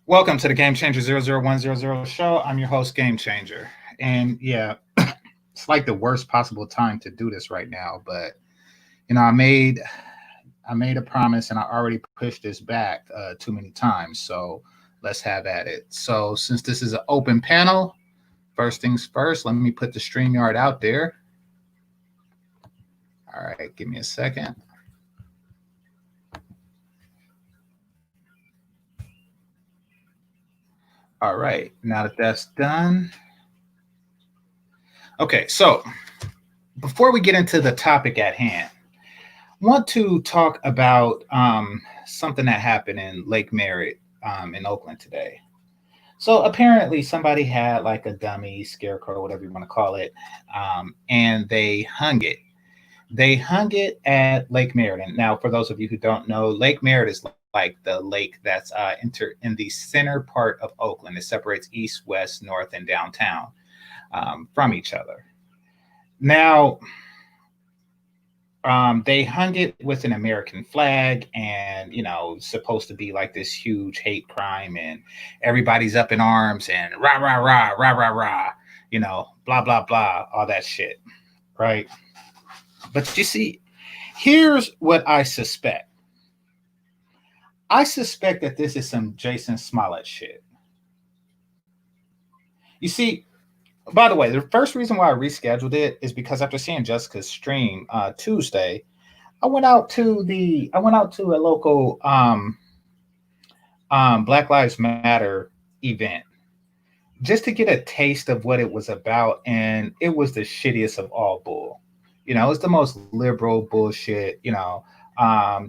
Welcome to the GameChanger 00100 show. I'm your host, GameChanger. And yeah, it's like the worst possible time to do this right now, but I made a promise and I already pushed this back too many times. So let's have at it. So since this is an open panel, first things first, let me put the StreamYard out there. All right, give me a second. All right, now that that's done. Okay, so before we get into the topic at hand, I want to talk about something that happened in Lake Merritt in Oakland today. So apparently somebody had like a dummy scarecrow, whatever you want to call it, and they hung it. They hung it at Lake Merritt. And now, for those of you who don't know, Lake Merritt is like the lake that's in the center part of Oakland. It separates east, west, north, and downtown from each other. Now, they hung it with an American flag, and supposed to be like this huge hate crime, and everybody's up in arms and rah rah rah rah rah rah, blah blah blah, all that shit, right? But you see, here's what I suspect. I suspect that this is some Jason Smollett shit. You see, by the way, the first reason why I rescheduled it is because after seeing Jessica's stream Tuesday, I went out to a local Black Lives Matter event just to get a taste of what it was about, and it was the shittiest of all bull. It's the most liberal bullshit,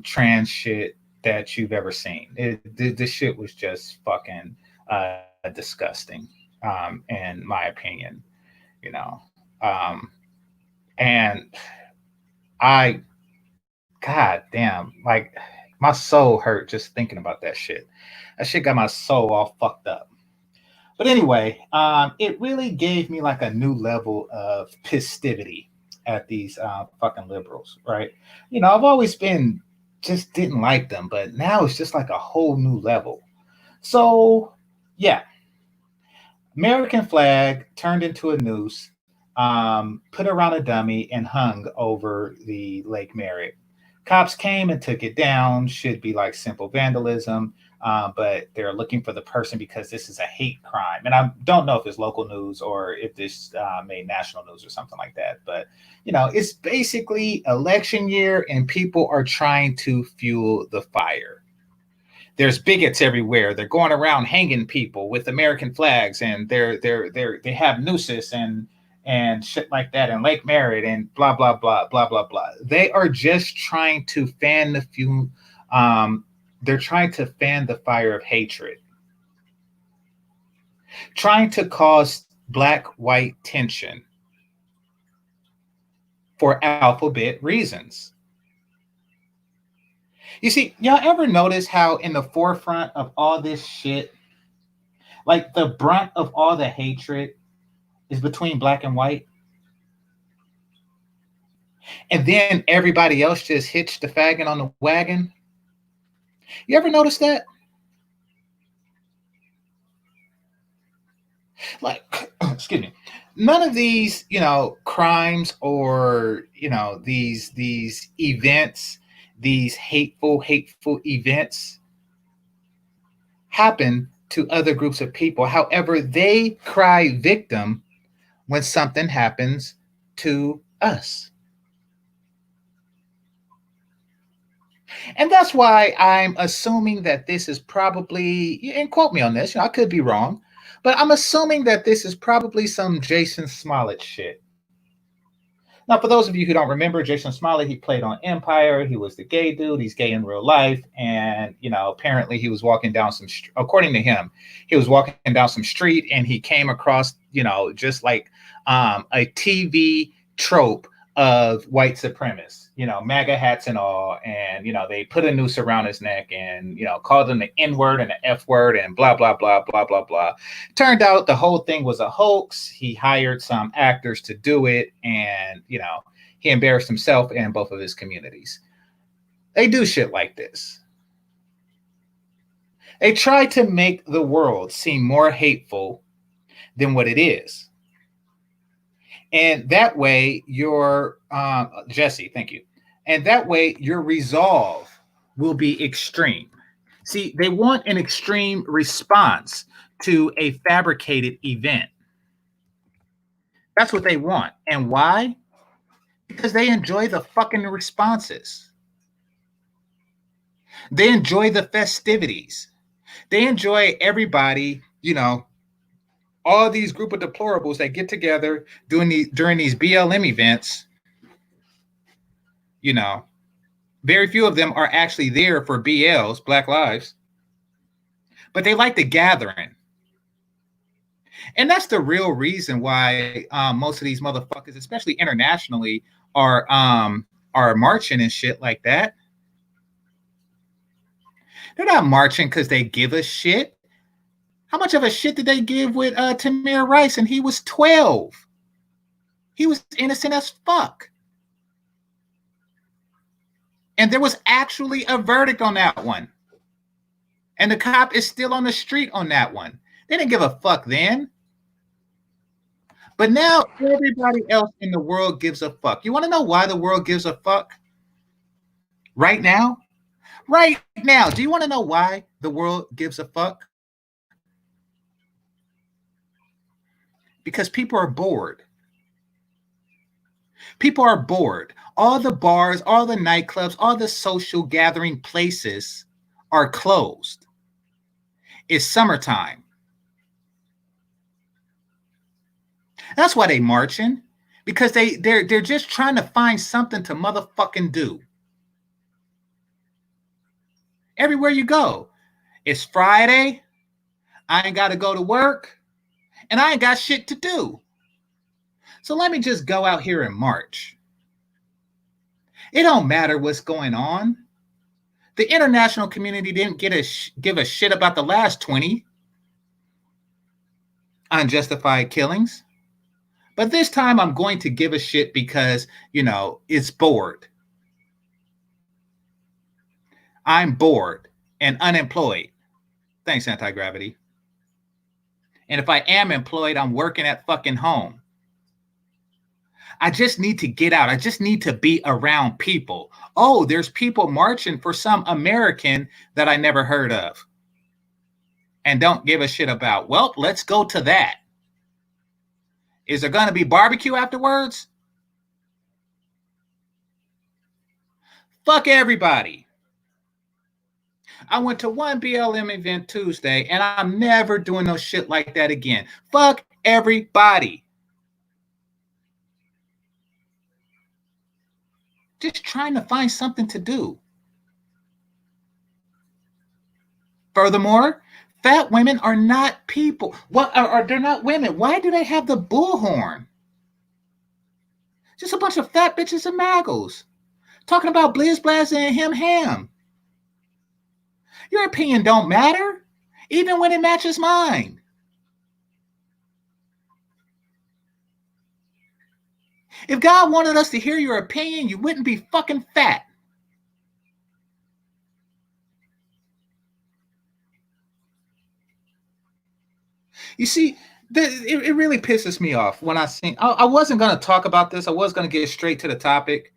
trans shit that you've ever seen. The shit was just fucking disgusting, in my opinion, you know. Um, and I, God damn, like my soul hurt just thinking about that shit. That shit got my soul all fucked up. But anyway, it really gave me like a new level of pistivity at these fucking liberals, right? I've always been just didn't like them, but now it's just like a whole new level. So, yeah, American flag turned into a noose, put around a dummy, and hung over the Lake Merritt. Cops came and took it down. Should be like simple vandalism, but they're looking for the person because this is a hate crime. And I don't know if it's local news or if this made national news or something like that. But, it's basically election year and people are trying to fuel the fire. There's bigots everywhere. They're going around hanging people with American flags, and they have nooses and shit like that in Lake Merritt and blah blah blah blah blah blah. They are just trying to fan the fuel. They're trying to fan the fire of hatred, trying to cause black-white tension for alphabet reasons. You see, y'all ever notice how in the forefront of all this shit, like the brunt of all the hatred is between black and white? And then everybody else just hitched the faggot on the wagon? You ever notice that? Like, excuse me. None of these, crimes or, these events, these hateful events happen to other groups of people. However, they cry victim when something happens to us. And that's why I'm assuming that this is probably, and quote me on this, I could be wrong, but I'm assuming that this is probably some Jason Smollett shit. Now, for those of you who don't remember, Jason Smollett, he played on Empire. He was the gay dude. He's gay in real life. And, apparently he was walking down according to him, he was walking down some street and he came across, just like a TV trope of white supremacists, MAGA hats and all. And, they put a noose around his neck and, called him the N word and the F word and blah, blah, blah, blah, blah, blah. Turned out the whole thing was a hoax. He hired some actors to do it. And, he embarrassed himself and both of his communities. They do shit like this. They try to make the world seem more hateful than what it is. And that way, your Jesse, thank you. And that way, your resolve will be extreme. See, they want an extreme response to a fabricated event. That's what they want. And why? Because they enjoy the fucking responses. They enjoy the festivities. They enjoy everybody, all these group of deplorables that get together during these BLM events. You know, very few of them are actually there for BLs, Black Lives, but they like the gathering. And that's the real reason why most of these motherfuckers, especially internationally, are marching and shit like that. They're not marching because they give a shit. How much of a shit did they give with Tamir Rice? And he was 12. He was innocent as fuck. And there was actually a verdict on that one. And the cop is still on the street on that one. They didn't give a fuck then. But now everybody else in the world gives a fuck. You want to know why the world gives a fuck? Right now? Right now. Do you want to know why the world gives a fuck? Because people are bored. People are bored. All the bars, all the nightclubs, all the social gathering places are closed. It's summertime. That's why they marching, because they're just trying to find something to motherfucking do. Everywhere you go, it's Friday. I ain't got to go to work, and I ain't got shit to do. So let me just go out here and march. It don't matter what's going on. The international community didn't give a shit about the last 20 unjustified killings. But this time I'm going to give a shit because, it's bored. I'm bored and unemployed. Thanks, anti-gravity. And if I am employed, I'm working at fucking home. I just need to get out. I just need to be around people. Oh, there's people marching for some American that I never heard of and don't give a shit about. Well, let's go to that. Is there going to be barbecue afterwards? Fuck everybody. I went to one BLM event Tuesday, and I'm never doing no shit like that again. Fuck everybody. Just trying to find something to do. Furthermore, fat women are not people. What are they're not women? Why do they have the bullhorn? Just a bunch of fat bitches and maggles talking about Blizz Blaz and him ham. Your opinion don't matter, even when it matches mine. If God wanted us to hear your opinion, you wouldn't be fucking fat. You see, it really pisses me off when I see. I wasn't going to talk about this. I was going to get straight to the topic,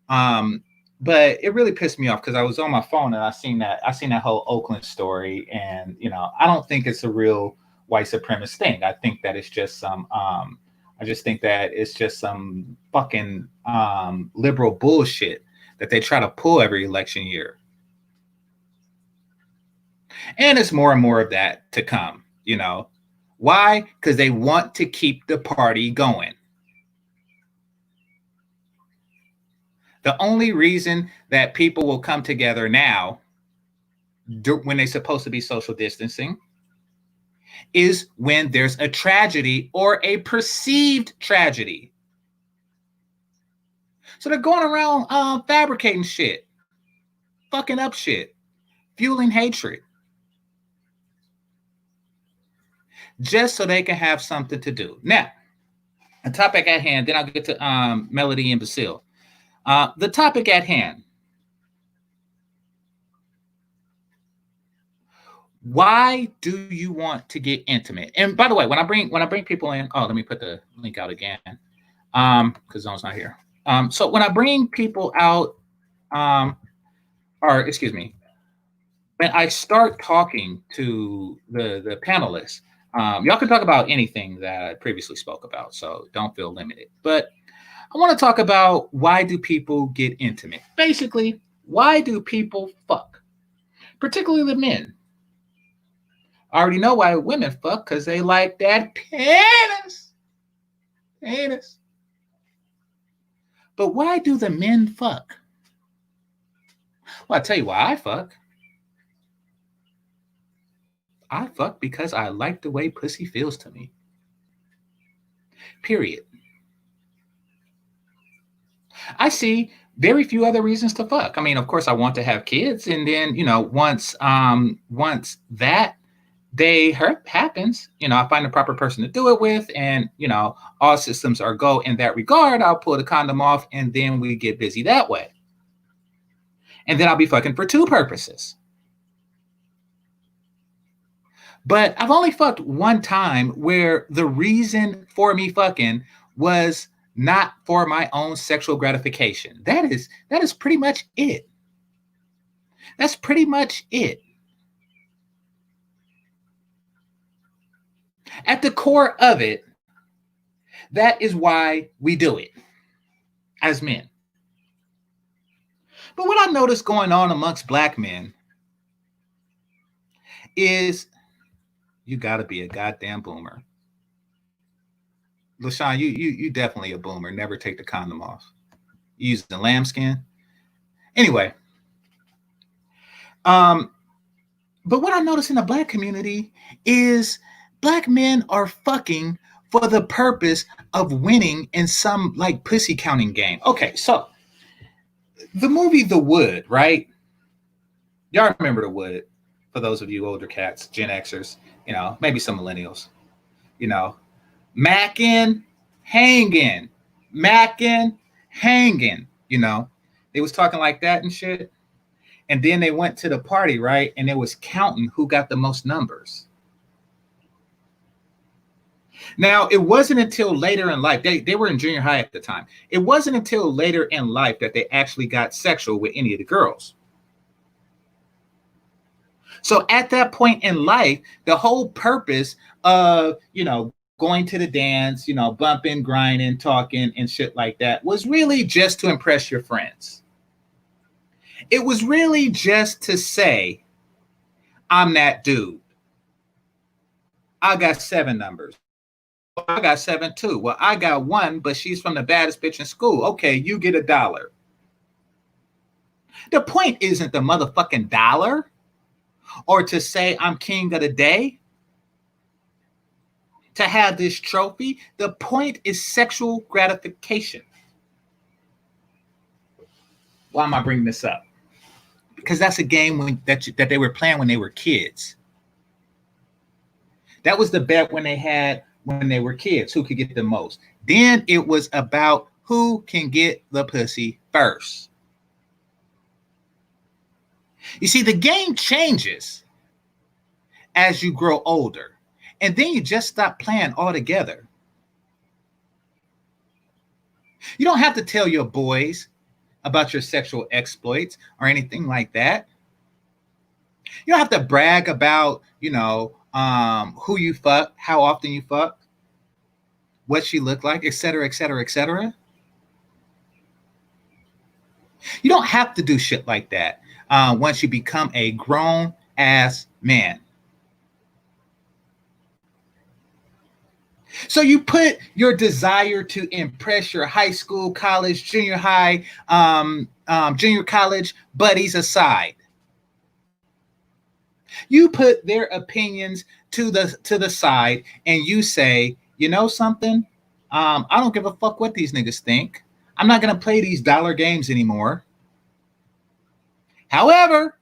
but it really pissed me off because I was on my phone and I seen that whole Oakland story, and I don't think it's a real white supremacist thing. I think that it's just some. I just think that it's just some fucking liberal bullshit that they try to pull every election year, and it's more and more of that to come. Why? Because they want to keep the party going. The only reason that people will come together now when they're supposed to be social distancing is when there's a tragedy or a perceived tragedy. So they're going around fabricating shit, fucking up shit, fueling hatred, just so they can have something to do. Now, the topic at hand, then I'll get to Melody and Basile. The topic at hand. Why do you want to get intimate? And by the way, when I bring people in, oh, let me put the link out again, because Zone's not here. So when I bring people out, um, or excuse me, when I start talking to the panelists, y'all can talk about anything that I previously spoke about, so don't feel limited. But I want to talk about, why do people get intimate? Basically, why do people fuck? Particularly the men. I already know why women fuck, because they like that penis. Penis. But why do the men fuck? Well, I tell you why I fuck. I fuck because I like the way pussy feels to me. Period. I see very few other reasons to fuck. I mean, of course, I want to have kids, and then once that day happens, I find the proper person to do it with, and all systems are go in that regard. I'll pull the condom off, and then we get busy that way, and then I'll be fucking for two purposes. But I've only fucked one time where the reason for me fucking was not for my own sexual gratification. That is pretty much it. That's pretty much it. At the core of it, that is why we do it as men. But what I noticed going on amongst black men is, you gotta be a goddamn boomer. LaShawn, you definitely a boomer. Never take the condom off. You using lambskin. Anyway, but what I notice in the black community is, black men are fucking for the purpose of winning in some like pussy counting game. Okay, so the movie The Wood, right? Y'all remember The Wood? For those of you older cats, Gen Xers, maybe some millennials, macking, hanging, macking, hanging. They was talking like that and shit. And then they went to the party, right? And it was counting who got the most numbers. Now, it wasn't until later in life, they were in junior high at the time. It wasn't until later in life that they actually got sexual with any of the girls. So at that point in life, the whole purpose of, going to the dance, bumping, grinding, talking, and shit like that was really just to impress your friends. It was really just to say, I'm that dude. I got 7 numbers. I got 7 too. Well, I got 1, but she's from the baddest bitch in school. Okay, you get $1. The point isn't the motherfucking dollar or to say I'm king of the day, to have this trophy. The point is sexual gratification. Why am I bringing this up? Because that's a game that they were playing when they were kids. That was the bet when they were kids, who could get the most. Then it was about who can get the pussy first. You see, the game changes as you grow older, and then you just stop playing altogether. You don't have to tell your boys about your sexual exploits or anything like that. You don't have to brag about, who you fuck, how often you fuck, what she looked like, etc., etc., etc. You don't have to do shit like that once you become a grown ass man. So you put your desire to impress your high school, college, junior high, junior college buddies aside. You put their opinions to the side, and you say, you know something? I don't give a fuck what these niggas think. I'm not gonna play these dollar games anymore. However,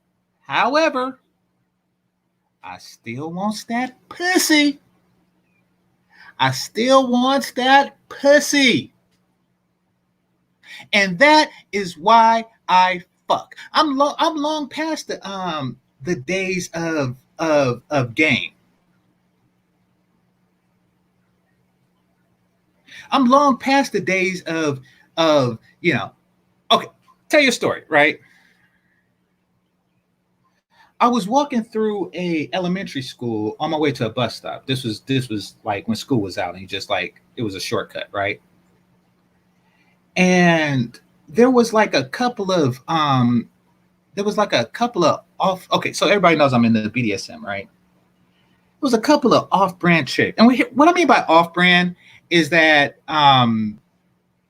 I still want that pussy. I still want that pussy. And that is why I fuck. I'm long past the days of of game. I'm long past the days of okay, tell you a story, right? I was walking through a elementary school on my way to a bus stop. This was like when school was out, and you just like it was a shortcut, right? And there was like a couple of there was like a couple of off. Okay, so everybody knows I'm in the BDSM, right? There was a couple of off-brand chicks, and what I mean by off-brand is that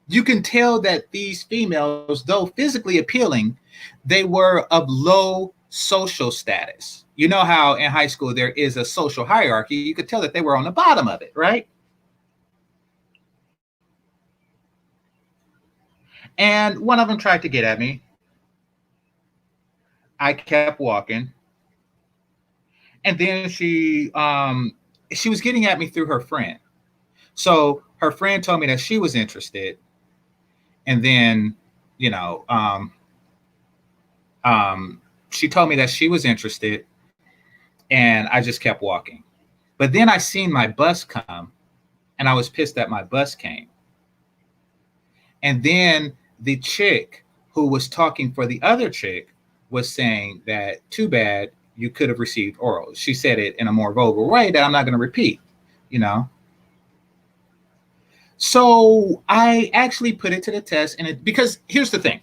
you can tell that these females, though physically appealing, they were of low social status. You know how in high school there is a social hierarchy. You could tell that they were on the bottom of it, right? And one of them tried to get at me. I kept walking, and then she was getting at me through her friend. So her friend told me that she was interested, and then you know she told me that she was interested, and I just kept walking. But then I seen my bus come, and I was pissed that my bus came. And then the chick who was talking for the other chick was saying that too bad you could have received oral. She said it in a more vulgar way that I'm not going to repeat, you know. So I actually put it to the test, because here's the thing.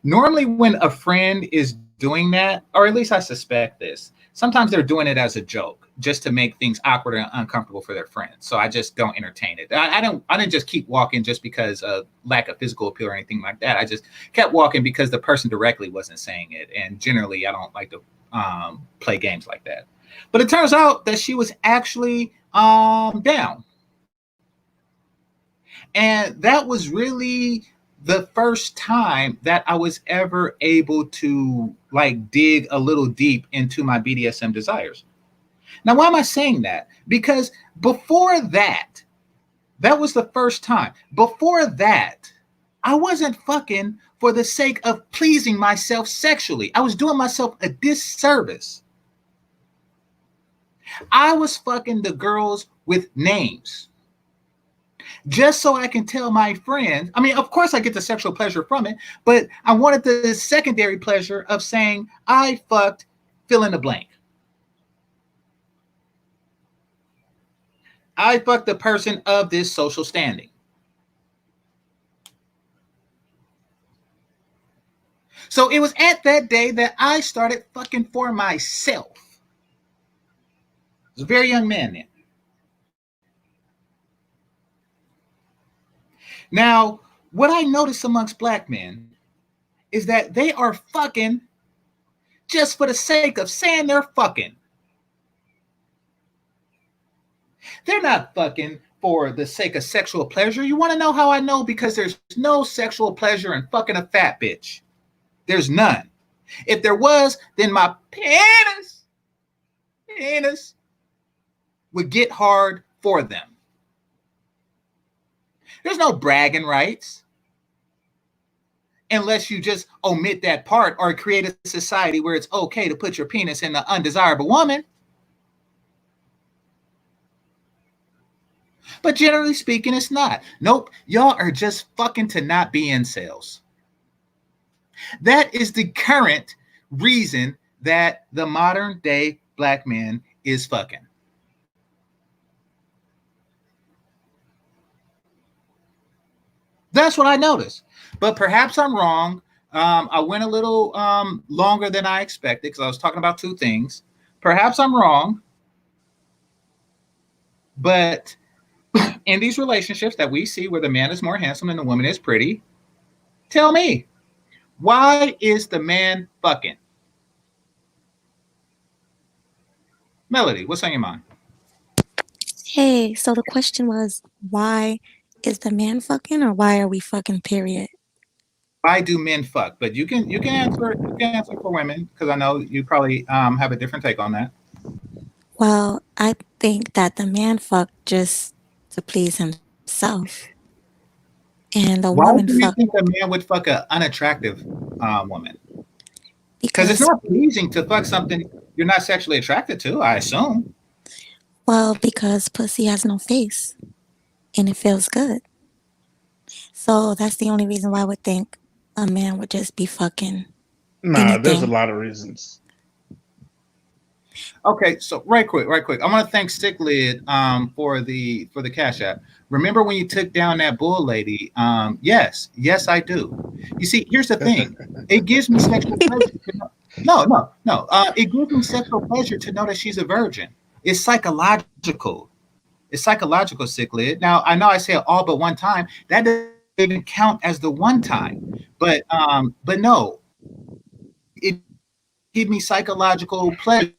Normally, when a friend is doing that, or at least I suspect this, sometimes they're doing it as a joke, just to make things awkward and uncomfortable for their friends. So I just don't entertain it. I didn't just keep walking just because of lack of physical appeal or anything like that. I just kept walking because the person directly wasn't saying it, and generally I don't like to play games like that. But it turns out that she was actually down, and that was really the first time that I was ever able to like dig a little deep into my BDSM desires. Now, why am I saying that? Because before that, that was the first time. Before that, I wasn't fucking for the sake of pleasing myself sexually. I was doing myself a disservice. I was fucking the girls with names, just so I can tell my friends. I mean, of course, I get the sexual pleasure from it, but I wanted the secondary pleasure of saying I fucked fill in the blank. I fucked the person of this social standing. So it was at that day that I started fucking for myself. I was a very young man then. Now, what I notice amongst black men is that they are fucking just for the sake of saying they're fucking. They're not fucking for the sake of sexual pleasure. You want to know how I know? Because there's no sexual pleasure in fucking a fat bitch. There's none. If there was, then my penis would get hard for them. There's no bragging rights unless you just omit that part or create a society where it's okay to put your penis in an undesirable woman. But generally speaking, it's not. Nope. Y'all are just fucking to not be incels. That is the current reason that the modern day black man is fucking. That's what I noticed. But perhaps I'm wrong. I went a little longer than I expected because I was talking about two things. Perhaps I'm wrong. But in these relationships that we see where the man is more handsome and the woman is pretty, tell me, why is the man fucking? Melody, what's on your mind? Hey, so the question was, why is the man fucking or why are we fucking, period? Why do men fuck? But you can answer for women because I know you probably have a different take on that. Well, I think that the man fucked just to please himself, and the Why woman do you fucked think a man would fuck an unattractive woman? Because it's because not pleasing to fuck something. you're not sexually attracted to, I assume. Well, because pussy has no face and it feels good. So that's the only reason why I would think a man would just be fucking Nah, there's a anything. lot of reasons. Okay, so right quick. I want to thank Sticklid for the cash app. Remember when you took down that bull lady? Yes, I do. You see, here's the thing. It gives me sexual pleasure. No. It gives me sexual pleasure to know that she's a virgin. It's psychological. It's psychological, Sticklid. Now I know I say it all but one time. That doesn't even count as the one time. But no, it gives me psychological pleasure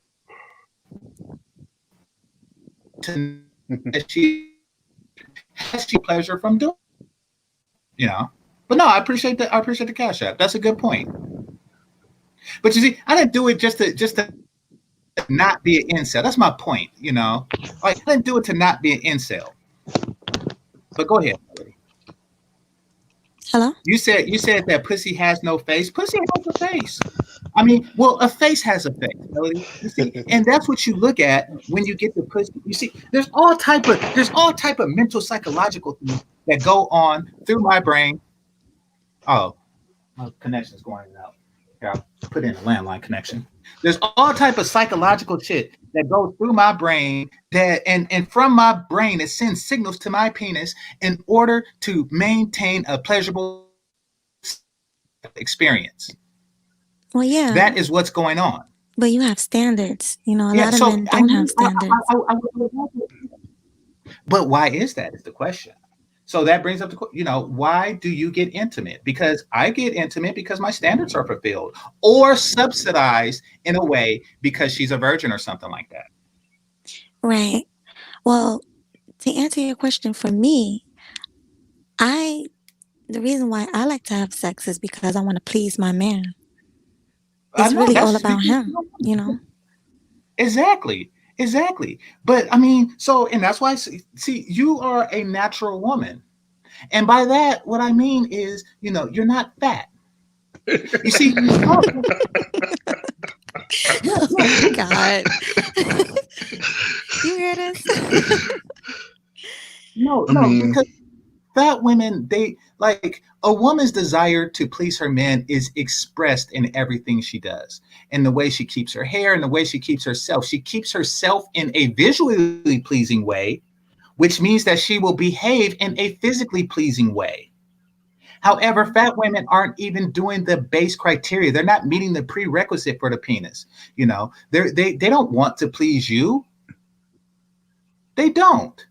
to that she has she pleasure from doing, you know. But no, I appreciate the cash app. That's a good point. But you see, I didn't do it just to not be an incel. That's my point, you know. Like I didn't do it to not be an incel. But go ahead. Hello? You said that pussy has no face. Pussy has a face. I mean, well, a face has a face, Melody. You see, and that's what you look at when you get the pussy. You see, there's all type of mental psychological things that go on through my brain. Oh, my connection's going out. Here, I'll put in a landline connection. There's all type of psychological shit that goes through my brain and from my brain it sends signals to my penis in order to maintain a pleasurable experience. Well, yeah, That is what's going on. but you have standards. You know, a Yeah. lot of So men don't have standards. but why is that? Is the question. So that brings up why do you get intimate? Because I get intimate because my standards are fulfilled or subsidized in a way because she's a virgin or something like that. Right. Well, to answer your question for me, I the reason why I like to have sex is because I want to please my man. I It's know really all that's about because him, you know? exactly, exactly. But I mean, so and that's why see, you are a natural woman, and by that, what I mean is, you're not fat. You see, yeah, Oh my God. You hear this? I no, mean, because fat women, they like a woman's desire to please her man is expressed in everything she does, in the way she keeps her hair, and the way she keeps herself. She keeps herself in a visually pleasing way, which means that she will behave in a physically pleasing way. However, fat women aren't even doing the base criteria. They're not meeting the prerequisite for the penis. They don't want to please you. They don't.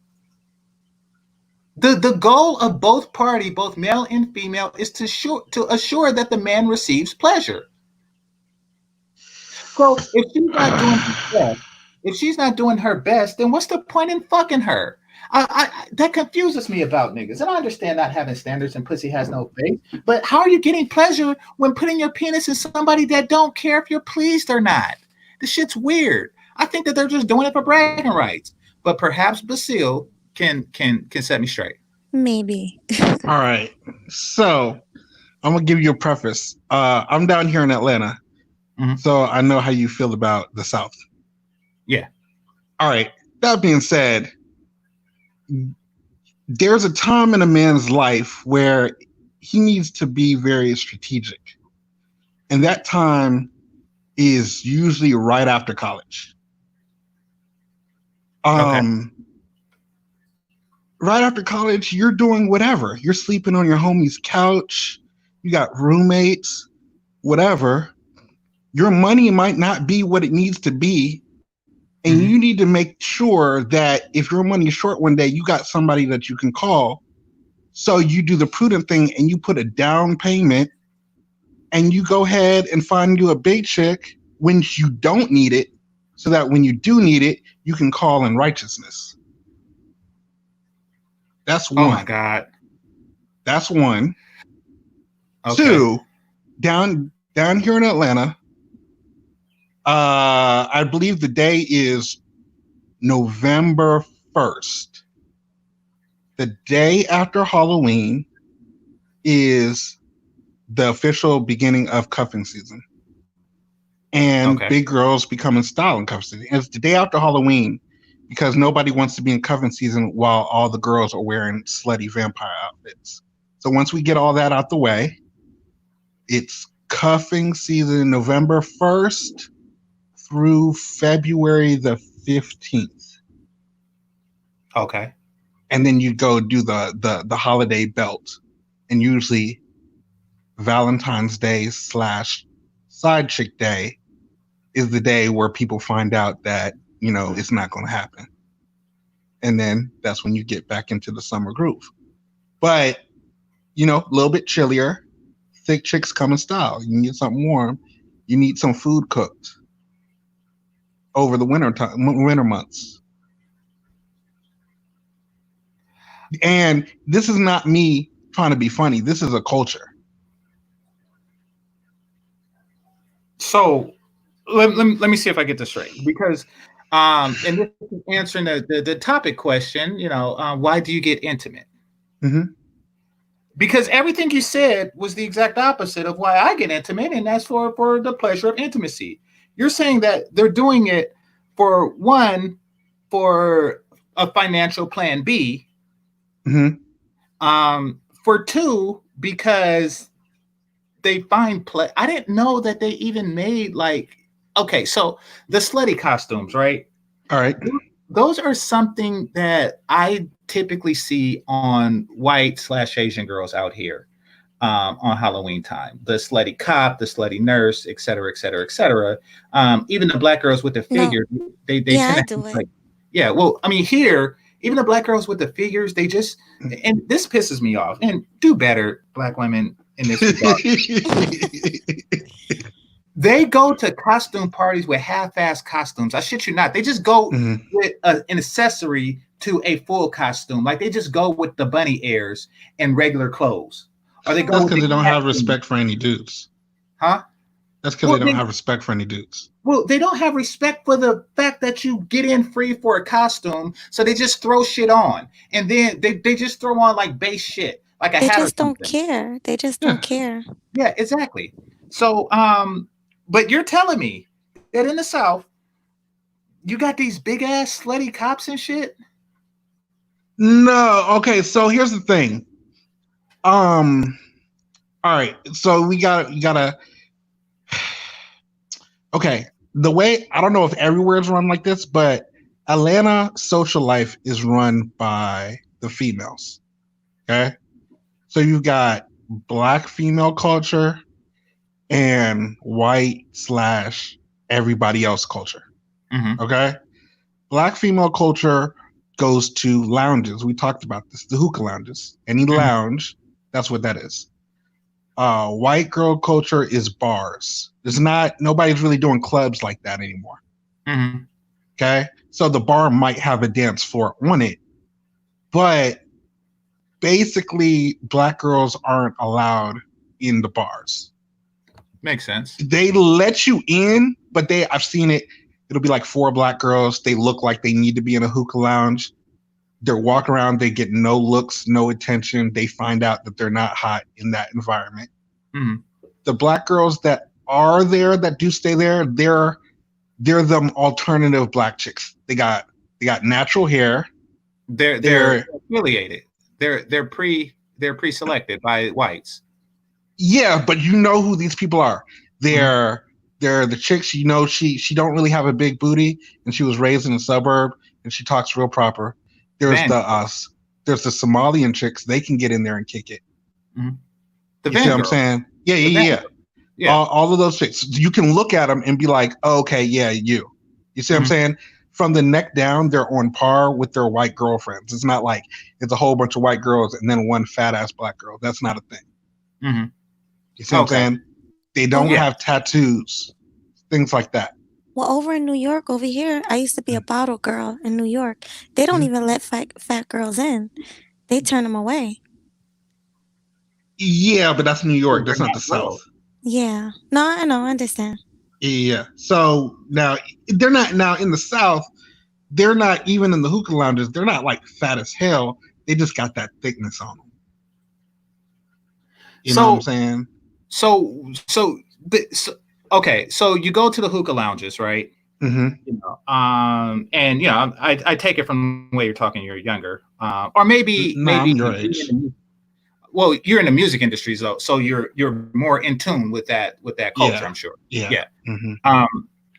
The goal of both party, both male and female, is to assure that the man receives pleasure. So if she's not doing her best, then what's the point in fucking her? That confuses me about niggas. And I understand not having standards and pussy has no face, but how are you getting pleasure when putting your penis in somebody that don't care if you're pleased or not? This shit's weird. I think that they're just doing it for bragging rights. But perhaps Basile can set me straight. Maybe. all right. So I'm gonna give you a preface. I'm down here in Atlanta, Mhm. so I know how you feel about the South. Yeah. All right. That being said, there's a time in a man's life where he needs to be very strategic. And that time is usually right after college. Okay. Right after college, you're doing whatever. You're sleeping on your homie's couch, you got roommates, whatever. Your money might not be what it needs to be. And Mhm. you need to make sure that if your money is short one day, you got somebody that you can call. So you do the prudent thing and you put a down payment and you go ahead and find you a bait chick when you don't need it, so that when you do need it, you can call in righteousness. That's Oh my one. God. That's one. Okay. Two, down here in Atlanta, I believe the day is November 1st. The day after Halloween is the official beginning of cuffing season. and Okay. big girls become in style in cuff season. And it's the day after Halloween because nobody wants to be in cuffing season while all the girls are wearing slutty vampire outfits. So once we get all that out the way, it's cuffing season November 1st through February the 15th. Okay. And then you go do the holiday belt. And usually Valentine's Day / side chick day is the day where people find out that, it's not going to happen. And then that's when you get back into the summer groove. But, a little bit chillier. Thick chicks come in style. You need something warm. You need some food cooked over the winter months. And this is not me trying to be funny. This is a culture. So let me see if I get this straight, because and this is answering the topic question, why do you get intimate? Mm-hmm. Because everything you said was the exact opposite of why I get intimate, and that's for the pleasure of intimacy. You're saying that they're doing it for a financial plan B. Mm-hmm. For two, because they find play. I didn't know that they even made okay, so the slutty costumes, right? All right. Those are something that I typically see on white / Asian girls out here on Halloween time. The slutty cop, the slutty nurse, et cetera, et cetera, et cetera. Even the black girls with the figures, they Yeah, tend I to do it. like, yeah. Well, I mean, here, even the black girls with the figures, they just, and this pisses me off. And do better, black women, in this regard. They go to costume parties with half-ass costumes. I shit you not. They just go with an accessory to a full costume. Like they just go with the bunny ears and regular clothes. Or they go. That's because they don't have respect for any dudes. Huh? That's because they don't have respect for any dudes. Well, they don't have respect for the fact that you get in free for a costume, so they just throw shit on. And then they just throw on like base shit. Like a They hat or just don't something. care. They just don't care. Yeah, exactly. So, but you're telling me that in the South, you got these big ass slutty cops and shit? No. Okay. So here's the thing. All right. So you gotta. Okay. The way, I don't know if everywhere is run like this, but Atlanta social life is run by the females. Okay. So you've got black female culture and white / everybody else culture. Mm-hmm. Okay. Black female culture goes to lounges. We talked about this, the hookah lounges. Any lounge, that's what that is. White girl culture is bars. Nobody's really doing clubs like that anymore. Mm-hmm. Okay. So the bar might have a dance floor on it, but basically black girls aren't allowed in the bars. Makes sense. They let you in, but I've seen it. It'll be like 4 black girls. They look like they need to be in a hookah lounge. They're walking around. They get no looks, no attention. They find out that they're not hot in that environment. Mm-hmm. The black girls that are there, that do stay there, they're the alternative black chicks. They got natural hair. They're affiliated. They're pre-selected by whites. Yeah, but you know who these people are. They're the chicks, she don't really have a big booty, and she was raised in a suburb, and she talks real proper. There's the Somalian chicks. They can get in there and kick it. Mm-hmm. You see what I'm saying? Yeah. All of those chicks. You can look at them and be like, oh, okay, yeah, you. You see what I'm saying? From the neck down, they're on par with their white girlfriends. It's not like it's a whole bunch of white girls and then one fat ass black girl. That's not a thing. Mm-hmm. You see what I'm saying? They don't have tattoos, things like that. Well, over in New York, over here, I used to be a bottle girl in New York. They don't even let fat girls in. They turn them away. Yeah, but that's New York. That's not the South. Yeah. No, I know. I understand. Yeah. So now they're not in the South. They're not even in the hookah lounges. They're not like fat as hell. They just got that thickness on them. You know what I'm saying? So Okay, so you go to the hookah lounges, right? Mm-hmm. And I take it from the way you're talking, you're younger, or maybe No, I'm your you're age. well, you're in the music industry, so you're more in tune with that culture, Yeah. I'm sure. Yeah. Yeah. Mm-hmm.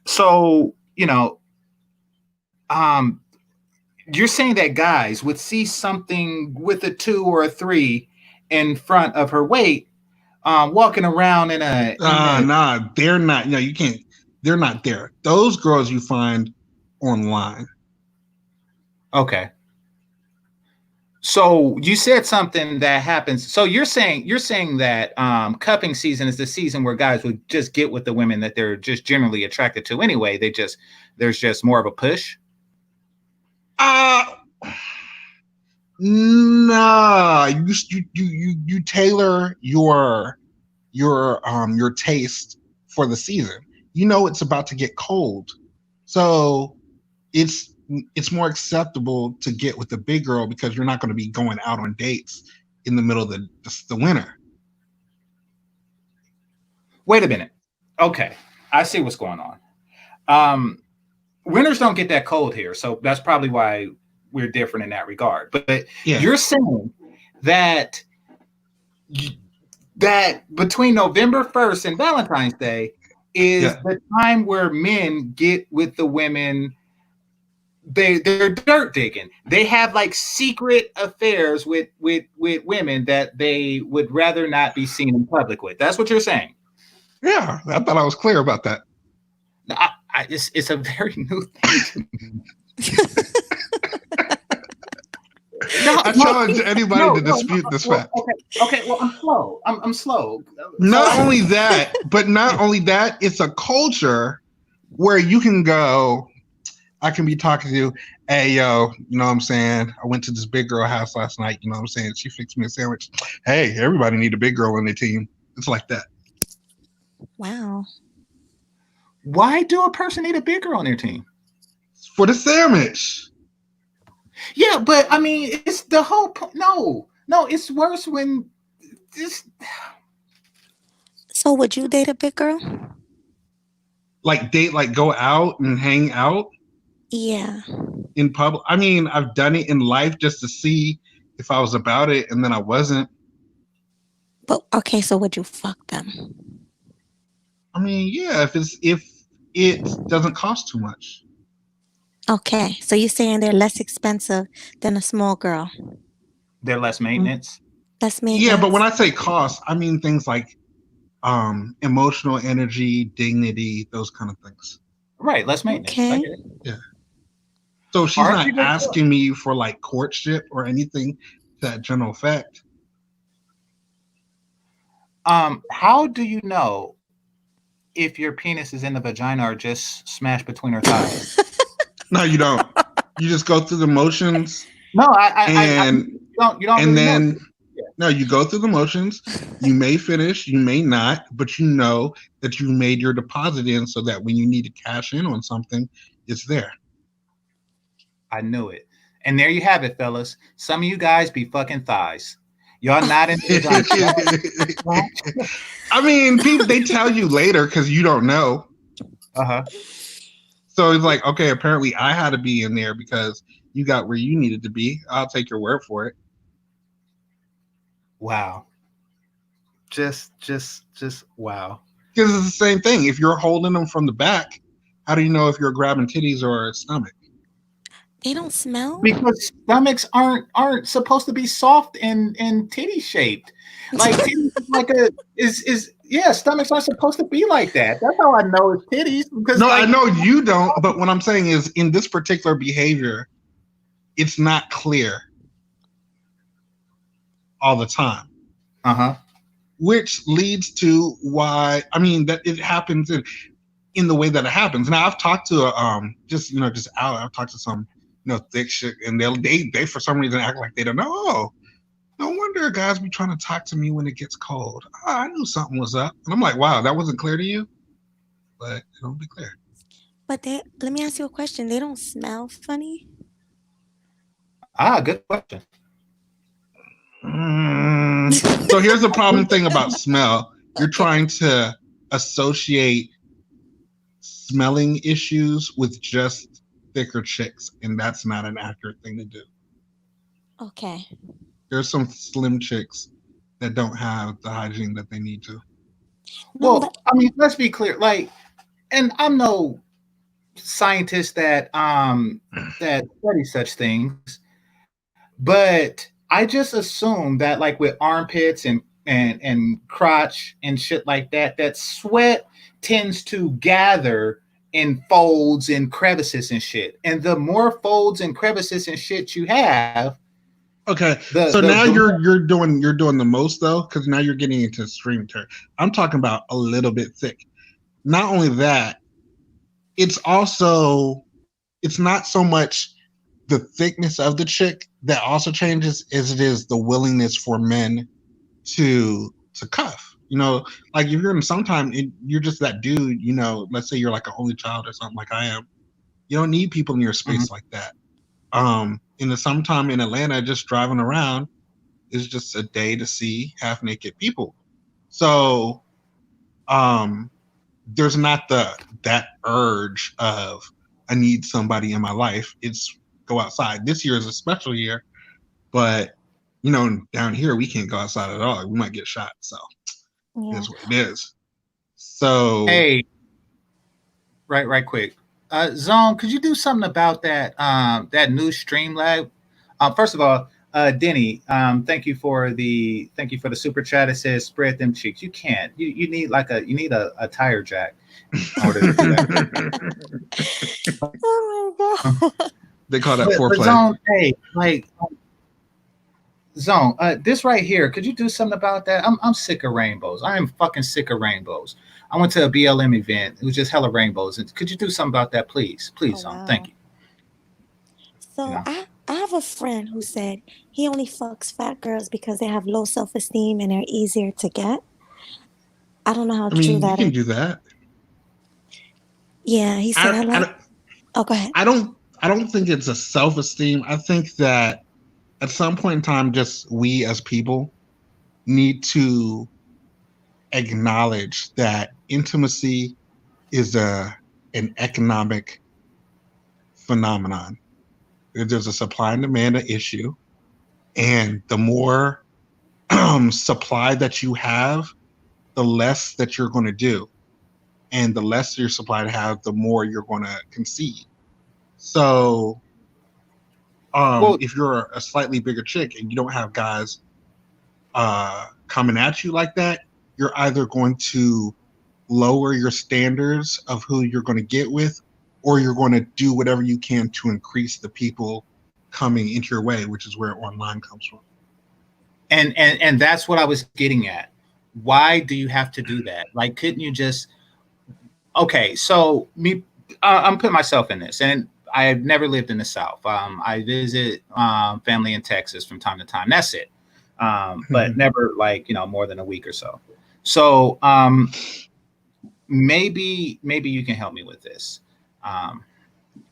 So you're saying that guys would see something with a 2 or a 3 in front of her weight, walking around in a Nah, they're not. No, you can't. They're not there. Those girls you find online. okay. So you said something that happens. So you're saying that cupping season is the season where guys would just get with the women that they're just generally attracted to anyway. There's just more of a push. Uh nah. You tailor your taste for the season. You know it's about to get cold, so it's it's more acceptable to get with the big girl because you're not going to be going out on dates in the middle of the winter. Wait a minute. Okay, I see what's going on. Um, Winters don't get that cold here, so that's probably why we're different in that regard. But Yeah, you're saying that that between November 1st and Valentine's Day is yeah. the time where men get with the women. They're dirt digging. They have like secret affairs with women that they would rather not be seen in public with. That's what you're saying. Yeah, I thought I was clear about that. It's a very new thing to me. I challenge anybody to dispute this fact. Okay. Well, I'm slow. I'm slow. Not only that, it's a culture where you can go. I can be talking to you. Hey, yo, you know what I'm saying? I went to this big girl house last night. You know what I'm saying? She fixed me a sandwich. Hey, everybody need a big girl on their team. It's like that. Wow. Why do a person need a big girl on their team? For the sandwich. Yeah, but I mean, it's the whole point. No, it's worse when this. So would you date a big girl? Like date, like go out and hang out Yeah. in public. I mean, I've done it in life just to see if I was about it, and then I wasn't. But okay, so would you fuck them? I mean, yeah, if it doesn't cost too much. Okay, so you're saying they're less expensive than a small girl. They're less maintenance. Less Yeah, but when maintenance. I say cost, I mean things like emotional energy, dignity, those kind of things. Right, less maintenance. I Okay. get it. Yeah. So she's Aren't not you just asking me for like courtship or anything to that general effect. How do you know if your penis is in the vagina or just smashed between her thighs? No, you don't. You just go through the motions No, and you don't and really know. then no, you go through the motions. You may finish, you may not, but you know that you made your deposit in so that when you need to cash in on something, it's there. I knew it. And there you have it, fellas. Some of you guys be fucking thighs. Y'all not in the vagina. I mean, people they tell you later because you don't know. Uh-huh. So it's like, okay, apparently I had to be in there because you got where you needed to be. I'll take your word for it. Wow. Just wow. Because it's the same thing. If you're holding them from the back, how do you know if you're grabbing titties or stomach? They don't smell? Because stomachs aren't supposed to be soft and titty shaped. Like titties is like is yeah, stomachs aren't supposed to be like that. That's how I know it's titties. Because No, like, I know you don't, but what I'm saying is in this particular behavior, it's not clear all the time. uh-huh. Which leads to why that it happens in the way that it happens. Now I've talked to just out. I've talked to some thick shit, and they for some reason act like they don't know. Oh, no wonder guys be trying to talk to me when it gets cold. Oh, I knew something was up, and I'm like, wow, that wasn't clear to you, but it'll be clear. But let me ask you a question. They don't smell funny? Good question. So here's the problem thing about smell. You're trying to associate smelling issues with just thicker chicks, and that's not an accurate thing to do. Okay. There's some slim chicks that don't have the hygiene that they need to. No, Well, but I mean, let's be clear. Like, and I'm no scientist that study such things, but I just assume that like with armpits and crotch and shit like that, that sweat tends to gather in folds and crevices and shit. And the more folds and crevices and shit you have, Okay, the so the, now the more, you're doing the most though, because now you're getting into extreme term. I'm talking about a little bit thick. Not only that, it's also it's not so much the thickness of the chick that also changes as it is the willingness for men to cuff. You know, like if you're in sometime you're just that dude. You know, let's say you're like an only child or something like I am. You don't need people in your space like that. In the summertime in Atlanta, just driving around is just a day to see half naked people. So there's not that urge of I need somebody in my life. It's go outside. This year is a special year, but you know, down here we can't go outside at all. We might get shot. So it yeah. is what it is. So hey, right quick. Zone, could you do something about that new Streamlab? First of all, Denny, thank you for the super chat. It says spread them cheeks. You can't. You need like a tire jack in order to do that. Oh my god. they call that But foreplay. Zone, hey, like Zone, this right here, could you do something about that? I'm sick of rainbows. I am fucking sick of rainbows. I went to a BLM event. It was just hella rainbows. And could you do something about that, please? Oh Please, Zone. Thank wow. you. You So know. I have a friend who said he only fucks fat girls because they have low self-esteem and they're easier to get. I don't know how I true mean, you that can is. do that. Yeah, he said I I I, like. don't- Oh, go ahead. I don't think it's a self esteem. I think that at some point in time, just we as people need to acknowledge that intimacy is an economic phenomenon. There's a supply and demand issue, and the more supply that you have, the less that you're going to do, and the less your supply to have, the more you're going to concede. So, Well, if you're a slightly bigger chick and you don't have guys coming at you like that, you're either going to lower your standards of who you're going to get with, or you're going to do whatever you can to increase the people coming into your way, which is where online comes from. and that's what I was getting at. Why do you have to do that? Like, couldn't you just? Okay, so me, I'm putting myself in this, and I've never lived in the South. I visit family in Texas from time to time. That's it. But never like more than a week or so. So maybe you can help me with this,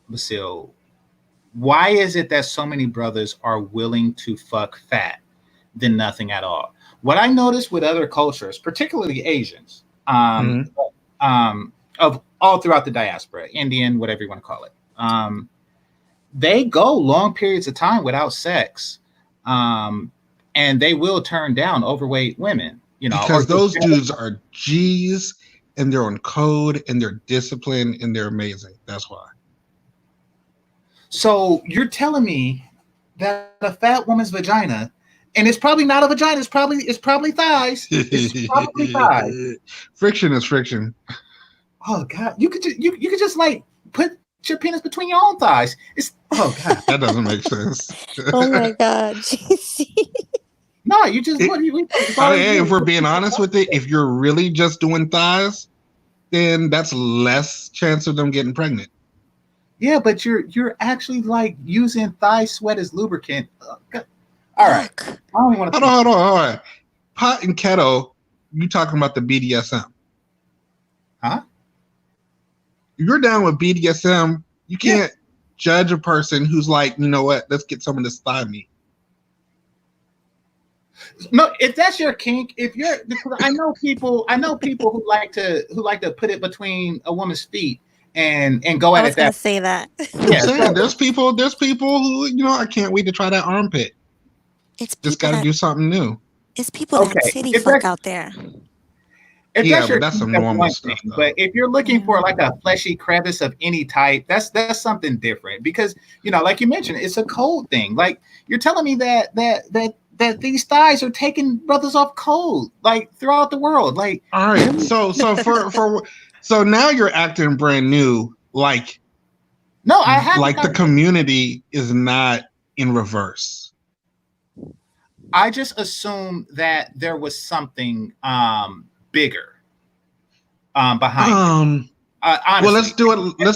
Lucille. Why is it that so many brothers are willing to fuck fat than nothing at all? What I noticed with other cultures, particularly Asians, Mhm. of all throughout the diaspora, Indian, whatever you want to call it, they go long periods of time without sex, um, and they will turn down overweight women, or Because get. those dudes are G's and they're on code and they're disciplined and they're amazing. That's why. So you're telling me that a fat woman's vagina, and it's probably not a vagina, it's probably thighs. It's probably thighs. Friction is friction. Oh God, you could just like put your penis between your own thighs. It's oh God. That doesn't make sense. Oh my god, JC. No, you just It, what do you it's I mean, already hey, if we're being honest with it, if you're really just doing thighs, then that's less chance of them getting pregnant. yeah, but you're actually like using thigh sweat as lubricant. All right, Yuck. I don't even want to Hold on, think. hold on. Pot and kettle, you talking about the BDSM. Huh? If you're down with BDSM, you Yeah. can't judge a person who's like, you know what, let's get some of this thigh meat. No, if that's your kink, if you're, because I know people who like to put it between a woman's feet and go I at was it gonna that. say that. I'm Yeah. saying So there's people who, I can't wait to try that armpit. It's Just people got to that do something new. it's people that okay, titty fuck out there. if Yeah, that's but your that's thing, some that's normal one stuff thing. But though. if you're looking Yeah. for like a fleshy crevice of any type, that's something different. Because like you mentioned, it's a cold thing. Like you're telling me that these thighs are taking brothers off cold, like throughout the world. Like All right. So now you're acting brand new, no, I haven't. the community is not in reverse. I just assumed that there was something bigger behind it. Well, Honestly, let's do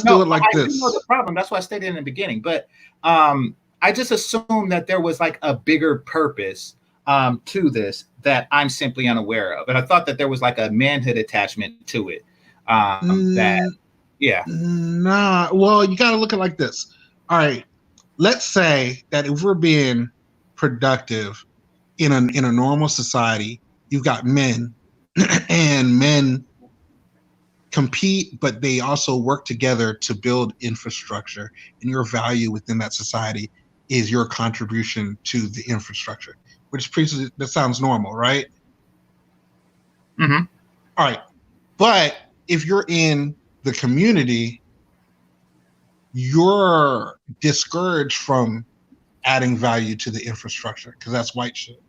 no, it like I do know the this. problem. That's why I stated in the beginning. But I just assumed that there was like a bigger purpose to this that I'm simply unaware of, and I thought that there was like a manhood attachment to it. That Mm, yeah, nah. Well, you got to look at it like this. All right. Let's say that if we're being productive in a normal society, you've got men, and men compete, but they also work together to build infrastructure. And your value within that society is your contribution to the infrastructure, that sounds normal, right? mm-hmm. All right. But if you're in the community, you're discouraged from adding value to the infrastructure because that's white shit.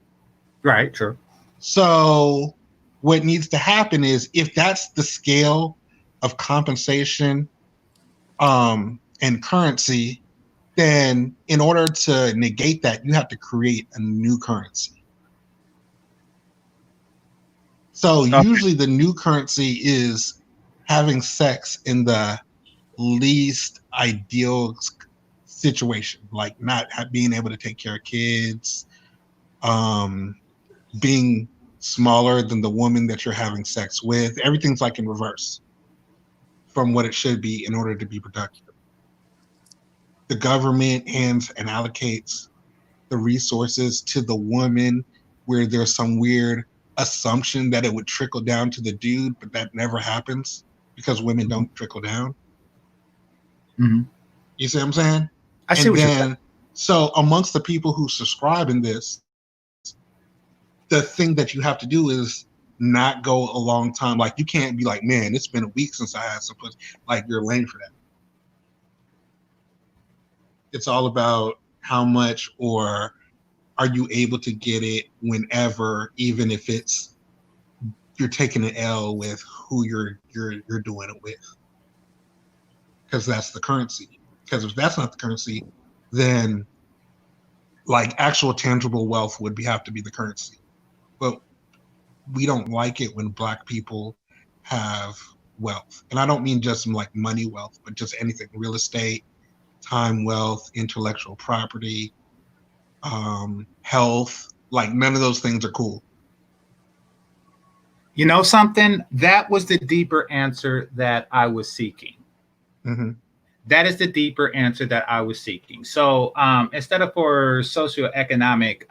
Right, true. So what needs to happen is, if that's the scale of compensation and currency, then in order to negate that, you have to create a new currency. So Okay. usually the new currency is having sex in the least ideal situation, like not being able to take care of kids, being smaller than the woman that you're having sex with. Everything's like in reverse from what it should be in order to be productive. The government hands and allocates the resources to the woman, where there's some weird assumption that it would trickle down to the dude, but that never happens because women don't trickle down. Mm-hmm. You see what I'm saying? I see And what you're saying. then, so amongst the people who subscribe in this, the thing that you have to do is not go a long time. Like, you can't be like, man, it's been a week since I had some pussy. Like, you're lame for that. It's all about how much, or are you able to get it whenever, even if it's you're taking an L with who you're doing it with, because that's the currency. Because if that's not the currency, then like actual tangible wealth would have to be the currency. But we don't like it when Black people have wealth, and I don't mean just like money wealth, but just anything: real estate, time wealth, intellectual property, health. Like, none of those things are cool. You know something? That was the deeper answer that I was seeking. Mm-hmm. That is the deeper answer that I was seeking. So instead of for socioeconomic,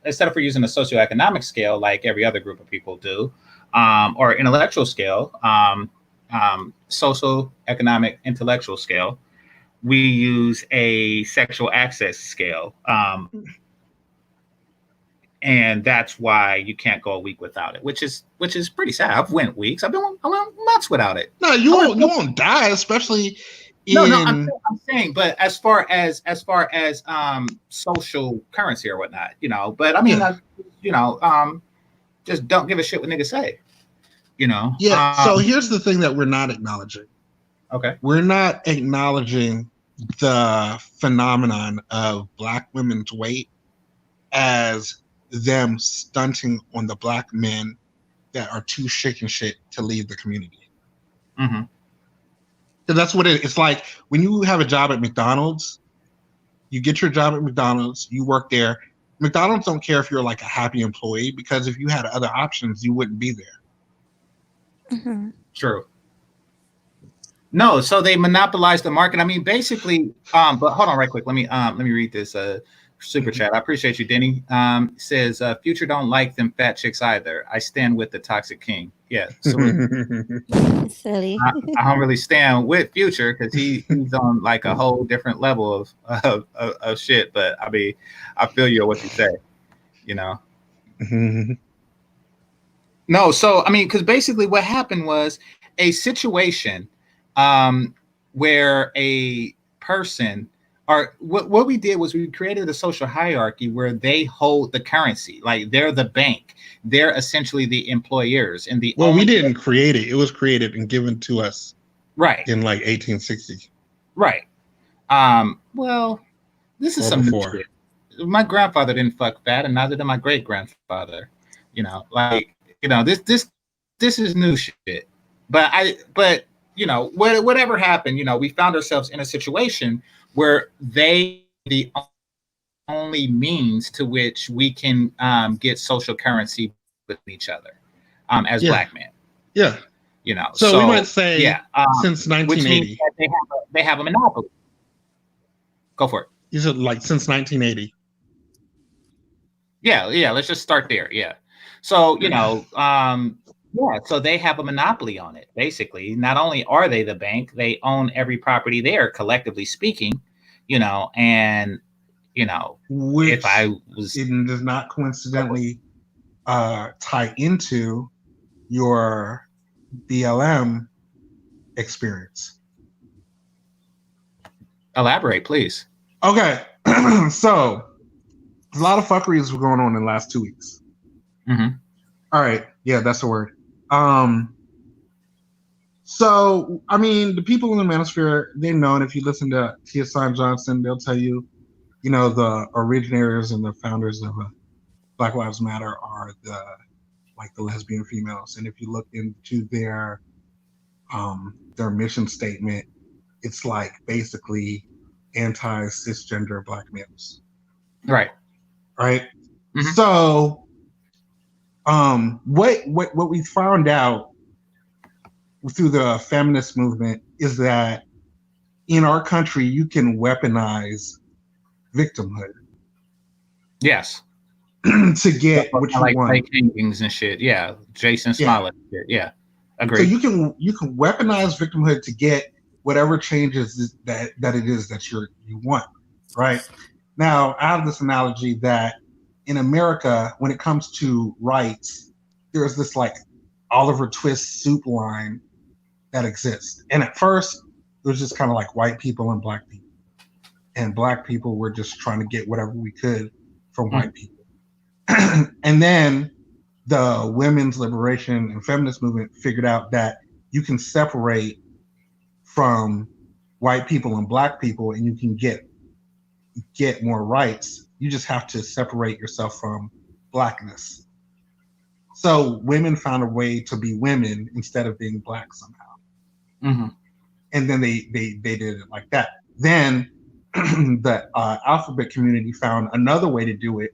instead of for using a socioeconomic scale like every other group of people do, or intellectual scale, social, economic, intellectual scale, we use a sexual access scale. And that's why you can't go a week without it, which is pretty sad. I've went weeks. I went months without it. No, you won't die, especially No, in. I'm saying, but as far as social currency or whatnot, But I mean, just don't give a shit what niggas say, Yeah. So here's the thing that we're not acknowledging. Okay. We're not acknowledging the phenomenon of Black women's weight as them stunting on the Black men that are too shaken shit to leave the community. Mm-hmm. So that's what it's like when you have a job at McDonald's. You get your job at McDonald's, you work there. McDonald's don't care if you're like a happy employee, because if you had other options, you wouldn't be there. Mm-hmm. True. No, so they monopolize the market. I mean, basically, but hold on right quick. Let me read this super chat. I appreciate you, Denny. Says Future don't like them fat chicks either. I stand with the toxic king. Yeah, so Silly. I don't really stand with Future because he's on like a whole different level of shit. But I mean, I feel you on what you say. You know, no. So I mean, because basically what happened was a situation um, where a person or what we did was we created a social hierarchy where they hold the currency, like they're the bank, they're essentially the employers, and the well, only we didn't create it. It was created and given to us right, in like 1860 right. Well, this is or some new before. shit. My grandfather didn't fuck fat, and neither did my great grandfather. You know, like this is new shit. But whatever happened, we found ourselves in a situation where they the only means to which we can get social currency with each other as Yeah, black men. yeah. So we might So say yeah, since which means 1980. that they have a monopoly. Go for it. You said like since 1980. Yeah. Let's just start there. Yeah. So yeah. So they have a monopoly on it. Basically, not only are they the bank, they own every property there, collectively speaking. And if Which I was it does not coincidentally tie into your BLM experience. elaborate, please. Okay, so a lot of fuckeries were going on in the last 2 weeks. Mm-hmm. All right, yeah, that's the word. So I mean, the people in the manosphere, they know, and if you listen to Tia Simon Johnson, they'll tell you, the originators and the founders of Black Lives Matter are the lesbian females, and if you look into their mission statement, it's like basically anti-cisgender black males. Right. Mm-hmm. So what we found out through the feminist movement is that in our country you can weaponize victimhood. Yes. To get what you want. Like paintings and shit. Yeah. Jason Smollett. Yeah. Agreed. So you can weaponize victimhood to get whatever changes that it is that you want, right? Now, I have this analogy that in America, when it comes to rights, there's this like Oliver Twist soup line that exists. And at first, it was just kind of like white people and black people. And black people were just trying to get whatever we could from white people. And then the women's liberation and feminist movement figured out that you can separate from white people and black people and you can get more rights. You just have to separate yourself from blackness. So women found a way to be women instead of being black somehow. Mm-hmm. And then they did it like that. Then the alphabet community found another way to do it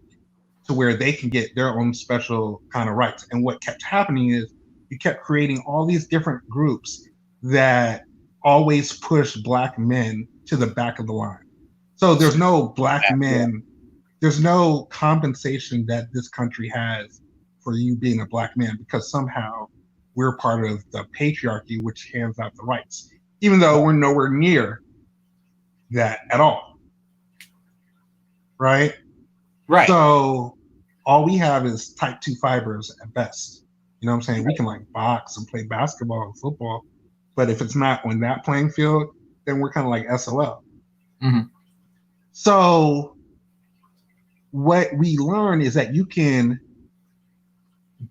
to where they can get their own special kind of rights. And what kept happening is you kept creating all these different groups that always push black men to the back of the line. So there's no black men, there's no compensation that this country has for you being a black man because somehow we're part of the patriarchy, which hands out the rights, even though we're nowhere near that at all. Right? Right. So all we have is type 2 fibers at best. You know what I'm saying? Right. We can like box and play basketball and football, but if it's not on that playing field, then we're kind of like SOL. Mm-hmm. So what we learn is that you can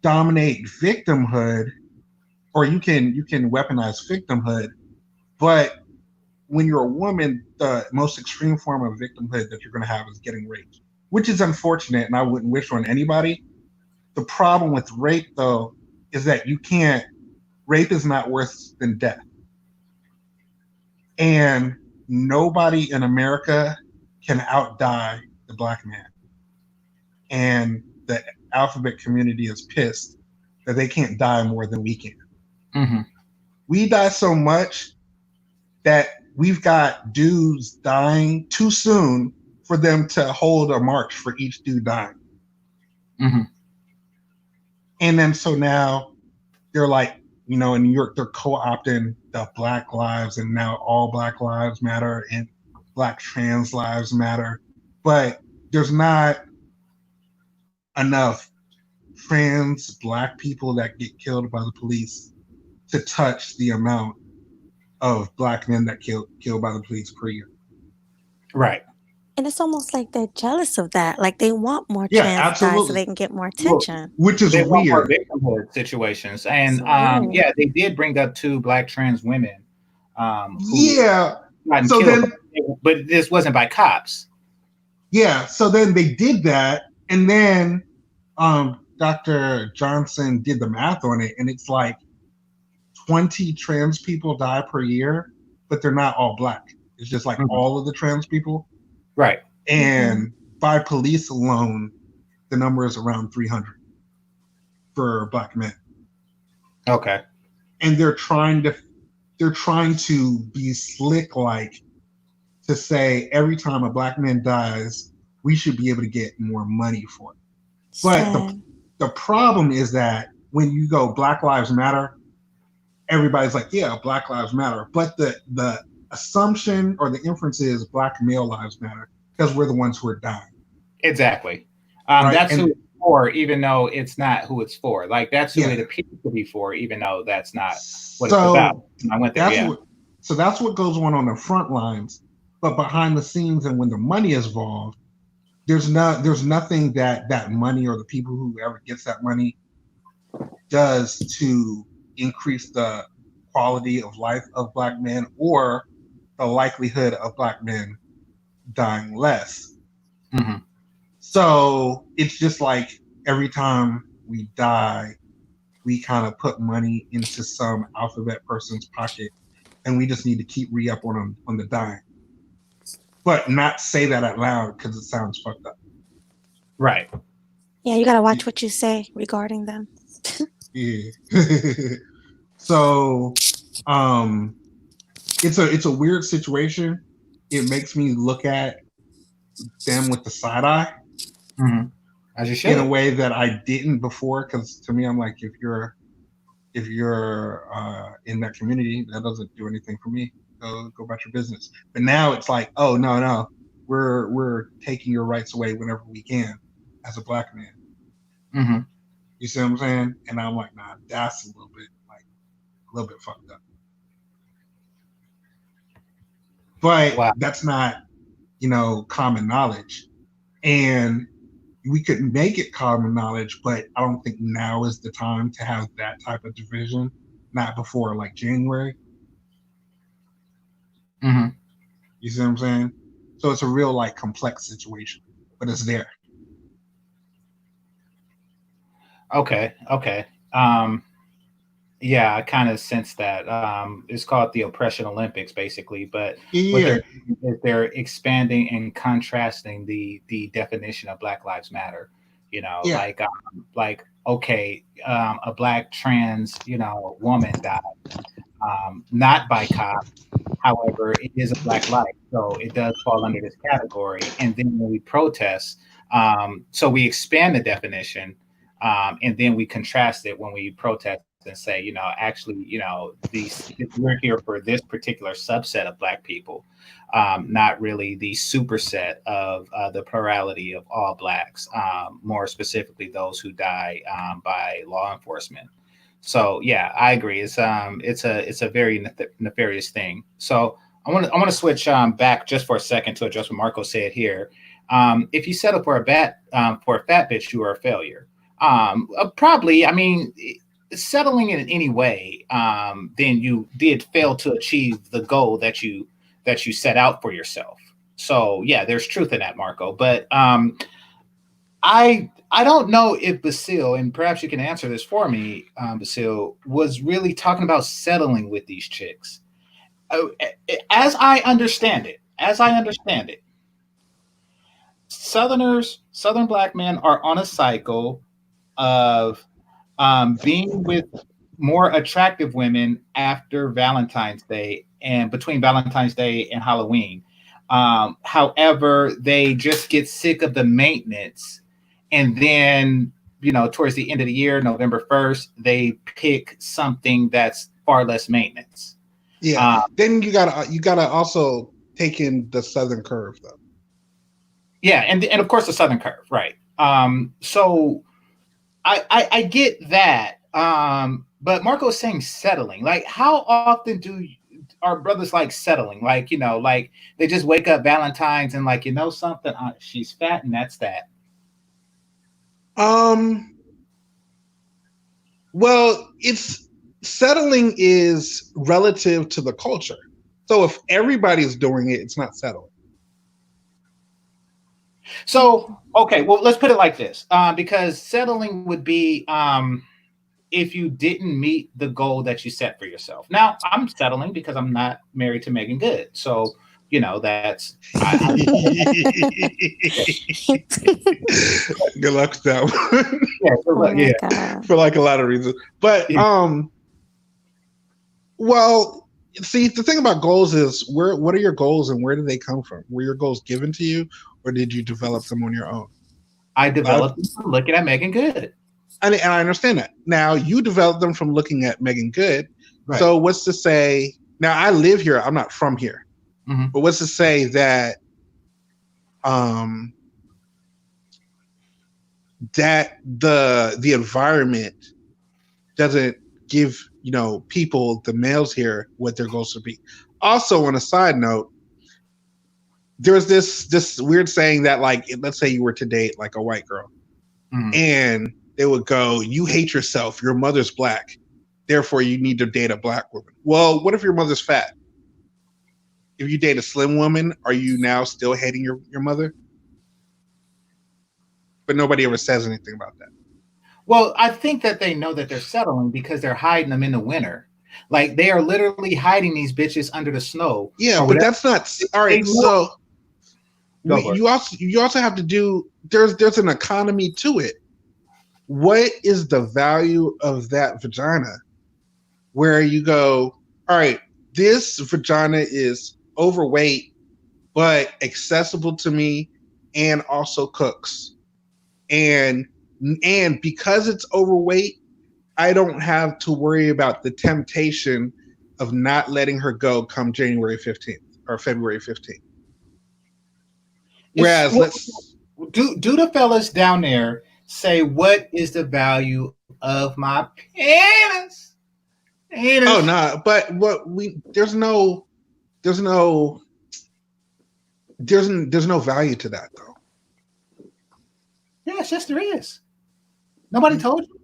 dominate victimhood, or you can weaponize victimhood, but when you're a woman, the most extreme form of victimhood that you're going to have is getting raped, which is unfortunate, and I wouldn't wish on anybody. The problem with rape, though, is that rape is not worse than death. And nobody in America can outdie the black man. And the alphabet community is pissed that they can't die more than we can. Mm-hmm. We die so much that we've got dudes dying too soon for them to hold a march for each dude dying. Mm-hmm. And then so now they're like, you know, in New York, they're co-opting the Black Lives, and now all Black Lives Matter and Black trans lives matter. But there's not enough trans Black people that get killed by the police to touch the amount of Black men that killed by the police per year. Right. And it's almost like they're jealous of that. Like they want more Yeah, trans guys so absolutely. they can get more Well, attention. Which is they want more weird. victimhood situations, and So weird. yeah, they did bring up 2 Black trans women who Yeah. gotten So killed, then, but this wasn't by cops. yeah. So then they did that, and then Dr. Johnson did the math on it, and it's like 20 trans people die per year, but they're not all Black. It's just like all of the trans people. Right. And by police alone, the number is around 300 for Black men. Okay. And they're trying to be slick, like to say every time a Black man dies, we should be able to get more money for it. But the problem is that when you go Black Lives Matter, everybody's like, yeah, Black Lives Matter. But the assumption or the inference is Black male lives matter because we're the ones who are dying. Exactly. Right? That's who it's for, even though it's not who it's for. Like that's who it appears to be for, even though that's not what it's about. I went there. So that's what goes on the front lines, but behind the scenes and when the money is involved, there's nothing that money or the people who ever gets that money does to increase the quality of life of Black men or the likelihood of Black men dying less. Mm-hmm. So it's just like every time we die, we kind of put money into some alphabet person's pocket, and we just need to keep re-up on the dying. But not say that out loud because it sounds fucked up. Right. Yeah, you gotta watch what you say regarding them. Yeah. So it's a weird situation. It makes me look at them with the side eye. Mm-hmm. As you should. In a way that I didn't before, because to me, I'm like, if you're in that community, that doesn't do anything for me. Go about your business. But now it's like, oh no, we're taking your rights away whenever we can, as a Black man. Mm-hmm. You see what I'm saying? And I'm like, nah, that's a little bit fucked up. But that's not, common knowledge. And we could make it common knowledge, but I don't think now is the time to have that type of division. Not before like January. Mm-hmm. You see what I'm saying? So it's a real like complex situation, but it's there. Okay. Yeah, I kind of sense that. It's called the Oppression Olympics, basically. But what they're expanding and contrasting the definition of Black Lives Matter. Like okay, a Black trans woman died, not by cop. However, it is a Black life, so it does fall under this category. And then when we protest, so we expand the definition, and then we contrast it when we protest and say, actually, we're here for this particular subset of Black people, not really the superset of the plurality of all Blacks, more specifically those who die by law enforcement. So yeah, I agree. It's a very nefarious thing. So I want to switch back just for a second to address what Marco said here. If you settle for a fat bitch, you are a failure. Probably. I mean, settling in any way, then you did fail to achieve the goal that you set out for yourself. So yeah, there's truth in that, Marco. But I don't know if Basile, and perhaps you can answer this for me, Basile, was really talking about settling with these chicks. As I understand it, Southern Black men are on a cycle of being with more attractive women after Valentine's Day and between Valentine's Day and Halloween. However, they just get sick of the maintenance, and then towards the end of the year, November 1st, they pick something that's far less maintenance. Yeah. Then you gotta also take in the southern curve though. Yeah, and of course the southern curve, right? So I get that. But Marco is saying settling. Like, how often do our brothers like settling? Like, like they just wake up Valentine's and like, something, she's fat and that's that. Well, it's settling is relative to the culture. So if everybody's doing it, it's not settling. So, okay, well, let's put it like this, because settling would be if you didn't meet the goal that you set for yourself. Now, I'm settling because I'm not married to Megan Good. So, that's... Good luck with that one. Oh for like a lot of reasons. But, well, see, the thing about goals is what are your goals and where do they come from? Were your goals given to you or did you develop them on your own? I developed them from looking at Megan Good. And I understand that. Now, you developed them from looking at Megan Good. Right. So what's to say, now I live here, I'm not from here. Mm-hmm. But what's to say that that the environment doesn't give, people, the males here, what their goals should be. Also, on a side note, there's this weird saying that, like, let's say you were to date like a white girl, and they would go, "You hate yourself. Your mother's black, therefore you need to date a black woman." Well, what if your mother's fat? If you date a slim woman, are you now still hating your mother? But nobody ever says anything about that. Well, I think that they know that they're settling because they're hiding them in the winter. Like, they are literally hiding these bitches under the snow. Yeah, but that's not all right. So you also have to do. There's an economy to it. What is the value of that vagina? Where you go, all right, this vagina is overweight, but accessible to me, and also cooks, and because it's overweight, I don't have to worry about the temptation of not letting her go come January 15th or February 15th. Whereas, let's do the fellas down there say, what is the value of my penis? Oh no, but there's no value to that though. Yes, there is. Nobody told you.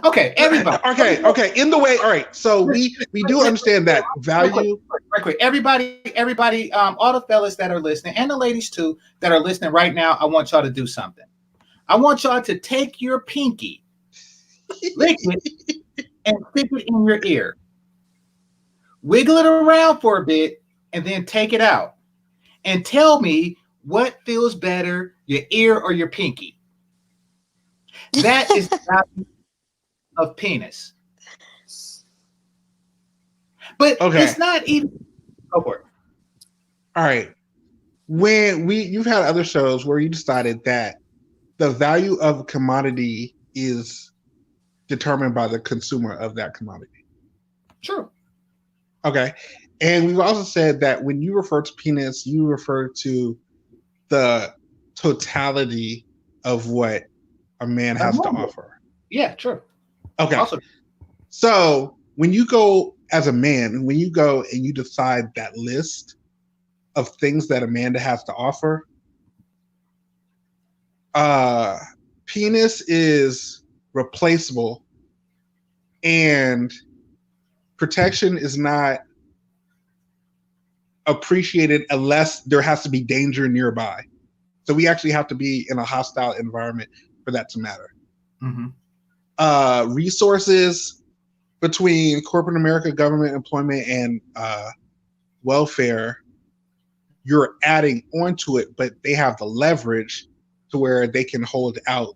Okay, everybody. Okay. In the way, all right. So we do understand that value. Right quick. Everybody, all the fellas that are listening, and the ladies too that are listening right now, I want y'all to do something. I want y'all to take your pinky, lick it, and stick it in your ear. Wiggle it around for a bit, and then take it out. And tell me what feels better, your ear or your pinky. That is the value of penis. But it's not even. Go for it. All right. You've had other shows where you decided that the value of a commodity is determined by the consumer of that commodity. True. Okay. And we've also said that when you refer to penis, you refer to the totality of what a man has to offer. Yeah, true. Okay. Awesome. So when you go as a man, when you go and you decide that list of things that a man has to offer, penis is replaceable and protection is not appreciated unless there has to be danger nearby. So we actually have to be in a hostile environment for that to matter. Mm-hmm. Resources between corporate America, government employment, and welfare, you're adding onto it, but they have the leverage to where they can hold out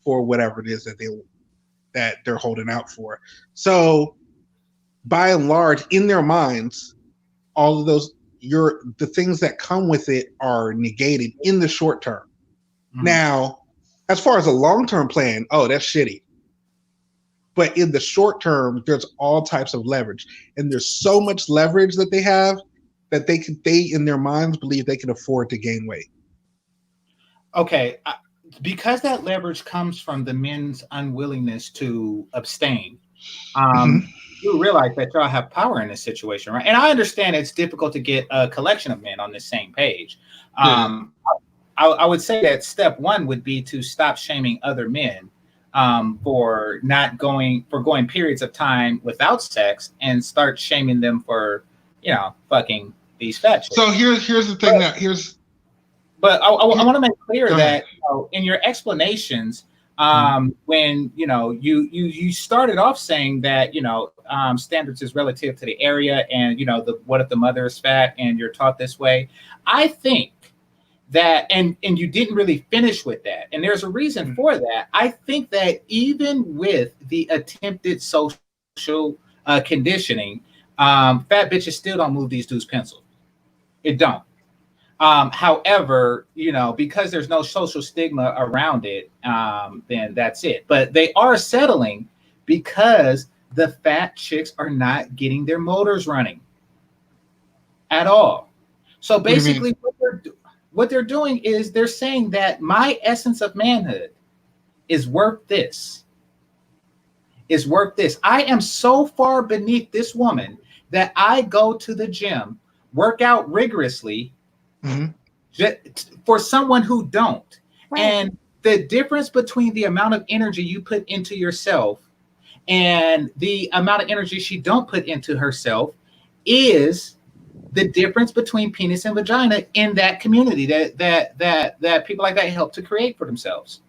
for whatever it is that they're holding out for. So by and large, in their minds, all of those, the things that come with it are negated in the short term. Mm-hmm. Now, As far as a long-term plan, oh, that's shitty. But in the short term, there's all types of leverage, and there's so much leverage that they have that they in their minds believe they can afford to gain weight. Okay, because that leverage comes from the men's unwillingness to abstain. Mhm. You realize that y'all have power in this situation, right? And I understand it's difficult to get a collection of men on the same page. Yeah. I would say that step one would be to stop shaming other men for going periods of time without sex, and start shaming them for, fucking these fat chicks. So here's the thing that here's. But I want to make clear Go that ahead. in your explanations, when you started off saying that standards is relative to the area, and what if the mother is fat and you're taught this way. I think that, and you didn't really finish with that, and there's a reason for that. I think that even with the attempted social conditioning, fat bitches still don't move these dudes' pencil. It don't. However, because there's no social stigma around it, then that's it. But they are settling because the fat chicks are not getting their motors running at all. So basically, what they're doing is they're saying that my essence of manhood is worth this. Is worth this. I am so far beneath this woman that I go to the gym, work out rigorously, for someone who don't. Right. And the difference between the amount of energy you put into yourself and the amount of energy she don't put into herself is the difference between penis and vagina in that community that people like that help to create for themselves.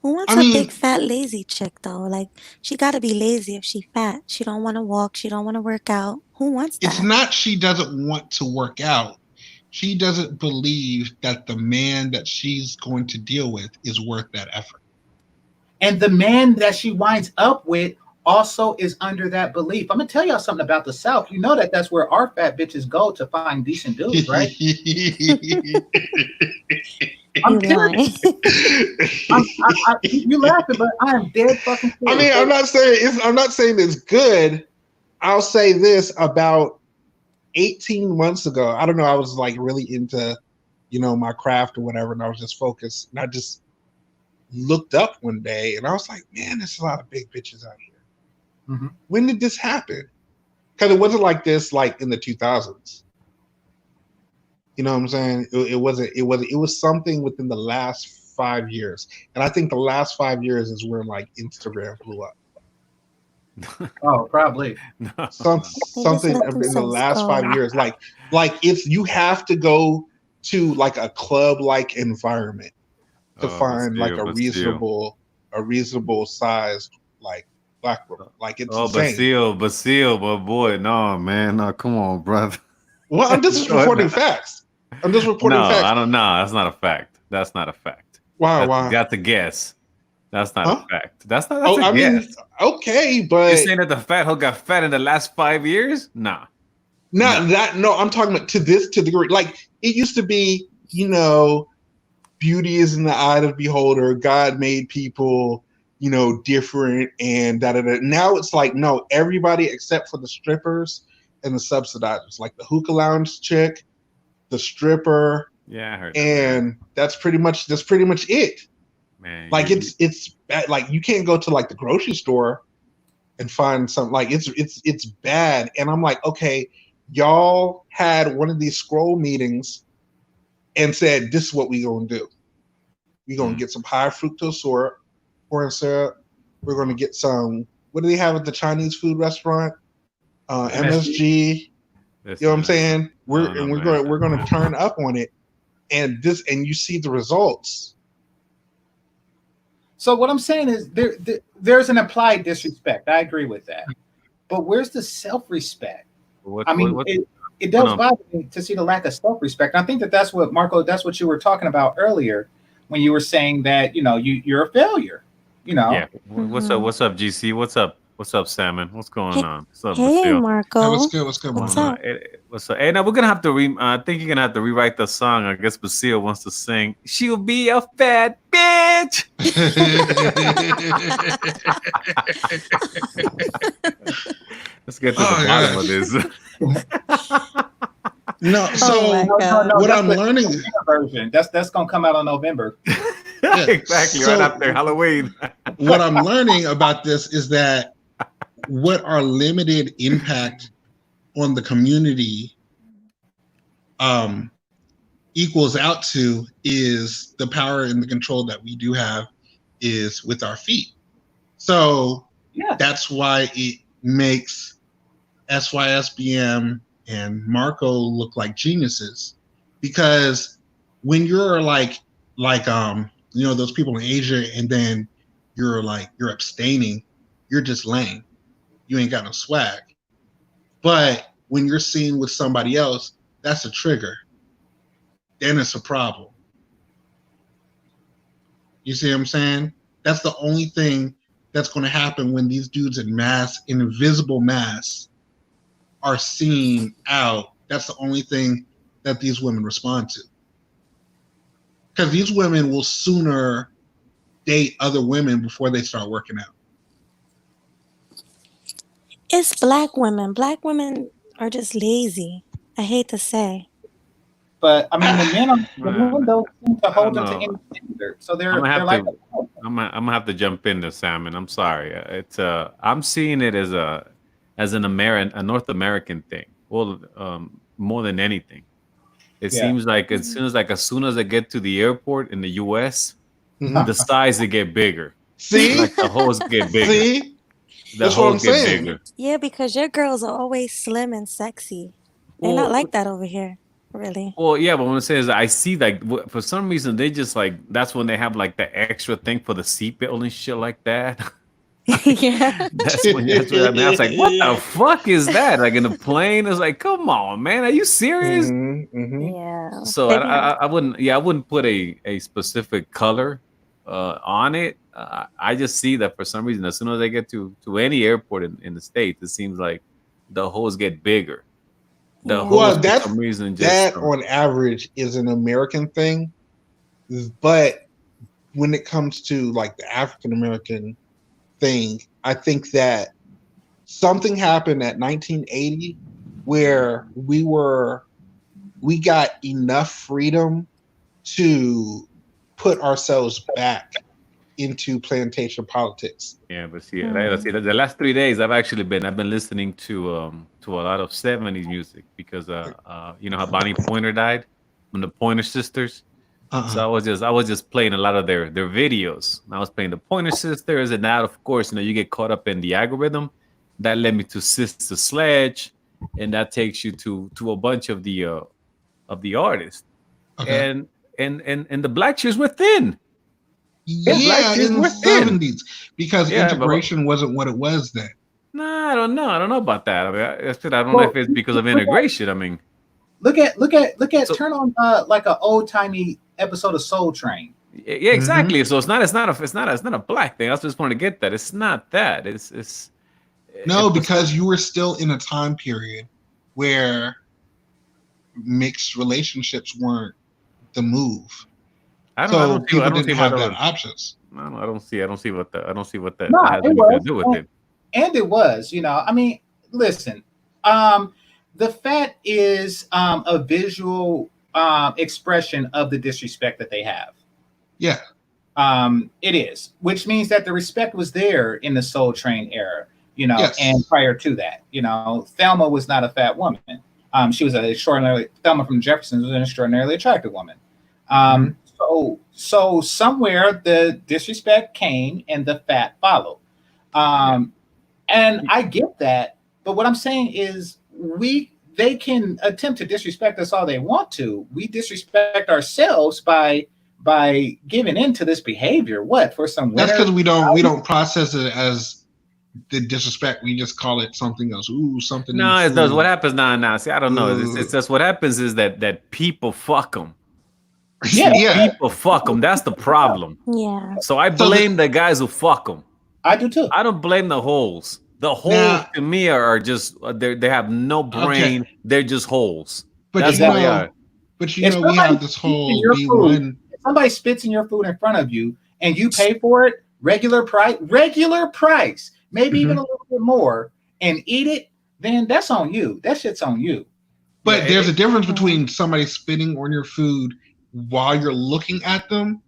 Who wants a big fat lazy chick though? Like, she gotta be lazy if she fat. She don't want to walk. She don't want to work out. Who wants that? It's not she doesn't want to work out. She doesn't believe that the man that she's going to deal with is worth that effort. And the man that she winds up with also is under that belief. I'm gonna tell y'all something about the South. You know that's where our fat bitches go to find decent dudes, right? I'm kidding. You laughing, but I am dead fucking serious. I mean, I'm not saying it's good. I'll say this: about 18 months ago, I don't know, I was like really into, my craft or whatever, and I was just focused, and I just looked up one day and I was like, man, there's a lot of big bitches out here. Mm-hmm. When did this happen? Because it wasn't like this like in the 2000s. You know what I'm saying? It was something within the last 5 years. And I think the last 5 years is where like Instagram blew up. Oh, probably. Something in the last 5 years. Like it's, you have to go to like a club like environment to find like a reasonable sized like black woman. Like it's insane. Basile, but boy, no, man, no, come on, brother. Well, I'm just reporting facts. I'm just reporting facts. I don't know. That's not a fact. That's not a fact. Why? You got to guess. That's not a fact. That's a guess. Okay, but you're saying that the fat hoe got fat in the last 5 years? Nah. That. No, I'm talking about to the degree. Like it used to be, beauty is in the eye of the beholder. God made people, different and da-da-da. Now it's like, no, everybody except for the strippers and the subsidizers, like the hookah lounge chick, the stripper. Yeah, I heard that. And that's pretty much it. Man, like it's bad. Like you can't go to like the grocery store and find something. Like it's bad. And I'm like, okay, y'all had one of these scroll meetings and said, this is what we gonna do. We gonna get some high fructose corn syrup. We're gonna get some, what do they have at the Chinese food restaurant? MSG. You know what I'm saying? We're gonna turn up on it, and you see the results. So what I'm saying is there's an implied disrespect. I agree with that. But where's the self-respect? It does bother me to see the lack of self-respect. And I think that's what, Marco, that's what you were talking about earlier when you were saying that, you're a failure. Yeah. What's up, GC? What's up? What's up, Salmon? What's going Hey, on? What's up, hey, Basil? Marco. What's good? What's good, What's Marco? up? What's up? Hey, now we're gonna have to I think you're gonna have to rewrite the song. I guess Basil wants to sing. She'll be a fat bitch. Let's get to the bottom of this. No, so Oh my God. what that's I'm the learning, version. That's gonna come out on November. Exactly, so right after Halloween. what I'm learning about this is that what our limited impact on the community equals out to is the power and the control that we do have is with our feet. So Yeah. that's why it makes SYSBM and Marco look like geniuses, because when you're like those people in Asia, and then you're abstaining, you're just lame. You ain't got no swag. But when you're seen with somebody else, that's a trigger. Then it's a problem. You see what I'm saying? That's the only thing that's going to happen when these dudes in invisible mass, are seen out. That's the only thing that these women respond to. Because these women will sooner date other women before they start working out. It's black women. Black women are just lazy. I hate to say. But I mean, the men don't seem to hold them to know. any standard, so they're I'm gonna have like. I'm gonna have to jump into Salmon. I'm sorry. It's I'm seeing it as a North American thing. Well, more than anything, it seems like as soon as I get to the airport in the U.S., the size they get bigger. See, like the holes get bigger. See, the that's what I'm holes get saying. bigger. Yeah, because your girls are always slim and sexy. They're not like that over here, really. Well, yeah, but what I'm saying is, I see like for some reason they just like that's when they have like the extra thing for the seatbelt and shit like that. Yeah. That's when I was like, what the fuck is that? Like in the plane, it's like, come on, man, are you serious? Yeah. So They be having- I wouldn't put a specific color on it. I just see that for some reason, as soon as I get to any airport in the States, it seems like the holes get bigger. The Yeah. holes Well, for that's some reason that just on average is an American thing, but when it comes to like the African American thing, I think that something happened at 1980 where we got enough freedom to put ourselves back into plantation politics. Yeah, but see, the last 3 days I've been listening to a lot of 70s music because you know how Bonnie Pointer died from the Pointer Sisters. So I was just playing a lot of their videos. I was playing the Pointer Sisters, and now of course you get caught up in the algorithm. That led me to Sister Sledge, and that takes you to a bunch of the artists. Okay. And the black chicks were thin. Yeah, in the 70s, because Yeah, integration wasn't what it was then. Nah, I don't know. I don't know about that. I mean, I don't know if it's because of integration. I mean, look at turn on like an old timey episode of Soul Train. Yeah, exactly. So it's not a black thing. I just want to get that. It's not that. It's no, because you were still in a time period where mixed relationships weren't the move. I don't didn't have that options. I don't see what that has anything to do with it. And it was, I mean, listen, the fat is a visual expression of the disrespect that they have. Yeah. It is, which means that the respect was there in the Soul Train era, Yes. and prior to that, Thelma was not a fat woman. She was Thelma from Jefferson was an extraordinarily attractive woman. So somewhere the disrespect came and the fat followed. And I get that, but what I'm saying is they can attempt to disrespect us all they want to. We disrespect ourselves by giving into this behavior. What for some? That's because we don't process it as the disrespect. We just call it something else. Ooh, something. No, it does. What happens now? See, I don't know. It's just what happens is that people fuck them. Yeah. People fuck them. That's the problem. Yeah. So I blame the guys who fuck them. I do too. I don't blame the holes. The holes Now, to me are just they have no brain. okay, They're just holes. but That's you all they Exactly. know, are. If we somebody have this spits in whole your food, B1. if somebody spits in your food in front of you and you pay for it, regular price, maybe even Mhm. a little bit more, and eat it, then that's on you. That shit's on you. Yeah, But there's a difference Mhm. between somebody spitting on your food while you're looking at them,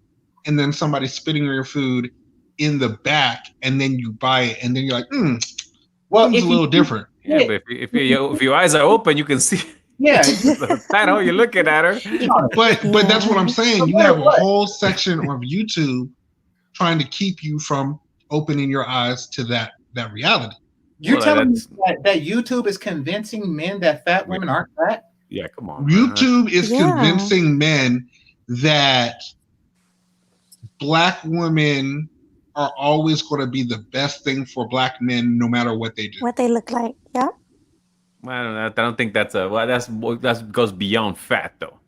and then somebody spitting on your food in the back, and then you buy it, and then you're like, well, something's a if you little different. Yeah, spit, but if your eyes are open, you can see. yeah, That how you're looking at her. You, But that's what yeah. I'm saying. no You matter have a what. whole section of YouTube trying to keep you from opening your eyes to that reality. You're Well, telling me that's that YouTube is convincing men that fat women aren't fat? yeah. Come on, man. YouTube is Yeah. convincing men that black women are always going to be the best thing for black men no matter what they do. What they look like. Yep. I don't think that's a well. That goes beyond fat though.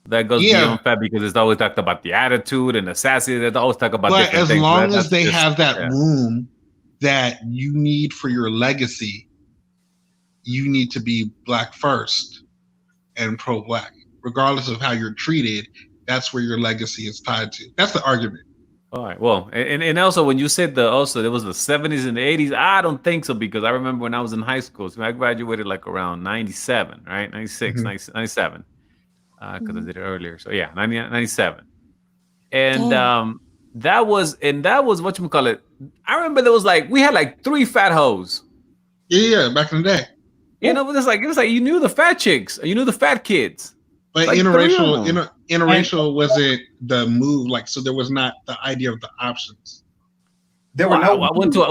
That goes Yeah, beyond fat because it's always talked about the attitude and the sassy. They always talk about but different as things. long as That's they just have that yeah. room that you need for your legacy, you need to be black first and pro black. Regardless of how you're treated, that's where your legacy is tied to. That's the argument. All right. Well, and also when you said there was the 70s and the 80s, I don't think so because I remember when I was in high school, so I graduated like around 97, right? 96, Mhm. 97. Because I Mhm. did it earlier. So yeah, 97. And Damn. that was what you call it. I remember there was like we had like 3 fat hoes. Yeah, back in the day. You know, it was like you knew the fat chicks, you knew the fat kids. But Like 3 of them. And interracial wasn't the move. Like, so there was not the idea of the options. there were Well, no weeds. I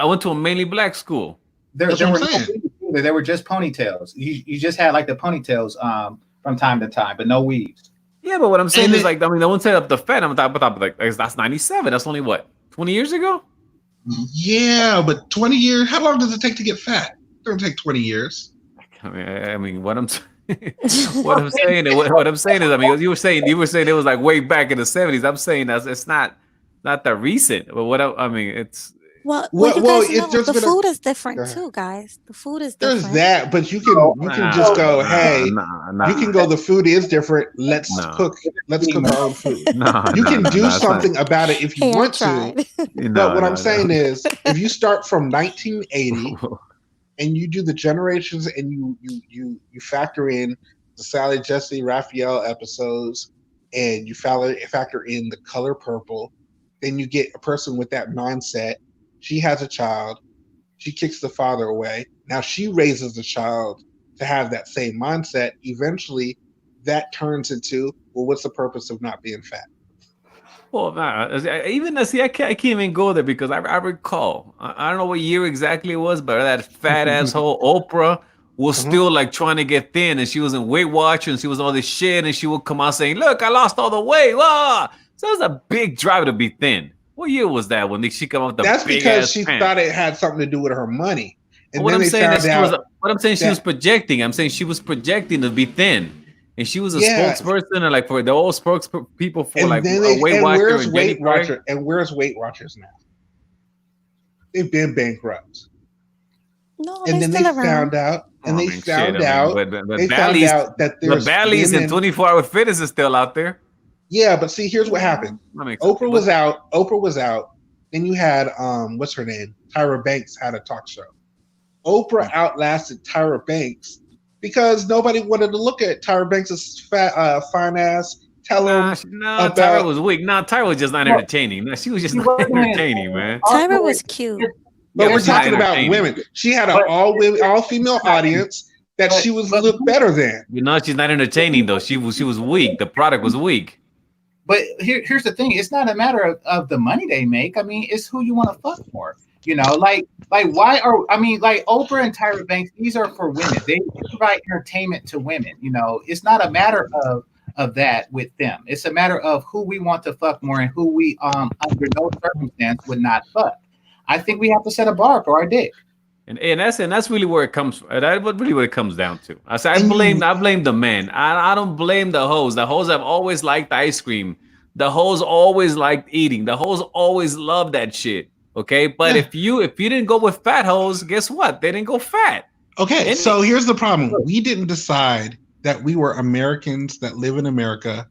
went to a mainly black school. That's There what I'm were no saying. weaves either. There were just ponytails. You just had like the ponytails from time to time, but no weaves. Yeah, but what I'm saying And is it, like I mean, I won't say up the fat. I'm talking about like that's 97. That's only what 20 years ago. yeah, but 20 years. How long does it take to get fat? It don't take 20 years. I mean, what I'm what I'm saying what I'm saying is, I mean, you were saying it was like way back in the 70s. I'm saying that it's not that recent. But I mean, it's Well, you Well, guys it's know just the been a. food is Go different ahead. too, guys. The food is There's different. that, but you So, can just go, hey, you can nah, go. The food is different. Let's no, cook our own food. no, You no, can no, do no, it's not. something about it if you Hey, I want to. tried. But No, what I'm no, saying is, if you start from 1980 no. and you do the generations and you factor in the Sally Jesse Raphael episodes and you factor in the color purple, then you get a person with that mindset. She has a child. She kicks the father away. Now she raises the child to have that same mindset. Eventually, that turns into, well, what's the purpose of not being fat? Well, nah, I can't even go there because I recall I don't know what year exactly it was, but that fat asshole Oprah was Uh-huh. still like trying to get thin, and she was in Weight Watchers, and she was all this shit, and she would come out saying, "Look, I lost all the weight." Wah! So it was a big drive to be thin. What year was that when she come up with the That's big because ass she pants? thought it had something to do with her money. And What then I'm they saying is found out what I'm saying she was that, projecting. I'm saying she was projecting to be thin. And she was a yeah, spokesperson and like for the old spokespeople for and like then a Weight Watcher where's and Jenny Weight Craig. Watcher? And where's Weight Watchers now? They've been bankrupt. No, And they then they still around. found out, and I they mean, shit. found I mean, out, but they found out that the there's Bally's and women. 24-hour fitness is still out there. Yeah, but see, here's what Yeah. happened. I mean, Oprah was out. Oprah was out. Then you had what's her name? Tyra Banks had a talk show. Oprah outlasted Tyra Banks because nobody wanted to look at Tyra Banks' fine ass. Tell them Tyra about. was weak. Nah, Tyra was just not Well, entertaining. Nah, she was just she not wasn't entertaining, man. Tyra was cute. But Yeah, we're but she's not talking about entertaining. women. She had an But- all female audience that she was look better than. You know, she's not entertaining though. She was weak. The product was weak. But here's the thing: it's not a matter of the money they make. I mean, it's who you want to fuck more. You know, like why are like Oprah and Tyra Banks? These are for women. They provide entertainment to women. You know, it's not a matter of that with them. It's a matter of who we want to fuck more and who we under no circumstance would not fuck. I think we have to set a bar for our dick. And that's really where it comes. That's really what it comes down to. I say I And blame the men. I don't blame the hoes. The hoes have always liked ice cream. The hoes always liked eating. The hoes always loved that shit. Okay, but if you didn't go with fat hoes, guess what? They didn't go fat. Okay, so here's the problem. We didn't decide that we were Americans that live in America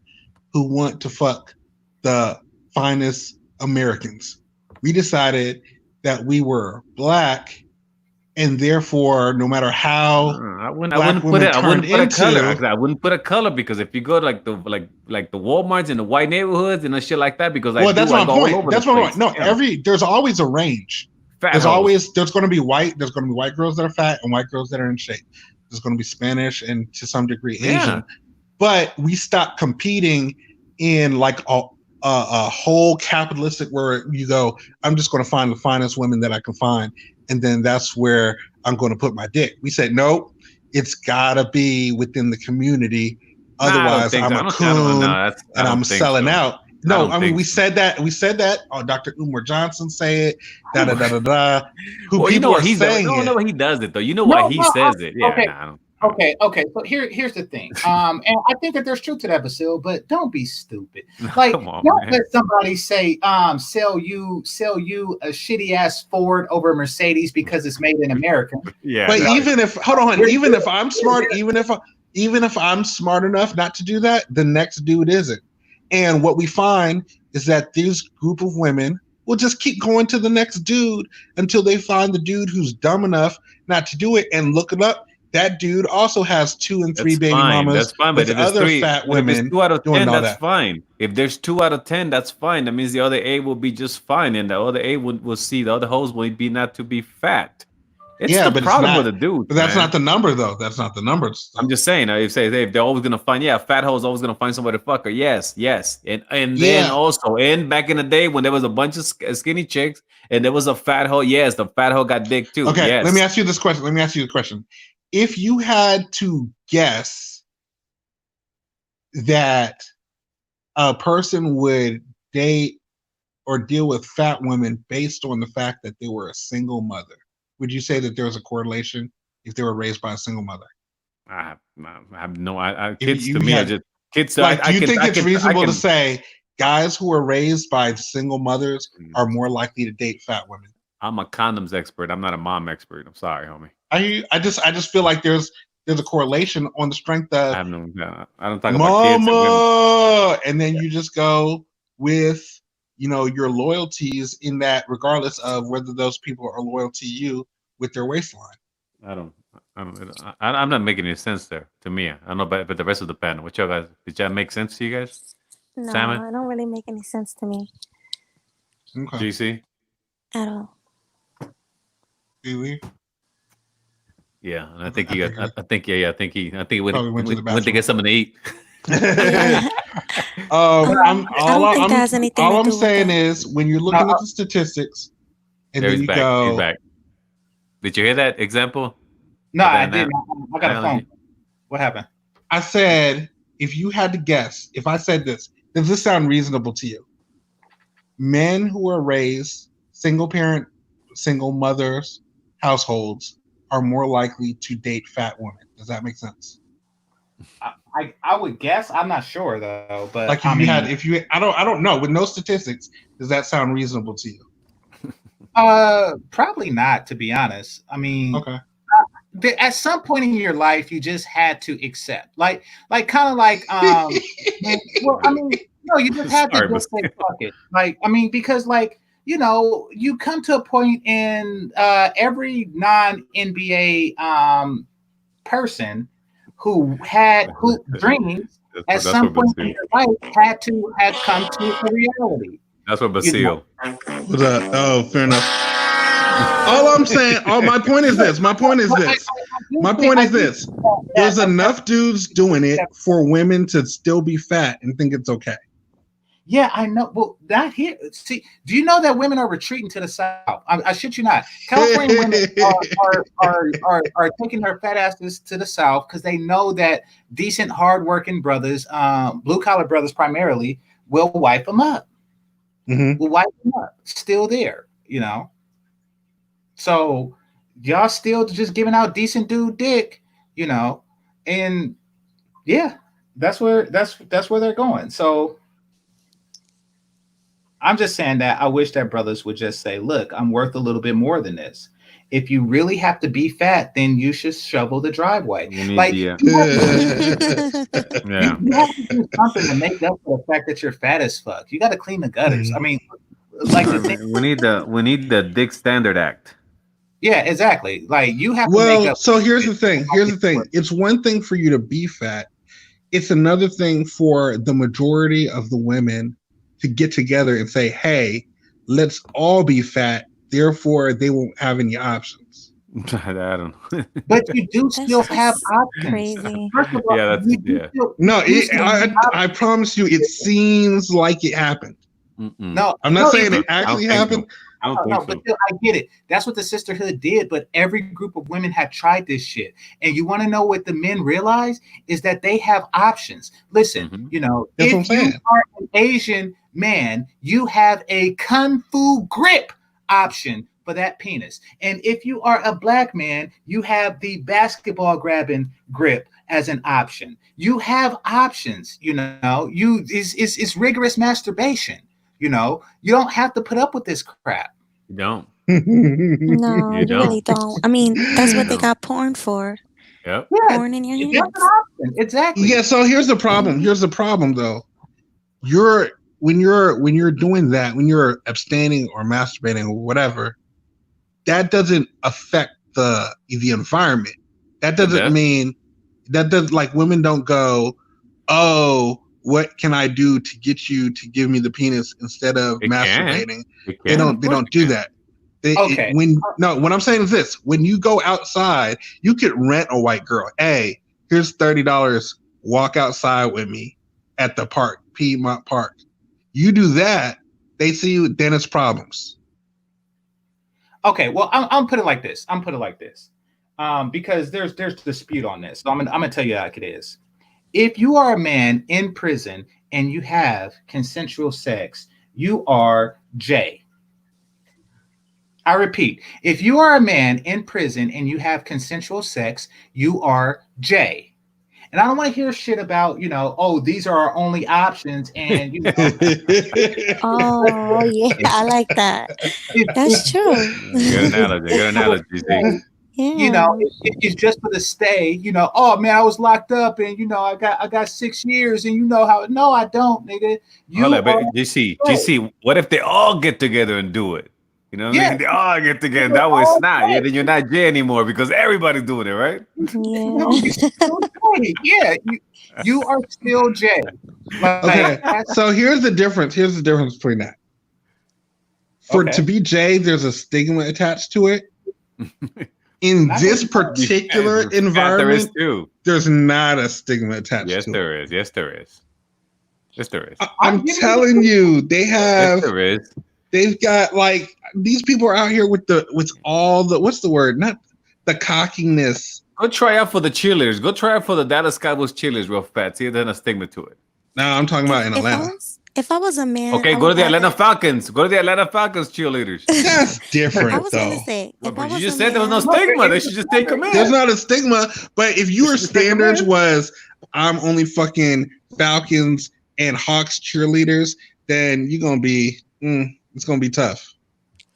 who want to fuck the finest Americans. We decided that we were black, and therefore, no matter how I wouldn't black put women it. I wouldn't turned put a color. into, I wouldn't put a color because if you go to like the Walmarts in the white neighborhoods and shit like that, because well, that's my I go all point. over That's the my place. point. No, there's always a range. Fat There's hoes. going to be white girls that are fat and white girls that are in shape. There's going to be Spanish and to some degree Asian. But we stopped competing in like a whole capitalistic where you go, I'm just going to find the finest women that I can find, and then that's where I'm going to put my dick. We said, no, it's got to be within the community. Otherwise, I'm a coon and I'm selling out. No, I mean, we said that. Oh, Dr. Umar Johnson say it. Da da da da da. Who well, people are saying it. No, he does it though. You know why he says it? Yeah. Okay. Nah, Okay. So here's the thing. And I think that there's truth to that, Basil, but don't be stupid. Like, don't let somebody say, sell you a shitty ass Ford over a Mercedes because it's made in America. Yeah. But even if I'm smart, even if I'm smart enough not to do that, the next dude isn't. And what we find is that this group of women will just keep going to the next dude until they find the dude who's dumb enough not to do it and look it up. That dude also has 2 and 3 baby mamas. That's fine, but if other it's fat women, if it's 2 out of 10, that's that. fine. If there's 2 out of 10, that's fine. That means the other 8 will be just fine, and the other 8 will see the other hoes will be not to be fat. It's the problem with the dude. But that's not the number, though. That's not the numbers. I'm just saying. If they're always gonna find, fat hoes always gonna find somebody to fuck her. Yes, and then also, and back in the day when there was a bunch of skinny chicks and there was a fat hoe, yes, the fat hoe got dick too. Okay, yes. Let me ask you this question. If you had to guess that a person would date or deal with fat women based on the fact that they were a single mother, would you say that there was a correlation if they were raised by a single mother? I have no. Kids to me are just kids. Like, do you think it's reasonable to say guys who are raised by single mothers are more likely to date fat women? I'm a condoms expert. I'm not a mom expert. I'm sorry, homie. I just feel like there's a correlation on the strength of I don't talk about kids and women. And then you just go with your loyalties in that, regardless of whether those people are loyal to you with their waistline. I'm not making any sense there to me. I don't know about the rest of the panel. What y'all guys? Did that make sense to you guys? No, Simon? it don't really make any sense to me. Okay. GC? At all. Really? Yeah, and I think he went to get something to eat. All I'm saying that. is when you're looking at the statistics, and then you go. He's back. Did you hear that example? No, I didn't. I got a phone. What happened? I said, if you had to guess, if I said this, does this sound reasonable to you? Men who are raised single parent, single mothers, households are more likely to date fat women. Does that make sense? I would guess. I'm not sure though. But like I don't know. With no statistics, does that sound reasonable to you? Probably not, to be honest. I mean, okay. At some point in your life, you just had to accept, like kind of like, well, I mean, no, you just had to just say fuck it. Like, I mean, because like, you come to a point in every non-NBA person who had hoop dreams at some point in your life had come to a reality. That's what Basil. Oh, fair enough. All I'm saying, my point is this. There's enough dudes doing it for women to still be fat and think it's okay. Yeah, I know. Well, not here. See, do you know that women are retreating to the south? I shit you not. California women are taking their fat asses to the south because they know that decent, hardworking brothers, blue collar brothers primarily, will wipe them up. Mm-hmm. Will wipe them up. Still there, So y'all still just giving out decent dude dick, and yeah, that's where they're going. So. I'm just saying that I wish that brothers would just say, look, I'm worth a little bit more than this. If you really have to be fat, then you should shovel the driveway. We need Like the you have to do something to make up for the fact that you're fat as fuck. You got to clean the gutters. I mean, like the thing. we need the Dick Standard Act. Yeah, exactly. Like you have to make up. So here's the thing. It's one thing for you to be fat. It's another thing for the majority of the women to get together and say, hey, let's all be fat. Therefore, they won't have any options. I don't know. But you do still have options. Crazy. First of all, I promise you, it seems like it happened. No, I'm not saying it actually happened. I don't think so. But still, I get it. That's what the sisterhood did. But every group of women had tried this shit. And you want to know what the men realize is that they have options. Listen, you know, That's if you are an Asian man, you have a kung fu grip option for that penis. And if you are a black man, you have the basketball grabbing grip as an option. You have options, you know. It's rigorous masturbation. You know, you don't have to put up with this crap. You don't. No, you really don't. I mean, that's what they got porn for. Yep. Yeah, porn in your hands. that's an option. Exactly. Yeah. So here's the problem. Here's the problem, though. When you're doing that, when you're abstaining or masturbating or whatever, that doesn't affect the environment. That doesn't mean like women don't go, oh, what can I do to get you to give me the penis instead of masturbating? They don't do that. What I'm saying is this: when you go outside, you could rent a white girl. Hey, here's $30. Walk outside with me at the park, Piedmont Park. You do that, they see you, then it's problems. Okay, well, I'm put it like this. Because there's dispute on this. So I'm gonna tell you like it is. If you are a man in prison and you have consensual sex, you are J. I repeat, if you are a man in prison and you have consensual sex, you are J. And I don't want to hear shit about, you know, oh, these are our only options. And, you know. Oh, yeah, I like that. That's true. Good analogy. Yeah. You know, it's just for the stay. You know, oh man, I was locked up, and you know, I got 6 years, and you know how? No, I don't, nigga. GC, what if they all get together and do it? You know, what I mean? They all get together. That way, it's not. Yeah, then you're not J anymore because everybody's doing it, right? Yeah, you are still J. Okay, so here's the difference. Here's the difference between that. To be J, there's a stigma attached to it. In this particular environment, there's not a stigma attached to it. Yes, there is. I'm telling you, they have. Yes, there is. They've got like these people are out here with all the what's the word? Not the cockiness. Go try out for the cheerleaders. Go try out for the Dallas Cowboys cheerleaders real fast. See if there's a stigma to it. No, I'm talking about in Atlanta. If I was a man, okay, go to the Atlanta Falcons. Go to the Atlanta Falcons cheerleaders. That's different, I was though. Gonna say, you just said there was no stigma. They should just take them in. There's not a stigma, but if your standards was I'm only fucking Falcons and Hawks cheerleaders, then you're gonna be it's gonna be tough.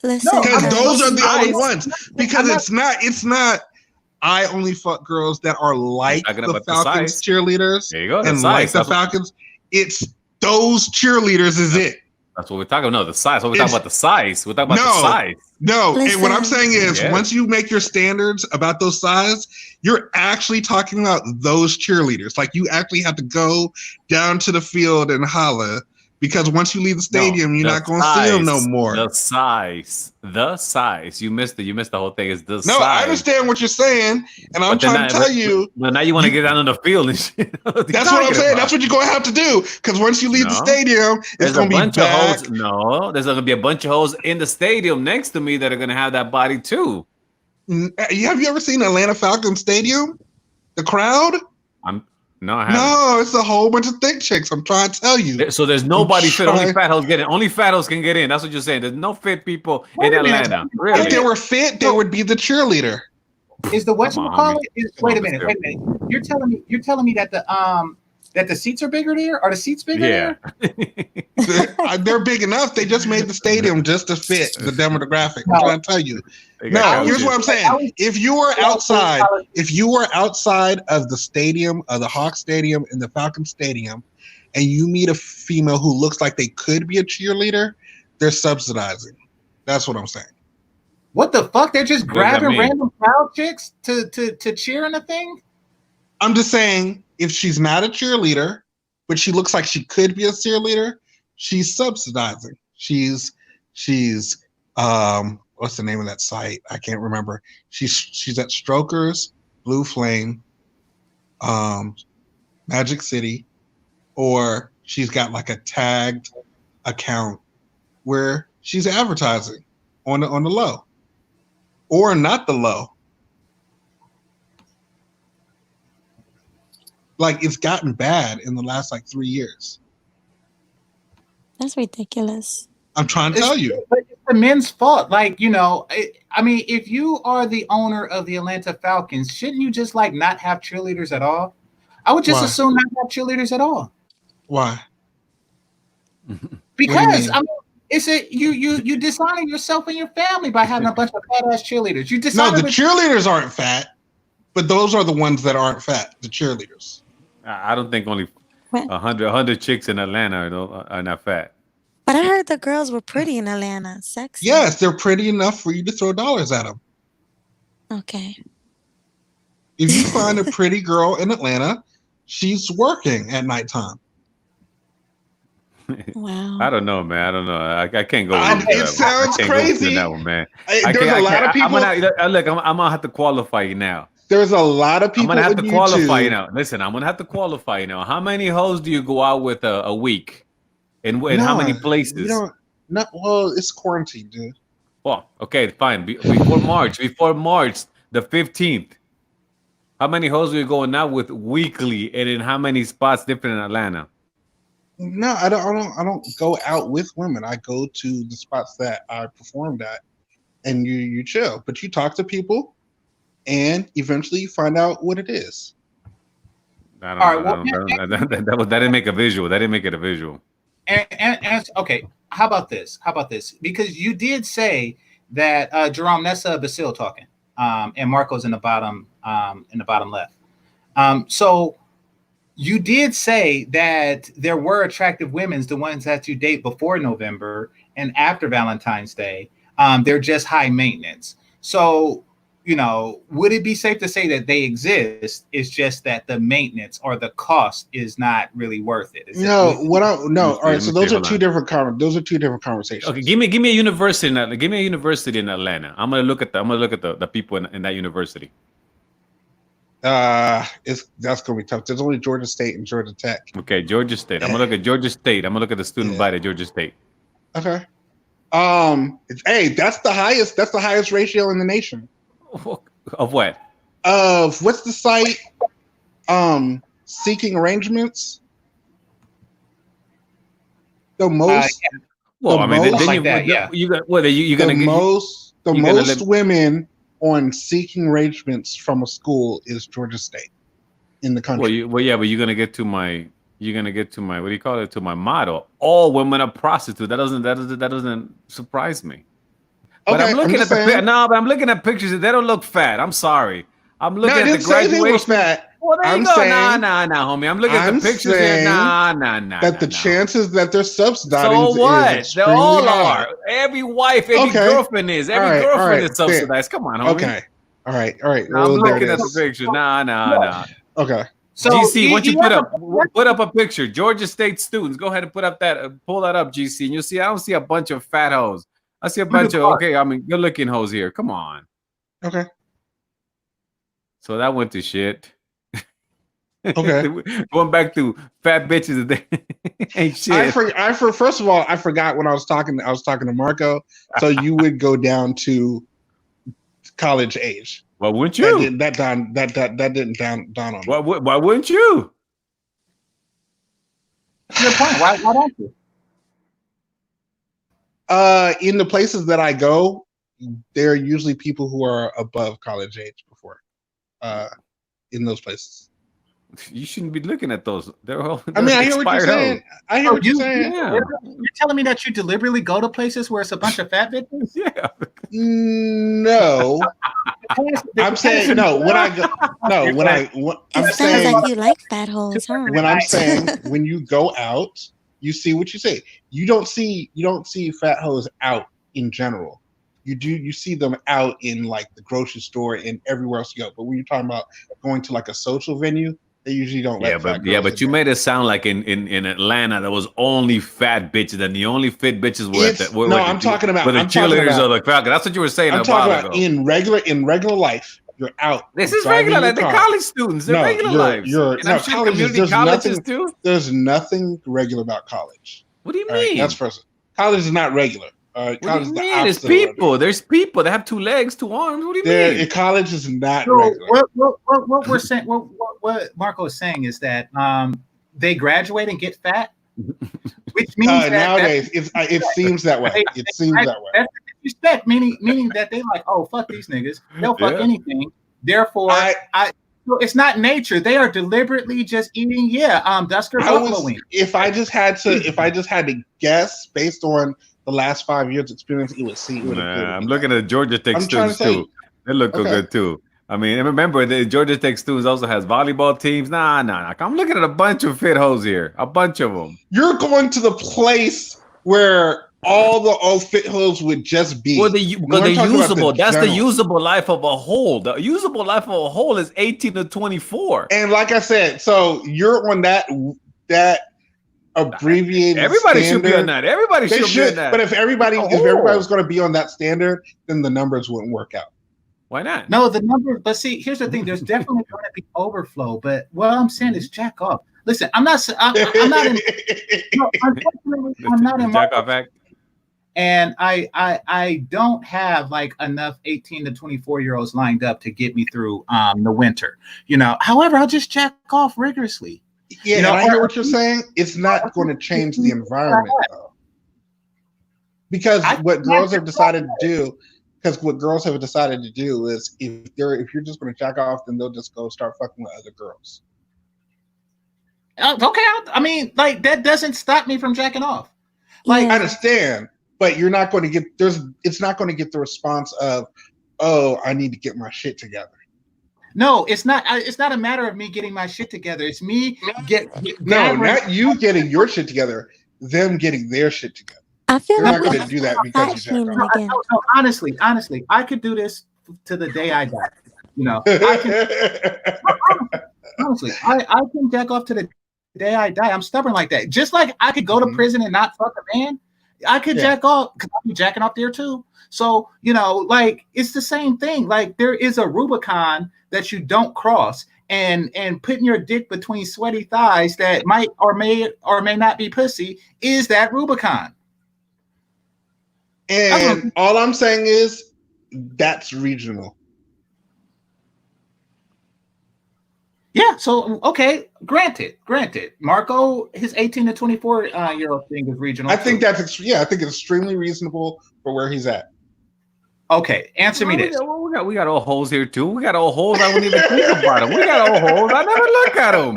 Listen, because those are the only ones. Because it's not. I only fuck girls that are like the Falcons cheerleaders. There you go. And like the Falcons. It's those cheerleaders is it. That's what we're talking about. No, the size. What we're talking about the size. We're talking about the size. No, listen. And what I'm saying is once you make your standards about those size, you're actually talking about those cheerleaders. Like you actually have to go down to the field and holla. Because once you leave the stadium, you're not going to see them no more. The size. You missed it. You missed the whole thing. It's the size. No, I understand what you're saying, and I'm trying to tell you. But now you want to get down on the field and shit. That's what I'm saying. That's what you're going to have to do. Because once you leave the stadium, it's going to be back. There's going to be a bunch of hoes in the stadium next to me that are going to have that body too. Have you ever seen Atlanta Falcons Stadium? The crowd? No, I haven't. No, it's a whole bunch of thick chicks. I'm trying to tell you. So there's nobody fit. Only fat hoes get in. Only fat hoes can get in. That's what you're saying. There's no fit people in Atlanta. Really? If they were fit, they would be the cheerleader. Is the whatchamacallit? Wait a minute. You're telling me that the seats are bigger there? Are the seats bigger there? They're big enough. They just made the stadium just to fit the demographic. I'm trying to tell you. No, here's what I'm saying. If you were outside of the stadium, of the Hawk Stadium and the Falcon Stadium, and you meet a female who looks like they could be a cheerleader, they're subsidizing. That's what I'm saying. What the fuck? They're just grabbing random crowd chicks to cheer in a thing? I'm just saying, if she's not a cheerleader, but she looks like she could be a cheerleader, she's subsidizing. She's what's the name of that site? I can't remember. She's at Strokers, Blue Flame, Magic City, or she's got like a tagged account where she's advertising on the low, or not the low. Like, it's gotten bad in the last like 3 years. That's ridiculous. I'm trying to tell you. But it's the men's fault. Like, you know, I mean, if you are the owner of the Atlanta Falcons, shouldn't you just like not have cheerleaders at all? I would just assume not have cheerleaders at all. Why? Because I mean, it's you dishonor yourself and your family by having a bunch of fat ass cheerleaders. You dishonor. No, the cheerleaders aren't fat, but those are the ones that aren't fat. The cheerleaders. I don't think only 100 chicks in Atlanta are not fat. But I heard the girls were pretty in Atlanta, sexy. Yes, they're pretty enough for you to throw dollars at them. Okay. If you find a pretty girl in Atlanta, she's working at nighttime. Wow. I don't know, man. I don't know. I can't go. It sounds crazy. That one, man. There's a lot of people. I'm gonna have to qualify you now. There's a lot of people. I'm gonna have to qualify you now. Listen, I'm gonna have to qualify you now. How many hoes do you go out with a week? And how many places? You don't. Not well. It's quarantine, dude. Well, okay, fine. Before March the 15th. How many hoes are you going out with weekly, and in how many spots different in Atlanta? No, I don't go out with women. I go to the spots that I performed at, and you chill. But you talk to people, and eventually you find out what it is. That didn't make a visual. That didn't make it a visual. And okay, how about this? Because you did say that Jerome, that's Basil talking, and Marco's in the bottom left. So you did say that there were attractive women, the ones that you date before November and after Valentine's Day. They're just high maintenance. So, you know, would it be safe to say that they exist? It's just that the maintenance or the cost is not really worth it. All right. So those are two different conversations. Okay, give me a university in Atlanta. Give me a university in Atlanta. I'm gonna look at the people in that university. That's gonna be tough. There's only Georgia State and Georgia Tech. Okay, Georgia State. I'm gonna look at Georgia State. I'm gonna look at the student body at Georgia State. Okay. Hey, that's the highest ratio in the nation. Of what? Of what's the site? Seeking Arrangements. The most. Well, I mean, the most women on Seeking Arrangements from a school is Georgia State in the country. But you're gonna get to my what do you call it? To my motto: all women are prostitutes. That doesn't surprise me. But Okay, I'm looking but I'm looking at pictures. They don't look fat. I'm sorry. I'm looking at the graduation. They were fat. Well, there you go. Nah, homie. I'm looking at the pictures here. Nah. That the chances that they're subsidizing. So what? Is they all high. are. Every wife, every girlfriend is. Every girlfriend is subsidized. Come on, homie. Okay. All right. I'm looking at the pictures. Nah. Okay. So GC, once you put up a picture, Georgia State students, go ahead and pull that up, GC, and you'll see. I don't see a bunch of fat hoes. I see a bunch of good looking hoes here. Come on. Okay. So that went to shit. Okay. Going back to fat bitches ain't shit. First of all, I forgot when I was talking to Marco. So you would go down to college age. Why wouldn't you? That didn't dawn on me. Why wouldn't you? Good point. Why don't you? In the places that I go, there are usually people who are above college age before. In those places. You shouldn't be looking at those. They're all. I mean, I hear what you're saying. I hear what you're saying. Yeah. You're telling me that you deliberately go to places where it's a bunch of fat bitches? Yeah. No. I'm saying no. When I go, no. When I, I'm It sounds saying like you like fat holes, huh? when I'm saying when you go out, you see what you say. You don't see fat hoes out in general. You see them out in like the grocery store and everywhere else you go. But when you're talking about going to like a social venue, they usually don't let fat girls but you made it sound like in Atlanta there was only fat bitches and the only fit bitches were I'm talking about the cheerleaders or the crowd. That's what you were saying. I'm talking about in regular life. You're out. This is regular, like the college students. They're regular lives. Colleges too. There's nothing regular about college. What do you mean? Right, that's first. College is not regular. What do you mean? There's people. There's people that have 2 legs, 2 arms. What do you mean? College is not regular. What we're saying, what Marco is saying is that they graduate and get fat, which means that nowadays it seems that way. It seems that way. That's disrespect, meaning that they like, oh fuck these niggas, they'll fuck anything. Therefore, it's not nature. They are deliberately just eating, Dusker buffalo wings. If I just had to guess based on the last 5 years experience, it would seem. I'm looking at Georgia Tech students too. They look good too. I mean, remember the Georgia Tech students also has volleyball teams. Nah. I'm looking at a bunch of fit hoes here. A bunch of them. You're going to the place where all the old fit hoes would just be. Well, they're usable. That's the usable life of a whole. The usable life of a whole is 18 to 24. And like I said, so you're on that abbreviated. Everybody standard. should be on that. Everybody should be on that. But if everybody was going to be on that standard, then the numbers wouldn't work out. Why not? No, the numbers. But see, here's the thing. There's definitely going to be overflow. But what I'm saying is jack off. Listen, I'm not in. No, unfortunately, I'm not in. Jack off act. And I don't have like enough 18 to 24-year-olds lined up to get me through the winter. However, I'll just jack off rigorously. Yeah, I hear what you're saying. It's not going to change the environment though, because what girls have decided to do. Because what girls have decided to do is, if you're just going to jack off, then they'll just go start fucking with other girls. Okay, I mean, like that doesn't stop me from jacking off. Like I understand, but you're not going to get it's not going to get the response of, oh, I need to get my shit together. No, it's not. It's not a matter of me getting my shit together. It's me not you getting your shit together. Them getting their shit together. I feel You're like not going to do that because you jack off. No, honestly, I could do this to the day I die. Honestly, I can jack off to the day I die. I'm stubborn like that. Just like I could go to prison and not fuck a man, I could jack off because I'll be jacking off there too. So, like it's the same thing. Like there is a Rubicon that you don't cross, and putting your dick between sweaty thighs that might or may not be pussy is that Rubicon. And all I'm saying is that's regional. Yeah. So, okay. Granted. Marco, his 18 to 24 year old thing is regional. I think I think it's extremely reasonable for where he's at. Okay. Answer me this. We got old holes here too. We got old holes. I wouldn't even think about them. We got old holes. I never look at them.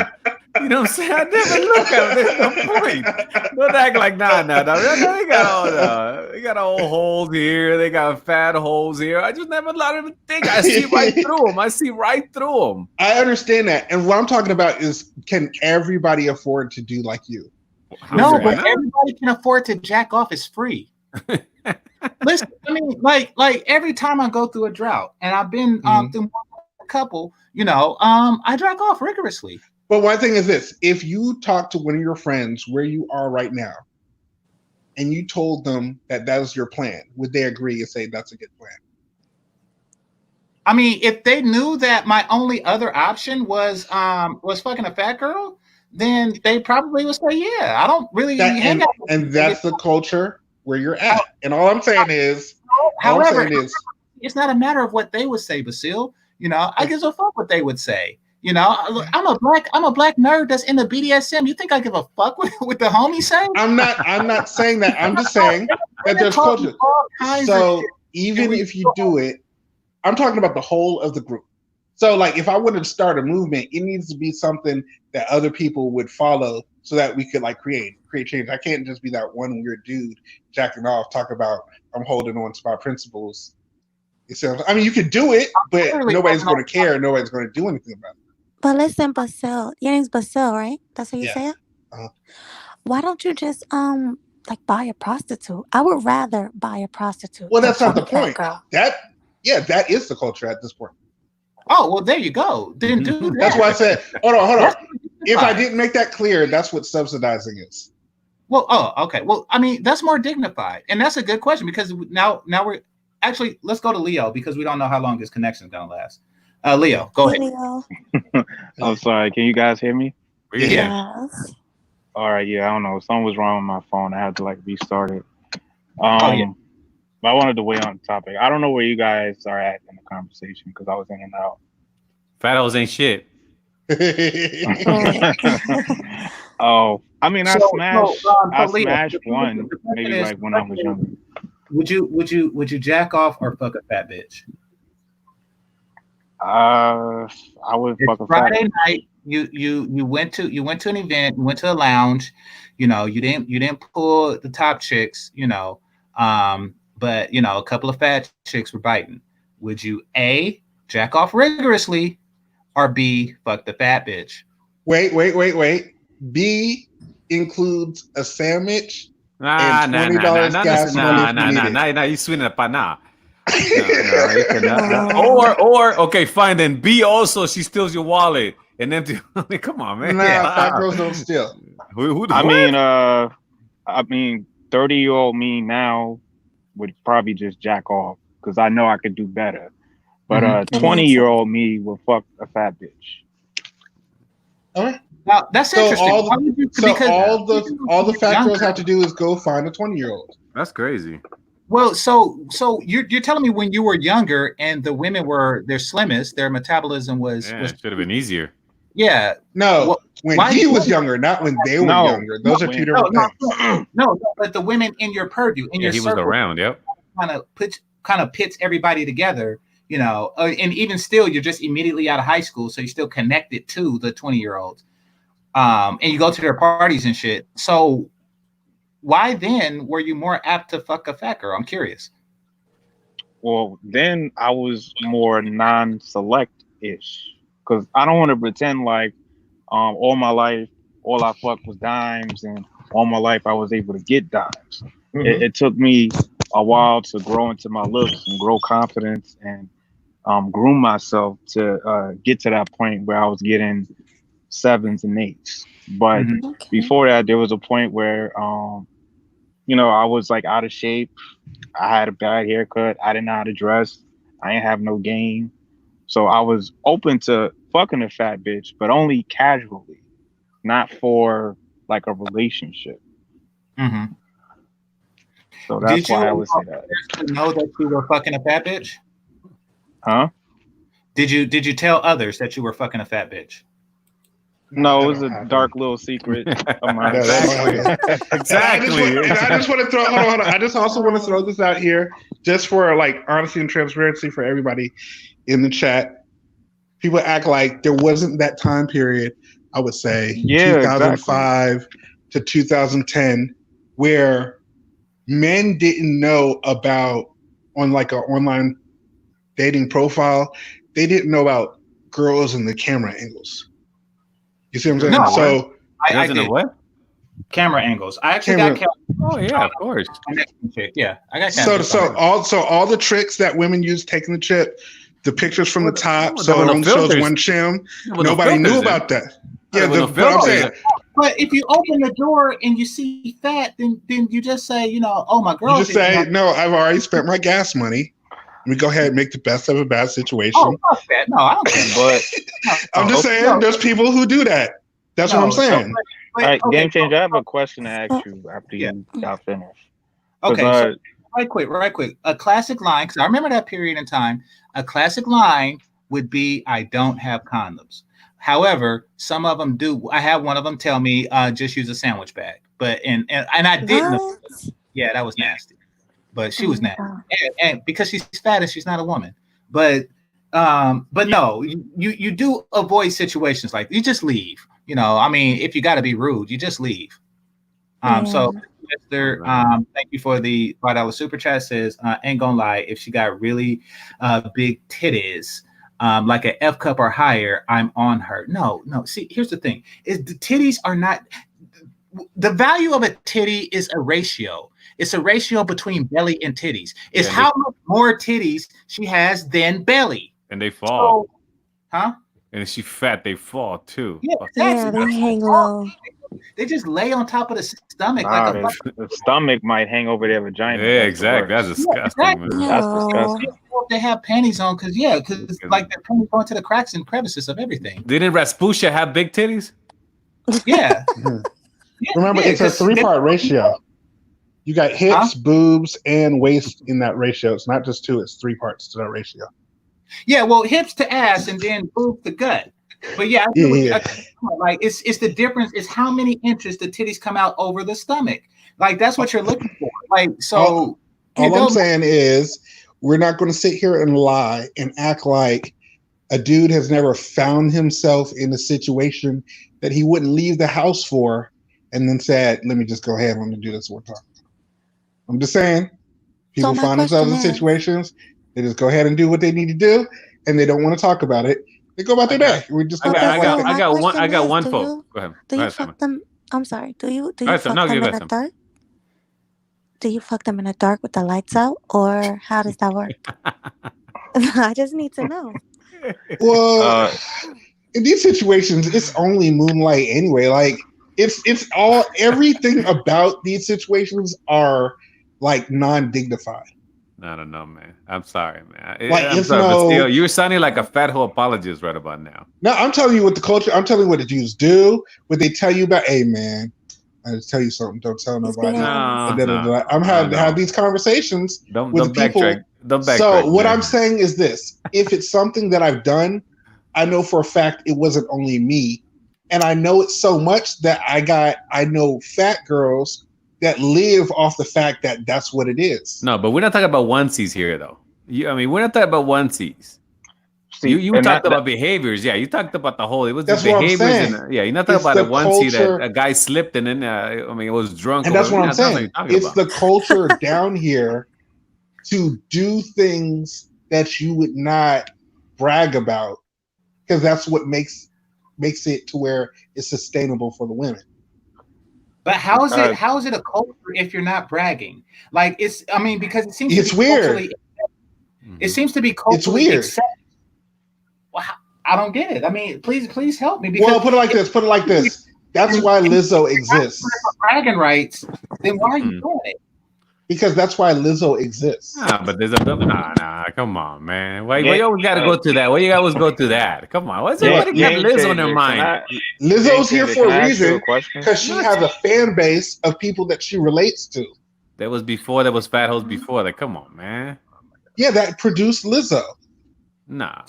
You know what I'm saying? I never look at them. There's no point. Don't act like nah. They got old holes here. They got fat holes here. I just never let them think. I see right through them. I understand that. And what I'm talking about is, can everybody afford to do like you? No, but everybody can afford to jack off. It's free. Listen, I mean, like every time I go through a drought, and I've been through a couple, I jack off rigorously. But one thing is this: if you talk to one of your friends where you are right now, and you told them that is your plan, would they agree and say that's a good plan? I mean, if they knew that my only other option was fucking a fat girl, then they probably would say, yeah, I don't really hang out. And that's the culture where you're at. And all I'm saying is, however, it's not a matter of what they would say, Basil. I give a fuck what they would say. I'm a black nerd that's in the BDSM. You think I give a fuck with the homies say? I'm not saying that. I'm just saying that there's culture. So even if you do it, I'm talking about the whole of the group. So, like, if I wanted to start a movement, it needs to be something that other people would follow, so that we could like create change. I can't just be that one weird dude jacking off, talk about I'm holding on to my principles. I mean, you could do it, but nobody's going to care. Nobody's going to do anything about it. But listen, Basil, your name's Basil, right? That's how you say it. Why don't you just like buy a prostitute? I would rather buy a prostitute. Well, that's not the point. That is the culture at this point. Oh, well, there you go. Didn't do that. That's why I said, hold on. If I didn't make that clear, that's what subsidizing is. Well, okay. Well, I mean, that's more dignified. And that's a good question, because now we're actually, let's go to Leo, because we don't know how long this connection is going to last. Leo, go ahead. Leo. I'm sorry. Can you guys hear me? Yeah. All right. Yeah, I don't know. Something was wrong with my phone. I had to like restart it. But I wanted to weigh on the topic. I don't know where you guys are at in the conversation, because I was in and out. Fat hoes ain't shit. Oh, I mean, I smashed one maybe like when I was younger. Would you jack off or fuck a fat bitch? I would fuck a Friday fat night. You went to an event, you went to a lounge. You know, you didn't pull the top chicks. You know, but you know, a couple of fat chicks were biting. Would you A, jack off rigorously, or B, fuck the fat bitch? Wait. B includes a sandwich and $20 gas money. Nah, you swinging a pana. Or okay, fine. Then B also, she steals your wallet and then come on, man. Nah, fat girls don't steal. I mean, 30-year-old me now would probably just jack off, because I know I could do better. But 20-year-old me will fuck a fat bitch. All right. Now that's interesting. All the fat girls have to do is go find a 20-year-old. That's crazy. Well, so you're telling me when you were younger and the women were their slimmest, their metabolism was should have been easier. Yeah. No, when he was younger, not when they were younger. Those are two different things. No, but the women in your purview, in your he circle, was around. Yep. Kind of pits everybody together. You know, and even still, you're just immediately out of high school, so you're still connected to the 20-year-olds, and you go to their parties and shit. So, why then were you more apt to fuck a fat girl? I'm curious. Well, then I was more non-select-ish, because I don't want to pretend like all my life, all I fucked was dimes, and all my life I was able to get dimes. It took me a while to grow into my looks and grow confidence and groom myself to get to that point where I was getting 7s and 8s. But before that, there was a point where, I was like out of shape. I had a bad haircut. I didn't know how to dress. I didn't have no game. So I was open to fucking a fat bitch, but only casually, not for like a relationship. Mm-hmm. So that's why I would say that. Did you know that you were fucking a fat bitch? Huh? Did you tell others that you were fucking a fat bitch? No, it was a dark little secret of mine. Exactly. And I just want to throw. Hold on. I just also want to throw this out here, just for like honesty and transparency for everybody in the chat. People act like there wasn't that time period. I would say 2005 to 2010, where men didn't know about on like an online dating profile. They didn't know about girls and the camera angles. You see what I'm saying? No, so I did what? Camera angles. I actually got camera. Oh yeah, of course. Yeah, I got camera. So all the tricks that women use, taking the chip, the pictures from the top, so it only shows one chin. Nobody knew about that. Yeah, but I'm saying. But if you open the door and you see fat, then you just say, oh my girl. You just say, no, I've already spent my gas money. Let me go ahead and make the best of a bad situation. Oh, fuck that. No, I don't care. But I'm just saying, there's people who do that. That's what I'm saying. All right, GameChanger, I have a question to ask you after you got finished. Okay, so right quick. A classic line, because I remember that period in time. A classic line would be, "I don't have condoms." However, some of them do. I had one of them tell me, "Just use a sandwich bag." But and I didn't. Yeah, that was nasty. But she was nasty, and because she's fat and she's not a woman. But But no, you do avoid situations like you just leave. You know, I mean, if you got to be rude, you just leave. So Mr. Thank you for the $5 super chat. Says, ain't gonna lie, if she got really big titties, like an F cup or higher, I'm on her. No. See, here's the thing: is the titties are not the value of a titty is a ratio. It's a ratio between belly and titties. It's how much more titties she has than belly. And they fall. So, huh? And if she's fat, they fall too. Yeah, they hang low. They just lay on top of the stomach the stomach might hang over their vagina. Yeah, exactly. That's disgusting. Exactly. Man. That's disgusting. They have panties on because like their panties go into the cracks and crevices of everything. Didn't Rasputia have big titties? Yeah. Remember, it's a 3-part ratio. You got hips, boobs, and waist in that ratio. It's not just 2; it's 3 parts to that ratio. Yeah, well, hips to ass and then boobs to gut. But like it's the difference is how many inches the titties come out over the stomach. Like that's what you're looking for. Like so. All I'm saying is we're not going to sit here and lie and act like a dude has never found himself in a situation that he wouldn't leave the house for, and then said, "Let me just go ahead and do this one time." I'm just saying, people find themselves in situations. They just go ahead and do what they need to do, and they don't want to talk about it. They go about their day. We just I got one vote. Go ahead. Do you fuck them? I'm sorry. Do you fuck them in the dark? Do you fuck them in the dark with the lights out, or how does that work? I just need to know. Well, in these situations, it's only moonlight anyway. Like it's all everything about these situations are like non-dignified. I don't know, man. I'm sorry, man. Like, I'm sorry, but still, you're sounding like a fat hole apologist right about now. No, I'm telling you what the culture. I'm telling you what the Jews do. What they tell you about. Hey, man, I just tell you something. Don't tell nobody. I'm having to have these conversations with people. Don't backtrack. So what I'm saying is this: if it's something that I've done, I know for a fact it wasn't only me, and I know it so much that I know fat girls that live off the fact that that's what it is. No, but we're not talking about onesies here, though. We're not talking about onesies. See, you talked about behaviors. Yeah, you talked about the whole. It was the behaviors. You're not talking about a onesie that a guy slipped and then it was drunk. And that's what I'm saying. It's the culture down here to do things that you would not brag about, because that's what makes it to where it's sustainable for the women. But how is it a culture if you're not bragging? Like because it seems it's weird. It seems to be culturally it's weird. accepted. Well, I don't get it. I mean, please help me. Because put it like this. That's why Lizzo exists. If you're bragging rights, then why are you doing it? Because that's why Lizzo exists. But there's come on, man. Why you always got to go to that? Why you always go to that? Come on, what's everybody got Lizzo on their mind? Lizzo's here for a reason because she has a fan base of people that she relates to. There was fat hoes before that. Come on, man. Yeah, that produced Lizzo. Nah.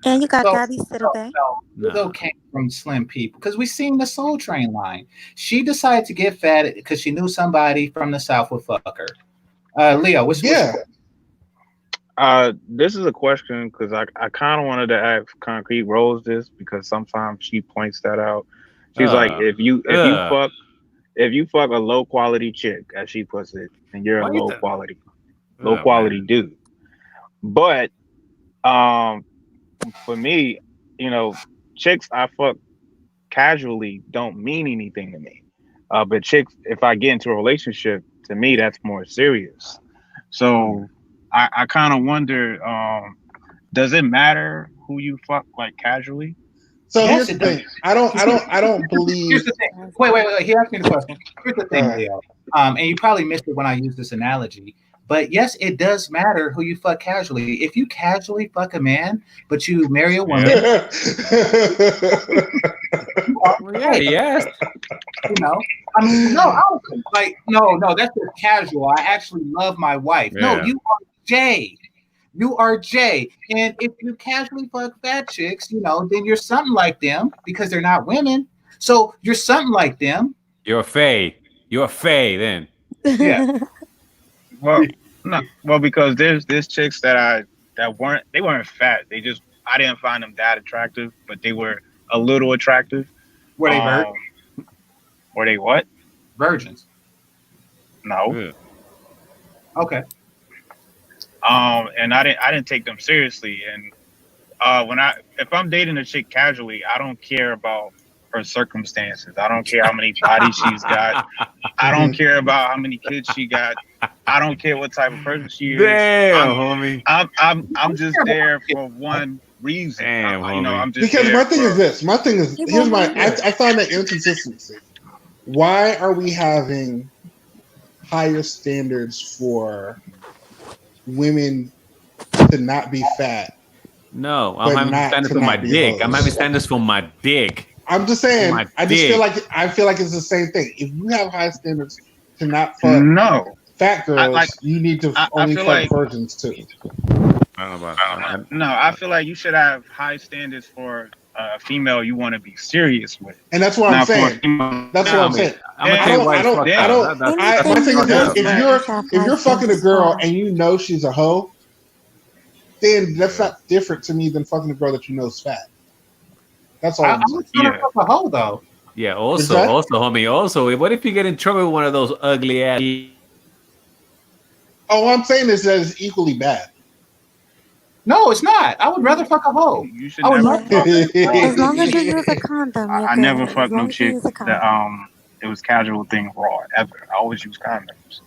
And you got Gabby Sidibe. Lizzo came from slim people because we seen the Soul Train line. She decided to get fat because she knew somebody from the South would fuck her. Leo, what's this is a question because I kind of wanted to ask Concrete Rose this because sometimes she points that out. She's like, if you fuck a low quality chick, as she puts it, and you're a low quality dude. But for me, chicks I fuck casually don't mean anything to me. But chicks, if I get into a relationship, to me that's more serious. So I kind of wonder, does it matter who you fuck like casually? So here's the thing. I don't believe. Here's the thing. Wait. He asked me the question. Here's the thing, Leo. And you probably missed it when I used this analogy. But yes, it does matter who you fuck casually. If you casually fuck a man, but you marry a woman, yes. No, that's just casual. I actually love my wife. Yeah. No, you are Jay. You are Jay. And if you casually fuck fat chicks, then you're something like them because they're not women. So you're something like them. You're a fae. You're a fae then. Yeah. Well, no. Well, because there's chicks that that weren't fat. I didn't find them that attractive, but they were a little attractive. Were they virgins? Were they what? Virgins. No. Yeah. Okay. And I didn't take them seriously. And if I'm dating a chick casually, I don't care about her circumstances. I don't care how many bodies she's got. I don't care about how many kids she got. I don't care what type of person she is. Damn, homie. I'm just there for one reason. Damn, I'm just because there my thing is this. My thing is here's my. I find that inconsistency. Why are we having higher standards for women to not be fat? No, I'm having standards for my dick. I'm having standards for my dick. I'm just saying. I feel like it's the same thing. If you have high standards to not fuck fat girls, you need to only fuck virgins too. I don't know about No, I feel like you should have high standards for a female you want to be serious with. And that's what I'm saying. That's what I'm saying. My thing is this: if you're fucking a girl and you know she's a hoe, then that's not different to me than fucking a girl that you know is fat. That's all. I'm trying to fuck a hoe though. Yeah. Also, homie. Also, what if you get in trouble with one of those ugly ass? Oh, I'm saying is that it's equally bad. No, it's not. I would rather fuck a hoe. You should as long as you use a condom. I never fucked no chick that it was casual thing raw ever. I always use condoms.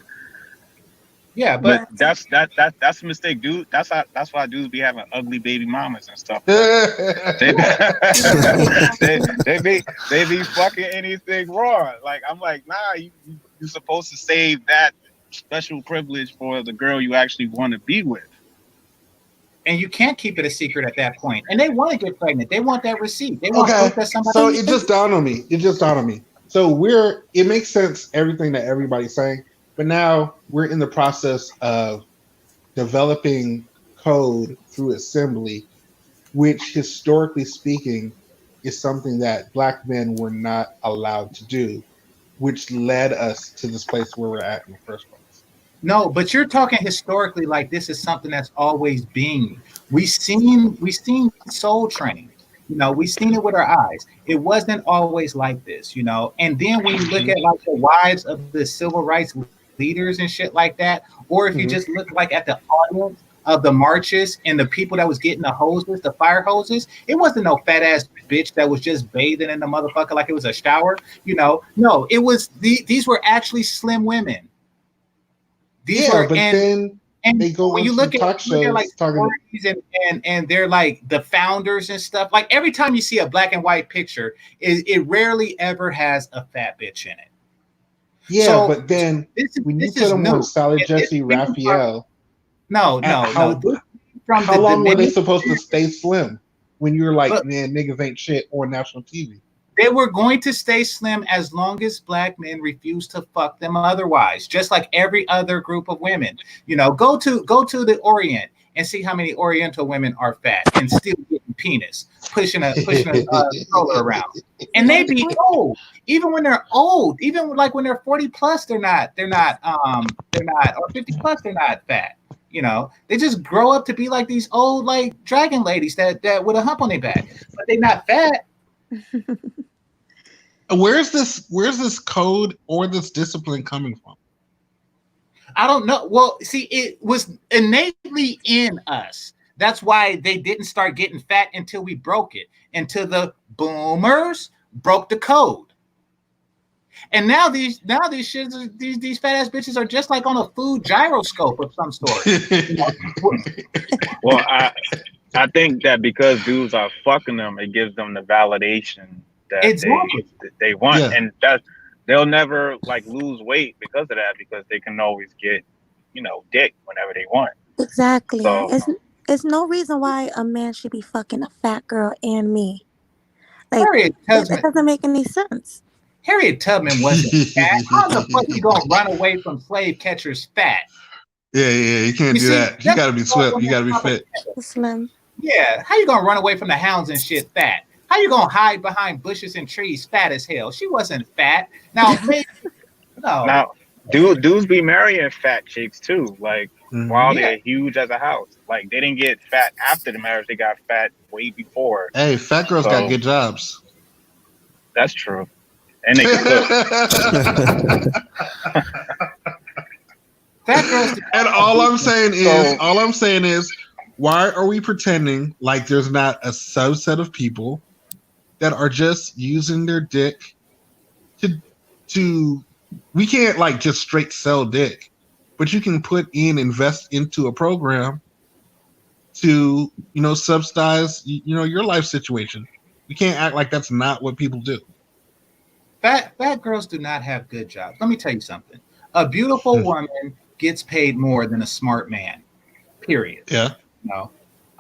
Yeah, but that's a mistake, dude. That's why dudes be having ugly baby mamas and stuff. they be fucking anything raw. Like I'm like, nah, you're supposed to save that special privilege for the girl you actually want to be with. And you can't keep it a secret at that point. And they want to get pregnant. They want that receipt. They want proof that somebody. So it just dawned on me. So it makes sense, everything that everybody's saying, but now we're in the process of developing code through assembly, which historically speaking is something that Black men were not allowed to do, which led us to this place where we're at in the first place. No, but you're talking historically like this is something that's always been. We've seen Soul Train. We've seen it with our eyes. It wasn't always like this, And then when you look at like the wives of the civil rights leaders and shit like that, or if you just look like at the audience of the marches and the people that was getting the hoses, the fire hoses, it wasn't no fat ass bitch that was just bathing in the motherfucker like it was a shower. No, it was these were actually slim women. Then they go when you look at talk shows like and they're like the founders and stuff. Like every time you see a black and white picture, it rarely ever has a fat bitch in it. Yeah, so, but then when you put them on Salad Jesse Raphael, how long were they supposed to stay slim? When you're like, man, niggas ain't shit on national TV. They were going to stay slim as long as Black men refused to fuck them otherwise, just like every other group of women. Go to the Orient and see how many Oriental women are fat and still getting penis, pushing a stroller around. And they be old. Even when they're old, even like when they're 40 plus, they're not, or 50 plus, they're not fat. They just grow up to be like these old like dragon ladies that with a hump on their back, but they're not fat. Where's this code or this discipline coming from? I don't know. Well, see, it was innately in us. That's why they didn't start getting fat until we broke it, until the boomers broke the code. And now these shits, these fat ass bitches are just like on a food gyroscope of some sort. Well, I think that because dudes are fucking them, it gives them the validation that they want, and that they'll never like lose weight because of that, because they can always get dick whenever they want. Exactly. So, it's no reason why a man should be fucking a fat girl and me. Like it doesn't make any sense. Harriet Tubman wasn't fat. How the fuck you gonna run away from slave catchers fat? Yeah, you can't do that. You gotta be swift. You gotta be fit. Slim. Yeah, how you gonna run away from the hounds and shit fat? How you gonna hide behind bushes and trees fat as hell? She wasn't fat. Now, maybe, no. Dudes be marrying fat chicks too. Like while Yeah. they're huge as a house. Like they didn't get fat after the marriage; they got fat way before. Hey, fat girls got So good jobs. that's true, and they can cook. Fat girls. And all I'm saying is, why are we pretending like there's not a subset of people that are just using their dick to we can't like just straight sell dick, but you can invest into a program to, subsidize, your life situation. You can't act like that's not what people do. Fat girls do not have good jobs. Let me tell you something. A beautiful woman gets paid more than a smart man. Period. Yeah.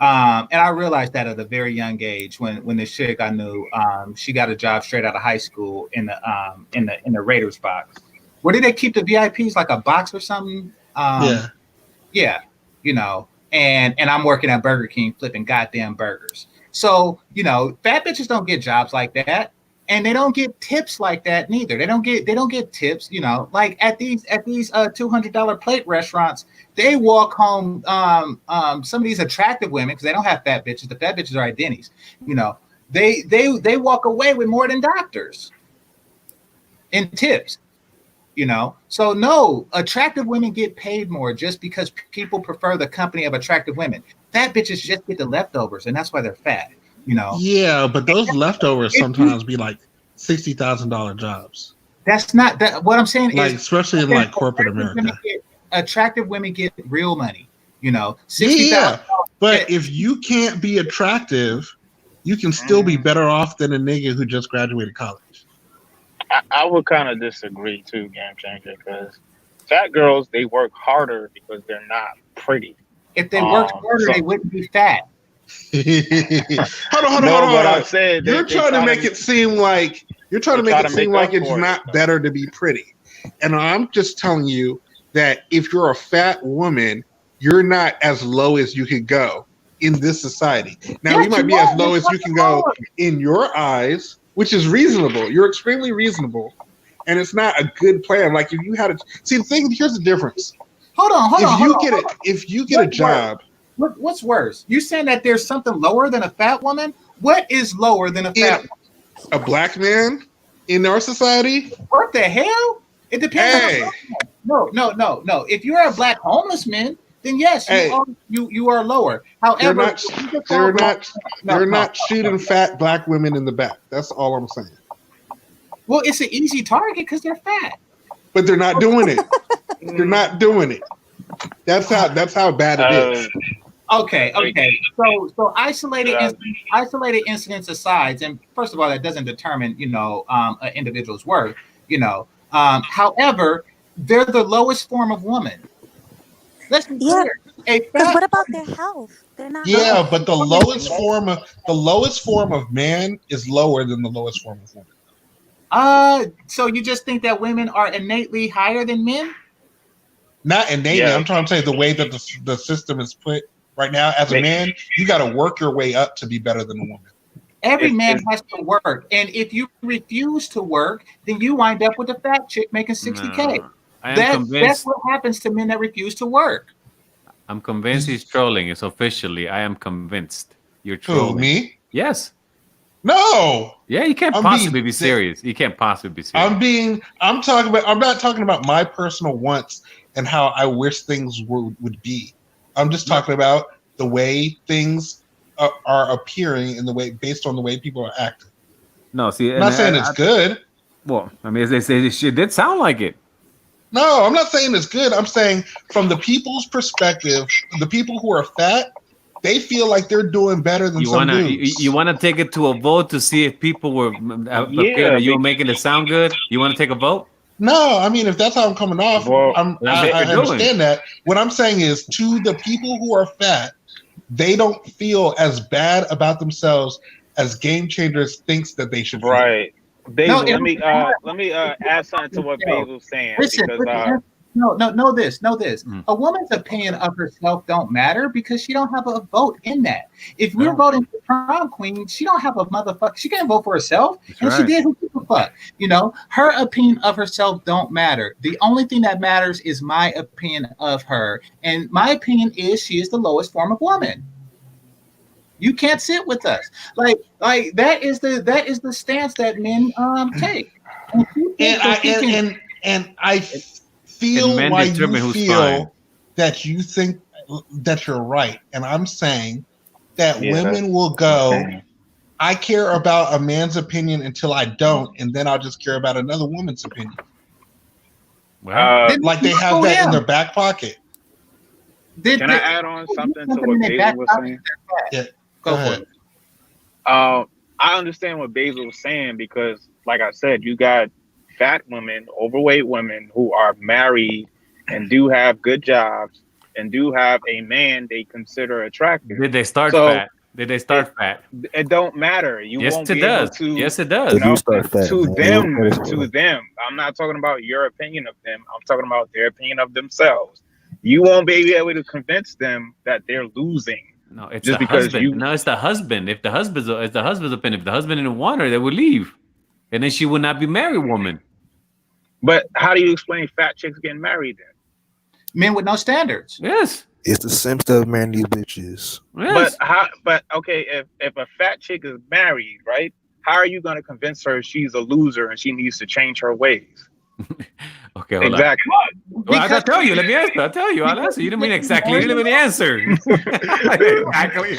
And I realized that at a very young age when this chick I knew, she got a job straight out of high school in the Raiders box. Where did they keep the VIPs? Like a box or something? Yeah. And I'm working at Burger King flipping goddamn burgers. So, fat bitches don't get jobs like that. And they don't get tips like that neither. They don't get tips, like at these $200 plate restaurants. They walk home. Some of these attractive women, because they don't have fat bitches. The fat bitches are identities. They walk away with more than doctors in tips. So no, attractive women get paid more just because people prefer the company of attractive women. Fat bitches just get the leftovers, and that's why they're fat. Yeah, but those leftovers sometimes be like $60,000 jobs. That's not that. What I'm saying like, is, especially in like corporate America, attractive women get real money. $60,000. But if you can't be attractive, you can still be better off than a nigga who just graduated college. I would kind of disagree too, GameChanger, because fat girls, they work harder because they're not pretty. If they worked harder, they wouldn't be fat. Hold on. I said you're trying to make it seem like it's not better to be pretty, and I'm just telling you that if you're a fat woman, you're not as low as you can go in this society. Now you might be as low as you can go in your eyes, which is reasonable. You're extremely reasonable, and it's not a good plan. Like if you had here's the difference. Hold on. If you get a job. What's worse? You saying that there's something lower than a fat woman? What is lower than a fat woman? A black man in our society? What the hell? It depends. No. If you're a black homeless man, then yes, you are lower. However, they're not shooting fat black women in the back. That's all I'm saying. Well, it's an easy target because they're fat. But they're not doing it. They're not doing it. That's how bad it is. Okay. So isolated incidents aside, and first of all, that doesn't determine an individual's worth. However, they're the lowest form of woman. Let's be clear. But what about their health? They're not. Yeah, but the lowest form of man is lower than the lowest form of woman. So you just think that women are innately higher than men? Not innately. Yeah. I'm trying to say the way that the system is put right now. As a man, you got to work your way up to be better than a woman. Every man has to work, and if you refuse to work, then you wind up with a fat chick making $60K. That's what happens to men that refuse to work. I'm convinced he's trolling. It's officially. I am convinced you're trolling. Who, me? Yes. No. Yeah, you can't possibly be serious. You can't possibly be serious. I'm not talking about my personal wants and how I wish things would be. I'm just talking about the way things are appearing in the way based on the way people are acting. No, see, I'm not saying it's good. Well, I mean, as they say, it did sound like it. No, I'm not saying it's good. I'm saying from the people's perspective, the people who are fat, they feel like they're doing better than some dudes. You want to take it to a vote to see if people were you were making it sound good? You want to take a vote? No, I mean, if that's how I'm coming off, I understand that. What I'm saying is to the people who are fat, they don't feel as bad about themselves as GameChangers thinks that they should feel. Right. Basil, let me add something to what Basil's saying. Listen, No, know this. Mm. A woman's opinion of herself don't matter because she don't have a vote in that. If we're No. voting for prom queen, she don't have a motherfucker. She can't vote for herself, That's and she right. did who gives a fuck. You know, her opinion of herself don't matter. The only thing that matters is my opinion of her, and my opinion is she is the lowest form of woman. You can't sit with us. Like that is the stance that men take. And she thinks that she can- And I feel men why determine you who's feel fine. that you think that you're right, and I'm saying that Yeah, women will go. I care about a man's opinion until I don't, and then I'll just care about another woman's opinion. Well, Like they have that in their back pocket. Can I add on something to what Basil was saying? Yeah, Go for it. I understand what Basil was saying because, like I said, you got fat women, overweight women who are married and do have good jobs and do have a man they consider attractive. did they start fat? Did they start fat? It don't matter. You Yes, won't it be does. able to. Yes, it does. You know, start fat, to man. them. I'm not talking about your opinion of them. I'm talking about their opinion of themselves. You won't be able to convince them that they're losing. No, it's Just the because husband. No, it's the husband. If the husband's opinion, if the husband didn't want her, they would leave, and then she would not be married woman. But how do you explain fat chicks getting married then? Men with no standards. Yes. It's the simp stuff, man. These bitches. Yes. But okay, if a fat chick is married, right? How are you going to convince her she's a loser and she needs to change her ways? Okay, hold Exactly. on. Well, I'll tell you. Let me answer. I'll tell you. I'll answer. You didn't mean exactly. You didn't mean the answer. Exactly.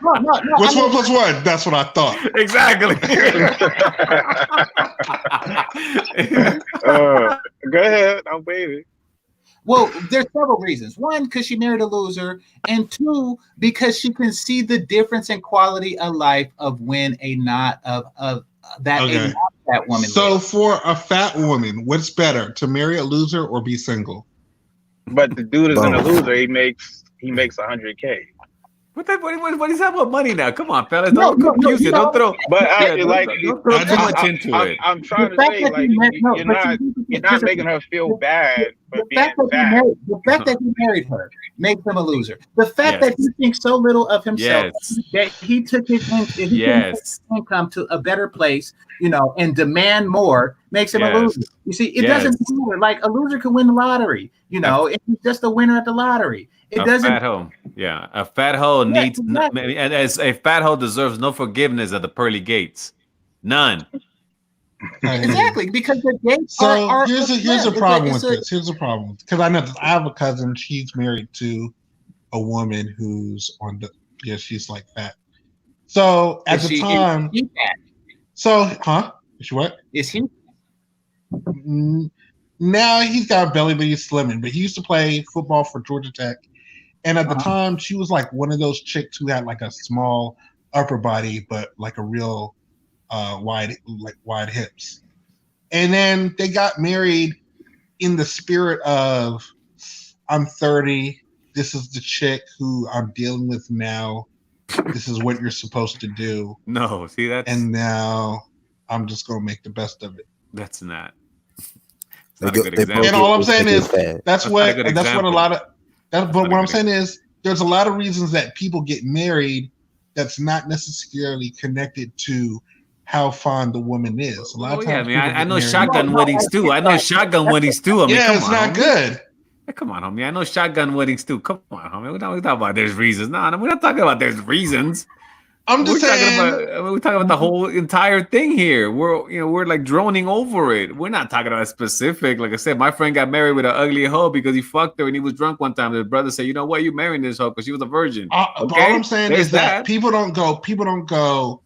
No. What's 1 plus 1? That's what I thought. Exactly. Go ahead. I'm waiting. Well, there's several reasons. One, because she married a loser, and two, because she can see the difference in quality of life of when a not that woman. So lives. for a fat woman, what's better, to marry a loser or be single? But the dude isn't a loser. He makes $100K. What is that about money now? Come on, fellas. Don't confuse it. Don't throw. But don't throw too much into it. I'm trying to say, like, you're not making her feel bad for being fat. The fact that he married her makes him a loser. The fact that he thinks so little of himself that he took his income to a better place, you know, and demand more makes him a loser. You see, it doesn't matter. Like a loser can win the lottery, you know, and he's just a winner at the lottery. It doesn't. Fat hoe. Yeah, a fat hoe needs, exactly. And as a fat hoe deserves no forgiveness at the pearly gates, none. Exactly, because the gates are here's a problem with this. Here's a problem because I know I have a cousin. She's married to a woman who's on the she's like fat. So at the time, is she what? Is he? Now he's got a belly, but he's slimming. But he used to play football for Georgia Tech. And at the time, she was like one of those chicks who had like a small upper body, but like a real wide hips. And then they got married in the spirit of, I'm 30. This is the chick who I'm dealing with now. This is what you're supposed to do. No, see that? And now I'm just going to make the best of it. That's not. And all I'm saying is that's what a lot of. But what I'm saying is, there's a lot of reasons that people get married that's not necessarily connected to how fond the woman is. A lot of times, I know shotgun weddings too. I mean, it's not good. Come on, homie. I know shotgun weddings too. Come on, homie. We're not talking about there's reasons. No, we're not talking about there's reasons. I'm just saying we're talking about the whole entire thing here. We're like droning over it. We're not talking about specific. Like I said, my friend got married with an ugly hoe because he fucked her and he was drunk one time. The brother said, "You know what? You marrying this hoe because she was a virgin." Okay? All I'm saying is that people don't go.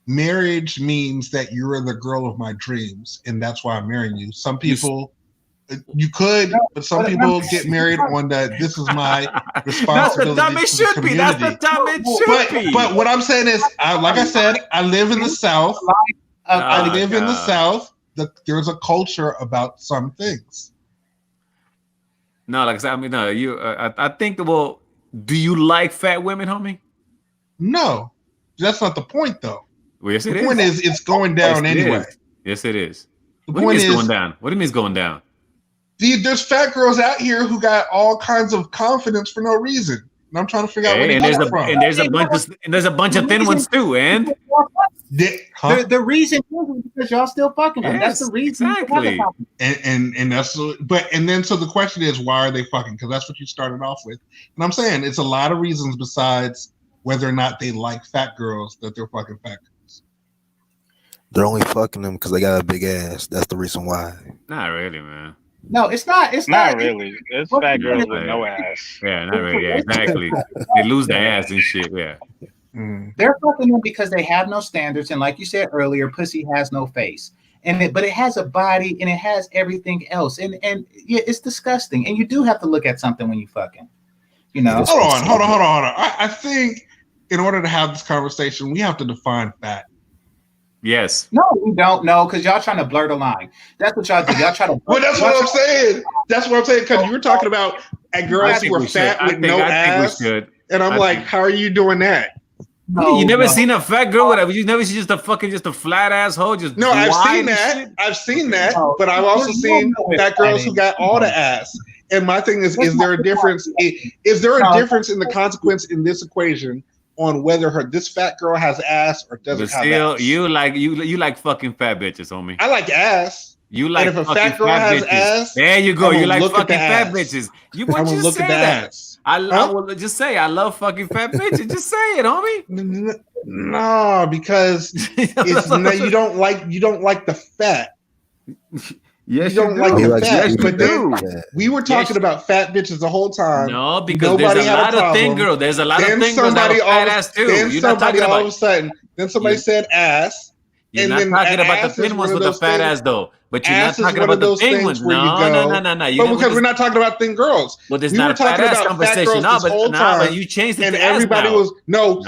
Marriage means that you're the girl of my dreams, and that's why I'm marrying you. Some people. You could, but some people get married on that. This is my responsibility. That's the time it should be. That's the time it should be. But what I'm saying is, like I said, I live in the South. I live in the South. There's a culture about some things. No, like I said, I mean, no. I think. Well, do you like fat women, homie? No, that's not the point, though. Well, yes, the point is, it's going down anyway. Yes, it is. The point is going down. What do you mean it's going down? There's fat girls out here who got all kinds of confidence for no reason. And I'm trying to figure out where they come from. And there's a bunch of thin ones too, and the reason is because y'all still fucking them. That's the reason. Exactly. And that's so the question is, why are they fucking? Because that's what you started off with. And I'm saying it's a lot of reasons besides whether or not they like fat girls that they're fucking fat girls. They're only fucking them because they got a big ass. That's the reason why. Not really, man. No, it's not. It's not really. It's fat girls with no ass. Yeah, not really. Yeah, exactly. They lose their ass and shit. Yeah. They're fucking them because they have no standards, and like you said earlier, pussy has no face, but it has a body and it has everything else, and yeah, it's disgusting. And you do have to look at something when you fucking, you know. Hold on. I think in order to have this conversation, we have to define fat. Yes. No, we don't know because y'all trying to blur the line. That's what y'all do. Y'all try to. Well, that's what I'm saying. That's what I'm saying because you were talking about girls who were fat with no ass, and I'm like, how are you doing that? No, you never seen a fat girl with a, you never see just a flat asshole. I've seen that, but I've also seen fat girls who got all the ass. And my thing is there a difference? Is there a difference in the consequence in this equation on whether this fat girl has ass or doesn't have ass? You like fucking fat bitches, homie. I like ass. You like and if a fat girl has ass, there you go. You like fucking fat bitches. I'm gonna look at the ass. I will just say I love fucking fat bitches. Just say it, homie. No, because you don't like the fat. Yes, you don't like the fat. But then we were talking about fat bitches the whole time. No, because there's a lot of thin girls. There's a lot of thin girls that have fat ass too. Then somebody all of a sudden, said ass. You're not talking about the thin ones with the fat ass though. But you're not talking about the thin ones. No. But because we're not talking about thin girls. Well, there's not a fat ass conversation. No, but you changed it to ass. And everybody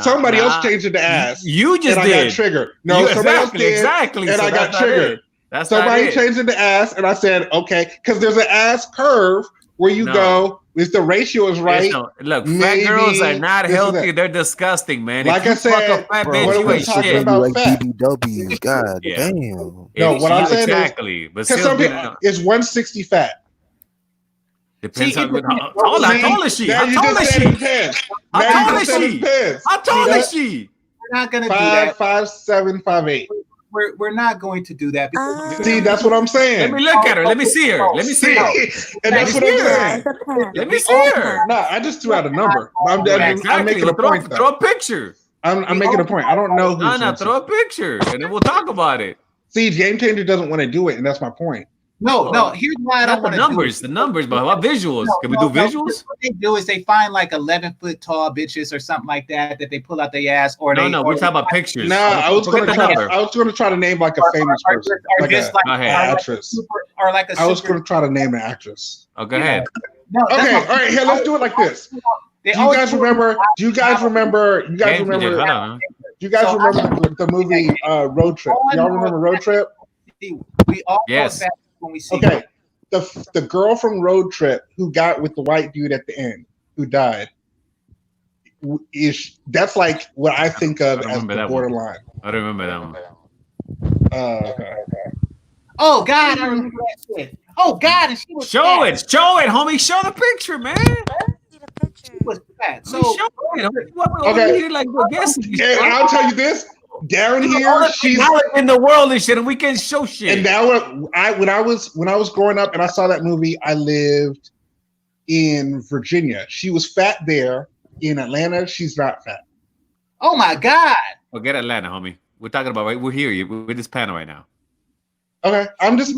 somebody else changed it to ass. You just did. And I got triggered. No, somebody else did. Exactly. And I got triggered. Somebody changed it to ass, and I said, okay, because there's an ass curve where you go. If the ratio is right, look, fat girls are not healthy. They're disgusting, man. Like I said, fat bitch, you ain't shit. About like BBWs, God damn. No, what I'm saying exactly, but some people, it's 160 fat. Depends on how tall is she? How tall is she? How tall is she? We're not gonna do that. 5'7", 5'8". We're not going to do that. See, that's what I'm saying. Let me look at her. Let me see her. Let me see her. And that's what I'm saying. Let me see her. No, I just threw out a number. I'm making a point. Throw a picture. I'm making a point. I don't know who. No, throw a picture, and then we'll talk about it. See, GameChanger doesn't want to do it, and that's my point. No. Here's why I don't want to do it. The numbers, but what visuals? Can we do visuals? What they do is they find like 11-foot tall bitches or something like that they pull out their ass, or we're talking about pictures. No, I was going to try to name like a famous person, like an actress, or like a. I was going to try to name an actress. Oh, go ahead. No, okay, all right. Here, let's do it like this. Do you guys remember? Do you guys remember the movie Road Trip? Y'all remember Road Trip? We all when we see the girl from Road Trip who got with the white dude at the end who died that's like what I think of as the borderline. I don't remember that one. Okay. Oh God, I remember that shit. Oh God, and she was show it, homie. Show the picture, man. She was fat. So show it. Okay. Like, and I'll tell you this. Down here, she's in the world and shit, and we can show shit. And now, when I was growing up and I saw that movie, I lived in Virginia. She was fat there. In Atlanta, she's not fat. Oh my God! Forget Atlanta, homie. We're talking about we're here. We're this panel right now. Okay, I'm just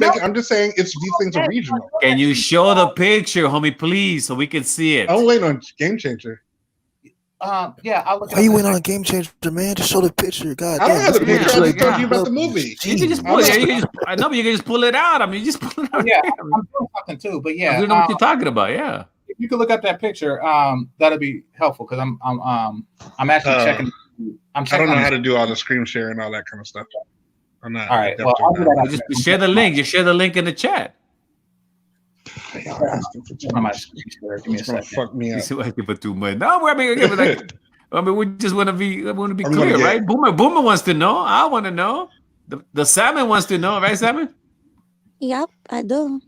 saying these things are regional. Can you show the picture, homie, please, so we can see it? I'm waiting on GameChanger. Yeah, I'll look. Why you went on GameChanger, man? Just show the picture. God, I don't have the picture. I just told you about the movie. You can just pull it. I know, but you can just pull it out. I mean, you just pull it out. Yeah, I'm doing something too. But yeah, I know what you're talking about. Yeah, if you could look up that picture, that'll be helpful because I'm actually checking. I don't know how to do all the screen share and all that kind of stuff. I'm not. All right. Well, I'll do that. Just share the link. Just share the link in the chat. Fuck me up. For too much. No, we just want to be clear, right? Boomer wants to know. I want to know. The Salmon wants to know, right, Salmon? Yep, I do.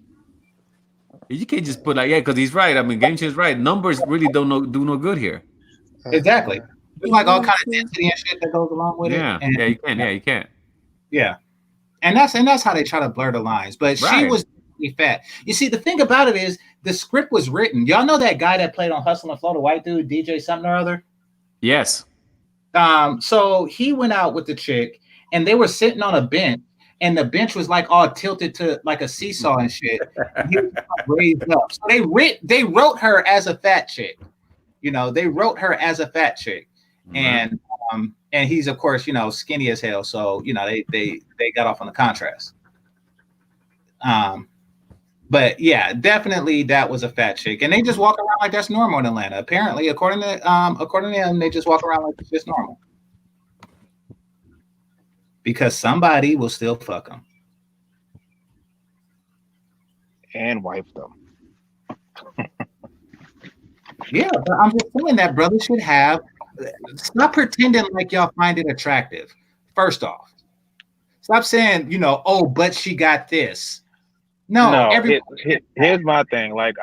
You can't just put like, yeah, because he's right. I mean, GameChanger's right. Numbers really do no good here. Exactly. There's like all kind of Yeah. density and shit that goes along with it. Yeah, And, yeah, you can. Yeah, you can't. yeah. And that's how they try to blur the lines. But she Right. was definitely fat. You see, the thing about it is the script was written. Y'all know that guy that played on Hustle and Flow, the white dude, DJ something or other? Yes. So he went out with the chick and they were sitting on a bench, and the bench was like all tilted to like a seesaw and shit. And he was raised up. So they wrote her as a fat chick. You know, they wrote her as a fat chick. And he's of course, you know, skinny as hell. So, you know, they got off on the contrast. But yeah, definitely that was a fat chick. And they just walk around like that's normal in Atlanta. Apparently, according to them, they just walk around like it's just normal. Because somebody will still fuck them. And wife them. Yeah, but I'm just saying that brothers should have. Stop pretending like y'all find it attractive. First off, stop saying, you know, oh, but she got this. No, here's my thing. Like,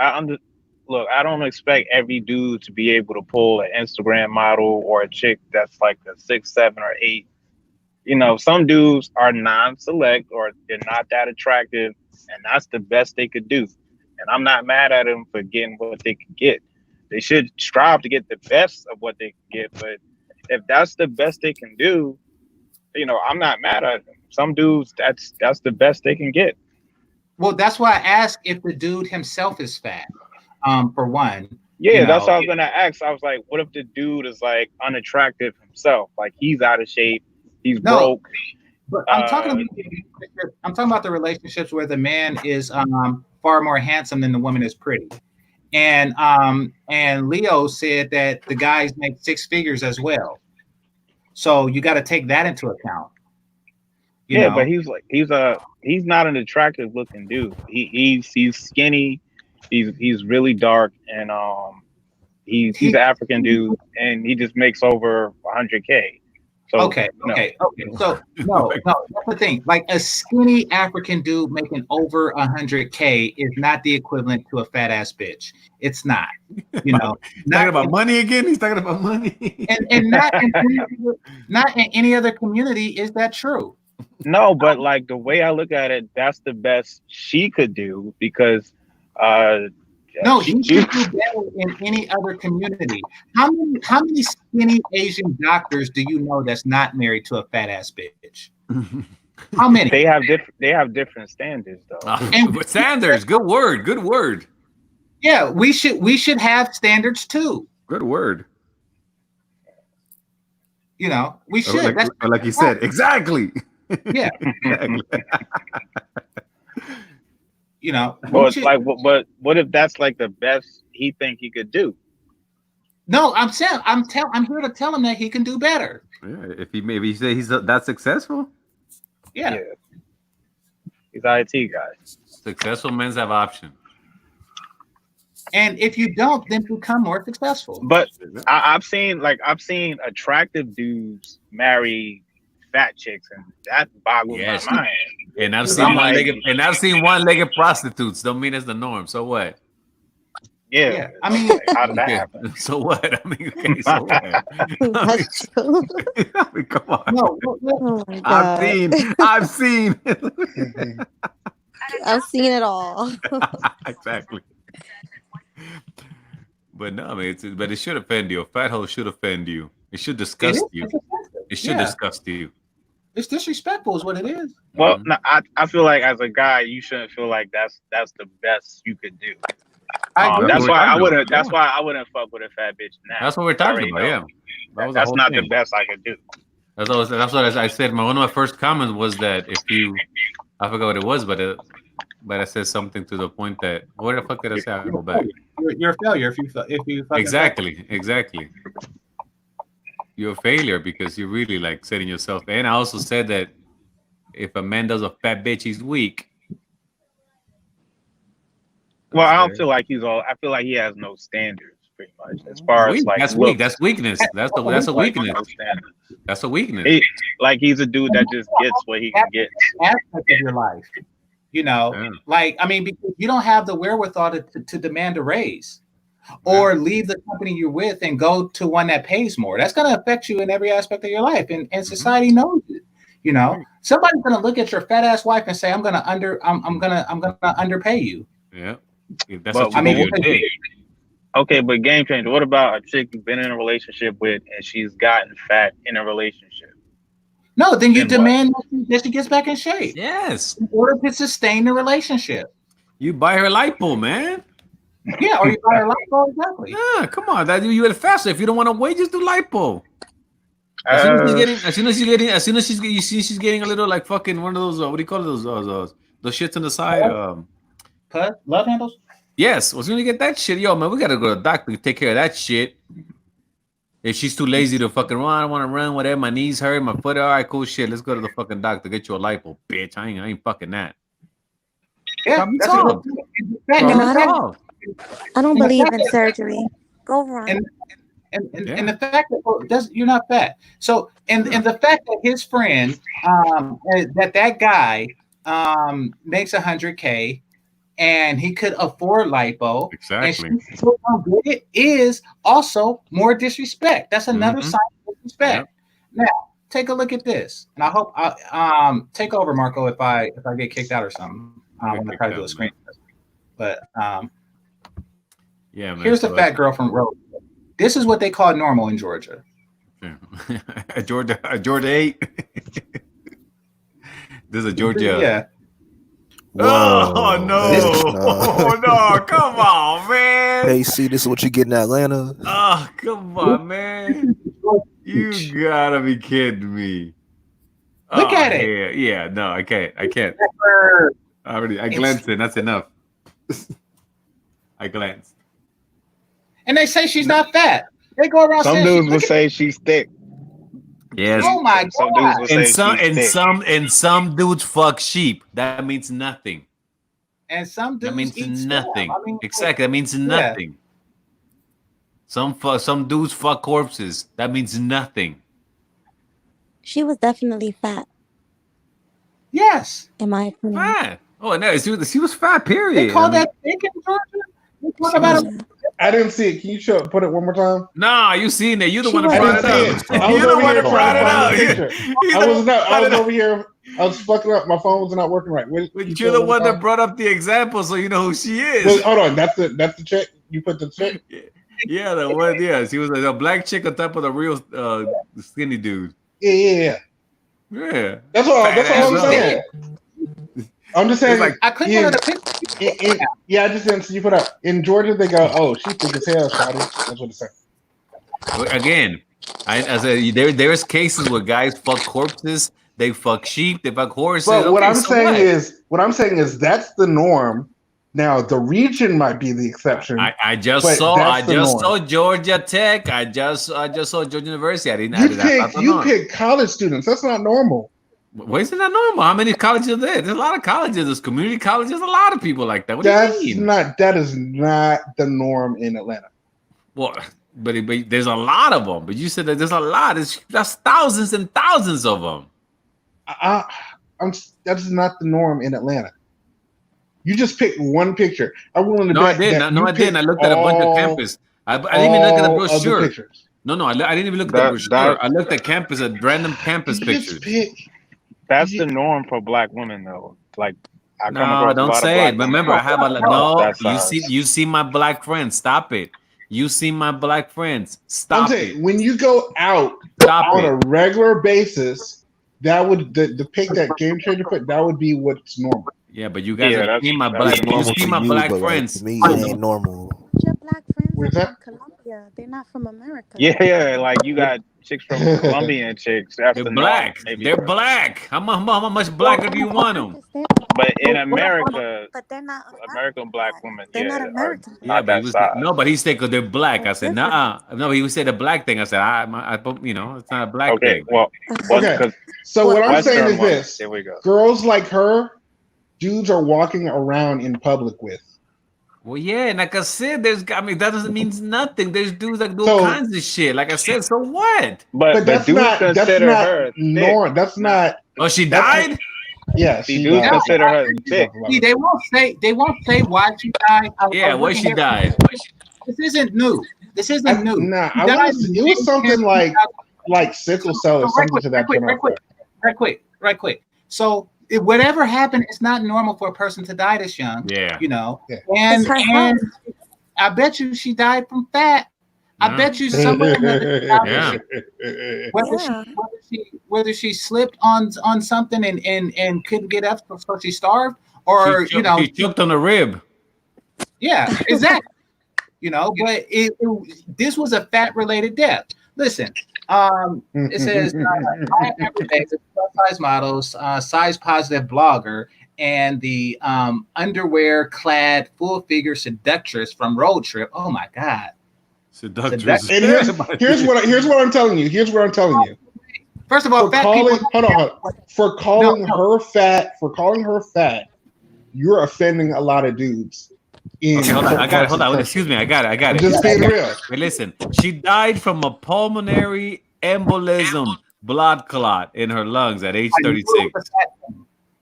look, I don't expect every dude to be able to pull an Instagram model or a chick that's like a 6, 7, or 8. You know, some dudes are non-select or they're not that attractive, and that's the best they could do. And I'm not mad at them for getting what they could get. They should strive to get the best of what they can get. But if that's the best they can do, you know, I'm not mad at them. Some dudes, that's the best they can get. Well, that's why I asked if the dude himself is fat. For one. Yeah, that's what I was gonna ask. I was like, what if the dude is like unattractive himself? Like he's out of shape, he's broke. But I'm talking about the relationships where the man is far more handsome than the woman is pretty. And Leo said that the guys make 6 figures as well. So you got to take that into account. You know? But he's not an attractive looking dude. He's skinny, he's really dark, and he's an African dude, and he just makes over 100K. So, okay. So no, that's the thing. Like a skinny African dude making over 100K is not the equivalent to a fat ass bitch. It's not. You know, talking about money again. He's talking about money, and not in any other community is that true. No, but like the way I look at it, that's the best she could do because no, she could do better in any other community. How many skinny Asian doctors do you know that's not married to a fat ass bitch? How many? They have different standards though. Standards, good word. Yeah, we should have standards too. Good word. You know, we should. Like you said, exactly. Yeah. You know, but what if that's like the best he think he could do? No, I'm here to tell him that he can do better. Yeah, if he maybe say he's that successful. Yeah. He's an IT guy. Successful men have options. And if you don't, then become more successful. But I've seen attractive dudes marry fat chicks, and that boggles my mind. And I've seen one-legged prostitutes. Don't mean it's the norm. So what? Yeah. I mean, how did that happen? So what? I mean, okay, so what? That's true. I mean, come on. No, Oh my God. I've seen. I've seen it all. Exactly. But no, I mean, but it should offend you. A fat hole should offend you. It should disgust you. It should disgust you. It's disrespectful, is what it is. Well, no, I feel like as a guy, you shouldn't feel like that's the best you could do. That's why I wouldn't. That's why I wouldn't fuck with a fat bitch now. That's what we're talking about. Yeah, that's not the best I could do. That's what I said. One of my first comments was that if you, I forgot what it was, but I said something to the point that where the fuck did I say? I go back. You're a failure if you exactly. You're a failure because you're really like setting yourself. And I also said that if a man does a fat bitch, he's weak. Well, I don't feel like I feel like he has no standards, pretty much. As far as like that's weak. That's weakness. That's a weakness. That's a weakness. Like he's a dude that just gets what he can get. Aspect of your life. Like, I mean, because you don't have the wherewithal to demand a raise or leave the company you're with and go to one that pays more. That's going to affect you in every aspect of your life, and society knows it. Somebody's going to look at your fat ass wife and say, I'm going to underpay you. Yeah. If that's what you do. Okay, but game changer. What about a chick you've been in a relationship with and she's gotten fat in a relationship? No, then you demand that she gets back in shape. Yes. In order to sustain the relationship. You buy her lipo, man. Yeah, or you buy her lipo, exactly. Yeah, come on. That you get faster. If you don't want to wait, just do lipo. As soon as she's getting a little like fucking one of those what do you call those shits on the side? Love handles? Yes. As soon as you get that shit, yo man, we gotta go to the doctor to take care of that shit. If she's too lazy to fucking run, I don't want to run, whatever, my knees hurt, my foot, all right, cool shit. Let's go to the fucking doctor, get you a lipo, bitch. I ain't fucking that. Yeah, that's solved. I don't believe in surgery. Go run. And the fact that you're not fat. So and the fact that his friend that guy makes $100K and he could afford lipo, exactly, and she still don't get it is also more disrespect. That's another sign of disrespect. Yep. Now take a look at this, and I hope take over, Marco, if I get kicked out or something. I'm gonna try to do a screen test. But yeah, man, here's the fat girl from Rose. This is what they call normal in Georgia. Georgia 8. This is a Georgia. Yeah. Whoa. Oh no! Oh no! Come on, man. Hey, see, this is what you get in Atlanta. Oh, come on, man. You gotta be kidding me. Look at it. Yeah, no, I can't. I glanced in. That's enough. I glanced. And they say she's not fat. They go around. Some dudes would say she's thick. Yes. Oh my God. And some dudes fuck sheep. That means nothing. And some dudes that means eat nothing. I mean, exactly. That means nothing. Some dudes fuck corpses. That means nothing. She was definitely fat. Yes. In my opinion. Fat. Oh no, she was fat. Period. They call that thick in Georgia. I didn't see it. Can you put it one more time? Nah, you seen it. You the one that brought it up. You the one that brought it up. I was over here. I was fucking up. My phone was not working right. You're the one that brought up the example, so you know who she is. Well, hold on. That's the chick. You put the chick. Yeah, the one. Yeah, she was a black chick on top of the real skinny dude. Yeah. That's all I'm saying. I'm just saying. Like, I clicked on the picture. I just didn't see you put up. In Georgia, they go, "Oh, she thick as hell, shawty." That's what it said. Again, I said there's cases where guys fuck corpses, they fuck sheep, they fuck horses. But what I'm saying is that's the norm. Now the region might be the exception. I just saw Georgia Tech. I just saw Georgia University. You pick college students. That's not normal. Why isn't that normal? How many colleges are there? There's a lot of colleges. There's community colleges. A lot of people like that. What do you mean? That is not the norm in Atlanta. Well, but there's a lot of them. But you said that there's a lot. That's thousands and thousands of them. That's not the norm in Atlanta. You just picked one picture. I didn't. I didn't. I looked at a bunch of campus. I didn't even look at the brochure. No, I didn't even look at the brochure. I looked at random campus pictures. That's the norm for black women, though. Like, don't say it. Remember, I have You see my black friends. Stop it. You see my black friends. Stop it. When you go out on a regular basis, that would the pick that GameChanger put. That would be what's normal. Yeah, but you guys have seen my black. You see my black friends. To me, it ain't normal. Your black friends are from Colombia. They're not from America. Yeah, like you got chicks from Colombian chicks. That's They're black. They're black. How much blacker do you want them? But in America, but they're not American black women. They're not American. Yeah, but he said because they're black. I said nah. No, he said the black thing. I said it's not a black thing. So what I'm saying is this: here we go. Girls like her, dudes are walking around in public with. Well, yeah, and like I said, that doesn't mean nothing. There's dudes that do all kinds of shit. Like I said, so what? But that's not her. That's not. Oh, she died? Yeah, See, dudes consider her thick. See, they won't say why she died. Yeah, why she died. This isn't new. This isn't new. Nah, She I died want to. in It was something like 2000. sickle cell or something to that general effect. Right quick. So whatever happened, it's not normal for a person to die this young. Yeah. You know. Yeah. And I bet you she died from fat. I bet you somebody whether she slipped on something and couldn't get up, so she starved, or she choked on a rib. Yeah, exactly. But this was a fat related death. Listen, it says plus-size models, size positive blogger, and the underwear clad full figure seductress from Road Trip. Oh my God. Seductress. And here's what I'm telling you. Here's what I'm telling you. First of all, for calling her fat, you're offending a lot of dudes. Okay, hold on. Hold on. Excuse me. I got it. Just being real. Hey, listen. She died from a pulmonary embolism blood clot in her lungs at age 36.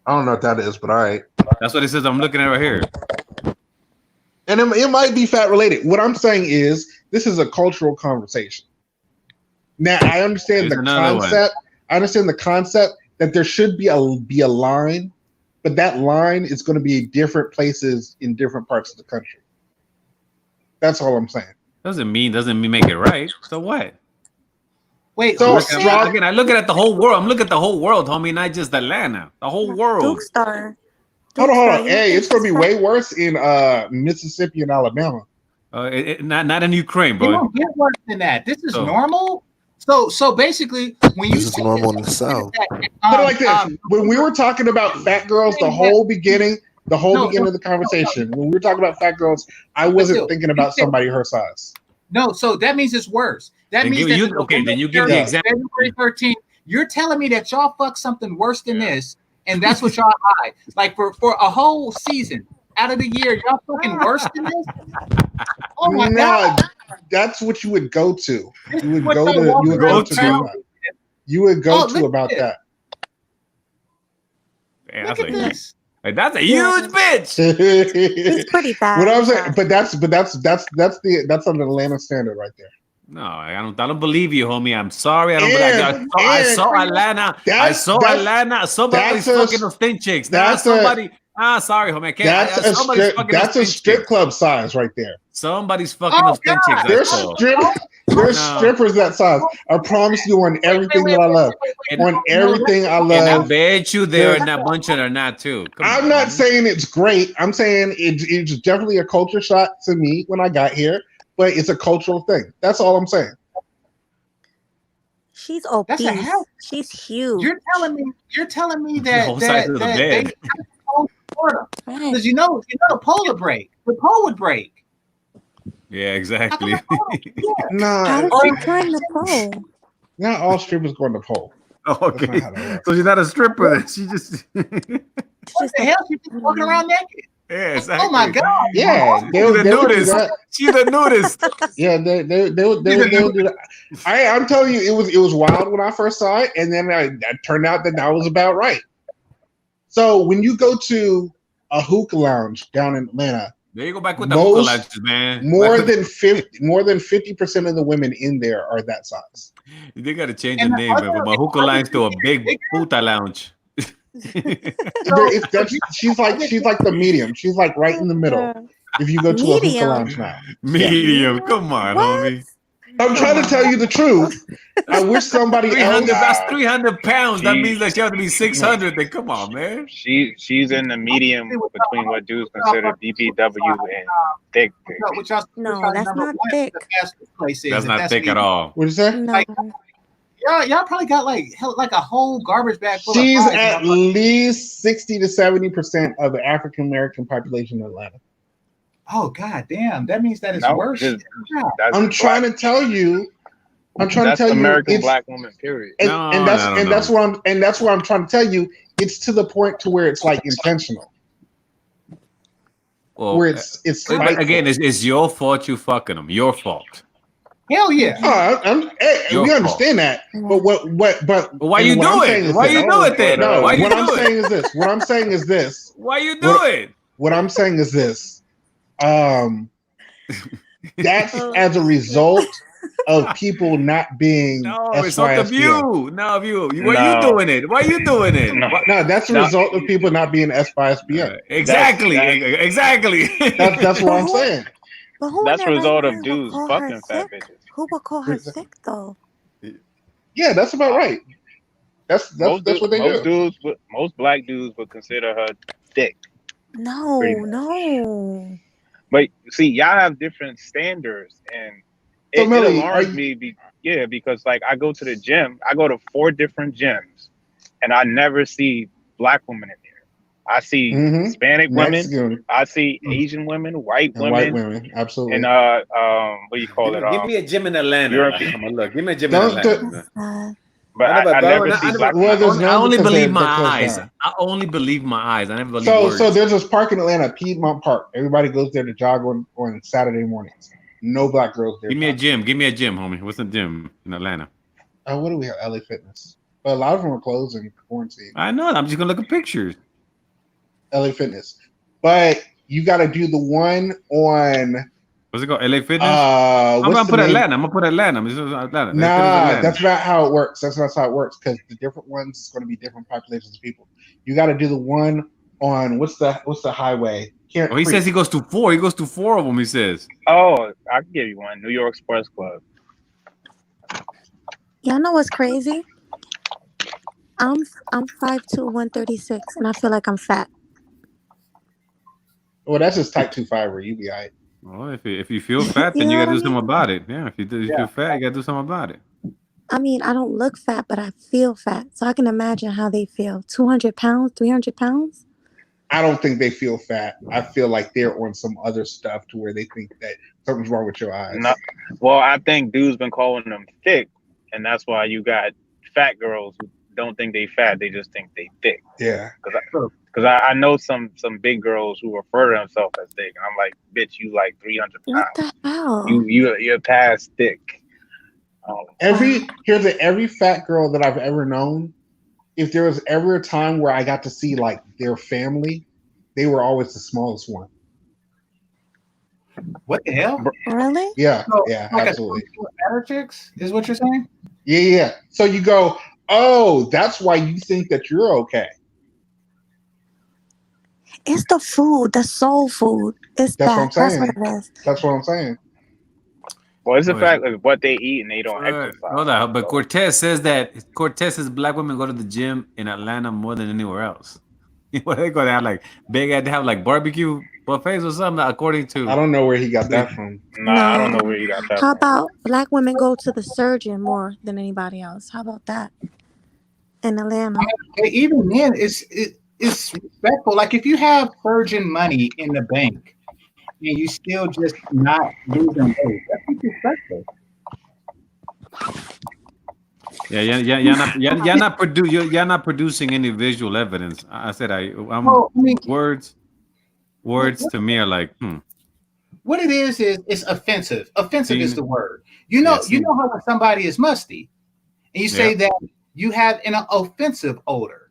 I don't know what that is, but all right. That's what it says. I'm looking at right here. And it might be fat related. What I'm saying is this is a cultural conversation. Now I understand the concept. I understand the concept that there should be a line, but that line is going to be different places in different parts of the country. That's all I'm saying. Doesn't mean make it right. So what? Wait, so again, I look at the whole world. I'm looking at the whole world, homie, not just Atlanta. The whole world. Duke Star. Hold on. Hey, it's going to be way worse in Mississippi and Alabama. Not in Ukraine, bro. It won't get worse than that. This is normal. So basically, when you this is normal in the South. Put it like this: when we were talking about fat girls, the whole beginning of the conversation, when we were talking about fat girls, I wasn't thinking about somebody her size. No, so that means it's worse. That means then you give the example. February 13th. You're telling me that y'all fuck something worse than this, and that's what y'all hide. Like for a whole season out of the year, y'all fucking worse than this. Oh my God. That's what you would go to. You would go to about that. Man, look at this. That's a huge bitch. It's pretty bad. What I'm saying, but that's on the Atlanta standard right there. No, I don't believe you, homie. I'm sorry. I saw Atlanta. I saw Atlanta. Somebody's fucking those thin chicks. Sorry, homie. I can't. That's a strip club size right there. Somebody's fucking those thin chicks. There's strippers that size. I promise you on everything that I love. On everything I love. And I bet you there in that bunch are not too. I'm not saying it's great. I'm saying it's definitely a culture shock to me when I got here, but it's a cultural thing. That's all I'm saying. She's obese. She's huge. You're telling me that because you know the pole would break. The pole would break. Yeah, exactly. How does she climb the pole? Not all strippers go on the pole. Oh, okay. So she's not a stripper then. She just what the hell? She's just walking around naked. Yeah, exactly. Oh my God. Yeah, she's a nudist. She's a nudist. Yeah, they would do that. I'm telling you, it was wild when I first saw it, and then it turned out that was about right. So when you go to a hookah lounge down in Atlanta, there you go back with the hookah lounges, man. More than 50% of the women in there are that size. They got to change the name from a hookah lounge to a big puta lounge. She's like the medium. She's like right in the middle. If you go to a hookah lounge now, medium. Come on, homie. I'm trying to tell you the truth. I wish somebody else. That's 300 pounds. That means that she has to be 600. Then come on, man. She's in the medium between what dudes consider BBW and thick. No, that's not thick. That's not thick at all. What is that? No. Y'all probably got like a whole garbage bag full She's of at least 60 to 70% of the African American population in Atlanta. Oh God damn! That means that it's worse. I'm trying to tell you. American black woman. Period. That's what I'm trying to tell you. It's to the point to where it's like intentional. Well, where it's again, it's your fault you fucking them. Your fault. Hell yeah. We understand that, but but why you do it? Why you do it then? No, why you what I'm saying is this. What I'm saying is this. Why you do it? What I'm saying is this. That's as a result of people not being it's not the view. No, view. Why you doing it? Why you doing it? No, that's a result of people not being S by SBN. Exactly. That's what I'm saying. But who that's a result of would dudes call fucking her fat sick? bitches. Who would call her sick though? Yeah, that's about right. That's what they do. Most black dudes would consider her thick. No. But see, y'all have different standards, and So, it Melly, alarms me. Because like I go to the gym, I go to 4 different gyms, and I never see black women in there. I see Hispanic women, I see Asian women, white women, absolutely. and what do you call it? Give me a gym in Atlanta. European. Come on, look. Give me a gym in Atlanta. But I never see black women. I only believe my eyes. I only believe my eyes. I never believe words. So there's this park in Atlanta, Piedmont Park. Everybody goes there to jog on Saturday mornings. No black girls there. Give me a gym, homie. What's the gym in Atlanta? What do we have? LA Fitness. But a lot of them are closed in quarantine. I know. I'm just gonna look at pictures. LA Fitness, but you got to do the one on. What's it called? LA Fitness. I'm gonna put Atlanta. Atlanta. Nah, that's not how it works. That's not how it works because the different ones is going to be different populations of people. You got to do the one on what's the highway? He says he goes to 4. He goes to 4 of them. He says. Oh, I can give you one. New York Sports Club. Y'all know what's crazy? I'm 5'2", 136, and I feel like I'm fat. Well, that's just type 2 fiber. You be all right. Well, if you feel fat, then you gotta do something about it. Yeah, if you feel fat, you gotta do something about it. I mean, I don't look fat, but I feel fat. So I can imagine how they feel. 200 pounds, 300 pounds? I don't think they feel fat. I feel like they're on some other stuff to where they think that something's wrong with your eyes. No, well, I think dudes been calling them thick, and that's why you got fat girls who don't think they fat. They just think they thick. Yeah. Because I know some big girls who refer to themselves as thick. I'm like, bitch, you like 300 pounds. What the hell? You're past thick. Every fat girl that I've ever known, if there was ever a time where I got to see like their family, they were always the smallest one. What the hell? Really? Yeah, so, yeah, like absolutely. Fatter chicks is what you're saying? Yeah. So you go, oh, that's why you think that you're okay. It's the food, the soul food. It's that's that. What I'm saying. That's what it is. That's what I'm saying. Well, it's the fact of what they eat and they don't exercise. Hold on, but Cortez says black women go to the gym in Atlanta more than anywhere else. What they go to have like they have like barbecue buffets or something. According to I don't know where he got that from. Nah, I don't know where he got that How from. about black women go to the surgeon more than anybody else? How about that? In Atlanta. Even then, it's respectful. Like if you have surgeon money in the bank and you still just not losing weight, that's respectful. Yeah, you're not producing any visual evidence. I said words to me are like, What it is it's offensive. Offensive is the word. You know how when somebody is musty, and you say that you have an offensive odor.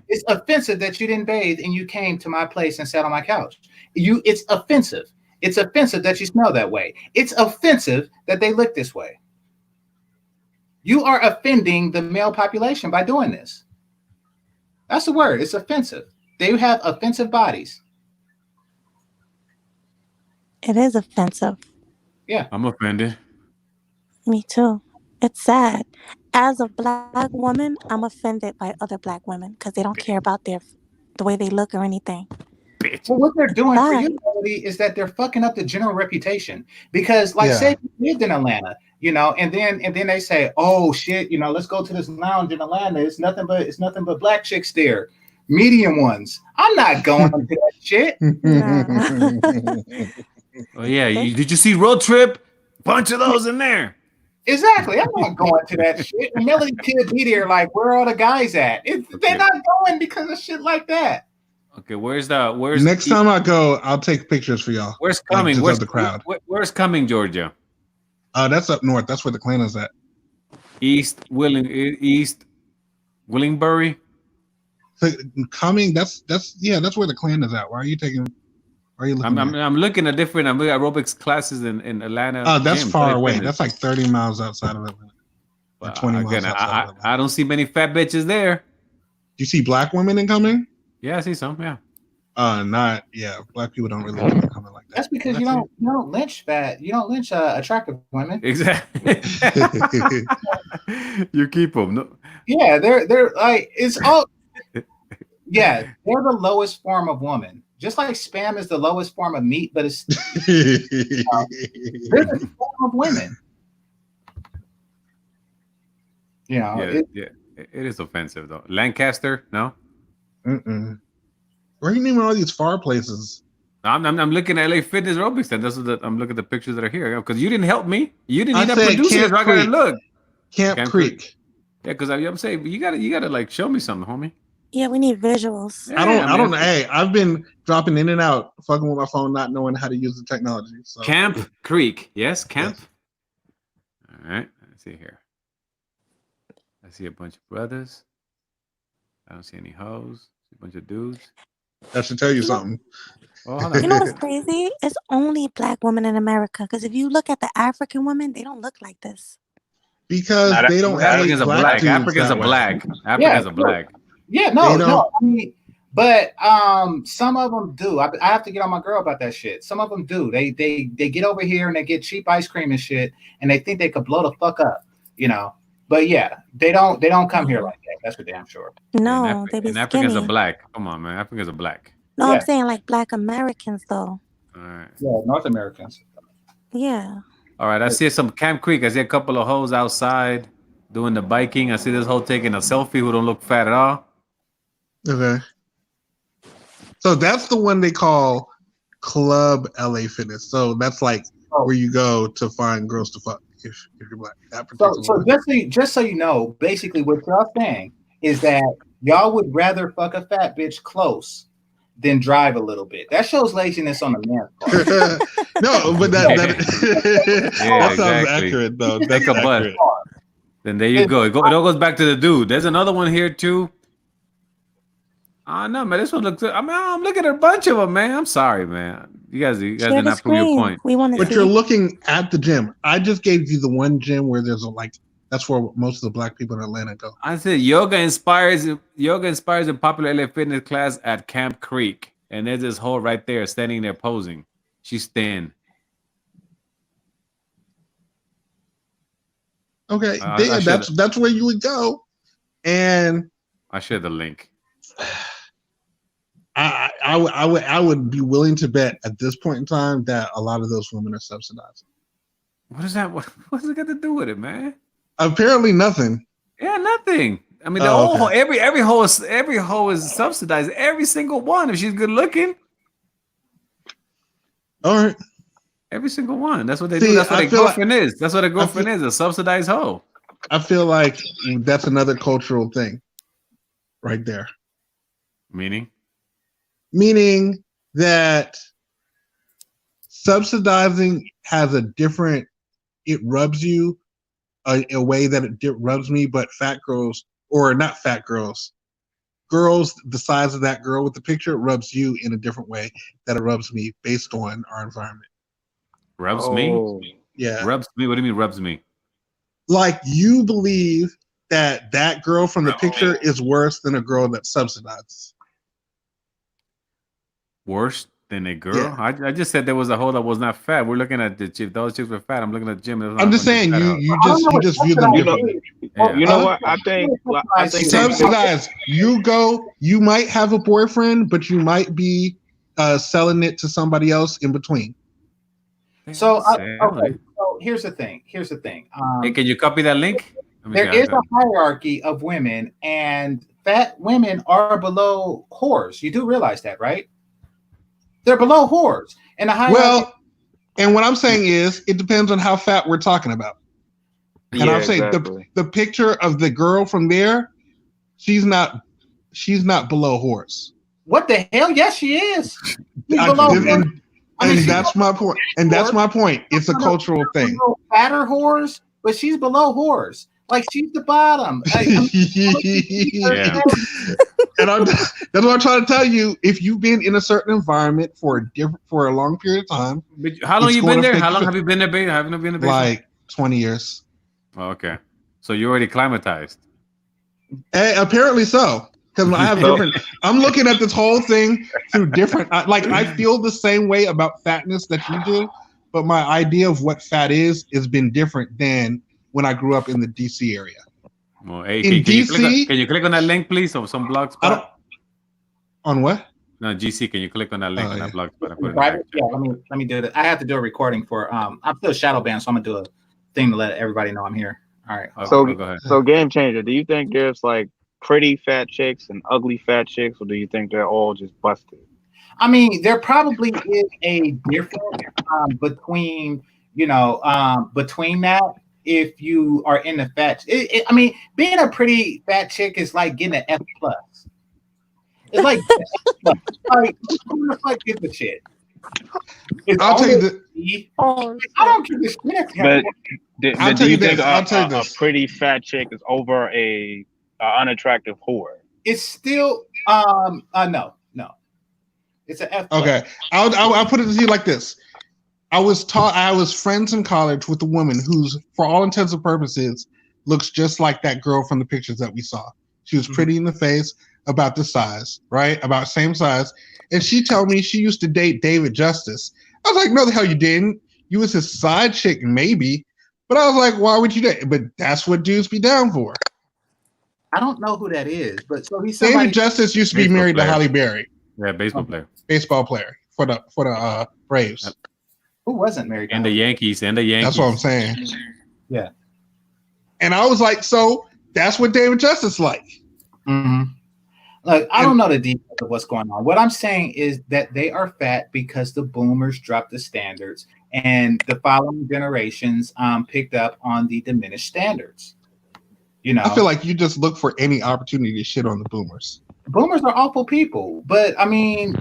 It's offensive that you didn't bathe and you came to my place and sat on my couch. It's offensive. It's offensive that you smell that way. It's offensive that they look this way. You are offending the male population by doing this. That's the word. It's offensive. They have offensive bodies. It is offensive. Yeah. I'm offended. Me too. It's sad. As a black woman, I'm offended by other black women because they don't care about the way they look or anything. Well, what they're doing for you, Melody, is that they're fucking up the general reputation. Because, say you lived in Atlanta, and then they say, "Oh shit, let's go to this lounge in Atlanta. It's nothing but black chicks there, medium ones." I'm not going to that shit. Oh yeah, did you see Road Trip? Bunch of those in there. Exactly. I'm not going to that shit. And Melody could be there, like, where are all the guys at? They're not going because of shit like that. Okay, where's next time I go, I'll take pictures for y'all. Where's coming? Where's the crowd? Where's coming, Georgia? That's up north. That's where the clan is at. East Willingbury. So coming. That's where the clan is at. Why are you looking? I'm looking at different. I'm looking at aerobics classes in Atlanta. That's gym, far away. Fitness. That's like 30 miles outside of Atlanta. Or 20 miles outside of Atlanta. I don't see many fat bitches there. Do you see black women incoming? Yeah, I see some. Yeah. Black people don't really like coming like that. That's because you don't lynch fat. You don't lynch attractive women. Exactly. You keep them. No. Yeah, they're like it's all. Yeah, they're the lowest form of woman. Just like spam is the lowest form of meat, but it's they're the form of women. You know, it is offensive though. Lancaster, no. Where are you naming all these far places? I'm looking at LA Fitness Aerobics, and I'm looking at the pictures that are here because you didn't help me. You didn't need to produce it. I gotta look. Camp Creek. Yeah, because I'm saying you gotta like show me something, homie. Yeah, we need visuals. Yeah, I don't know. Hey, I've been dropping in and out, fucking with my phone, not knowing how to use the technology. So. Camp Creek, yes, Camp. Yes. All right, let's see here. I see a bunch of brothers. I don't see any hoes. I see a bunch of dudes. That should tell you something. Oh, you know what's crazy? It's only black women in America. Because if you look at the African women, they don't look like this. Because they don't have Africans are black. Africans are black. Africans are black. Yeah, no. I mean, but some of them do. I have to get on my girl about that shit. Some of them do. They get over here and they get cheap ice cream and shit, and they think they could blow the fuck up, you know. But yeah, they don't come here like that. That's for damn sure. No, they be and skinny. Africans are black. Come on, man. Africans are black. No, I'm saying like black Americans though. All right. Yeah, North Americans. Yeah. All right. I see some Camp Creek. I see a couple of hoes outside doing the biking. I see this hoe taking a selfie who don't look fat at all. Okay. So that's the one they call Club LA Fitness. So that's like where you go to find girls to fuck if you're black. So just so you know, basically what y'all saying is that y'all would rather fuck a fat bitch close than drive a little bit. That shows laziness on the man's part. No, but that sounds accurate though. That's accurate. Then there you go. It all goes back to the dude. There's another one here too. No, man, this one looks good. I'm looking at a bunch of them, man. I'm sorry, man. You guys did not prove your point. But you're looking at the gym. I just gave you the one gym where there's that's where most of the black people in Atlanta go. I said yoga inspires a popular LA fitness class at Camp Creek. And there's this hoe right there standing there posing. She's thin. Okay. That's where you would go. And I share the link. I would be willing to bet at this point in time that a lot of those women are subsidized. What is that? What's it got to do with it, man? Apparently nothing. Yeah, nothing. I mean, the whole every hoe is subsidized. Every single one, if she's good looking. All right. Every single one. That's what they do. That's what a girlfriend is. That's what a girlfriend is. A subsidized hoe. I feel like that's another cultural thing, right there. Meaning that subsidizing has a different. It rubs you a way that it rubs me, but fat girls, or not fat girls, girls the size of that girl with the picture rubs you in a different way that it rubs me based on our environment. Rubs me? Yeah. Rubs me? What do you mean rubs me? Like you believe that girl from the picture is worse than a girl that subsidizes. Worse than a girl? Yeah. I just said there was a hoe that was not fat. We're looking at the chick. Those chicks were fat. I'm looking at Jim. I'm just saying you just view them differently. You know what? I think subsidized. You might have a boyfriend, but you might be selling it to somebody else in between. So here's the thing. Hey, can you copy that link? There is a hierarchy of women, and fat women are below whores. You do realize that, right? They're below whores. And the hierarchy. Well, and what I'm saying is, it depends on how fat we're talking about. And I'm saying the picture of the girl from there, she's not below whores. What the hell? Yes, she is. She's below whores. And that's my point. And that's my point. It's a cultural thing. Fatter whores, but she's below whores. Like she's the bottom. Yeah. And that's what I'm trying to tell you. If you've been in a certain environment for a long period of time, But how long you been there? How long have you been there, babe? Haven't you been there? Like 20 years. Oh, okay, so you're already climatized. Apparently so. Because I have different. I'm looking at this whole thing through different. I feel the same way about fatness that you do, but my idea of what fat is has been different than when I grew up in the DC area. Well, hey, in DC, can you click on that link, please, or some blog spot? On what? No, GC. Can you click on that link on that blog spot? Yeah, let me do it. I have to do a recording for. I'm still shadow banned, so I'm gonna do a thing to let everybody know I'm here. All right. So go ahead. So GameChanger, do you think there's like pretty fat chicks and ugly fat chicks, or do you think they're all just busted? I mean, there probably is a difference between between that. If you are in the fat, I mean, being a pretty fat chick is like getting an F+. It's like, who the fuck gives a shit? I'll tell you that. I don't give a shit. But do you think a pretty fat chick is over a unattractive whore? It's still no. It's an F+. Okay, I'll put it to you like this. I was friends in college with a woman who's, for all intents and purposes, looks just like that girl from the pictures that we saw. She was pretty in the face, about the size, right? About same size. And she told me she used to date David Justice. I was like, no, the hell you didn't. You was his side chick, maybe. But I was like, why would you date? But that's what dudes be down for. I don't know who that is, but so he's somebody. David Justice used to be married to Halle Berry. Yeah, baseball player. Baseball player for the Braves. Who wasn't married? And the Yankees. That's what I'm saying. Yeah. And I was like, so that's what David Justice like. Mm-hmm. Look, I don't know the details of what's going on. What I'm saying is that they are fat because the boomers dropped the standards, and the following generations picked up on the diminished standards. You know, I feel like you just look for any opportunity to shit on the boomers. Boomers are awful people, but I mean,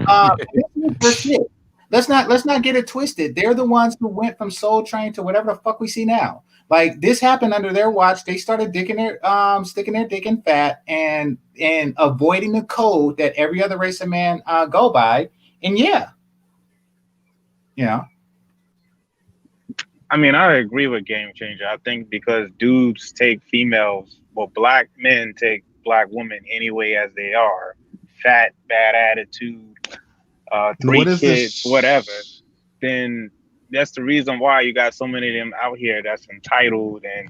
for shit. Let's not get it twisted. They're the ones who went from Soul Train to whatever the fuck we see now. Like this happened under their watch. They started sticking their dick in fat and avoiding the code that every other race of man go by. And yeah. I mean, I agree with GameChanger. I think because dudes take females, well, black men take black women anyway as they are, fat, bad attitude, 3 kids, whatever, then that's the reason why you got so many of them out here that's entitled and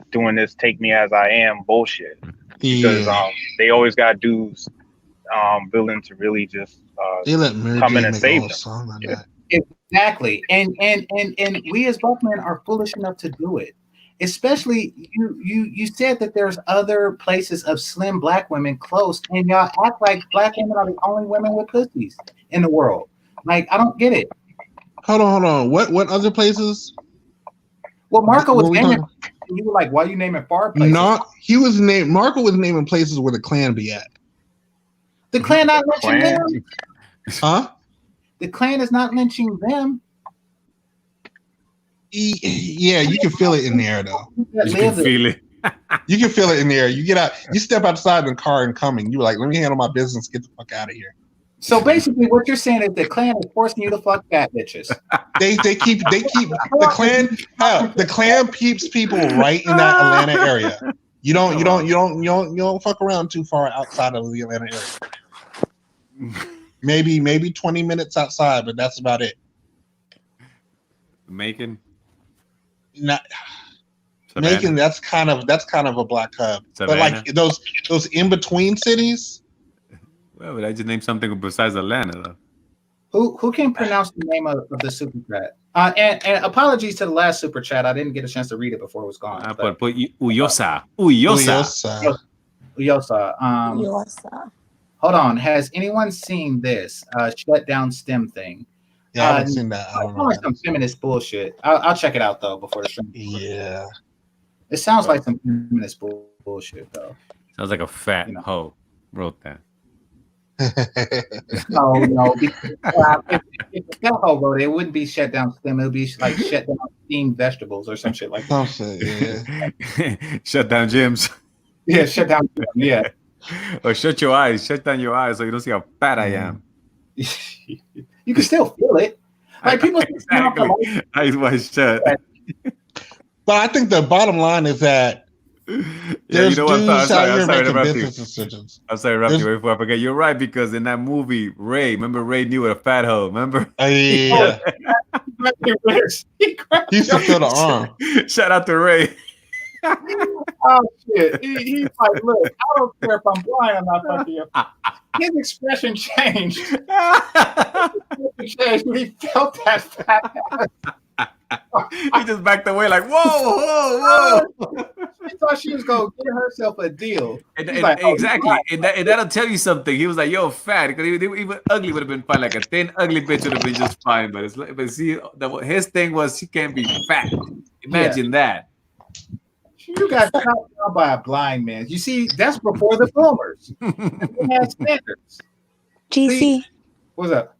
doing this take me as I am bullshit. Because they always got dudes willing to really just come in and save them. Exactly. And we as black men are foolish enough to do it. Especially you said that there's other places of slim black women close, and y'all act like black women are the only women with pussies in the world. Like, I don't get it. Hold on. What other places? Well, Marco was naming. You were like, why are you naming far places? Marco was naming places where the Klan be at. The Klan not lynching them. Huh? The Klan is not lynching them. Yeah, you can feel it in the air, though. You can feel it. You can feel it in the air. You get out, you step outside the car and coming. You're like, let me handle my business. Get the fuck out of here. So basically, what you're saying is the Klan is forcing you to fuck fat bitches. They keep the Klan. The Klan keeps people right in that Atlanta area. You don't fuck around too far outside of the Atlanta area. Maybe 20 minutes outside, but that's about it. Macon. Macon, that's kind of a black hub. Savannah. But like those in between cities. Well, but I just named something besides Atlanta, though. Who can pronounce the name of the super chat? And apologies to the last super chat. I didn't get a chance to read it before it was gone. Put Uyosa. Hold on. Has anyone seen this shut down STEM thing? Yeah, I haven't seen that. I don't know. Some feminist bullshit. I'll check it out though before the stream. Yeah. It sounds like some feminist bullshit though. Sounds like a fat hoe wrote that. No. if the hole wrote it, it wouldn't be shut down slim. It would be like shut down steamed vegetables or some shit like that. Some shit, yeah. Shut down gyms. Yeah, shut down. Yeah. Or shut your eyes. Shut down your eyes so you don't see how fat I am. You can still feel it. Like people exactly. Eyes wide shut. But I think the bottom line is that there's dudes out here making business decisions. I'm sorry, Raptor, before I forget. You're right, because in that movie, Ray, remember Ray knew a fat hoe, remember? Yeah. He used to feel the arm. Shout out to Ray. Oh shit! He's like, look, I don't care if I'm blind or not fucking you. His expression changed. He felt that fat ass. He just backed away like, whoa. She thought she was gonna get herself a deal. And exactly, and that'll tell you something. He was like, "Yo, fat." Because even ugly would have been fine. Like a thin, ugly bitch would have been just fine. But see, his thing was she can't be fat. Imagine that. You got shot down by a blind man. You see, that's before the boomers. They had standards. GC, See? What's up?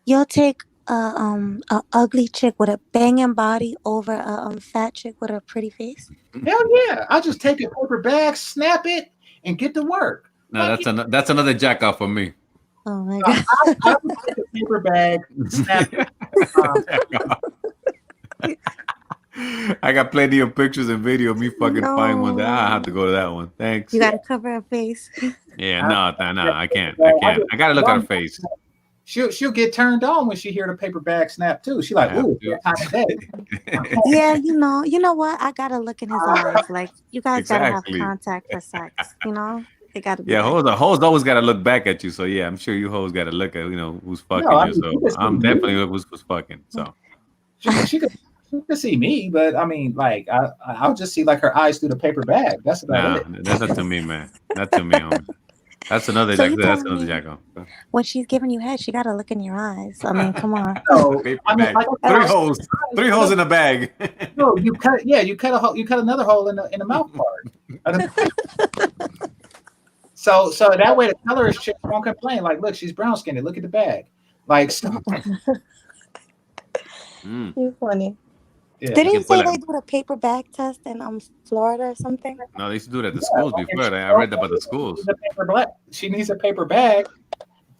You'll take a ugly chick with a banging body over a fat chick with a pretty face? Hell yeah! I'll just take a paper bag, snap it, and get to work. No, that's another jack off for me. Oh my god! I would take a paper bag, snap it. I got plenty of pictures and video of me fucking find one that I have to go to that one. Thanks. You gotta cover her face. Yeah, no, I can't. I gotta look at her face. She'll get turned on when she hear the paper bag snap too. She like, ooh, time of day. Yeah, you know what? I gotta look in his eyes. Like, you guys gotta have contact for sex. You know, they gotta be. Yeah, hoes always gotta look back at you. So yeah, I'm sure you hoes gotta look at who's fucking you. So I'm definitely who's fucking. So she could see me, but I mean, like I'll just see like her eyes through the paper bag. That's about it. That's not to me, man. Not to me, homie. That's another jack. When she's giving you head, she gotta look in your eyes. I mean, come on. No, I mean, three holes in a bag. No, you cut a hole. You cut another hole in the mouth part. So that way the colorist chick won't complain. Like, look, she's brown skinned. Look at the bag. Like, stop. You're funny. Yeah. Didn't you say they do a paper bag test in Florida or something? No, they used to do it at the schools before. I read about the schools. She needs a paper bag.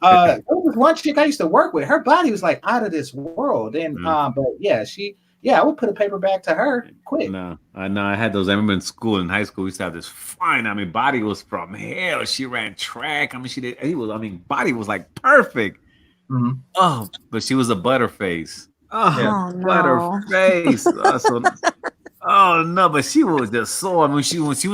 There was one chick I used to work with. Her body was like out of this world, and but yeah, I would put a paper bag to her quick. No, I had those. I remember in school, in high school, we used to have this fine. I mean, body was from hell. She ran track. I mean, body was like perfect. Mm-hmm. Oh, but she was a butterface. Oh, no. Butterface. Oh no, but she was just so. I mean, when she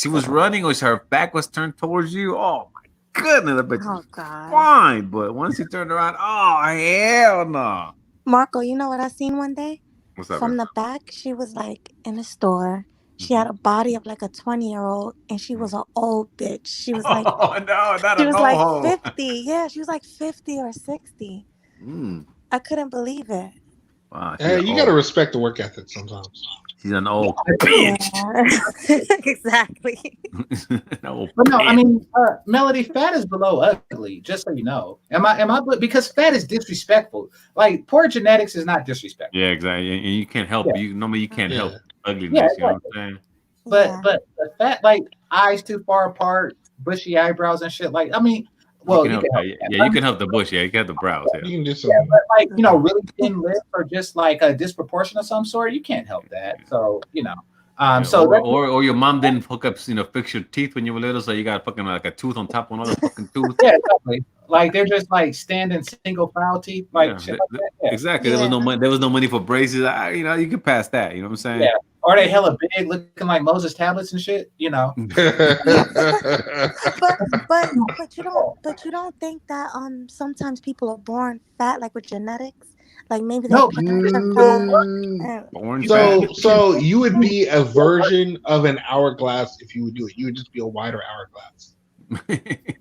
was running, or her back was turned towards you. Oh my goodness, I bet oh god, fine. But once she turned around, oh hell no. Marco, you know what I seen one day? What's up? From the back, she was like in a store. She had a body of like a 20-year-old, and she was an old bitch. She was like, oh no, not she was like 50. Yeah, she was like 50 or 60. Mm. I couldn't believe it. Wow, hey, you gotta respect the work ethic sometimes. She's an old bitch. Yeah. Exactly. But no, I mean, Melody, fat is below ugly. Just so you know, am I? Because fat is disrespectful. Like poor genetics is not disrespectful. Yeah, exactly. And you can't help. Yeah. You can't help ugliness. Yeah, you know what I'm saying? But the fat, like eyes too far apart, bushy eyebrows and shit. Like, I mean. Well, you can help the bush. Yeah, you can help the brows. Yeah, you can do some. Yeah, but like really thin lips or just like a disproportion of some sort, you can't help that. So or your mom didn't hook up, fix your teeth when you were little, so you got fucking like a tooth on top of another fucking tooth. Yeah, exactly. Like they're just like standing single file teeth, like shit like that. Yeah. Exactly. There was no money. There was no money for braces. You can pass that. You know what I'm saying? Yeah. Or they hella big, looking like Moses tablets and shit. But you don't think that sometimes people are born fat, like with genetics? Like maybe no. Born so you would be a version of an hourglass if you would do it. You would just be a wider hourglass.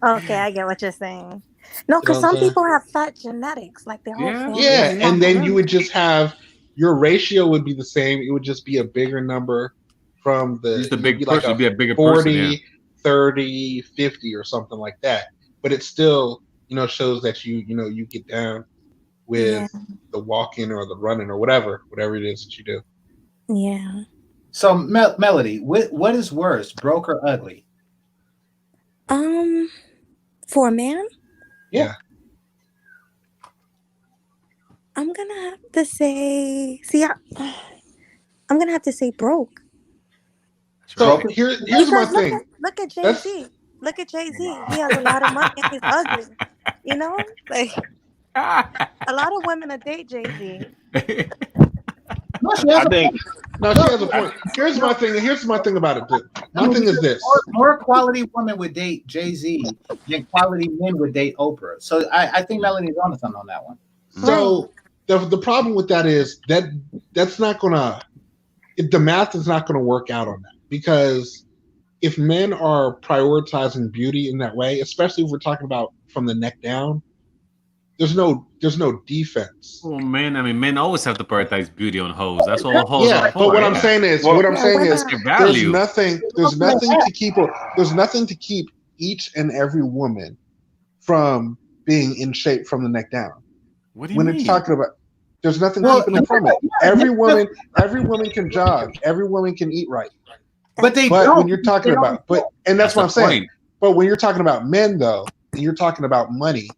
Okay, I get what you're saying. No, because some people have fat genetics, like their whole family. Yeah, and then you would just have your ratio would be the same. It would just be a bigger number from the big person. Like be a bigger 40, person, 30, 50 or something like that. But it still, shows that you get down with the walking or the running or whatever it is that you do. Yeah. So, Melody, what is worse, broke or ugly? For a man, Yeah. I'm gonna have to say. I'm gonna have to say broke. So here's my Because thing. look at Jay-Z. Look at Jay-Z. He has a lot of money and he's ugly. You know, like a lot of women are date Jay-Z. I think No, she has a point. Here's my thing. Here's my thing about it. My thing is this: more quality women would date Jay-Z than quality men would date Oprah. So I think Melanie's on to something on that one. So the problem with that is that's not gonna. The math is not gonna work out on that, because if men are prioritizing beauty in that way, especially if we're talking about from the neck down, there's no defense. Well, men always have to prioritize beauty on hoes. That's all hoes are for. But what I'm saying is, there's nothing to keep each and every woman from being in shape from the neck down. What do you mean? It's talking about, there's nothing keeping them from it. Every woman can jog. Every woman can eat right. But when you're talking about, and that's what I'm saying. But when you're talking about men, though, and you're talking about money,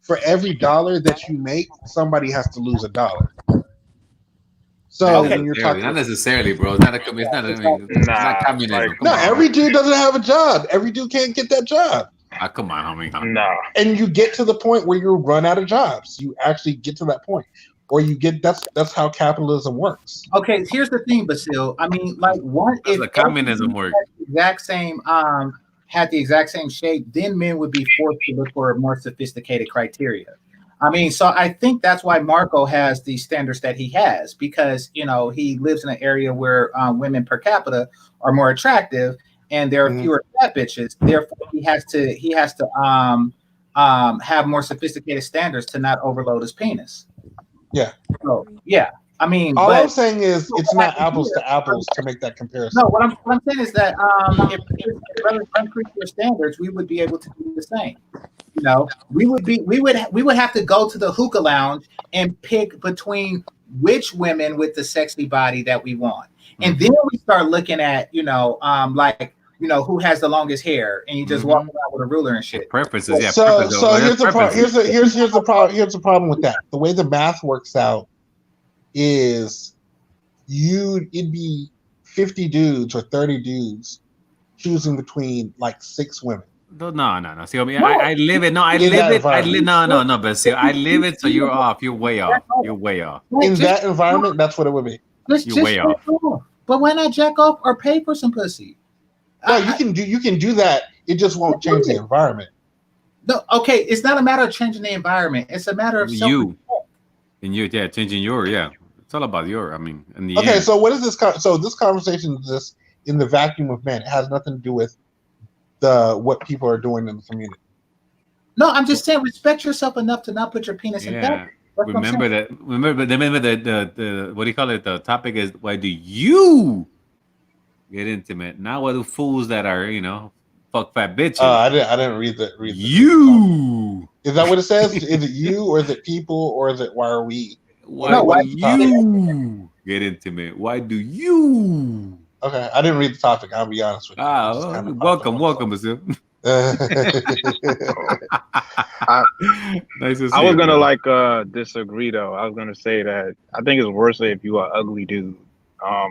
for every $1 that you make, somebody has to lose $1. So when you're talking, not necessarily, bro. It's not communism. No, every dude doesn't have a job. Every dude can't get that job. Come on, homie. No. And you get to the point where you run out of jobs. You actually get to that point. Or you get that's how capitalism works. Okay, here's the thing, Basil. I mean, like, what if the communism works? Had the exact same shape, then men would be forced to look for more sophisticated criteria. I mean, so I think that's why Marco has the standards that he has, because he lives in an area where women per capita are more attractive, and there are fewer fat bitches. Therefore, he has to have more sophisticated standards to not overload his penis. Yeah. So, yeah. I mean, I'm saying is it's not apples to apples to make that comparison. No, what I'm saying is that if brothers increase their standards, we would be able to do the same. We would have to go to the hookah lounge and pick between which women with the sexy body that we want, and then we start looking at who has the longest hair, and you just walk around with a ruler and shit. Preferences, yeah. So here's the problem. Here's the problem. Here's the problem with that. The way the math works out is it'd be 50 dudes or 30 dudes choosing between like 6 women. No. See, I live it. No, I live it. No. But see, I live it. So you're off. You're way off. In that environment, that's what it would be. You're way off. But why not jack off or pay for some pussy? No, you can do that. It just won't change the environment. No, okay. It's not a matter of changing the environment. It's a matter of changing your. It's all about your. I mean, in the okay. end. So what is this? So this conversation is just in the vacuum of men. It has nothing to do with what people are doing in the community. No, I'm just saying, respect yourself enough to not put your penis in bed. Remember that the what do you call it? The topic is, why do you get intimate? Not what the fools that are fuck fat bitches. I didn't read that. You is that what it says? Is it you, or is it people, or is it why are we? Why do you get intimate? Why do you? Okay, I didn't read the topic. I'll be honest with you. Welcome, Basil. Nice to see I was gonna disagree though. I was gonna say that I think it's worse if you are ugly dude,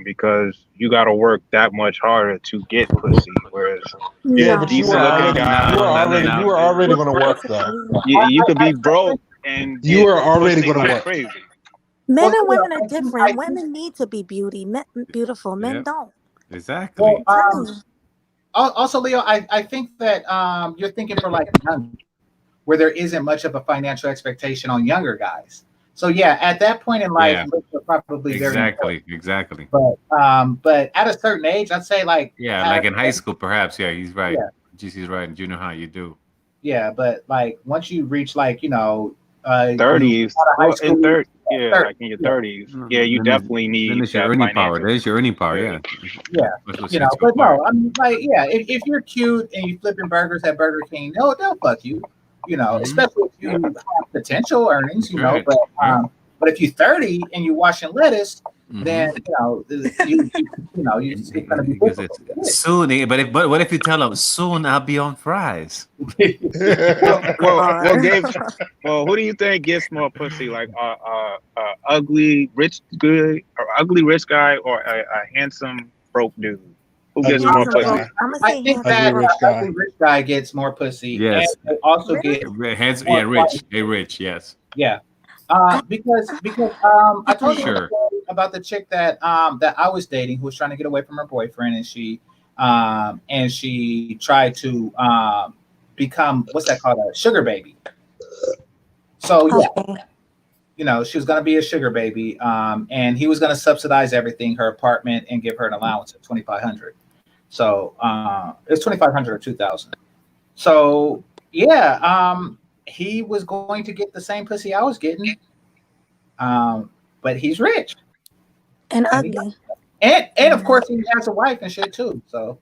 because you got to work that much harder to get pussy. Whereas but you were already gonna work though. You could be broke and you were already gonna work. Crazy. Men and women are different. Women need to be beautiful. Men don't. Exactly. Also, Leo, I think that you're thinking for like young, where there isn't much of a financial expectation on younger guys. So yeah, at that point in life, they're probably very important. Exactly. But at a certain age, I'd say like in high school, perhaps. Yeah, he's right. GC's right. Junior high, you do. Yeah, but like once you reach 30s, like in your 30s, you definitely need. Then it's your earning power. There's your earning power. Yeah. But no, I'm like, if you're cute and you flipping burgers at Burger King, they'll fuck you. especially if you have potential earnings, Right. but if you're 30 and you're washing lettuce, then it's going to be Because difficult. it's soon. But what if you tell them soon I'll be on fries? Well, Gabe. Well, who do you think gets more pussy? Like ugly rich good, or ugly rich guy, or a handsome broke dude? Who gets Ugly more rich pussy? guy. I'm gonna I say think handsome that Ugly rich guy. ugly rich guy gets more pussy, Yes. and they also Really? get Hands, more yeah, rich. Hey, rich. Yes. yeah. Because I told you Sure. about the chick that I was dating who was trying to get away from her boyfriend, and she tried to become, what's that called, a sugar baby. So yeah, Okay. she was going to be a sugar baby, and he was going to subsidize everything, her apartment, and give her an allowance of $2,500. So it's $2,500 or $2,000. So yeah, he was going to get the same pussy I was getting, but he's rich And and he, ugly. and of course he has a wife and shit too. So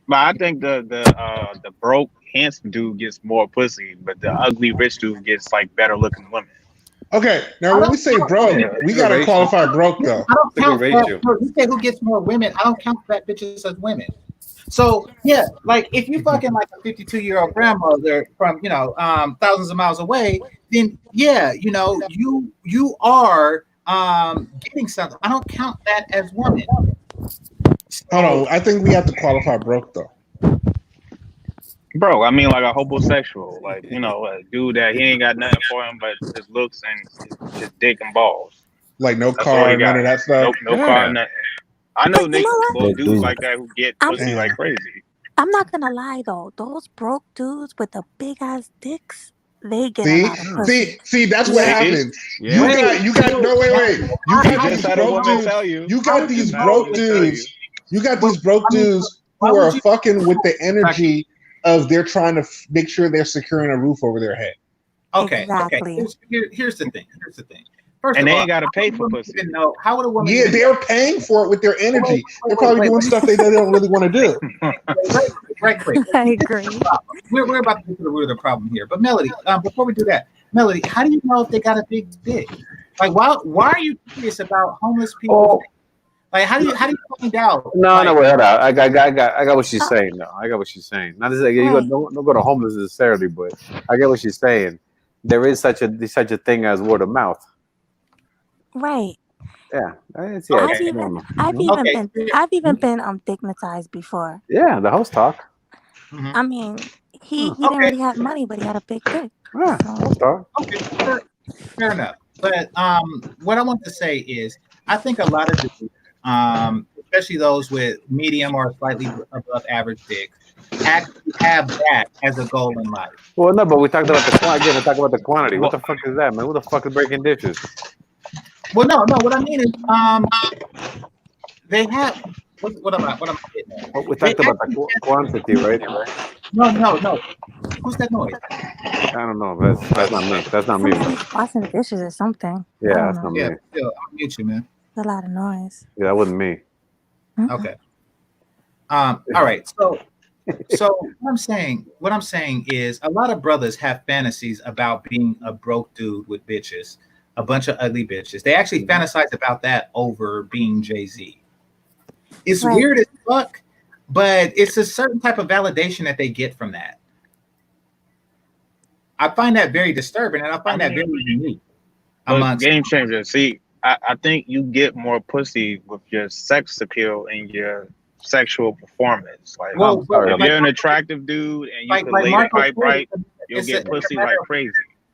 But I think the broke handsome dude gets more pussy, but the ugly rich dude gets like better looking women. Okay, now I when we don't say count. broke, Yeah, we it's a gotta ratio. qualify broke though. I don't It's a count good fat. ratio. You say who gets more women? I don't count fat bitches as women. So yeah, like if you fucking like a 52-year-old grandmother from thousands of miles away, then yeah, you are getting something. I don't count that as woman. Hold So on, I think we have to qualify broke though. Bro, I mean like a homosexual, like a dude that he ain't got nothing for him but his looks and his dick and balls. Like no That's all he car, none got. of that stuff. No car, Yeah. nothing. I know But you know what? Broke dudes dude. like that who get I'm pussy like Damn. crazy. I'm not gonna lie though. Those broke dudes with the big ass dicks, they get a See, lot of pussy. see, that's what See? happens. Yeah. You got no wait. You got Just these had a broke woman dudes. tell you. You how got would you these Just had a know broke woman tell you. dudes. You got these broke I mean, dudes why who would are you? fucking with the energy of they're trying to make sure they're securing a roof over their head. Okay. Exactly. Here's the thing. First And of they all, ain't gotta pay how for would a woman pussy. even know? How would a woman Yeah, even they're paying for it with their energy. They're probably doing wait. stuff they don't really want to do. Right quick. I agree. We're about to get to the root of the problem here. But Melody, before we do that, Melody, how do you know if they got a big dick? Like, why are you curious about homeless people? Like, how do you find out? No, like, wait, hold on. I got what she's saying. No, I got what she's saying. Not to say Right. don't go to homeless necessarily, but I get what she's saying. There is such a thing as word of mouth. Right. Yeah, it's I've Okay. even normal. I've even been dignitized before. Yeah, the host talk. Mhm. I mean, he didn't Okay. really have money, but he had a big dick. Yeah, So host talk. Okay, fair enough. But what I want to say is, I think a lot of dudes, especially those with medium or slightly above average dicks, actually have that as a goal in life. Well, no, but we talked about the quantity. Again, we talked about the quantity. What the fuck is that, man? Who the fuck is breaking dishes? Well, no. What I mean is, they have. What am I getting at? Well, we They talked about the actually have, quantity, right? no. Who's that noise? I don't know. That's not me. That's not me, man. somebody's washing the dishes or something. I Yeah, don't that's know. not Yeah, me. still, I'll mute you, man. It's a lot of noise. Yeah, that wasn't me. Mhm. Okay. All right. So what I'm saying is a lot of brothers have fantasies about being a broke dude with bitches, a bunch of ugly bitches. They actually fantasize about that over being Jay-Z. It's Right. weird as fuck, but it's a certain type of validation that they get from that. I find that very disturbing, and I find that very unique But amongst. game changer. See, I think you get more pussy with your sex appeal and your sexual performance. Like, Well, sorry, if you're an attractive dude and you like can lay the Marco pipe said, right, you'll it's get a pussy matter like of- crazy.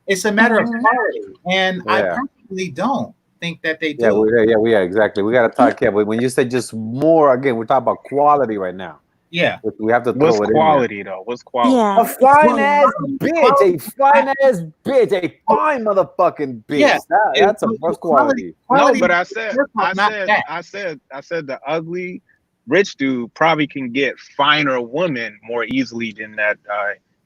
It's a matter of Mhm. quality, and I Yeah. personally don't think that they Yeah, do. exactly. We got to talk here. But when you say just more, again, we're talking about quality right now. Yeah. We have to What's throw it quality though? What's quality? Yeah. in there. A fine Well, ass bitch, a fine quality- ass bitch, a fine motherfucking bitch. Yeah, That's a quality- first quality. No, quality but is not that. I said the ugly rich dude probably can get finer women more easily than that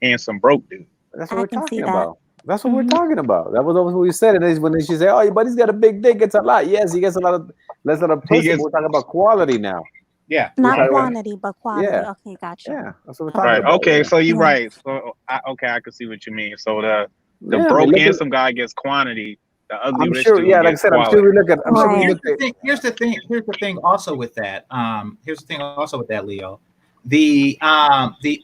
handsome broke dude. That's I what we're can see talking that. about. That's what we're Mhm. talking about. That was always what we said. And then when she said, "Oh, but he's got a big dick," it's a lot. Yes, he gets a lot of less of He pussy. gets But we're talking about quality now. Yeah. Not Right. quantity, but quality. Yeah. Okay, gotcha. Yeah, that's what we're Okay. talking Right. about. Okay. Yeah. So you're Yeah. right. So I can see what you mean. So the Yeah, I mean, broke look at, handsome guy gets quantity. The ugly I'm rich sure. Yeah, dude like I gets said, I'm sure quality. we look at. I'm Well, sure we Right. look at. here's the thing. Here's the thing. Also with that. Here's the thing. Also with that, Leo. The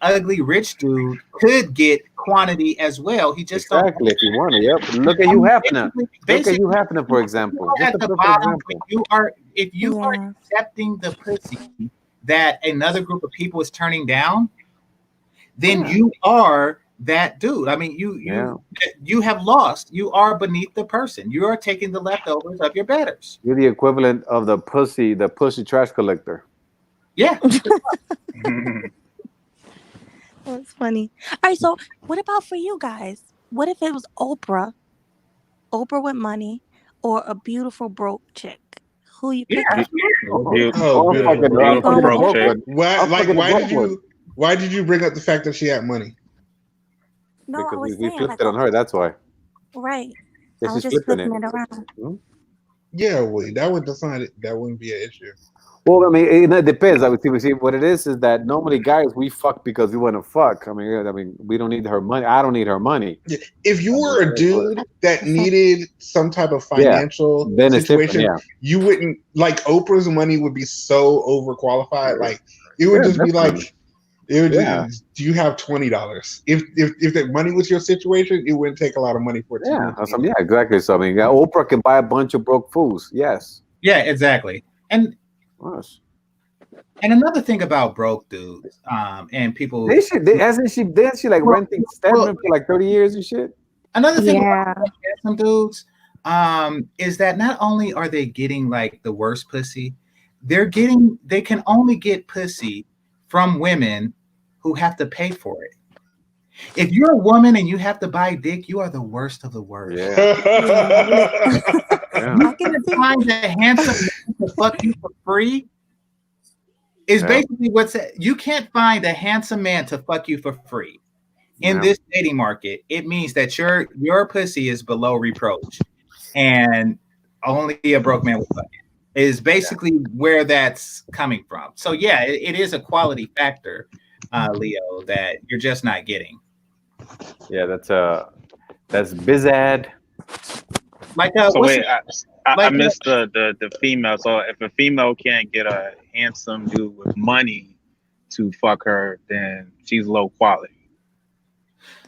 ugly rich dude could get quantity as well. He just don't. Exactly, if you want to. Yep. Look at I you, mean, Hefner. Look at basically, you, Hefner, for example. Just at a the perfect bottom, example. if you are Yeah. accepting the pussy that another group of people is turning down, then Yeah. you are that dude. I mean, you have lost. You are beneath the person. You are taking the leftovers of your betters. You're the equivalent of the pussy trash collector. Yeah. That's funny. All right, so what about for you guys? What if it was Oprah with money, or a beautiful broke chick? Who you Yeah. picking? Oh, I'm beautiful. fucking, You I'm going fucking with the broke Oprah? one. Why? I'm Like, fucking the why broke did one. you? Why did you bring up the fact that she had money? No, I Because was we saying flipped like, it on her. That's why. right. Yeah, I she's was just flipping flipping it. it around. Yeah, well, that would decide it. That wouldn't be an issue. Well, I mean, it depends. I would see what it is that normally guys we fuck because we want to fuck. I mean, we don't need her money. I don't need her money. Yeah. If you I mean, were a dude that The same. needed some type of yeah, financial then it's different. situation, Yeah, you wouldn't like Oprah's money would be so overqualified. Like it would yeah, just be definitely. like it would Yeah, just, do you have $20? If the money was your situation, it wouldn't take a lot of money for it to yeah, move the yeah, exactly. So I mean, yeah, Oprah can buy a bunch of broke fools. Yes. Yeah, exactly. And Yes. another thing about broke dudes, and people. Hasn't she? Didn't she like Well, renting Stedman for like 30 years and shit? another thing Yeah. about some dudes, is that not only are they getting like the worst pussy, they can only get pussy from women who have to pay for it. If you're a woman and you have to buy dick, you are the worst of the worst. Yeah. I can You see. find a handsome man to fuck you for free is Yeah. basically you can't find a handsome man to fuck you for free. In Yeah. this dating market, it means that your pussy is below reproach, and only a broke man will fuck it. Is basically where that's coming from. So yeah, it is a quality factor, Leo, that you're just not getting. Yeah, that's Bizad. Like So what's wait, I missed the female. So if a female can't get a handsome dude with money to fuck her, then she's low quality.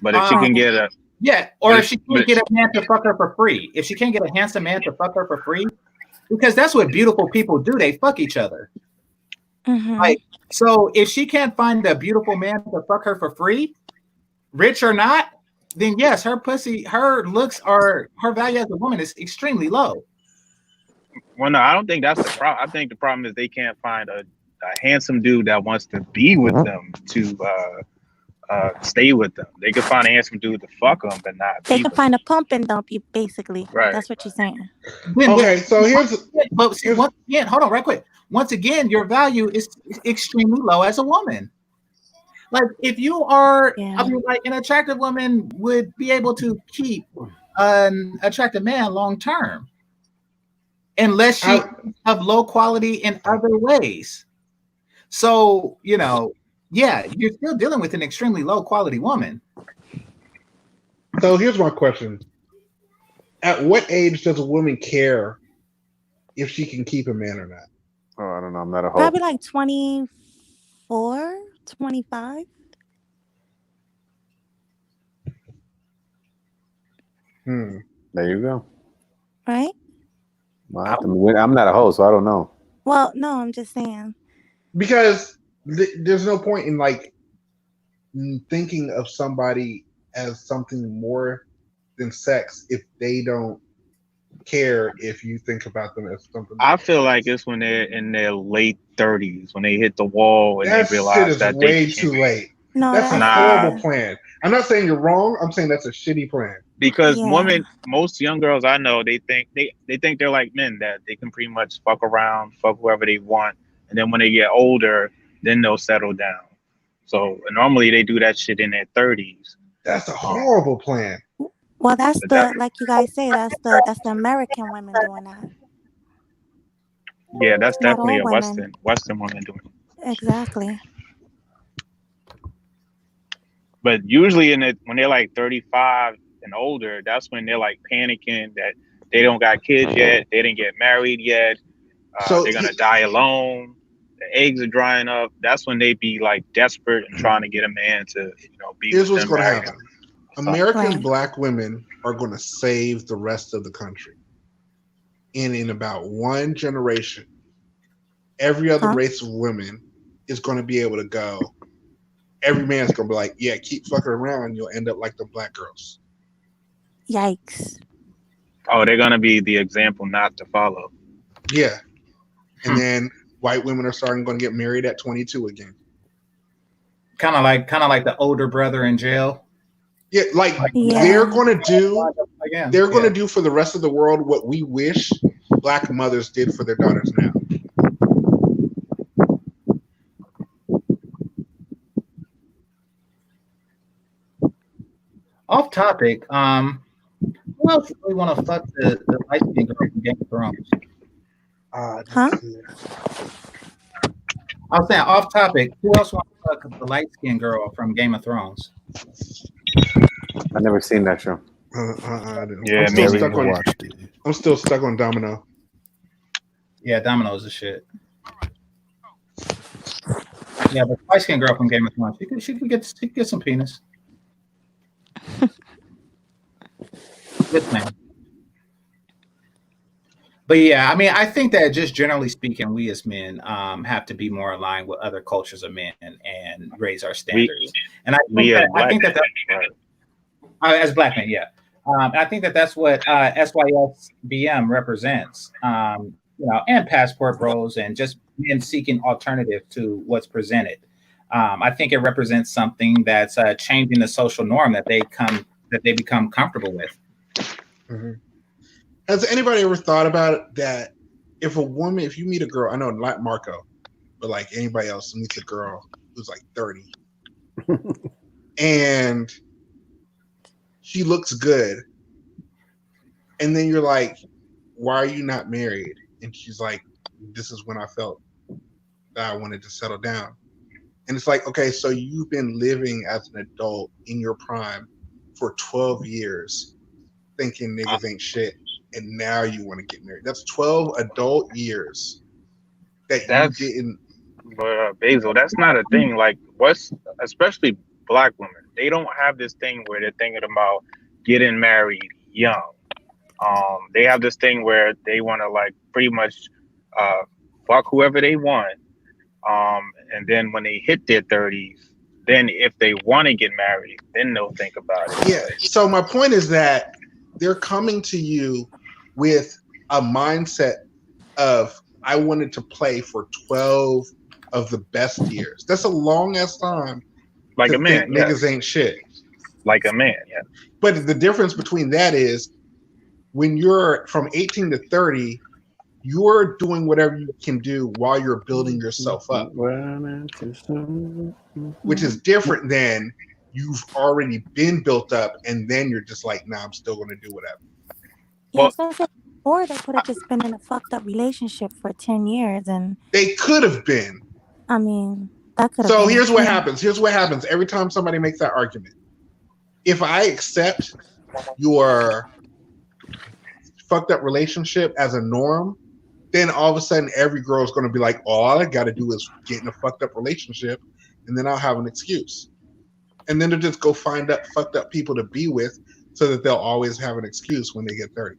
But if she can get a yeah, or but if she can't get a man to fuck her for free, if she can't get a handsome man to fuck her for free, because that's what beautiful people do, they fuck each other. Mhm. Like, so if she can't find a beautiful man to fuck her for free, rich or not, then yes, her looks are her value as a woman is extremely low. well, no, I don't think that's the problem. I think the problem is they can't find a handsome dude that wants to be with them to stay with them. They could find a handsome dude to fuck them, but not They be can with find a pump and dump you, basically. Right. That's what you're saying. Okay, so But see, once again, hold on, right quick. Once again, your value is extremely low as a woman. Like if you are, I mean, like an attractive woman would be able to keep an attractive man long term, unless she have low quality in other ways. So yeah, you're still dealing with an extremely low quality woman. So here's my question: at what age does a woman care if she can keep a man or not? Oh, I don't know. I'm not a hoe. Probably like 24, 25. There you go. Right? Well, I'm not a hoe, so I don't know. Well, no, I'm just saying. Because there's no point in like thinking of somebody as something more than sex if they don't care if you think about them as something. I feel like it's when they're in their late 30s when they hit the wall and that they realize shit is that way too late. No, that's a horrible plan. I'm not saying you're wrong. I'm saying that's a shitty plan. Because most young girls I know, they think they're like men, that they can pretty much fuck around, fuck whoever they want, and then when they get older, then they'll settle down. So normally they do that shit in their 30s. That's a horrible plan. Well, that's like you guys say, that's the American women doing that. Yeah, that's Not definitely all a women. Western woman doing it. Exactly. But usually when they're like 35 and older, that's when they're like panicking that they don't got kids yet, they didn't get married yet, So they're gonna die alone, the eggs are drying up. That's when they be like desperate and trying to get a man to be here's with what's them, going to marry happen. them. American Right. black women are going to save the rest of the country. In about one generation, every other race of women is going to be able to go. Every man's going to be like, yeah, keep fucking around. You'll end up like the black girls. Yikes. Oh, they're gonna be the example not to follow. Yeah. And then white women are going to get married at 22 again. Kind of like the older brother in jail. Yeah, like Yeah. they're going to do. Again. They're going to do for the rest of the world what we wish black mothers did for their daughters now. Off topic. Who else really want to fuck the light skin girl from Game of Thrones? Huh? I was saying off topic. Who else want to fuck the light skin girl from Game of Thrones? I've never seen that show. I didn't. Yeah, I'm still Never stuck even on. watched it. I'm still stuck on Domino. Yeah, Domino's the shit. Yeah, but light skin girl from Game of Thrones, she could get some penis. Good man. But yeah, I mean, I think that just generally speaking, we as men have to be more aligned with other cultures of men and raise our standards. And I think that as black men, yeah. And I think that that's what SYSBM represents. And Passport Bros and just men seeking alternative to what's presented. I think it represents something that's changing the social norm that they become comfortable with. Mm-hmm. Has anybody ever thought about it that if you meet a girl, I know not Marco, but like anybody else meets a girl who's like 30 and she looks good, and then you're like, why are you not married? And she's like, this is when I felt that I wanted to settle down. And it's like, okay, so you've been living as an adult in your prime for 12 years thinking niggas ain't shit, and now you want to get married. That's 12 adult years that you didn't. But Basil, that's not a thing. Like especially black women, they don't have this thing where they're thinking about getting married young. They have this thing where they want to like pretty much fuck whoever they want. And then when they hit their 30s, then if they want to get married, then they'll think about it. Yeah. So my point is that they're coming to you with a mindset of, I wanted to play for 12 of the best years. That's a long ass time. Like a man, yeah. Niggas ain't shit. Like a man, yeah. But the difference between that is when you're from 18 to 30, you're doing whatever you can do while you're building yourself up, which is different than you've already been built up and then you're just like, nah, I'm still going to do whatever. Yeah, or they could have just been in a fucked up relationship for 10 years and they could have been. I mean, that could have So been here's what happens. Here's what happens every time somebody makes that argument. If I accept your fucked up relationship as a norm, then all of a sudden every girl is going to be like, all I got to do is get in a fucked up relationship, and then I'll have an excuse. And then they'll just go find fucked up people to be with so that they'll always have an excuse when they get 30.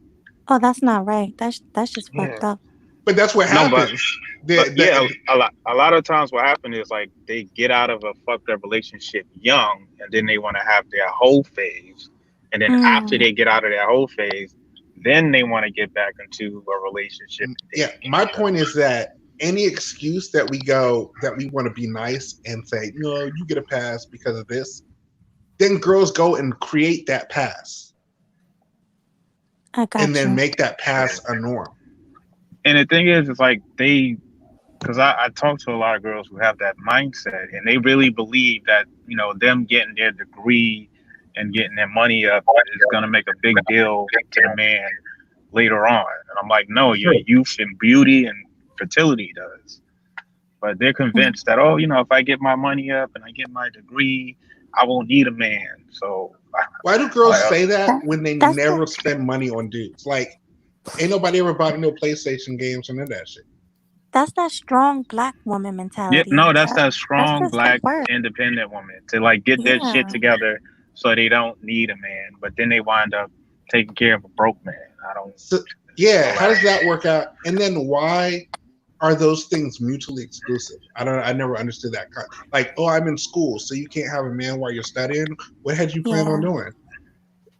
Oh, that's not right. That's just fucked up. But that's what happens. A lot of times what happens is like they get out of a fucked up relationship young, and then they want to have their whole phase. And then after they get out of their whole phase, then they want to get back into a relationship. Yeah, my point is that any excuse that we want to be nice and say, no, you get a pass because of this, then girls go and create that pass. And then make that pass a norm. And the thing is, it's like because I talk to a lot of girls who have that mindset, and they really believe that, them getting their degree and getting their money up is going to make a big deal to the man later on. And I'm like, no, your youth and beauty and fertility does. But they're convinced that, oh, if I get my money up and I get my degree, I won't need a man. So why do girls say that when they never spend money on dudes? Like, ain't nobody ever bought no PlayStation games or none of that shit. That's that strong black woman mentality. Yeah, no, that's that strong black independent woman to like get their shit together so they don't need a man, but then they wind up taking care of a broke man. I don't. So, how does that work out? And then why are those things mutually exclusive? I never understood that. Like, oh, I'm in school, so you can't have a man while you're studying. What had you plan on doing?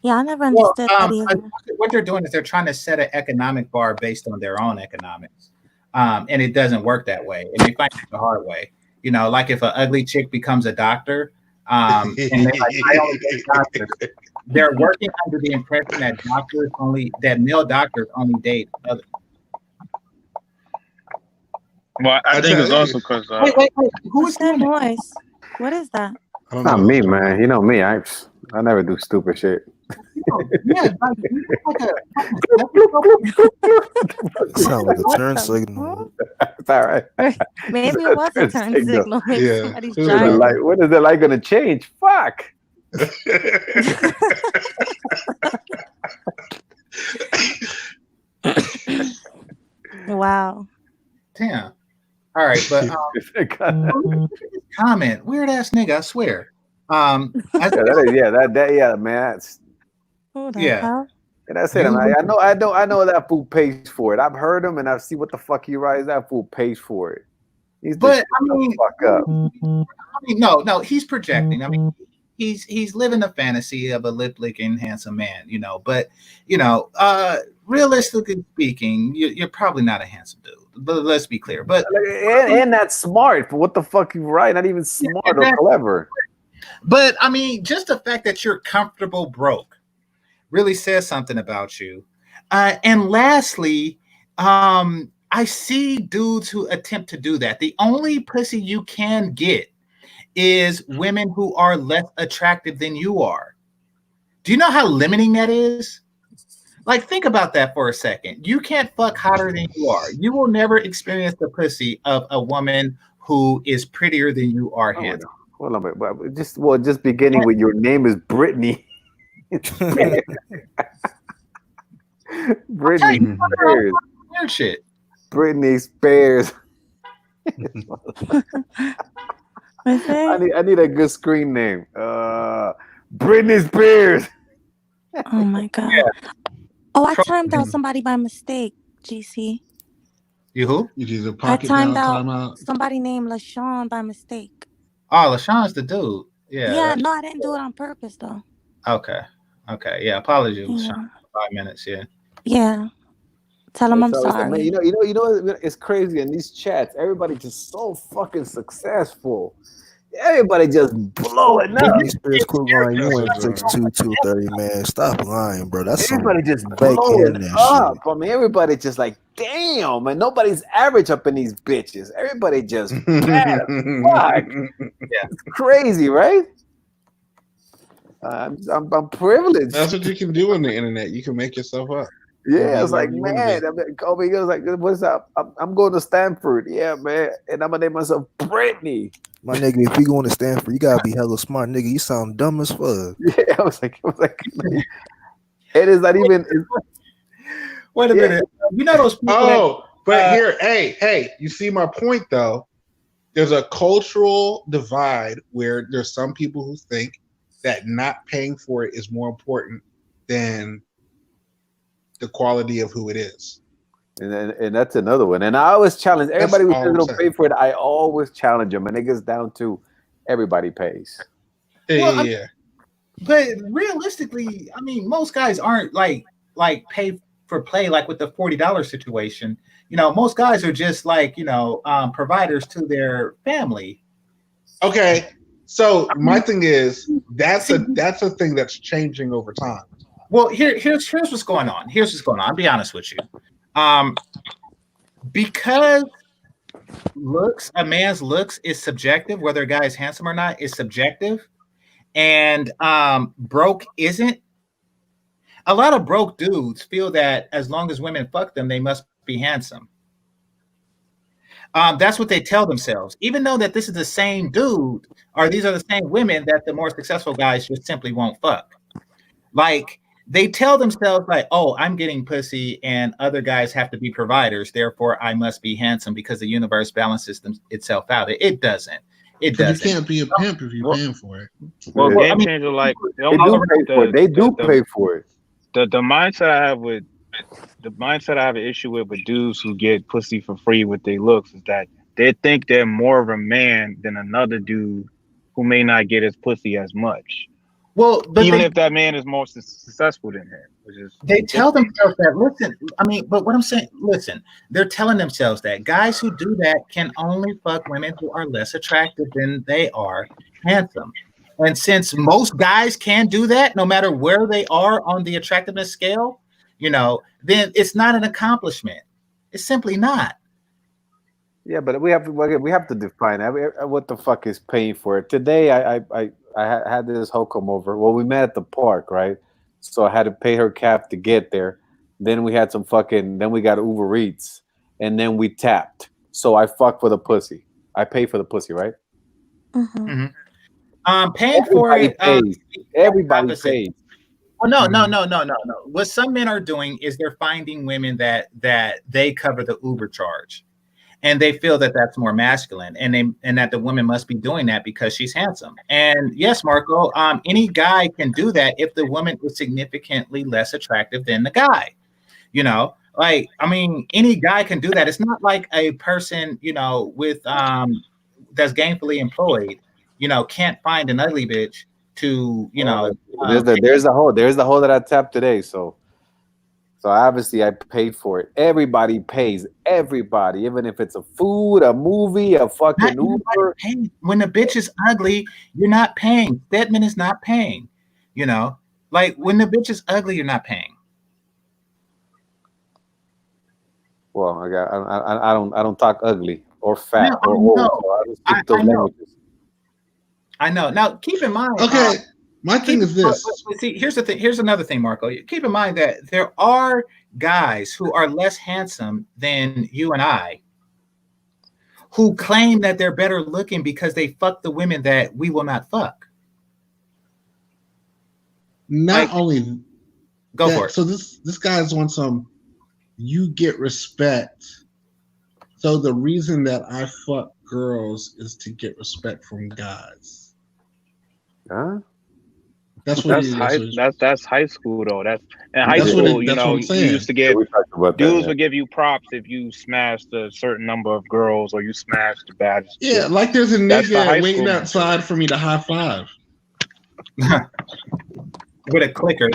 Yeah, I never understood that either. What they're doing is they're trying to set an economic bar based on their own economics. And it doesn't work that way. And they find it the hard way. Like if an ugly chick becomes a doctor, and they're like, I only date doctors. They're working under the impression that male doctors only date other. Well, I think it's also because wait. Who is that noise? What is that? Not me, man. You know me. I never do stupid shit. Sound like a turn signal. It's all right. Maybe it was a turn signal. Somebody's driving. When is the light gonna change? Fuck. Wow. Damn. All right, but comment, weird ass nigga, I swear. Man. That's yeah. And that's it. I know that fool pays for it. I've heard him and I see what the fuck he writes. That fool pays for it. But fuck up. No, he's projecting. I mean, he's living the fantasy of a lip licking handsome man, But realistically speaking, you're probably not a handsome dude. But let's be clear. But and that's smart. But what the fuck you write? Not even smart or clever. But I mean, just the fact that you're comfortable broke really says something about you. And lastly, I see dudes who attempt to do that. The only pussy you can get is women who are less attractive than you are. Do you know how limiting that is? Like, think about that for a second. You can't fuck hotter than you are. You will never experience the pussy of a woman who is prettier than you are handsome. Hold on, just beginning with your name is Brittany. Brittany Spears. Shit. Brittany Spears. I need a good screen name. Britney Spears. Oh my god. Yeah. Oh, I timed out somebody by mistake, GC. You who? You did a pocket I timed out somebody named LaShawn by mistake. Oh, LaShawn's the dude. Yeah. Yeah, no, I didn't do it on purpose though. Okay. Yeah, apologies, LaShawn. 5 minutes, yeah. Yeah. Tell him I'm sorry. Man, you know, it's crazy in these chats. Everybody's just so fucking successful. Everybody just blowing up. You ain't 6'2", 230, man. Stop lying, bro. That's everybody just blowing up. I mean, everybody just like, damn, man. Nobody's average up in these bitches. Everybody just bad fuck. Yeah, it's crazy, right? I'm privileged. That's what you can do on the internet. You can make yourself up. Yeah, it's like, man, Kobe was like, what's up? I'm going to Stanford. Yeah, man. And I'm going to name myself Brittany. My nigga, if you going to Stanford, you got to be hella smart, nigga. You sound dumb as fuck. Yeah, I was like, it is not even. Wait a minute. You know those people but here, hey, you see my point, though? There's a cultural divide where there's some people who think that not paying for it is more important than the quality of who it is. And that's another one. And I always challenge everybody who says they don't pay for it. I always challenge them, and it gets down to everybody pays. Yeah. But realistically, I mean, most guys aren't like pay for play, like with the $40 situation. Most guys are just like, providers to their family. Okay. So my thing is that's a thing that's changing over time. Well, here's what's going on. I'll be honest with you. Because a man's looks is subjective, whether a guy is handsome or not is subjective, and broke isn't. A lot of broke dudes feel that as long as women fuck them, they must be handsome. That's what they tell themselves, even though that this is the same dude or these are the same women that the more successful guys just simply won't fuck. Like they tell themselves like, oh, I'm getting pussy and other guys have to be providers. Therefore, I must be handsome because the universe balances itself out. It doesn't. It doesn't. You can't be a pimp if you're paying for it. Well, Game Changer, like they do pay for it. They do pay for it. The mindset I have with the mindset I have an issue with dudes who get pussy for free with their looks is that they think they're more of a man than another dude who may not get his pussy as much. Well, but even if that man is more successful than him, which is they tell themselves that. Listen, I mean, but what I'm saying, listen, they're telling themselves that guys who do that can only fuck women who are less attractive than they are handsome. And since most guys can do that, no matter where they are on the attractiveness scale, you know, then it's not an accomplishment. It's simply not. Yeah, but we have to define what the fuck is paying for it. Today, I had this hoe come over. Well, we met at the park, right? So I had to pay her cab to get there. Then we had then we got Uber Eats, and then we tapped. So I fucked for the pussy. I paid for the pussy, right? Mm-hmm. Paying for it. Everybody pays. Well, no. What some men are doing is they're finding women that they cover the Uber charge. And they feel that that's more masculine, and that the woman must be doing that because she's handsome. And yes, Marco, any guy can do that if the woman is significantly less attractive than the guy. You know, like I mean, any guy can do that. It's not like a person, you know, with that's gainfully employed, you know, can't find an ugly bitch to, you know. There's the hole that I tapped today, so obviously I paid for it. Everybody pays. Everybody, even if it's a food, a movie, a fucking Uber. When the bitch is ugly, you're not paying. Stedman is not paying. You know, like when the bitch is ugly, you're not paying. Well, I don't talk ugly or fat or old. So I just speak those languages. I know. Now keep in mind. Okay. My thing is this. See, here's the thing. Here's another thing, Marco. Keep in mind that there are guys who are less handsome than you and I who claim that they're better looking because they fuck the women that we will not fuck. Not only go for it. So this guy's on some you get respect. So the reason that I fuck girls is to get respect from guys. Huh? That's high school though. That's in high school. You know, you used to get dudes would give you props if you smashed a certain number of girls or you smashed the baddest. Yeah, like there's a nigga waiting outside for me to high five with a clicker.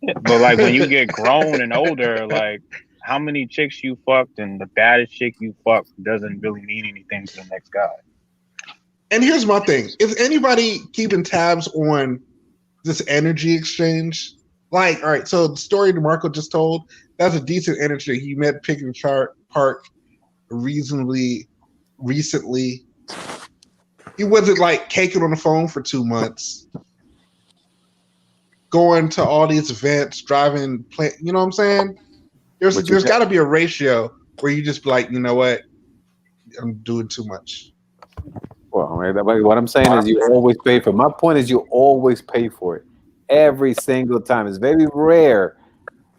But like when you get grown and older, like how many chicks you fucked and the baddest chick you fucked doesn't really mean anything to the next guy. And here's my thing: is anybody keeping tabs on this energy exchange? Like, all right, so the story DeMarco just told, that's a decent energy. He met Pickens Park reasonably recently. He wasn't like caking on the phone for 2 months, going to all these events, driving, you know what I'm saying? There's got to be a ratio where you just be like, you know what, I'm doing too much. Well, what I'm saying is you always pay for it. My point is you always pay for it every single time. It's very rare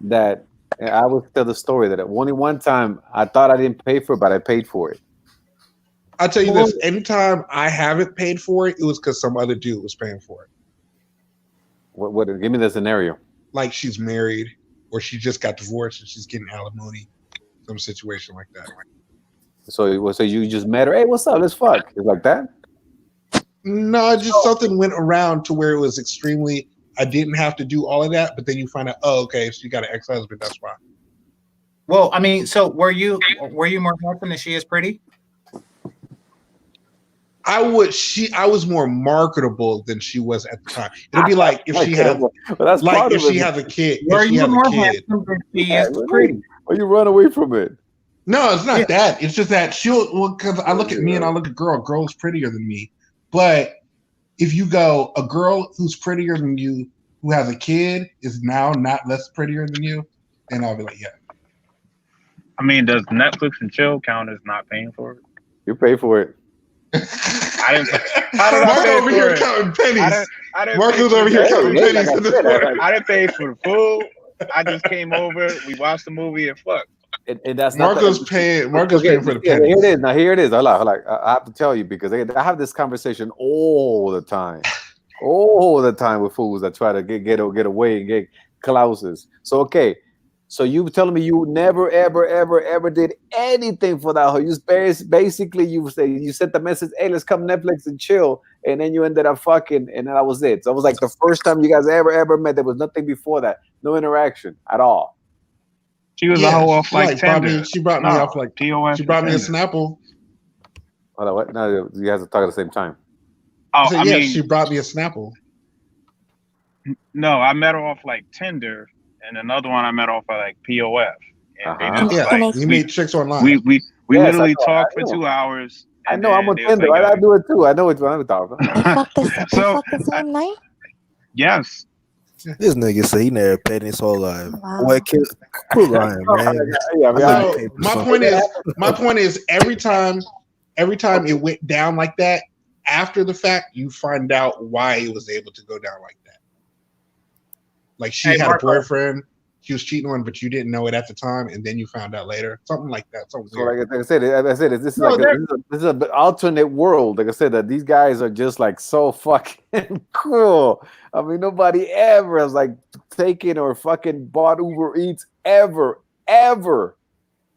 that I will tell the story that only one time I thought I didn't pay for it, but I paid for it. I'll tell you this: anytime I haven't paid for it, it was because some other dude was paying for it. What? Give me the scenario. Like she's married, or she just got divorced and she's getting alimony, some situation like that. So you just met her. Hey, what's up? Let's fuck. It's like that? No, just something went around to where it was extremely. I didn't have to do all of that, but then you find out, oh, okay, so you got an ex-husband. That's why. Well, I mean, so were you more handsome than she is pretty? I was more marketable than she was at the time. It'd be like if she had, like if she has a kid. Were you more handsome than she is pretty? Or you run away from it? No, it's not that. It's just that because I look at me and I look at girl's prettier than me. But if you go, a girl who's prettier than you, who has a kid, is now not less prettier than you, then I'll be like, yeah. I mean, does Netflix and chill count as not paying for it? You pay for it. I didn't. How did I Marco pay over for here it? counting pennies. I didn't Marco's pay over for here the counting food. pennies in the I didn't pay for the food. I just came over. We watched the movie and fuck. And that's Marco's not paying. Marco's okay, paying for the here pennies. it is. Now here it is. Hold on. I have to tell you because I have this conversation all the time with fools that try to get away and get Klauses. So okay, so you telling me you never ever did anything for that? You basically you sent the message, hey, let's come Netflix and chill, and then you ended up fucking, and that was it. So it was like the first time you guys ever met. There was nothing before that, no interaction at all. She was a hoe off like Tinder. She brought me off like POS. She brought me a Snapple. Hold on, what? No, you guys are talking at the same time. Oh, I mean, she brought me a Snapple. No, I met her off like Tinder, and another one I met off of like POF. And You made chicks online. We literally talked for 2 hours. I know I'm on Tinder. Like, I do it too. I know what I'm talking about. They fucked the same night? Yes. This nigga say he never paid his whole life. Wow. Boy, cool on him, man. So, my point is every time it went down like that, after the fact, you find out why it was able to go down like that. Like she had a boyfriend, she was cheating on, but you didn't know it at the time, and then you found out later. Something like that. Something weird. Like I said, this is an alternate world. Like I said, that these guys are just like so fucking cool. I mean, nobody ever has like taken or fucking bought Uber Eats ever.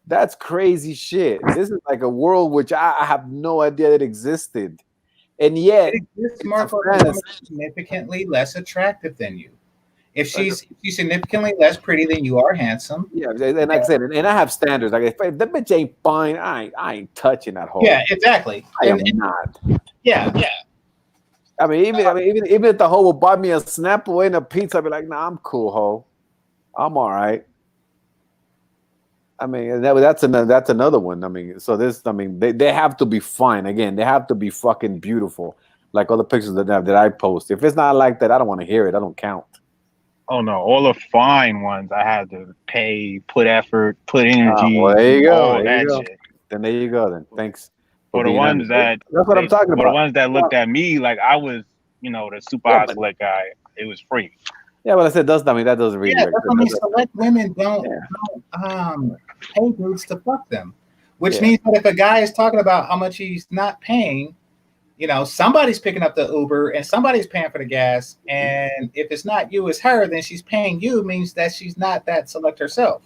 That's crazy shit. This is like a world which I have no idea that existed, and yet this Marco is significantly less attractive than you. If she's significantly less pretty than you are handsome. Yeah, and like I said, and I have standards. Like if that bitch ain't fine, I ain't touching that hole. Yeah, exactly. I am not. Yeah. I mean, even if the hoe will buy me a Snapple and a pizza, I'd be like, nah, I'm cool, hoe. I'm all right. I mean, that's another one. I mean, so they have to be fine. Again, they have to be fucking beautiful, like all the pictures that I post. If it's not like that, I don't want to hear it. I don't count. Oh no, all the fine ones I had to pay, put effort, put energy. Well, there you go. All that shit. Then there you go. Then thanks. For the ones that's what I'm talking about. For the ones that looked at me like I was, the super hot select guy, it was free. Yeah, well, I said that doesn't really. Yeah, that's when select women don't pay dudes to fuck them, which means that if a guy is talking about how much he's not paying, somebody's picking up the Uber and somebody's paying for the gas. And if it's not you, it's her, then she's paying you, means that she's not that select herself.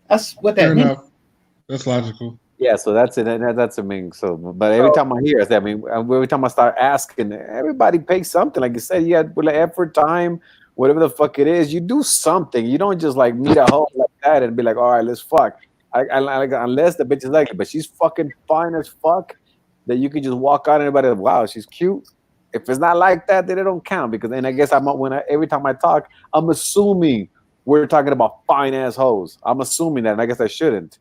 That's what that means. Enough. That's logical. Yeah, so that's it. That's so. But every time I hear it, every time I start asking, everybody pays something. Like you said, you had effort, time, whatever the fuck it is. You do something. You don't just like meet a hoe like that and be like, all right, let's fuck. Unless the bitch is like it, but she's fucking fine as fuck. That you can just walk out and everybody, wow, she's cute. If it's not like that, then it don't count because then I guess every time I talk, I'm assuming we're talking about fine ass hoes. I'm assuming that, and I guess I shouldn't.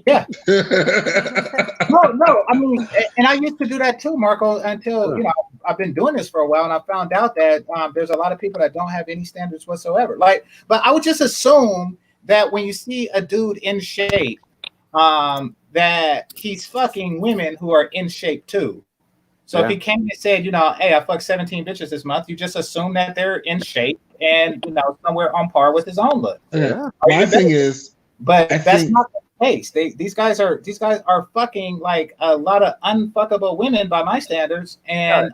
Yeah. No. I mean, and I used to do that too, Marco. Until I've been doing this for a while, and I found out that there's a lot of people that don't have any standards whatsoever. But I would just assume that when you see a dude in shape, that he's fucking women who are in shape too. So if he came and said, hey, I fucked 17 bitches this month, you just assume that they're in shape and somewhere on par with his own look. Yeah. My thing is, but that's not the case. These guys are fucking like a lot of unfuckable women by my standards, and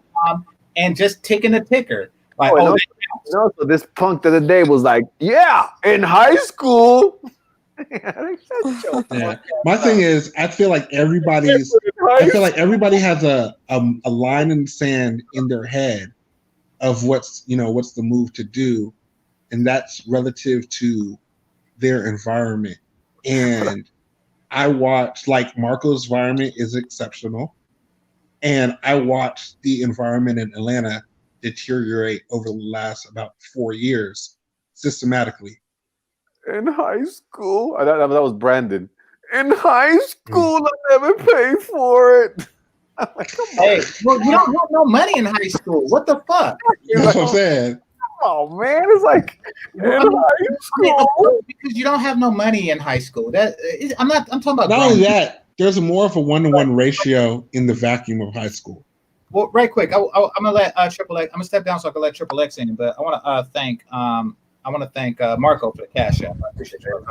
just ticking the ticker. Like, so this punk the other day was like, yeah, in high school. Yeah. My thing is, I feel like everybody has a line in the sand in their head of what's the move to do, and that's relative to their environment. And I watched, like, Marco's environment is exceptional, and I watched the environment in Atlanta deteriorate over the last about 4 years systematically. In high school, that was Brandon. In high school, I never paid for it. Hey, well, you don't have no money in high school. What the fuck? That's what I'm saying. Oh man, it's like because you don't have no money in high school. I'm talking about. Not only that, there's more of a 1-to-1 ratio in the vacuum of high school. Well, right quick, I'm gonna let Triple X. I'm gonna step down so I can let Triple X in. But I want to thank Marco for the cash app. I appreciate you.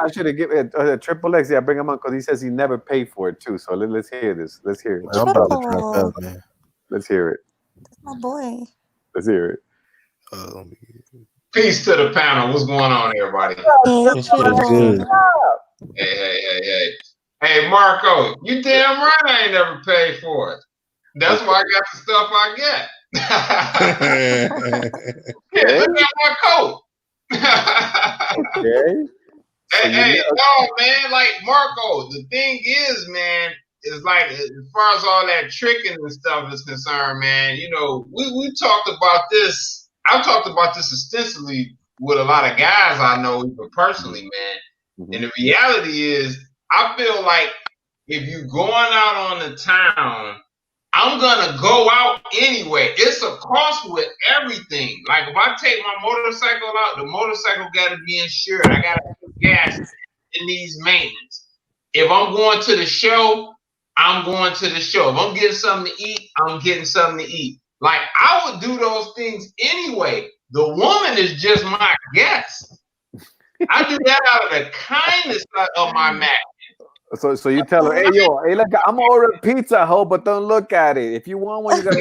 I should have given Triple X. Yeah, bring him on because he says he never paid for it too. So let's hear this. Let's hear it. I'm about to track out, man. Let's hear it. That's my boy. Let's hear it. Peace to the panel. What's going on, everybody? What's good? Hey, Marco, you damn right I ain't never paid for it. That's why I got the stuff I get. Yeah, look at my coat. Okay. Hey, no, man, like Marco, the thing is, man, is like as far as all that tricking and stuff is concerned, man, you know, we talked about this. I've talked about this extensively with a lot of guys I know, even personally, man. And the reality is, I feel like if you're going out on the town, I'm gonna go out anyway. It's a cost with everything. Like if I take my motorcycle out, the motorcycle gotta be insured. I gotta put gas in these maintenance. If I'm going to the show, I'm going to the show. If I'm getting something to eat, I'm getting something to eat. Like I would do those things anyway. The woman is just my guest. I do that out of the kindness of my man. So you tell her, hey look, I'm gonna order pizza, ho, but don't look at it. If you want one, you gotta.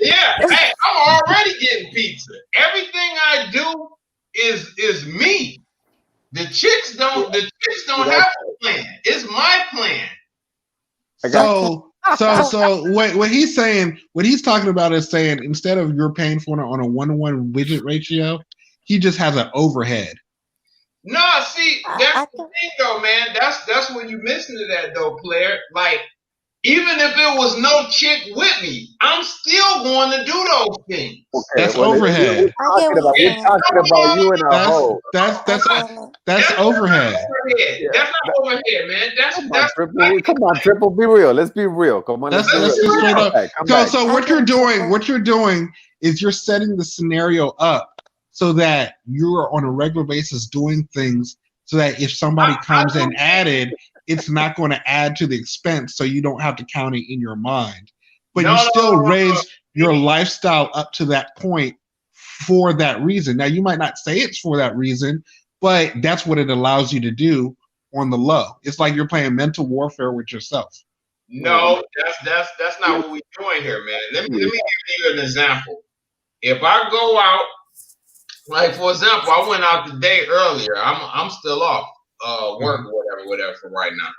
Yeah, hey, I'm already getting pizza. Everything I do is me. The chicks don't have a plan. It's my plan. So what he's saying, what he's talking about is saying instead of you're paying for it on a 1-to-1 widget ratio, he just has an overhead. No, see, that's the thing though, man. That's when you missing to that though, player. Like, even if it was no chick with me, I'm still going to do those things. Okay, that's overhead. We're talking about you and a hoe. That's overhead. Yeah. That's not overhead, man. Come on, Triple. Be real. Let's be real. Come on. Let's straight up. So what you're doing is you're setting the scenario up so that you are on a regular basis doing things so that if somebody comes in added, it's not going to add to the expense, so you don't have to count it in your mind. But you still raise your lifestyle up to that point for that reason. Now, you might not say it's for that reason, but that's what it allows you to do on the low. It's like you're playing mental warfare with yourself. No, that's not what we're doing here, man. Let me give you an example. If I go out, like for example, I went out the day earlier. I'm still off work or whatever for right now.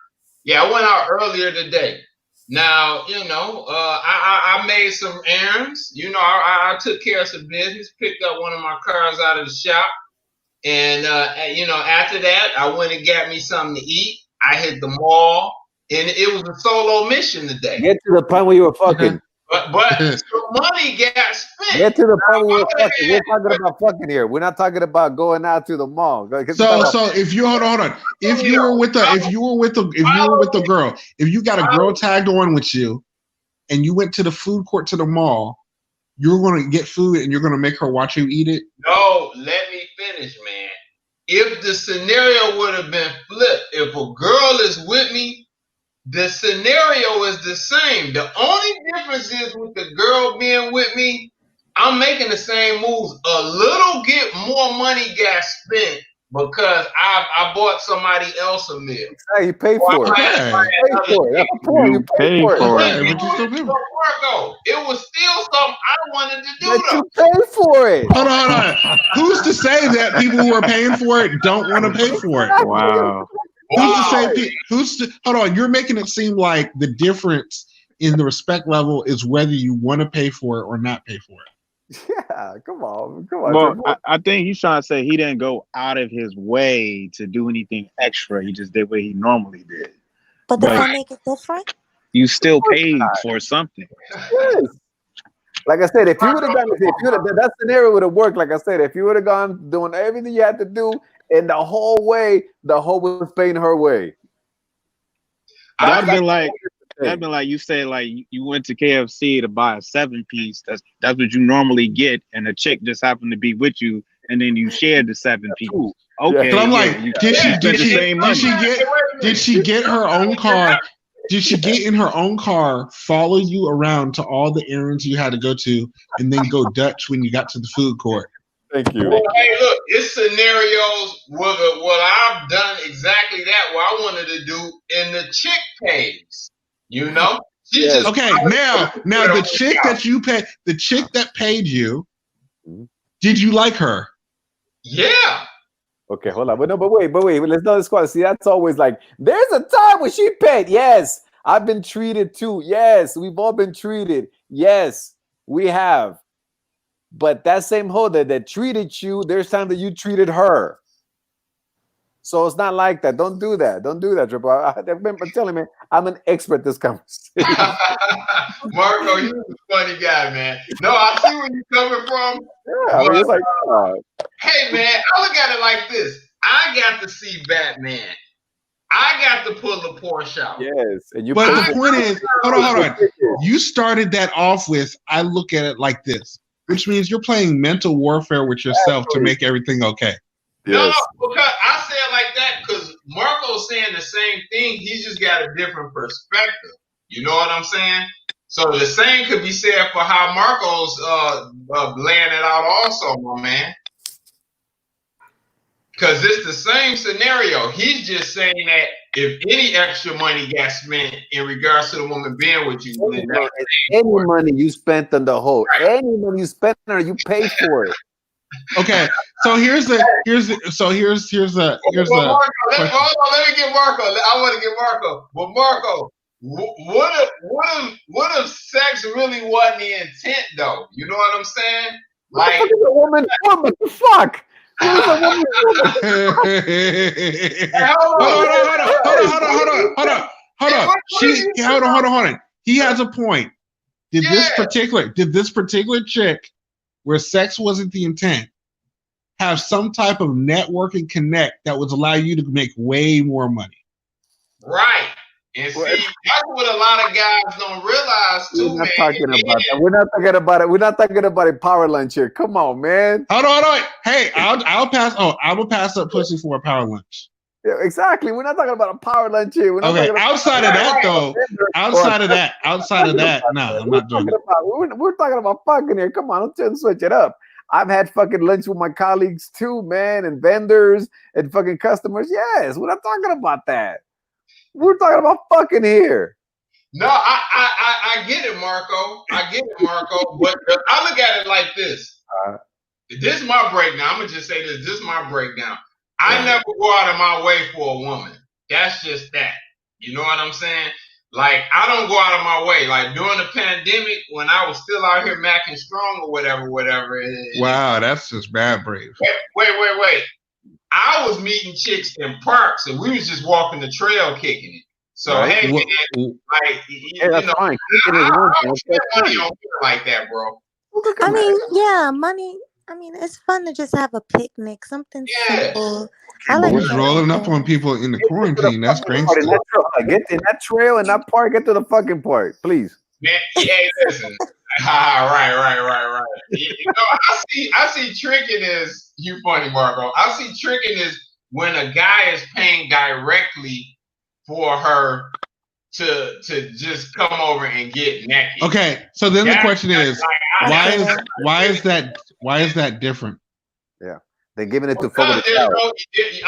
Yeah, I went out earlier today. Now, you know, I made some errands. You know, I took care of some business, picked up one of my cars out of the shop. And, you know, after that, I went and got me something to eat. I hit the mall. And it was a solo mission today. Get to the point where you were fucking. But some money got spent. Get to the point where we're fucking. We're talking about fucking here. We're not talking about going out to the mall. So if you hold on, if you were with the girl, if you got a girl tagged on with you, and you went to the food court to the mall, you're going to get food and you're going to make her watch you eat it. No, let me finish, man. If the scenario would have been flipped, if a girl is with me, the scenario is the same. The only difference is with the girl being with me, I'm making the same moves. A little more money got spent because I bought somebody else a meal. Hey, you pay for it. You pay for it. It was still something I wanted to do. But you pay for it. Hold on. Who's to say that people who are paying for it don't want to pay for it? Wow. Hold on, you're making it seem like the difference in the respect level is whether you want to pay for it or not pay for it. Yeah, come on. Well, I think he's trying to say he didn't go out of his way to do anything extra. He just did what he normally did. But does that make it different? You still paid for something. Yes. Like I said, if you would have done that scenario would have worked. Like I said, if you would have gone doing everything you had to do, and the whole way, the whole was paying her way. That'd been like That'd be like you say, like you went to KFC to buy a 7-piece. That's what you normally get, and the chick just happened to be with you, and then you shared the 7-piece. Okay, so I'm like, did she get her own car? Did she get in her own car, follow you around to all the errands you had to go to, and then go Dutch when you got to the food court? Thank you. Well, hey, look, it's scenarios where I've done exactly that. What I wanted to do, and the chick pays. You know, okay. Now the chick that you paid, the chick that paid you, did you like her? Yeah. Okay, hold on. But wait. Let's not discuss. See, that's always like, there's a time when she paid. Yes, I've been treated too. Yes, we've all been treated. Yes, we have. But that same hoe that treated you, there's time that you treated her. So it's not like that. Don't do that. Don't do that, Triple. I've been telling me, I'm an expert at this conversation. Marco, you're a funny guy, man. No, I see where you're coming from. Yeah, I mean, it's like, hey, man, I look at it like this. I got to see Batman. I got to pull the Porsche out. Yes. And you but the point is, hold on. You started that off with, I look at it like this, which means you're playing mental warfare with yourself to make everything okay. No, because I say it like that because Marco's saying the same thing. He just got a different perspective. You know what I'm saying? So the same could be said for how Marco's laying it out also, my man. Because it's the same scenario. He's just saying that if any extra money got spent in regards to the woman being with you, then any money you spent on the hoe, any money you spent on her, you pay for it. Okay, so here's the. Hold on, let me get Marco. I want to get Marco. But Marco, what if sex really wasn't the intent though? You know what I'm saying? Like a woman, what the fuck? Hold on. He has a point. Did this particular chick, where sex wasn't the intent, have some type of networking connect that would allow you to make way more money? Right. And see, that's what a lot of guys don't realize too, We're not talking about that. We're not talking about it. We're not talking about a power lunch here. Come on, man. Hold on. Hey, I will pass up pussy for a power lunch. Yeah, exactly. We're not talking about a power lunch here. We're not okay. Outside of that, though. Outside of that, no, I'm not doing it. We're talking about fucking here. Come on, let's switch it up. I've had fucking lunch with my colleagues too, man, and vendors and fucking customers. Yes, we're not talking about that. We're talking about fucking here. No, I get it, Marco. I get it, Marco. But I look at it like this. This is my breakdown. I'm going to just say this. This is my breakdown. I never go out of my way for a woman. That's just that. You know what I'm saying? Like, I don't go out of my way. Like, during the pandemic, when I was still out here macking strong or whatever. Wow, that's just bad brave. Wait. I was meeting chicks in parks, and we was just walking the trail kicking it. So, hey, man, like, that's fine. I don't spend money on like that, bro. I mean, yeah, money. I mean, it's fun to just have a picnic, something simple. I like rolling up on people in the quarantine. That's great. Get in that trail in that park. Get to the fucking park, please. Man, hey, listen. Right. You know, I see tricking as you funny, Marco. I see tricking as when a guy is paying directly for her to just come over and get naked. Okay, so then the question is, why is that different? Yeah, they're giving it to I'm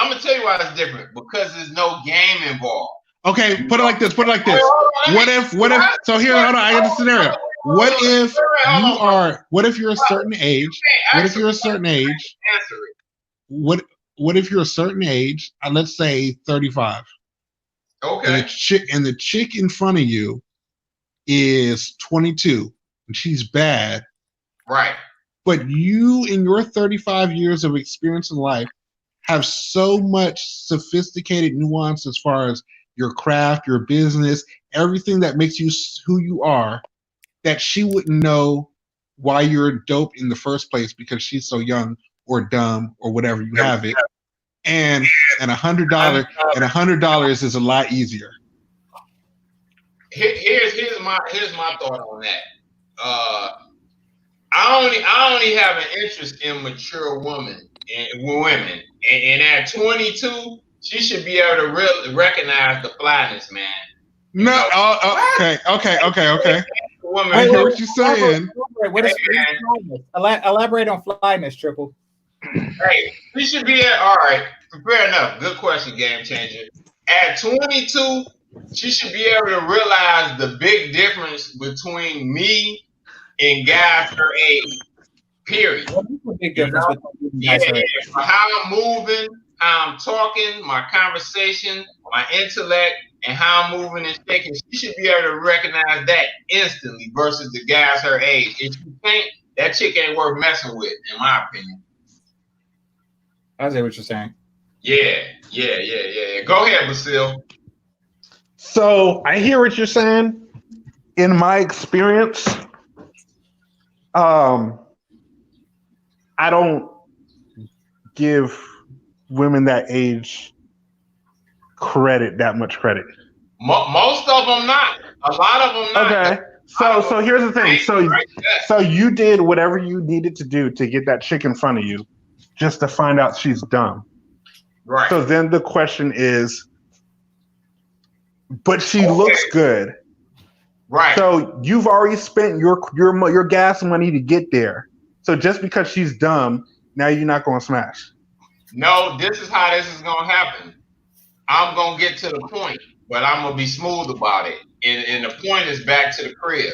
gonna tell you why it's different, because there's no game involved. Okay, put it like this. What if? So here, hold on. I got a scenario. What if you're a certain age? What if you're a certain age? What if you're a certain age? Let's say 35. Okay. And the chick in front of you is 22, and she's bad. Right. But you, in your 35 years of experience in life, have so much sophisticated nuance as far as your craft, your business, everything that makes you who you are, that she wouldn't know why you're dope in the first place because she's so young or dumb or whatever. You have it, and $100 is a lot easier. here's my thought on that. I only have an interest in mature women, and at 22, she should be able to really recognize the flyness, man. No, okay. I hear what you're saying. What is flyness? Elaborate on flyness, Triple. Hey, she should be all right. Fair enough. Good question, Game Changer. At 22, she should be able to realize the big difference between me and guys her age. Period. What's the big difference between guys her age? How I'm moving, how I'm talking, my conversation, my intellect, and how I'm moving and shaking. She should be able to recognize that instantly versus the guys her age. If you can't, that chick ain't worth messing with, in my opinion. I see what you're saying. Yeah. Go ahead, Basil. So I hear what you're saying. In my experience, I don't give women that age that much credit. Most of them not. A lot of them not. Okay. So here's the thing. So you did whatever you needed to do to get that chick in front of you, just to find out she's dumb. Right. So then the question is, but she looks good. Right. So you've already spent your gas money to get there. So just because she's dumb, now you're not going to smash. No, this is how this is going to happen. I'm going to get to the point, but I'm going to be smooth about it. And the point is back to the crib.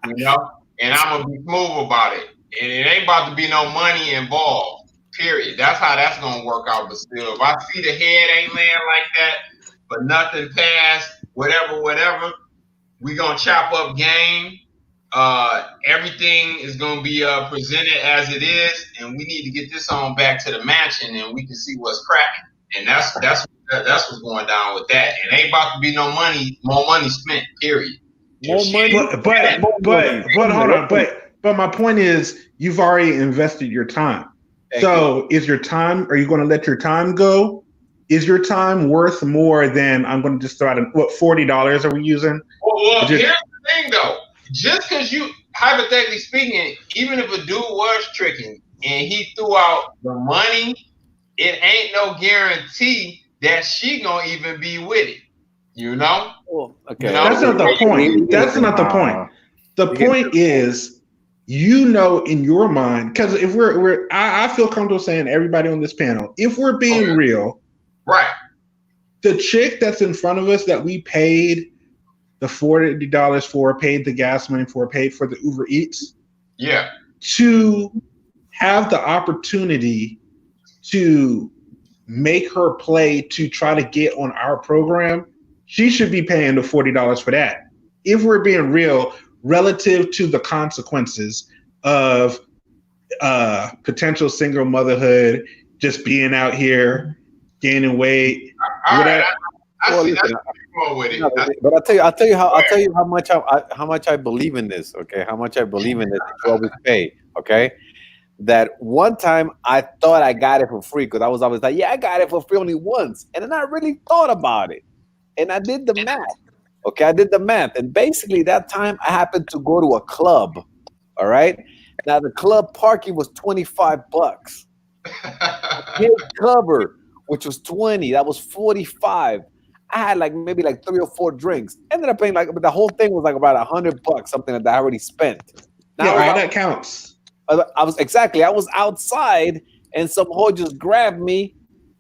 And I'm going to be smooth about it. And it ain't about to be no money involved. Period. That's how that's going to work out. But still, if I see the head ain't laying like that, but nothing past whatever, we going to chop up game. Everything is going to be presented as it is, and we need to get this on back to the mansion, and we can see what's cracking. And that's what's going down with that. It ain't about to be more money spent. Period. More money, but hold on. But my point is, you've already invested your time. So is your time? Are you going to let your time go? Is your time worth more than I'm going to just throw out $40 are we using? Well, here's the thing though. Just because you, hypothetically speaking, even if a dude was tricking and he threw out the money, it ain't no guarantee that she gonna even be with it. You know? Okay. That's not the point. That's not the point. The point is, in your mind, because if I feel comfortable saying everybody on this panel, if we're being real, right? The chick that's in front of us that we paid the $40 for, paid the gas money for, paid for the Uber Eats. Yeah. To have the opportunity to make her play to try to get on our program, she should be paying the $40 for that. If we're being real, relative to the consequences of potential single motherhood, just being out here, gaining weight, whatever. But I'll tell you how much I believe in this. Okay, how much I believe in this. You always pay. Okay, that one time I thought I got it for free because I was always like, yeah, I got it for free only once, and then I really thought about it, and I did the math. Okay, I did the math, and basically that time I happened to go to a club. All right, now the club parking was $25. Head cover, which was $20, that was $45. I had maybe 3 or 4 drinks. Ended up paying but the whole thing was about $100, something that I already spent. Now that counts. I was outside, and some hoe just grabbed me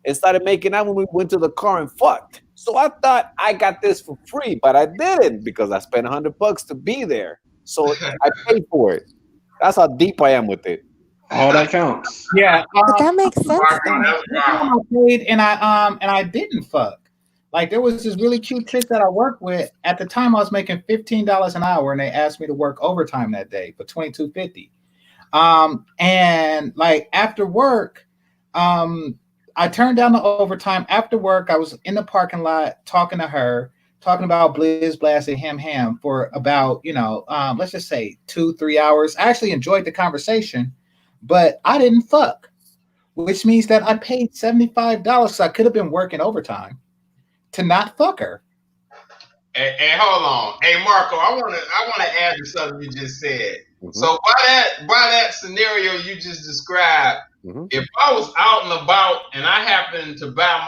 and started making out when we went to the car and fucked. So I thought I got this for free, but I didn't because I spent $100 to be there. So I paid for it. That's how deep I am with it. All that counts. Yeah, but that makes sense. I paid and I didn't fuck. There was this really cute chick that I worked with. At the time, I was making $15 an hour, and they asked me to work overtime that day for $22.50. And after work, I turned down the overtime. After work, I was in the parking lot talking to her, talking about Blizz Blast and Ham for about, let's just say 2-3 hours. I actually enjoyed the conversation, but I didn't fuck, which means that I paid $75. So I could have been working overtime to not fuck her. Hey, hold on. Hey, Marco, I wanna add to something you just said. So by that scenario you just described, if I was out and about and I happen to I'm by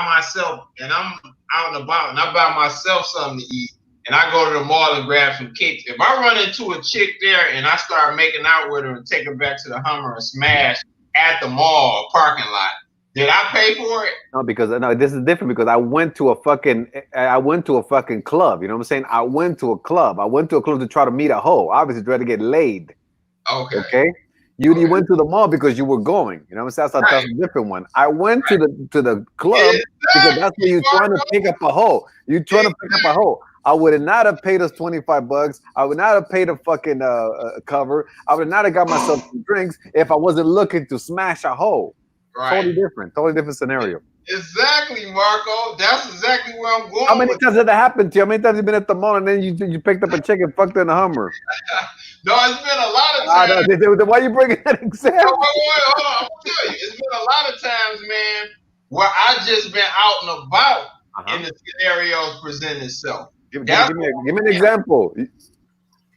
myself and I'm out and about and I buy myself something to eat and I go to the mall and grab some cakes, if I run into a chick there and I start making out with her and take her back to the Hummer and smash at the mall parking lot, did I pay for it? No, because this is different because I went to a fucking club. You know what I'm saying? I went to a club to try to meet a hoe. Obviously, try to get laid. Okay. You went to the mall because you were going. You know what I'm saying? That's a different one. I went to the club because that's where you're trying to pick up a hoe. You're trying to pick up a hoe. I would not have paid us $25. I would not have paid a fucking cover. I would not have got myself some drinks if I wasn't looking to smash a hoe. Right. Totally different scenario. Exactly, Marco. That's exactly where I'm going. How many times did that happen to you? How many times have you been at the mall and then you picked up a chick and fucked her in a Hummer? No, it's been a lot of times. Why are you bringing that example? Wait, hold on. I'm gonna tell you, it's been a lot of times, man, where I just been out and about and the scenarios present itself. Give me an example.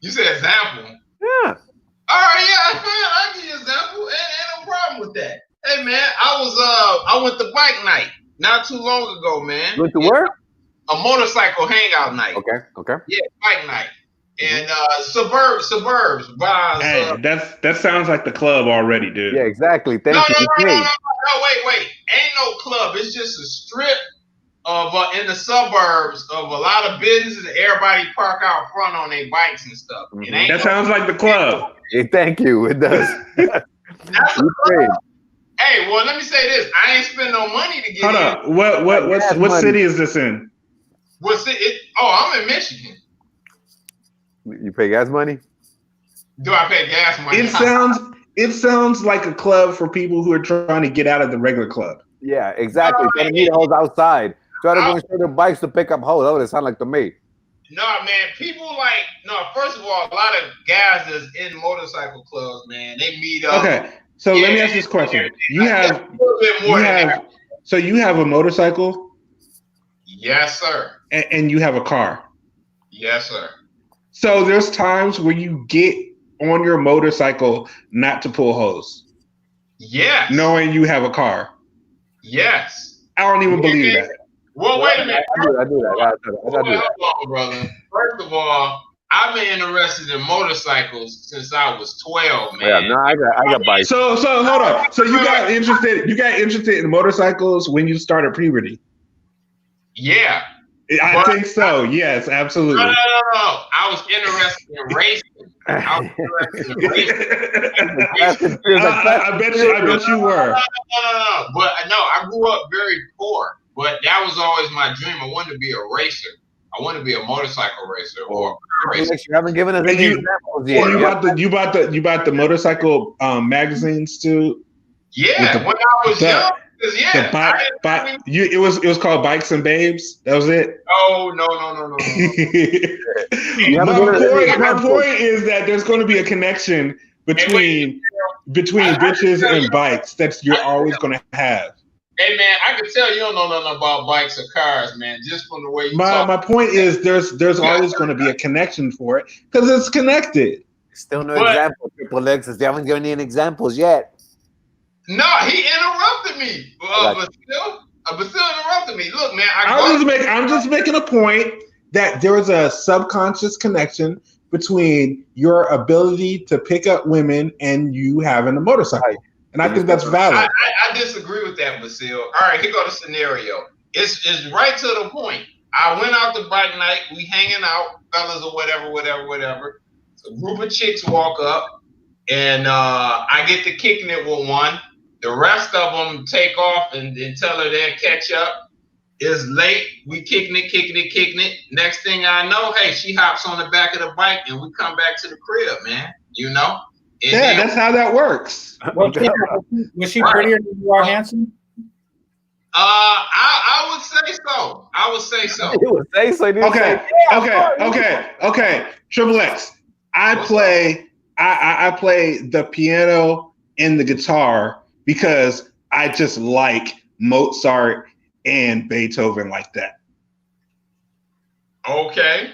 You said example? Yeah. All right, yeah, man, I'll give you an example. Ain't no problem with that. Hey man, I went to bike night not too long ago, man. Went to where? A motorcycle hangout night. Okay. Yeah, bike night. And suburbs. Hey, that sounds like the club already, dude. Yeah, exactly. Thank you. No, wait. Ain't no club. It's just a strip of in the suburbs of a lot of businesses. Everybody park out front on their bikes and stuff. That sounds like the club. Hey, thank you. It does. That's the club. Hey, well, let me say this. I ain't spend no money to get Hold up. What city is this in? What city? I'm in Michigan. You pay gas money? Do I pay gas money? It sounds like a club for people who are trying to get out of the regular club. Yeah, exactly. Trying to meet hoes outside. Try to go and show their bikes to pick up hoes. That would sound like to me. No, man. People first of all, a lot of guys that's in motorcycle clubs, man, they meet up. Okay. So let me ask this question. You have a motorcycle? Yes, sir. And you have a car? Yes, sir. So there's times where you get on your motorcycle not to pull hose. Yes. Knowing you have a car. Yes. I don't even believe that. Well, wait a minute. I do that. Hold on, brother. First of all, I've been interested in motorcycles since I was 12, man. Yeah, no, I got bikes. So hold on. So you got interested in motorcycles when you started puberty? Yeah. I think so. Yes, absolutely. No. I was interested in racing. I bet you were. No. But no, I grew up very poor. But that was always my dream. I wanted to be a racer. I want to be a motorcycle racer or a racer. You haven't given us any examples yet. You bought the motorcycle magazines too? Yeah, when I was young. It was called Bikes and Babes. That was it. No. My point is that there's going to be a connection between bitches and bikes that you're always going to have. Hey man, I can tell you don't know nothing about bikes or cars, man. Just from the way you talk. My point is there's always going to be a connection for it because it's connected. Still no example. Triple X, they haven't given any examples yet. No, he interrupted me. But still interrupted me. Look, man, I'm just making a point that there is a subconscious connection between your ability to pick up women and you having a motorcycle. Right. And I think that's valid. I disagree with that, Basil. All right, here go the scenario. It's right to the point. I went out to bike night. We hanging out, fellas or whatever. So a group of chicks walk up, and I get to kicking it with one. The rest of them take off and tell her they'll catch up. It's late. We kicking it. Next thing I know, hey, she hops on the back of the bike, and we come back to the crib, man. You know? Yeah, that's how that works. Was she prettier than you are, handsome? I would say so. You would say so. Okay. Triple X. I play the piano and the guitar because I just like Mozart and Beethoven like that. Okay.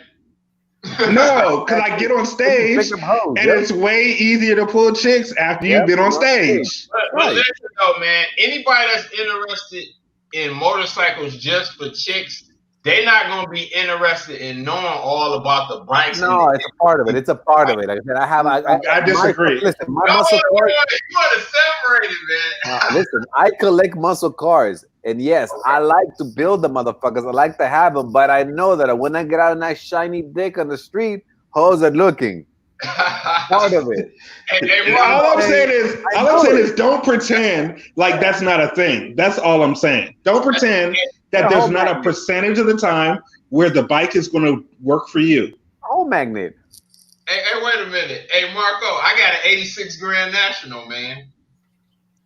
No, because I get on stage and it's way easier to pull chicks after you've been on stage. But listen though, man, anybody that's interested in motorcycles just for chicks, they're not gonna be interested in knowing all about the bikes. No, it's a part of it. It's a part of it. Like I said, I disagree. Listen, my muscle cars. You want to separate it, man. Listen, I collect muscle cars, and yes, I like to build the motherfuckers. I like to have them, but I know that when I get out a nice shiny dick on the street, hoes are looking. Part of it. All I'm saying is, don't pretend like that's not a thing. That's all I'm saying. Don't pretend that there's not a percentage of the time where the bike is going to work for you. Oh, magnet. Hey, wait a minute. Hey, Marco, I got an 86 Grand National, man.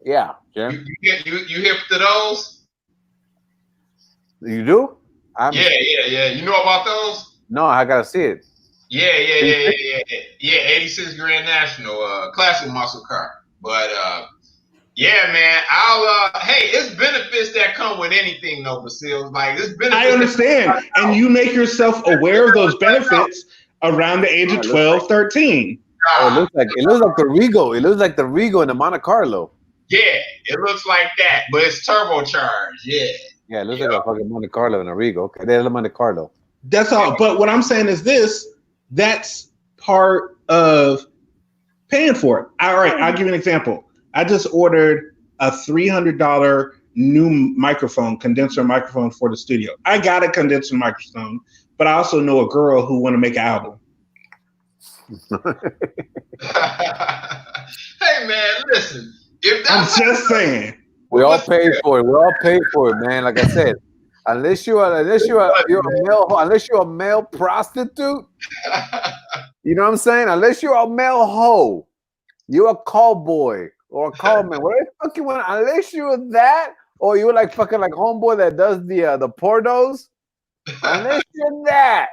Yeah, Jim. You hip to those? You do? Yeah. You know about those? No, I gotta see it. Yeah. 86 Grand National, classic muscle car. But yeah, man, hey, it's benefits that come with anything, though, Basile. Like this benefits. I understand, and you make yourself aware of those benefits around the age of 12, 13. Oh, it looks like the Rego. It looks like the Rego in the Monte Carlo. Yeah, it looks like that, but it's turbocharged. Yeah. Yeah, it looks like a fucking Monte Carlo and a Rego. Okay, there's a Monte Carlo. That's all. But what I'm saying is this: that's part of paying for it. All right, I'll give you an example. I just ordered a $300 new microphone, condenser microphone for the studio. I got a condenser microphone, but I also know a girl who want to make an album. Hey man, listen. I'm just saying. We all pay for it. We all pay for it, man. Like I said, unless you're a male prostitute, you know what I'm saying? Unless you're a male hoe, you're a call boy or a call man. What the fuck you want? Unless you're that, or you're like fucking like homeboy that does the pornos. Unless you're that,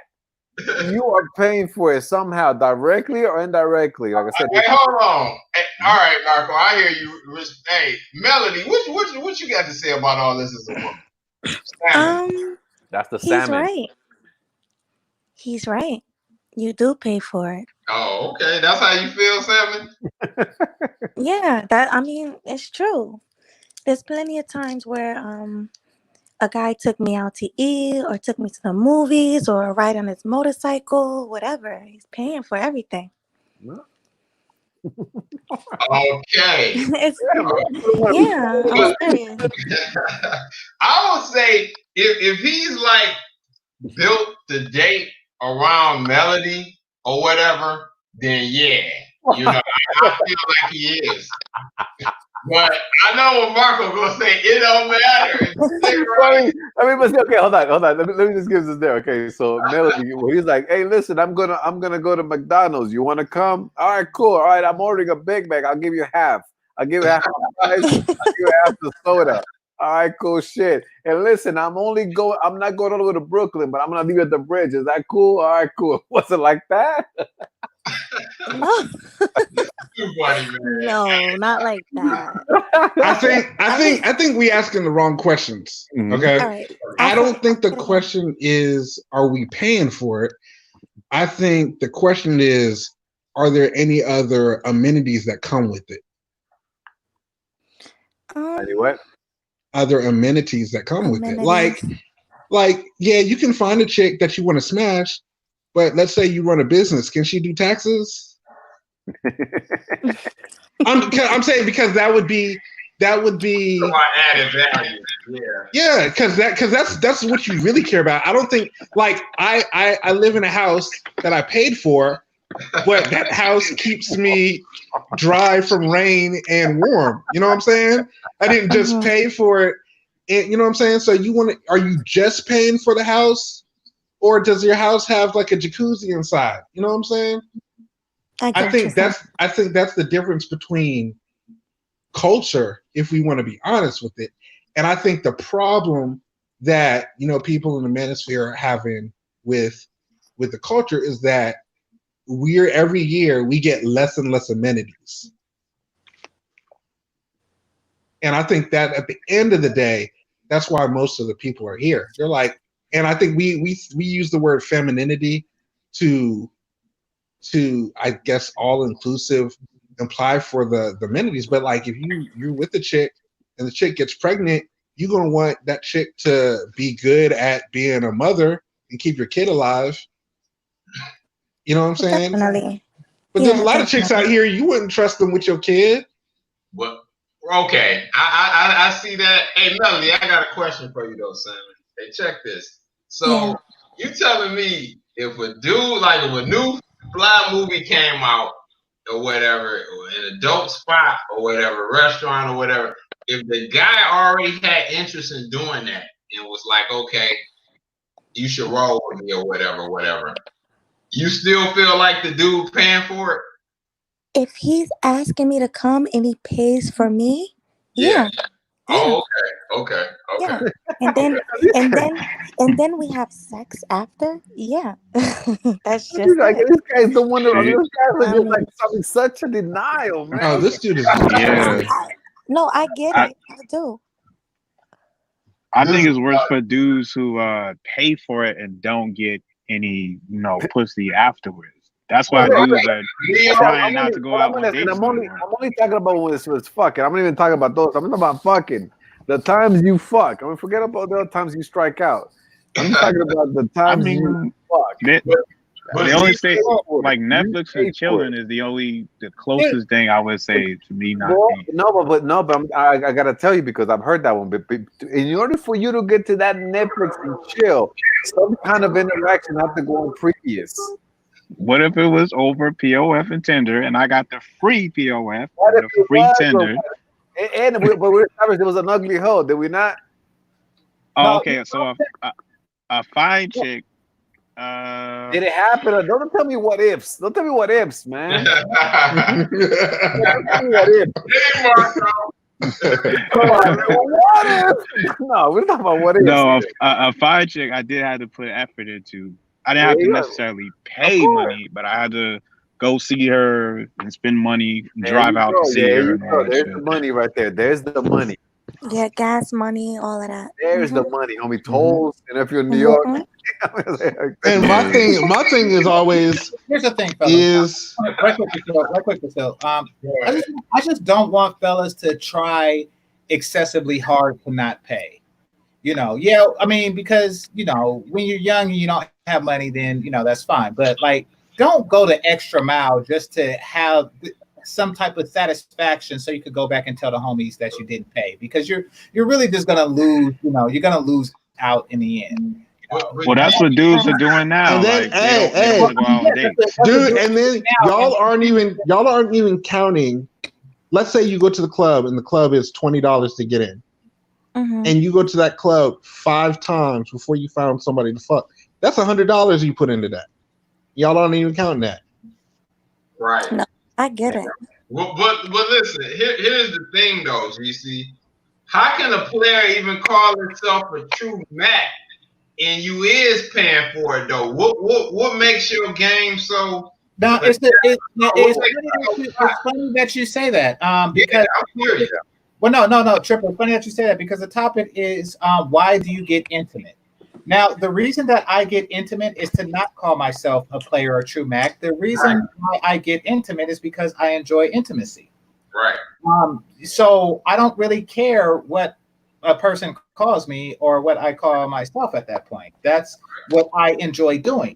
you are paying for it somehow, directly or indirectly. Like I said. Hey, hold on. Hey, all right, Marco, I hear you. Hey, Melody, what you got to say about all this as a woman? That's the salmon. He's right. You do pay for it. Oh, okay. That's how you feel, Salmon? Yeah, it's true. There's plenty of times where a guy took me out to eat or took me to the movies or a ride on his motorcycle, whatever. He's paying for everything. Okay. Yeah. I would say if he's like built to date around Melody or whatever, then yeah, you know, I feel like he is. But I know what Marco's gonna say. It don't matter. Okay, hold on. Let me just give this there. Okay, so Melody, he's like, hey, listen, I'm gonna go to McDonald's. You want to come? All right, cool. All right, I'm ordering a Big Mac. I'll give you half. I'll give you half the price. I'll give you half the soda. All right, cool shit. And listen, I'm not going all the way to Brooklyn, but I'm gonna leave you at the bridge. Is that cool? All right, cool. Was it like that? No, not like that. I think we asking the wrong questions. Okay. All right. I don't think the question is, are we paying for it? I think the question is, are there any other amenities that come with it? What? Other amenities that come with it. Like, yeah, you can find a chick that you want to smash, but let's say you run a business. Can she do taxes? I'm saying because that would be added value. Yeah, because that's what you really care about. I don't think like I live in a house that I paid for, but that house keeps me dry from rain and warm. You know what I'm saying? I didn't just pay for it. And, you know what I'm saying? So are you just paying for the house, or does your house have like a jacuzzi inside? You know what I'm saying? I think that's the difference between culture, if we want to be honest with it. And I think the problem that, you know, people in the manosphere are having with the culture is that every year we get less and less amenities. And I think that at the end of the day, that's why most of the people are here. They're like, And I think we use the word femininity to I guess all inclusive imply for the amenities. But like if you're with a chick and the chick gets pregnant, you're gonna want that chick to be good at being a mother and keep your kid alive. You know what I'm saying? Definitely. But there's a lot of chicks out here you wouldn't trust them with your kid. Well, okay, I see that. Hey, Melanie, I got a question for you though, Simon. Hey, check this. So you telling me if a dude, like if a new fly movie came out or whatever, or an adult spot or whatever, restaurant or whatever, if the guy already had interest in doing that and was like, okay, you should roll with me or whatever, you still feel like the dude paying for it? If he's asking me to come and he pays for me, yeah. Oh, okay. Yeah. And then we have sex after. Yeah. That's just like it. this guy's the one. This guy's just like something such a denial, man. Oh, this dude is No, I get it. I do. I think it's worse for dudes who pay for it and don't get any, pussy afterwards. That's why dudes are trying not to go out on dates. I'm only talking about when it's fucking. I'm not even talking about those. I'm talking about fucking. The times you fuck. I mean, forget about the other times you strike out. I'm talking about the times you fuck. They only say like Netflix and chilling is the closest thing I would say to me not being. But I gotta tell you because I've heard that one. But in order for you to get to that Netflix and chill, some kind of interaction have to go on previous. What if it was over POF and Tinder, and I got the free POF, the free Tinder? But we established it was an ugly hoe. Did we not? Oh, okay. So a fine chick. Did it happen? Don't tell me what ifs. Don't tell me what ifs, man. Don't tell me what ifs. Hey, Marco. What if? No, we're talking about what ifs. No, a fine chick I did have to put effort into. I didn't have to necessarily pay money, but I had to go see her and spend money, drive out to see her. There's the money right there. There's the money. Yeah, gas money, all of that. There's the money, homie. Tolls, and if you're in New York. And my thing is always. Here's the thing, fellas. Right quick, Phil. I just don't want fellas to try excessively hard to not pay. I mean, because when you're young and you don't have money, then that's fine. But like, don't go the extra mile just to have some type of satisfaction, so you could go back and tell the homies that you didn't pay, because you're really just gonna lose. You're gonna lose out in the end. Well, that's what dudes are doing now. And then, they don't go out on dates. Dude, and then y'all aren't even counting. Let's say you go to the club and the club is $20 to get in. And you go to that club 5 times before you found somebody to fuck. That's $100 you put into that. Y'all aren't even counting that. Right. No, I get it. But listen, here's the thing though, GC. How can a player even call himself a true Mac and you is paying for it though? What makes your game so? No, it's funny that you say that. Because I'm curious. Well, no, Triple. Funny that you say that, because the topic is why do you get intimate? Now, the reason that I get intimate is to not call myself a player or true Mac. The reason why I get intimate is because I enjoy intimacy. Right. So I don't really care what a person calls me or what I call myself at that point. That's what I enjoy doing.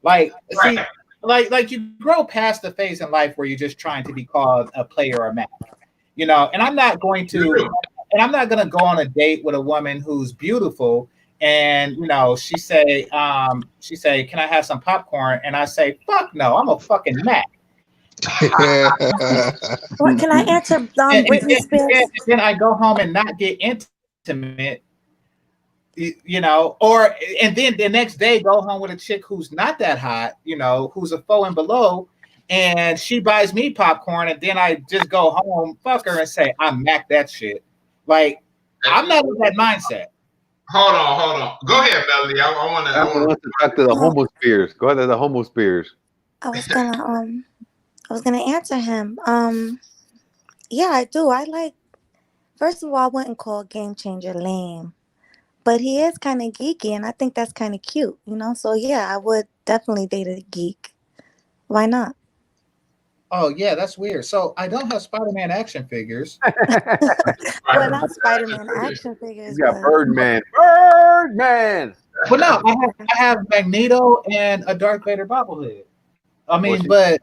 Like, see, like you grow past the phase in life where you're just trying to be called a player or Mac. And I'm not going to go on a date with a woman who's beautiful and she say, can I have some popcorn? And I say, fuck no, I'm a fucking Mac. What can I answer? Britney Spears. Then I go home and not get intimate, and then the next day go home with a chick who's not that hot, who's a 4 and below. And she buys me popcorn, and then I just go home, fuck her, and say, I Mac that shit. Like, I'm not in that mindset. Hold on. Go ahead, Melody. I want to talk to the homo spears. Go ahead to the homo spears. I was gonna answer him. Yeah, I do. First of all, I wouldn't call GameChanger lame. But he is kind of geeky, and I think that's kind of cute, you know? So, yeah, I would definitely date a geek. Why not? Oh yeah, that's weird. So I don't have Spider-Man action figures. Well, not Spider-Man action figures, You got but Birdman. Birdman. But no, I have Magneto and a Darth Vader bobblehead. I mean, she- but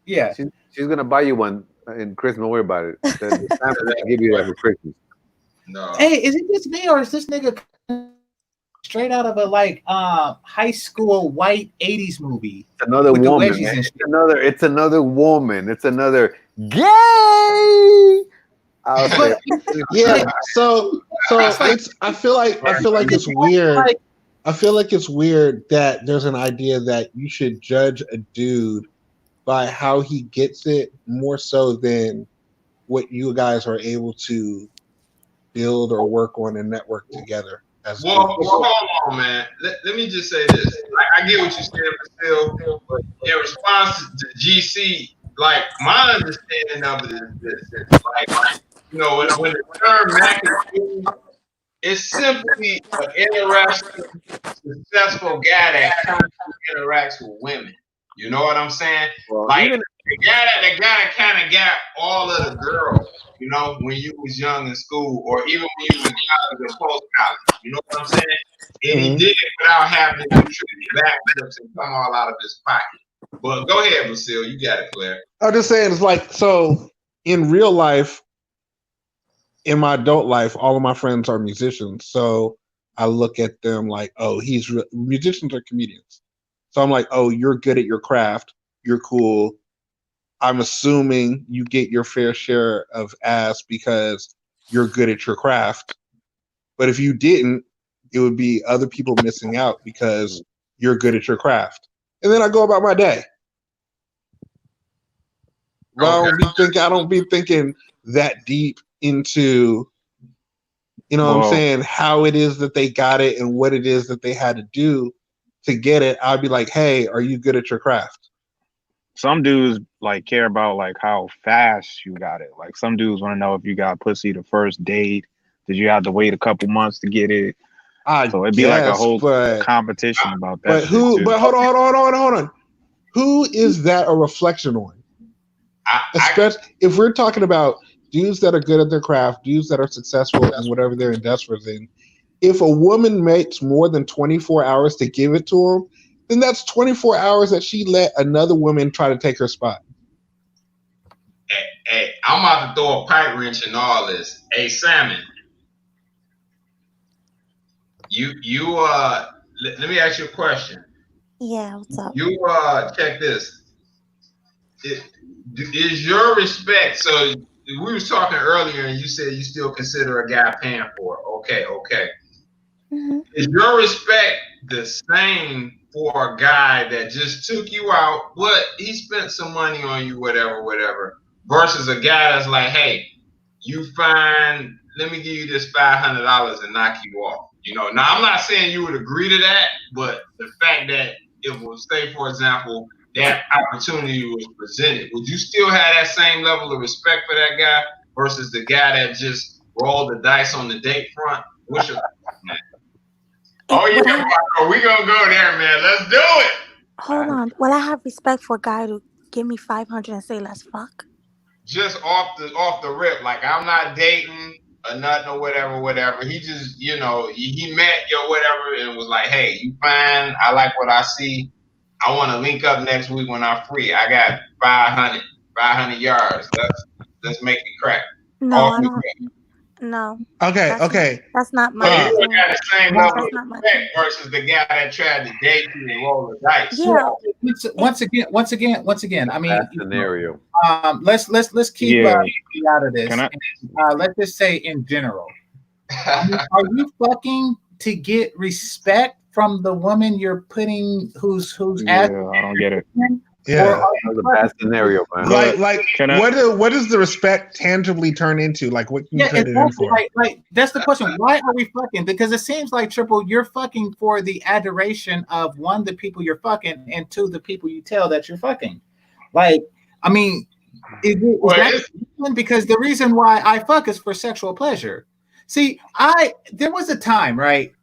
yeah. She's gonna buy you one in Christmas. Don't worry about it. The family will give you that for Christmas. No. Hey, is it just me or is this nigga straight out of a like high school white 80s movie? It's another With the woman. wedgies Man. and It's shit. another woman. It's another gay. Out there. Yeah. So it's. I feel like it's weird. I feel like it's weird that there's an idea that you should judge a dude by how he gets it more so than what you guys are able to build or work on and network together. As Well, hold on, man. Let me just say this. I get what you said, but still, but in response to GC, like my understanding of it is this: like, you know, when the term Mac is used, it's simply an interesting, successful guy that constantly interacts with women. You know what I'm saying? Well, like even the guy that kind of got all of the girls. You know, when you was young in school, or even when you was in college or post college. You know what I'm saying? And he did it without having to do tricky backflips and come all out of his pocket. But go ahead, Lucille. You got it, Claire. I'm just saying, it's like, so in real life, in my adult life, all of my friends are musicians. So I look at them like, oh, musicians are comedians. So I'm like, oh, you're good at your craft. You're cool. I'm assuming you get your fair share of ass because you're good at your craft. But if you didn't, it would be other people missing out because you're good at your craft. And then I go about my day. I don't be thinking that deep into, you know what I'm saying, how it is that they got it and what it is that they had to do to get it. I'd be like, hey, are you good at your craft? Some dudes like care about like how fast you got it. Like some dudes want to know if you got pussy the first date. Did you have to wait a couple months to get it? So it'd be like a whole competition about that. But hold on. Who is that a reflection on? Especially if we're talking about dudes that are good at their craft, dudes that are successful in whatever they're endeavors in. If a woman makes more than 24 hours to give it to him, then that's 24 hours that she let another woman try to take her spot. Hey, I'm about to throw a pipe wrench in all this. Hey, Salmon, let me ask you a question. Yeah, what's up? You check this. Is your respect? So we was talking earlier, and you said you still consider a guy paying for it. Okay. Mm-hmm. Is your respect the same for a guy that just took you out, but he spent some money on you, whatever, versus a guy that's like, hey, you fine, let me give you this $500 and knock you off. You know, now I'm not saying you would agree to that, but the fact that it will say, for example, that opportunity was presented, would you still have that same level of respect for that guy versus the guy that just rolled the dice on the date front? What's your man? Oh yeah, we gonna go there, man. Let's do it. Hold on. Will I have respect for a guy to give me 500 and say let's fuck? Just off the rip, like I'm not dating or nothing or whatever. He just, you know, he met you whatever and was like, hey, you fine? I like what I see. I want to link up next week when I'm free. I got 500 yards. Let's make it crack. No, I don't. No. Okay. That's not my. But you got the same level of respect versus the guy that tried to date you and roll the dice. Yeah. Once again. I mean, scenario. Let's keep out of this. Let's just say in general. Are you fucking to get respect from the woman you're putting who's I don't get it. Yeah, that's a bad scenario, man. What does the respect tangibly turn into? Like, what can you trade it in for? Like, that's the question. Why are we fucking? Because it seems like Triple, you're fucking for the adoration of one, the people you're fucking, and two, the people you tell that you're fucking. Like, I mean, is that because the reason why I fuck is for sexual pleasure. See, there was a time, right,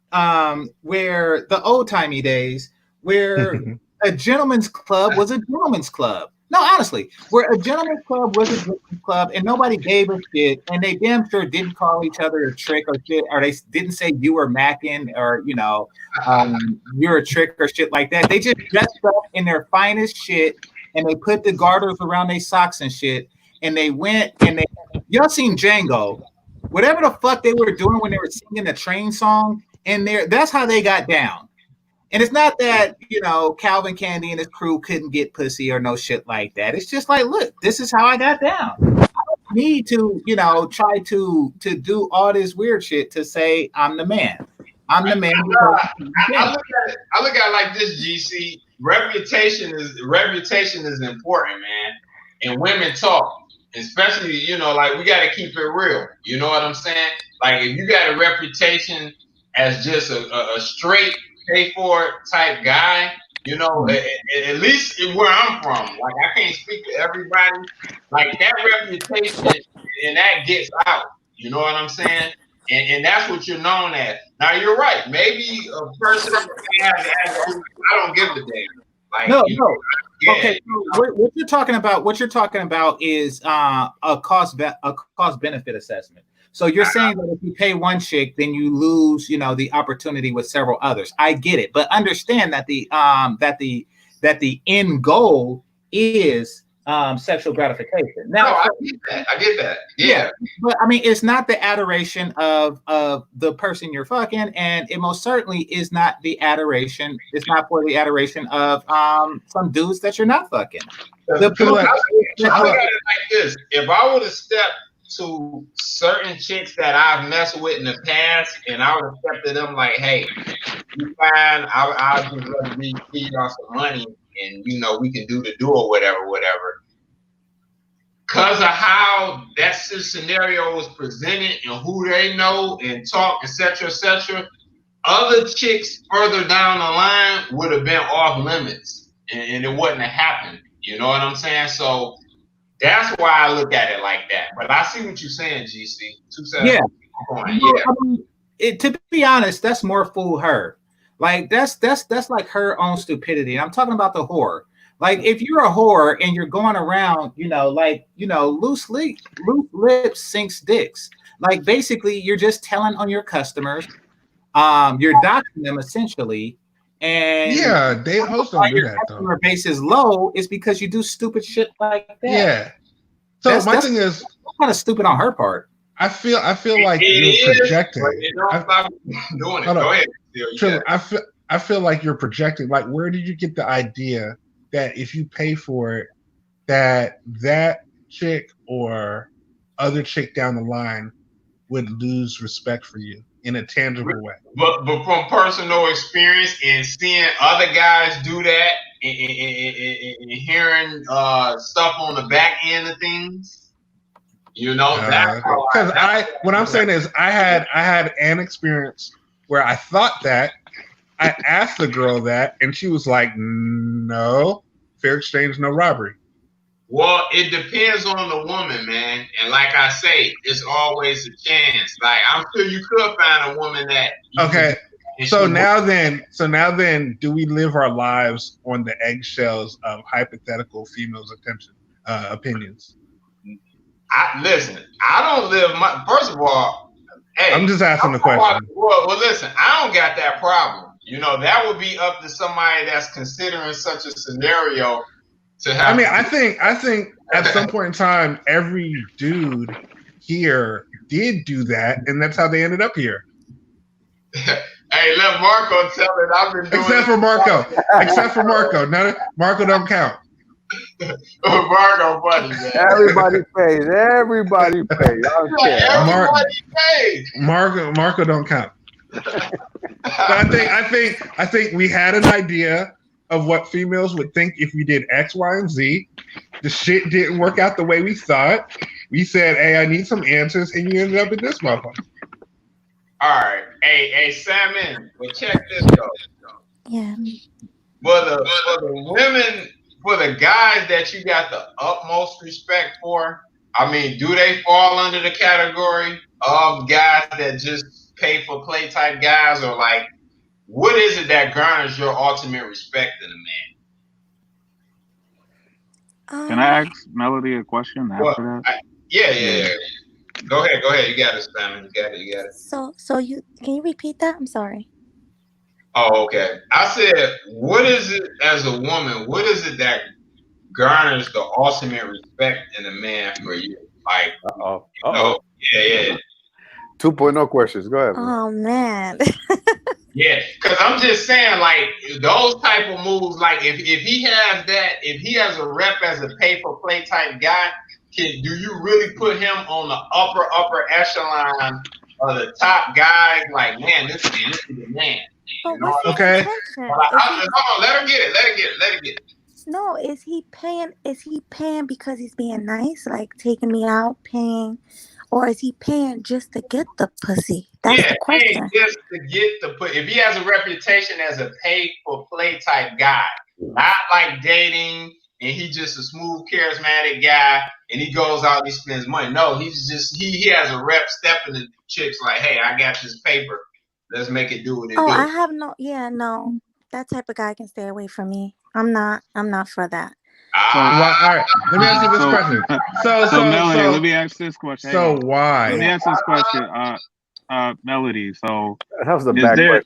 where the old timey days, where a gentleman's club was a gentleman's club. No, honestly, where a gentleman's club was a gentleman's club, and nobody gave a shit, and they damn sure didn't call each other a trick or shit, or they didn't say you were macking or you're a trick or shit like that. They just dressed up in their finest shit, and they put the garters around their socks and shit, and they went and y'all seen Django. Whatever the fuck they were doing when they were singing the train song, and that's how they got down. And it's not that, Calvin Candy and his crew couldn't get pussy or no shit like that. It's just like, look, this is how I got down. I don't need to, try to do all this weird shit to say I'm the man. I'm the man. I look at it like this, GC. Reputation is important, man. And women talk. Especially, we got to keep it real. You know what I'm saying? Like, if you got a reputation as just a straight pay for it type guy, at least where I'm from, like, I can't speak to everybody. Like, that reputation and that gets out. You know what I'm saying? And that's what you're known as. Now, you're right. Maybe a person has attitude, I don't give a damn. Like, no. Yeah. Okay, so what you're talking about is a cost benefit assessment. So you're saying that if you pay one chick, then you lose, the opportunity with several others. I get it, but understand that the end goal is sexual gratification. Now, I get that. Yeah. But I mean, it's not the adoration of the person you're fucking, and it most certainly is not the adoration. It's not for the adoration of some dudes that you're not fucking. I look at it like this: if I would have stepped to certain chicks that I've messed with in the past, and I would have stepped to them like, "Hey, you fine? I'll just rather be give y'all some money." And we can do the do or whatever. Because of how that scenario was presented and who they know and talk, etc., other chicks further down the line would have been off limits, and it wouldn't have happened. You know what I'm saying? So that's why I look at it like that. But I see what you're saying, GC. Yeah. I mean, to be honest, that's more fool her. Like that's like her own stupidity. I'm talking about the whore. Like if you're a whore and you're going around, loose lips sinks dicks. Like basically, you're just telling on your customers. You're doxing them essentially. And yeah, they host don't do that though. Customer base is low is because you do stupid shit like that. Yeah. So my thing is kind of stupid on her part. I feel like you're projecting. Doing it. Go ahead. Trevor, I feel like you're projecting. Like, where did you get the idea that if you pay for it, that chick or other chick down the line would lose respect for you in a tangible way? But from personal experience and seeing other guys do that and hearing stuff on the back end of things, that's because what I'm saying is I had an experience where I thought that. I asked the girl that, and she was like, no, fair exchange, no robbery. Well, it depends on the woman, man. And like I say, it's always a chance. Like, I'm sure you could find a woman that... Okay, so now then, do we live our lives on the eggshells of hypothetical females' opinions? Listen, I don't live my... First of all, hey... I'm just asking the question. Well, listen, I don't got that problem. That would be up to somebody that's considering such a scenario to have. I mean, I think at some point in time, every dude here did do that, and that's how they ended up here. Hey, let Marco tell it. I've been doing Except for Marco. No, Marco don't count. Marco funny, man. Everybody pays. I don't care. Everybody pays. Marco don't count. But I think we had an idea of what females would think if we did X, Y, and Z. The shit didn't work out the way we thought. We said, "Hey, I need some answers," and you ended up in this motherfucker. All right, hey, Simon. Well, check this though. Yeah. For the women, for the guys that you got the utmost respect for, I mean, do they fall under the category guys that just pay for play type guys, or like, what is it that garners your ultimate respect in a man? Can I ask Melody a question Well, after that? yeah. Go ahead. You got it, Simon. You got it. So you can you repeat that? I'm sorry. Oh, okay. I said, what is it as a woman? What is it that garners the ultimate respect in a man for you? Like, yeah. 2.0 questions. Go ahead. Oh man. Yeah, because I'm just saying, like, those type of moves, like, if he has that, if he has a rep as a pay-for-play type guy, do you really put him on the upper echelon of the top guys? Like, man, this is the man. But You know what's his what I mean? intention? Hold on, let her get it. No, is he paying because he's being nice, like taking me out, paying, or is he paying just to get the pussy? That's the question. Just to get the pussy. If he has a reputation as a pay-for-play type guy, not like dating, and he just a smooth, charismatic guy, and he goes out and he spends money. No, he's just he has a rep stepping to chicks like, hey, I got this paper. Let's make it do what it do. I have no. That type of guy can stay away from me. I'm not for that. So, all right, let me ask you this question. So Melody, let me ask this question. So why? Let me ask this question, Melody. So that was the bad question.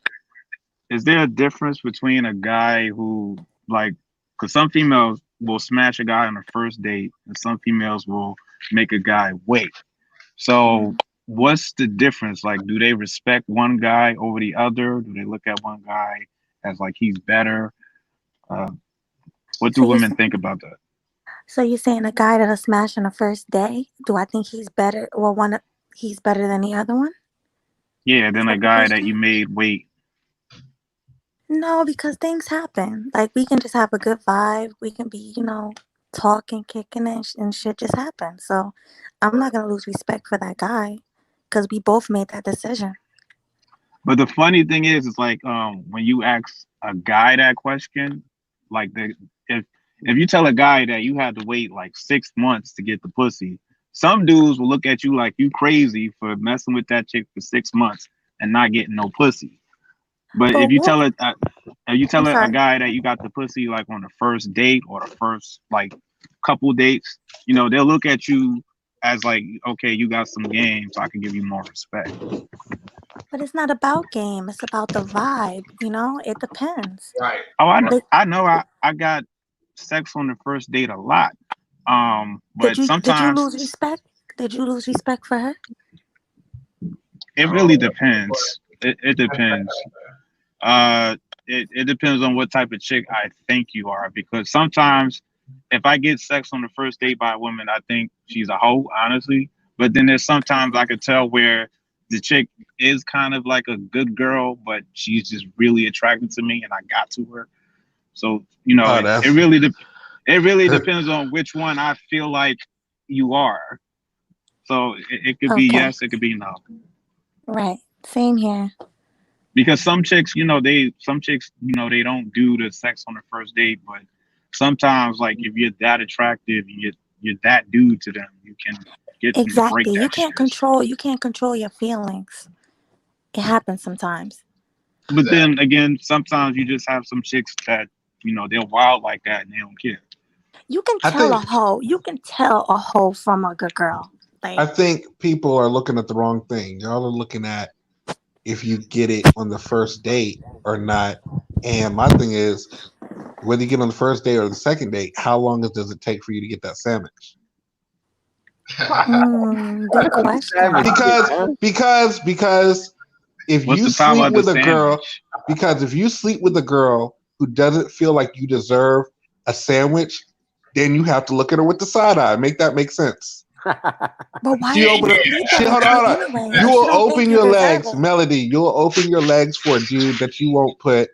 Is there a difference between a guy who, like, because some females will smash a guy on the first date, and some females will make a guy wait. So what's the difference? Like, do they respect one guy over the other? Do they look at one guy as like he's better? What do women think about that? So you're saying a guy that'll smash on the first day? Do I think he's better, or he's better than the other one? Yeah, than a guy that you made wait. No, because things happen. Like, we can just have a good vibe. We can be, talking, kicking, and shit just happens. So I'm not gonna lose respect for that guy because we both made that decision. But the funny thing is, it's like when you ask a guy that question, like if you tell a guy that you had to wait like 6 months to get the pussy, some dudes will look at you like you crazy for messing with that chick for 6 months and not getting no pussy. But if you tell a guy that you got the pussy like on the first date or the first like couple dates, they'll look at you as like, okay, you got some game, so I can give you more respect. But it's not about game; it's about the vibe. It depends. Right. Oh, I know. I got sex on the first date a lot. But sometimes did you lose respect? Did you lose respect for her? It really depends. It depends. It depends on what type of chick I think you are, because sometimes if I get sex on the first date by a woman, I think she's a hoe, honestly. But then there's sometimes I could tell where the chick is kind of like a good girl, but she's just really attracted to me and I got to her. So, it really depends on which one I feel like you are. So it could be yes, it could be no. Right. Same here. Because some chicks, they don't do the sex on the first date, but sometimes, like, if you're that attractive, you're that dude to them, you can get them to break that you can't control your feelings. It happens sometimes. But then again, sometimes you just have some chicks that, they're wild like that and they don't care. You can tell a hoe. You can tell a hoe from a good girl. Like, I think people are looking at the wrong thing. Y'all are looking at if you get it on the first date or not. And my thing is, whether you get on the first date or the second date, how long does it take for you to get that sandwich? Good question. Because if you sleep with a girl, if you sleep with a girl who doesn't feel like you deserve a sandwich, then you have to look at her with the side eye. Make that make sense. But why? Hold on. You will open your legs, Melody. You'll open your legs for a dude that you won't put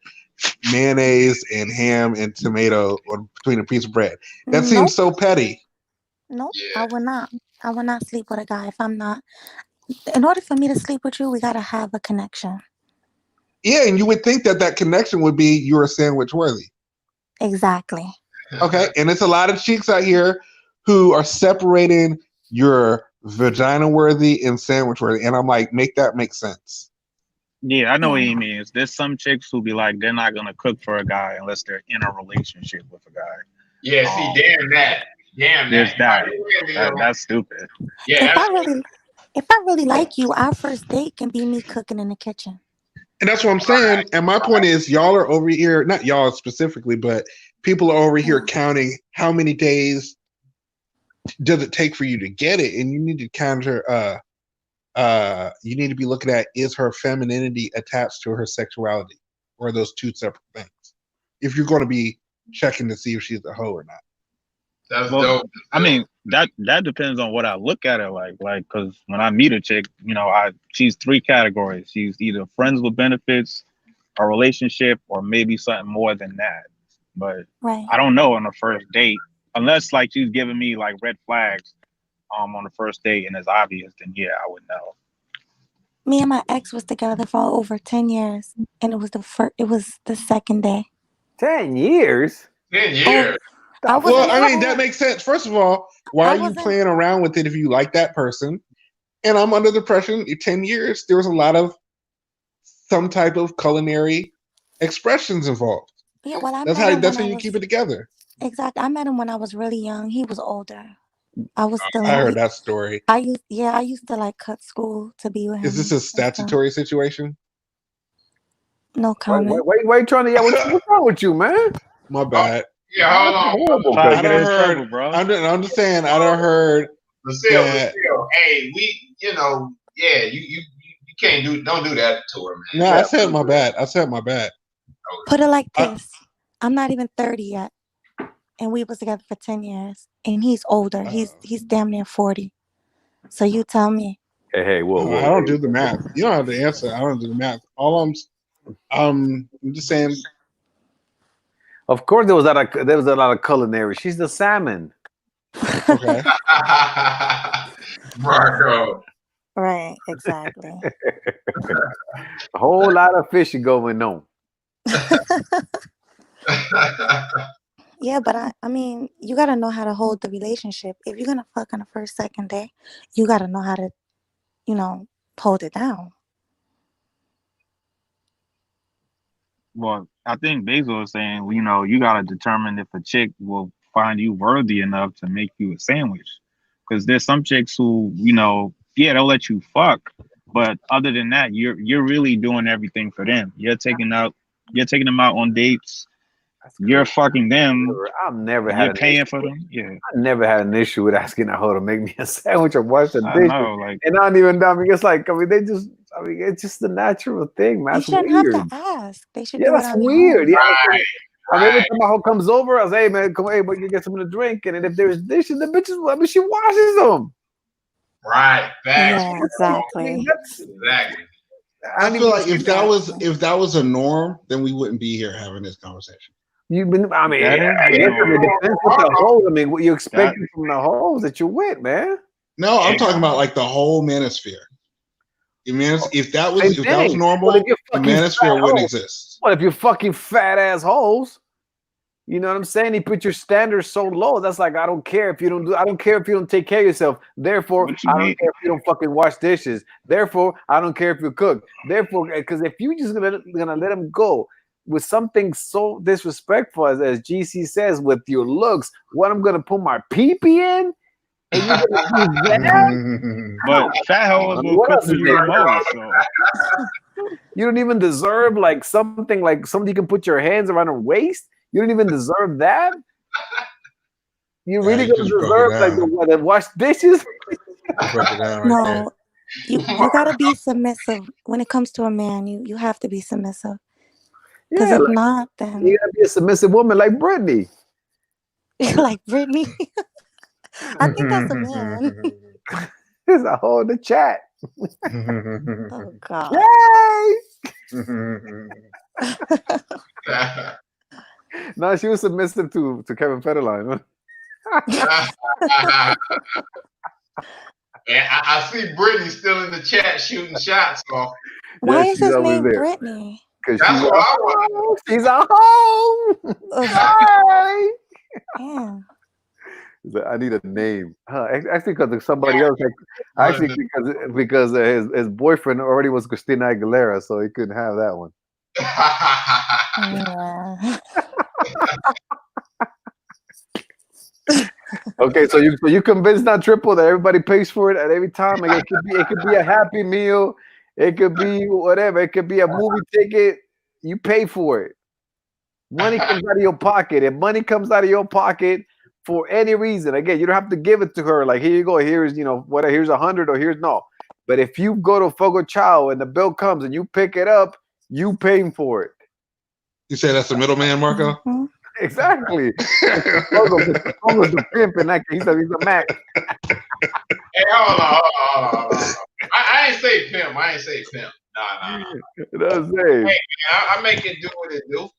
mayonnaise and ham and tomato or between a piece of bread. That seems so petty. Nope, I will not. I will not sleep with a guy if I'm not. In order for me to sleep with you, we gotta have a connection. Yeah, and you would think that connection would be you're sandwich worthy. Exactly. Okay, and it's a lot of chicks out here who are separating your vagina worthy and sandwich worthy, and I'm like, make that make sense. Yeah, I know what he means. There's some chicks who be like, they're not gonna cook for a guy unless they're in a relationship with a guy. Yeah, see, damn that. There's that. That's stupid. Yeah, if I really like you, our first date can be me cooking in the kitchen. And that's what I'm saying. And my point is, y'all are over here, not y'all specifically, but people are over here counting how many days does it take for you to get it, and you need to counter. You need to be looking at, is her femininity attached to her sexuality, or are those two separate things? If you're going to be checking to see if she's a hoe or not. That's dope. I mean, that depends on what I look at her like because when I meet a chick, she's 3 categories. She's either friends with benefits, a relationship, or maybe something more than that. But I don't know on the first date, unless like she's giving me like red flags on the first date and it's obvious, then yeah, I would know. Me and my ex was together for over 10 years, and it was the second day. 10 years? 10 years. Well, I mean, that makes sense. First of all, why are you playing around with it if you like that person? And I'm under the impression, in 10 years, there was a lot of some type of culinary expressions involved. Yeah, well, that's how you keep it together. Exactly. I met him when I was really young. He was older. I was still. I heard that story. I used to like cut school to be with him. Is this a statutory situation? No comment. Wait, trying to what's wrong with you, man? My bad. Yeah, hold on. I done heard, bro. I'm just saying, I done heard. Lucille, hey, you can't don't do that to her, man. No, I said my bad. Put it like this: I'm not even 30 yet, and we was together for 10 years, and he's older. He's damn near 40. So you tell me. Hey, whoa! I don't do the math. You don't have to answer. I don't do the math. I'm just saying. Of course, there was a lot of culinary. She's the salmon. Okay. Marco. Right, exactly. A whole lot of fish going on. Yeah, but I mean, you gotta know how to hold the relationship. If you're gonna fuck on the first, second day, you gotta know how to, hold it down. Well, I think Basil is saying, you got to determine if a chick will find you worthy enough to make you a sandwich. Because there's some chicks who, they'll let you fuck, but other than that, you're really doing everything for them. You're taking them out on dates. You're fucking them. You're paying for them. Yeah. I never had an issue with asking a hoe to make me a sandwich or wash the dishes. And I don't even know. It's just the natural thing, man. You shouldn't have to ask. They should. Yeah, that's weird. Yeah. Right. Every time my hoe comes over, I say, "Hey, man, come hey, but you get something to drink." And then if there's dishes, the bitches, she washes them. Right. Yeah, exactly. Exactly. I feel like if that was a norm, then we wouldn't be here having this conversation. It depends what the hoes. I mean, what you expecting from the hoes that you're with, man? No, I'm talking about like the whole manosphere. If that was normal, the manosphere wouldn't exist. Well, if you're fucking fat ass hoes, you know what I'm saying? You put your standards so low. That's like, I don't care if you don't take care of yourself. Therefore, I don't care if you don't fucking wash dishes. Therefore, I don't care if you cook. Therefore, because if you just gonna let them go with something so disrespectful as GC says, with your looks, what I'm gonna put my pee-pee in? And you're gonna do that? But fat hoes will cook for you the most. So. You don't even deserve like something you can put your hands around her waist. You don't even deserve that. You really gonna deserve like the wash dishes? No, you gotta be submissive when it comes to a man. You have to be submissive. Because if not, then you gotta be a submissive woman like Brittany. Like Brittany. I think that's a man. There's a hole in the chat. Oh God. Yay! No, she was submissive to Kevin Federline. Yeah, I see Brittany still in the chat shooting shots off. Why is his name Brittany? Because she's a hoe. Yeah. I need a name. Actually, because somebody else. Actually, because his boyfriend already was Christina Aguilera, so he couldn't have that one. Okay, so you convinced that Triple that everybody pays for it at every time. Like it could be a Happy Meal, it could be whatever, it could be a movie ticket. You pay for it. Money comes out of your pocket. If money comes out of your pocket for any reason, again, you don't have to give it to her. Like, here you go. Here's, whatever. Here's 100 or here's no. But if you go to Fogo Chow and the bill comes and you pick it up, you paying for it. You say that's the middleman, Marco? Mm-hmm. Exactly. Fogo's the pimp and that he's a Mac. Hey, hold on. I ain't say pimp. Nah. Hey, man, I make it do what it do.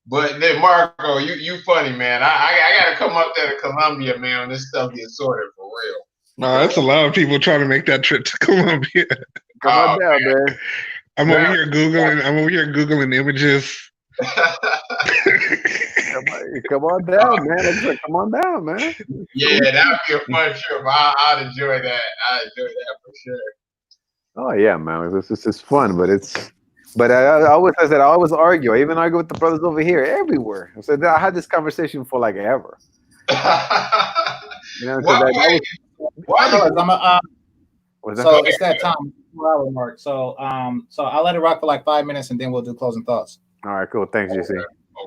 But then Marco, you funny, man. I gotta come up there to Colombia, man, when this stuff gets sorted for real. No, that's a lot of people trying to make that trip to Colombia. Come on down, man. I'm over here Googling images. Come on down, man. Come on down, man. Yeah, that'd be a fun trip. I'd enjoy that. For sure. Oh yeah, man. It's just fun, but it's. But I always argue. I even argue with the brothers over here, everywhere. I said I had this conversation for like ever. So it's that time, 4-hour mark. So I'll let it rock for like 5 minutes, and then we'll do closing thoughts. All right, cool. Thanks, JC.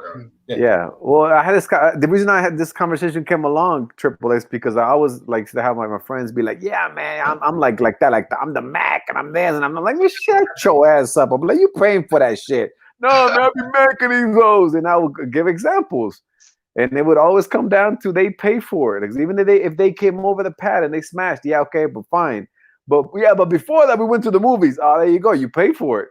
Okay. Yeah. Well, I had the reason I had this conversation came along, Triple, is because I always like to have my friends be like, "Yeah, man, I'm like that. I'm the Mac, and I'm this, and I'm like, well, shut your ass up." I'm like, "You paying for that shit?" No, man, I be making these those, and I would give examples, and it would always come down to they pay for it. Even if they came over the pad and they smashed, yeah, okay, but fine. But before that, we went to the movies. Oh, there you go. You pay for it.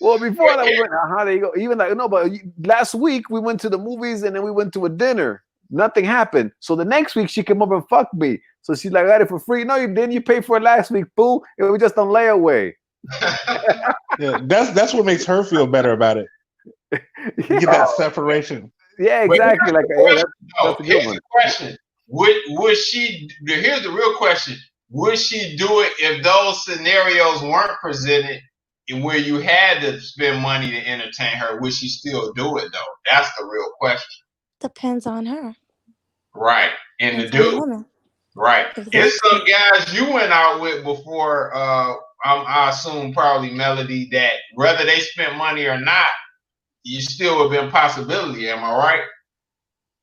Well, before that, we went, there you go. Even like, no, but last week we went to the movies and then we went to a dinner. Nothing happened. So the next week she came up and fucked me. So she's like, I got it for free. No, you didn't. You paid for it last week, fool. It was just on layaway. Yeah, that's what makes her feel better about it. You get that separation. Yeah, exactly. Like, that's a good one. Question. Would she? Here's the real question. Would she do it if those scenarios weren't presented? Where you had to spend money to entertain her, would she still do it though? That's the real question. Depends on her. Right. And the dude. Right. Exactly. It's some guys you went out with before, I assume probably Melody, that whether they spent money or not, you still would have been possibility. Am I right?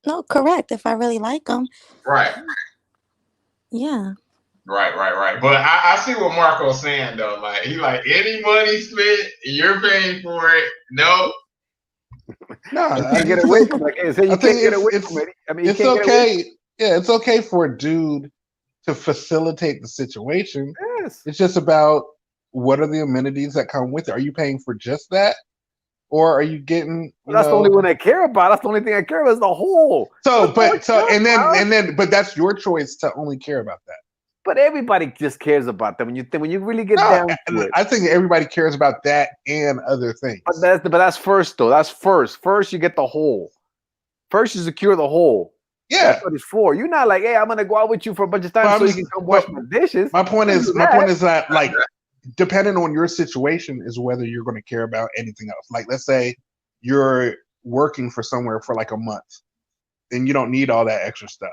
No, correct. If I really like them. Right. Yeah. Right. But I see what Marco's saying though. Like he like any money spent, you're paying for it. No. No, you can't get away from it. So you can't get away from it. I mean, it's okay. Yeah, it's okay for a dude to facilitate the situation. Yes. It's just about what are the amenities that come with it. Are you paying for just that? Or are you getting? That's the only one I care about. That's the only thing I care about is the whole. But that's your choice to only care about that. But everybody just cares about them. When you really get down to it, I think everybody cares about that and other things. But that's first though. That's first. First you get the whole. First you secure the whole. Yeah, that's what it's for. You're not like, hey, I'm gonna go out with you for a bunch of time so you can come wash my dishes. My point is that like, depending on your situation, is whether you're going to care about anything else. Like, let's say you're working for somewhere for like a month, then you don't need all that extra stuff.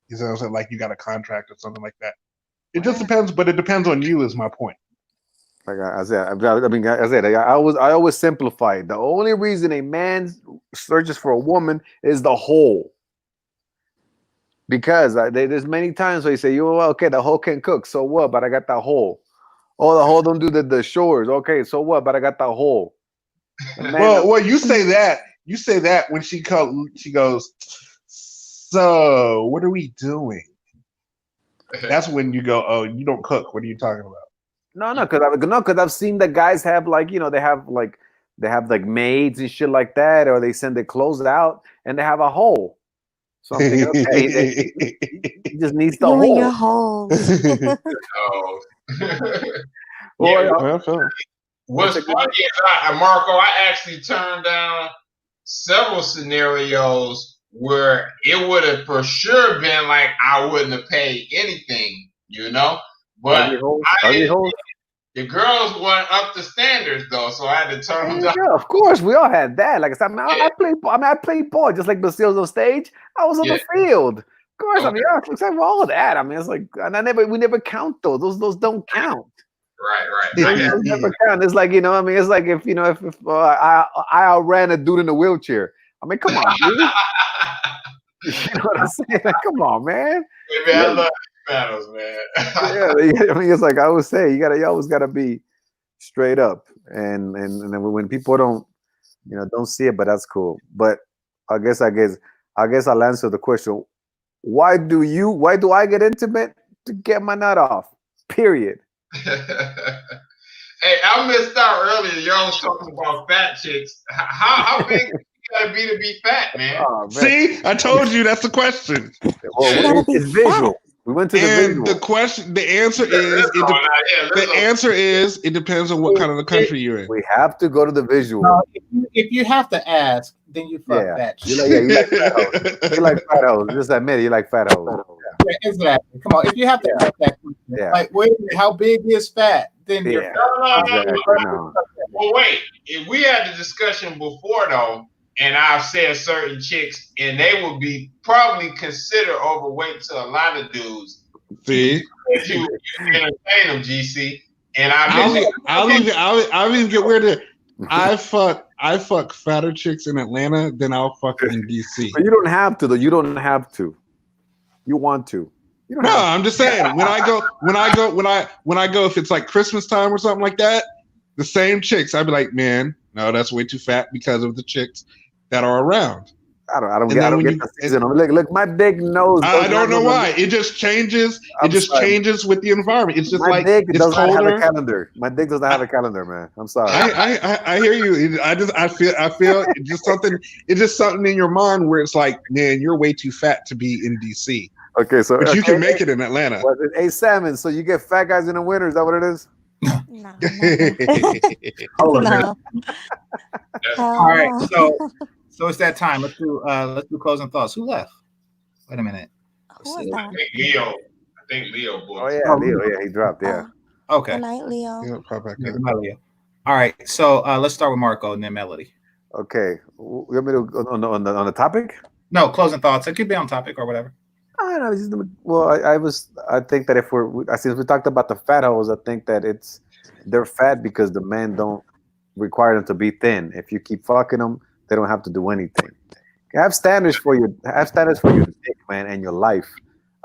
You know what I'm saying? Like you got a contract or something like that. It just depends, but it depends on you. Is my point. Like I said, I always simplify it. The only reason a man searches for a woman is the whole. Because there's many times where you say, okay, the whole can cook, so what? But I got that whole. Oh, the whole don't do the chores. Okay, so what? But I got that whole. Well, you say that. You say that when she goes. So, what are we doing? That's when you go, oh, you don't cook. What are you talking about? No, because I've seen that guys have like, they have like maids and shit like that, or they send their clothes out and they have a hole. So I'm thinking, okay, he just needs the hole. Your holes. What's funny is Marco, I actually turned down several scenarios where it would have for sure been like I wouldn't have paid anything, you know. But the girls weren't up to standards though, so I had to turn them down. Yeah, of course, we all had that. Like I said, I played ball just like Basil's on stage. I was on the field. Of course, I mean, looks like all that. I mean, it's like, and we never count those. Those don't count. Right. Those never count. It's like, you know, I mean, it's like if I outran a dude in a wheelchair. I mean, come on, dude. You know what I'm saying? Like, come on, man. Maybe I love battles, man. Yeah, I mean, it's like I always say, you always gotta be straight up, and when people don't see it, but that's cool. But I guess I'll answer the question. Why do I get intimate? To get my nut off. Period. Hey, I missed out earlier. Y'all was talking about fat chicks. How big you gotta be fat, man? Oh, man? See, I told you that's the question. Well, it's visual. We went to the visual. The answer is it depends on what kind of the country you're in. We have to go to the visual. No, if you have to ask, then you fuck fat chicks. You like fat hoes. You like fat hoes. Just admit it. You like fat hoes. Yeah, exactly. Come on. If you have to ask that question, like, wait a minute, how big is fat? Then you're no. Well, wait. If we had the discussion before, though, and I've said certain chicks, and they would be probably considered overweight to a lot of dudes. See, if you entertain them, GC, and I'll even get weirder. I fuck fatter chicks in Atlanta than I'll fuck in DC. But you don't have to, though. You don't have to. You want to. You don't I'm just saying. When I go, if it's like Christmas time or something like that, the same chicks, I'd be like, man, no, that's way too fat because of the chicks that are around. I don't get the season. Look, my dick knows. I don't know why. It just changes. Changes with the environment. It's just my dick does not have a calendar. My dick does not have a calendar, man. I'm sorry. I hear you. I feel it's just something. It's just something in your mind where it's like, man, you're way too fat to be in DC. Okay, so but you can make it in Atlanta. Hey, Salmon. So you get fat guys in the winter? Is that what it is? No. No. All right, so it's that time. Let's do closing thoughts. Who left? Wait a minute. Who was that? I think Leo. Oh yeah, Leo. Yeah, he dropped. Yeah. Okay. Good night, Leo. Yeah, pop back Good night, Leo. All right, so let's start with Marco and then Melody. Okay. You want me to go on the topic? No, closing thoughts. It could be on topic or whatever. I don't know. Well, I think that since we talked about the fat hoes, I think that they're fat because the men don't require them to be thin. If you keep fucking them, they don't have to do anything. Have standards for your dick, man, and your life.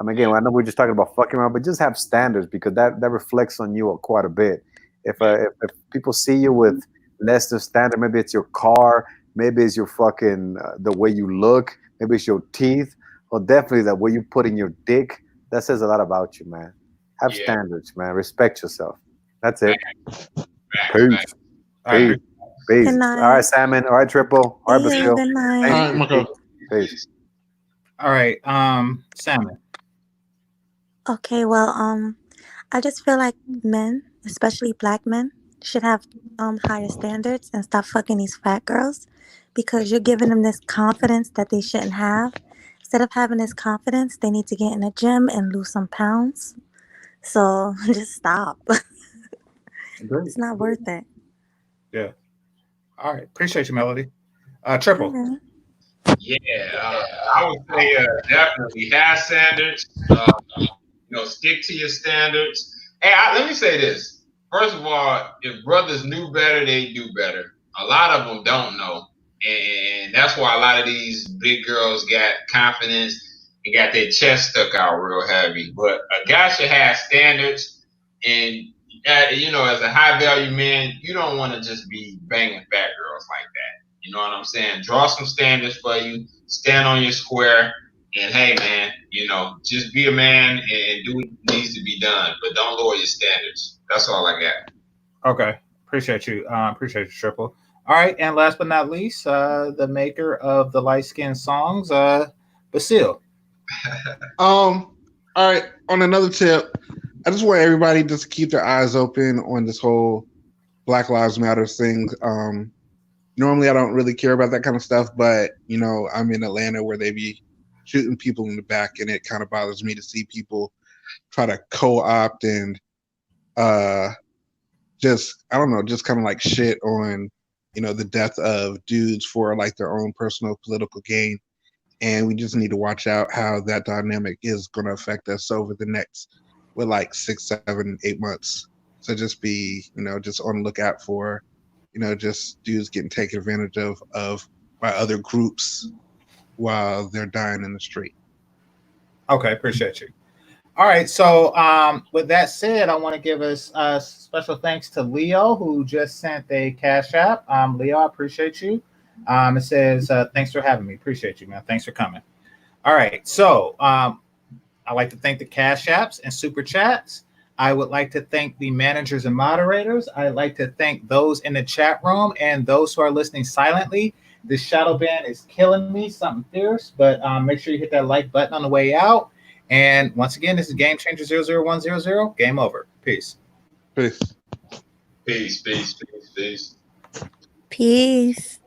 I mean, again, I know we're just talking about fucking around, but just have standards because that reflects on you quite a bit. If people see you with less than standard, maybe it's your car, maybe it's your fucking the way you look, maybe it's your teeth. Well, definitely that way you put in your dick, that says a lot about you, man. Have standards, man. Respect yourself. That's it. Peace. Peace. Peace. All right, Salmon. All right, Triple. All right, Basil. Good night. All right, Marco. Peace. All right, Salmon. Okay, well, I just feel like men, especially black men, should have higher standards and stop fucking these fat girls because you're giving them this confidence that they shouldn't have. Instead of having this confidence, they need to get in the gym and lose some pounds. So just stop. It's not worth it. Yeah. All right. Appreciate you, Melody. Triple. Mm-hmm. Yeah, I would say definitely have standards. Stick to your standards. Hey, let me say this. First of all, if brothers knew better, they do better. A lot of them don't know. And that's why a lot of these big girls got confidence and got their chest stuck out real heavy. But a guy should have standards. And, as a high value man, you don't want to just be banging fat girls like that. You know what I'm saying? Draw some standards for you. Stand on your square. And, hey, man, just be a man and do what needs to be done. But don't lower your standards. That's all I got. Okay. Appreciate you. Triple. All right, and last but not least, the maker of the light skin songs, Basil. All right. On another tip, I just want everybody just keep their eyes open on this whole Black Lives Matter thing. Normally, I don't really care about that kind of stuff, but you know, I'm in Atlanta where they be shooting people in the back, and it kind of bothers me to see people try to co-opt and just I don't know, just kind of like shit on, you know, the death of dudes for like their own personal political gain. And we just need to watch out how that dynamic is going to affect us over the next, with like 6, 7, 8 months. So just be, you know, just on the lookout for, you know, just dudes getting taken advantage of by other groups while they're dying in the street. Okay, appreciate you. All right, so with that said, I want to give us special thanks to Leo, who just sent a Cash App. Leo, I appreciate you. It says, thanks for having me. Appreciate you, man. Thanks for coming. All right, so I'd like to thank the Cash Apps and Super Chats. I would like to thank the managers and moderators. I'd like to thank those in the chat room and those who are listening silently. This shadow ban is killing me, something fierce, but make sure you hit that like button on the way out. And once again, this is GameChanger 00100. Game over. Peace. Peace. Peace, peace, peace, peace. Peace.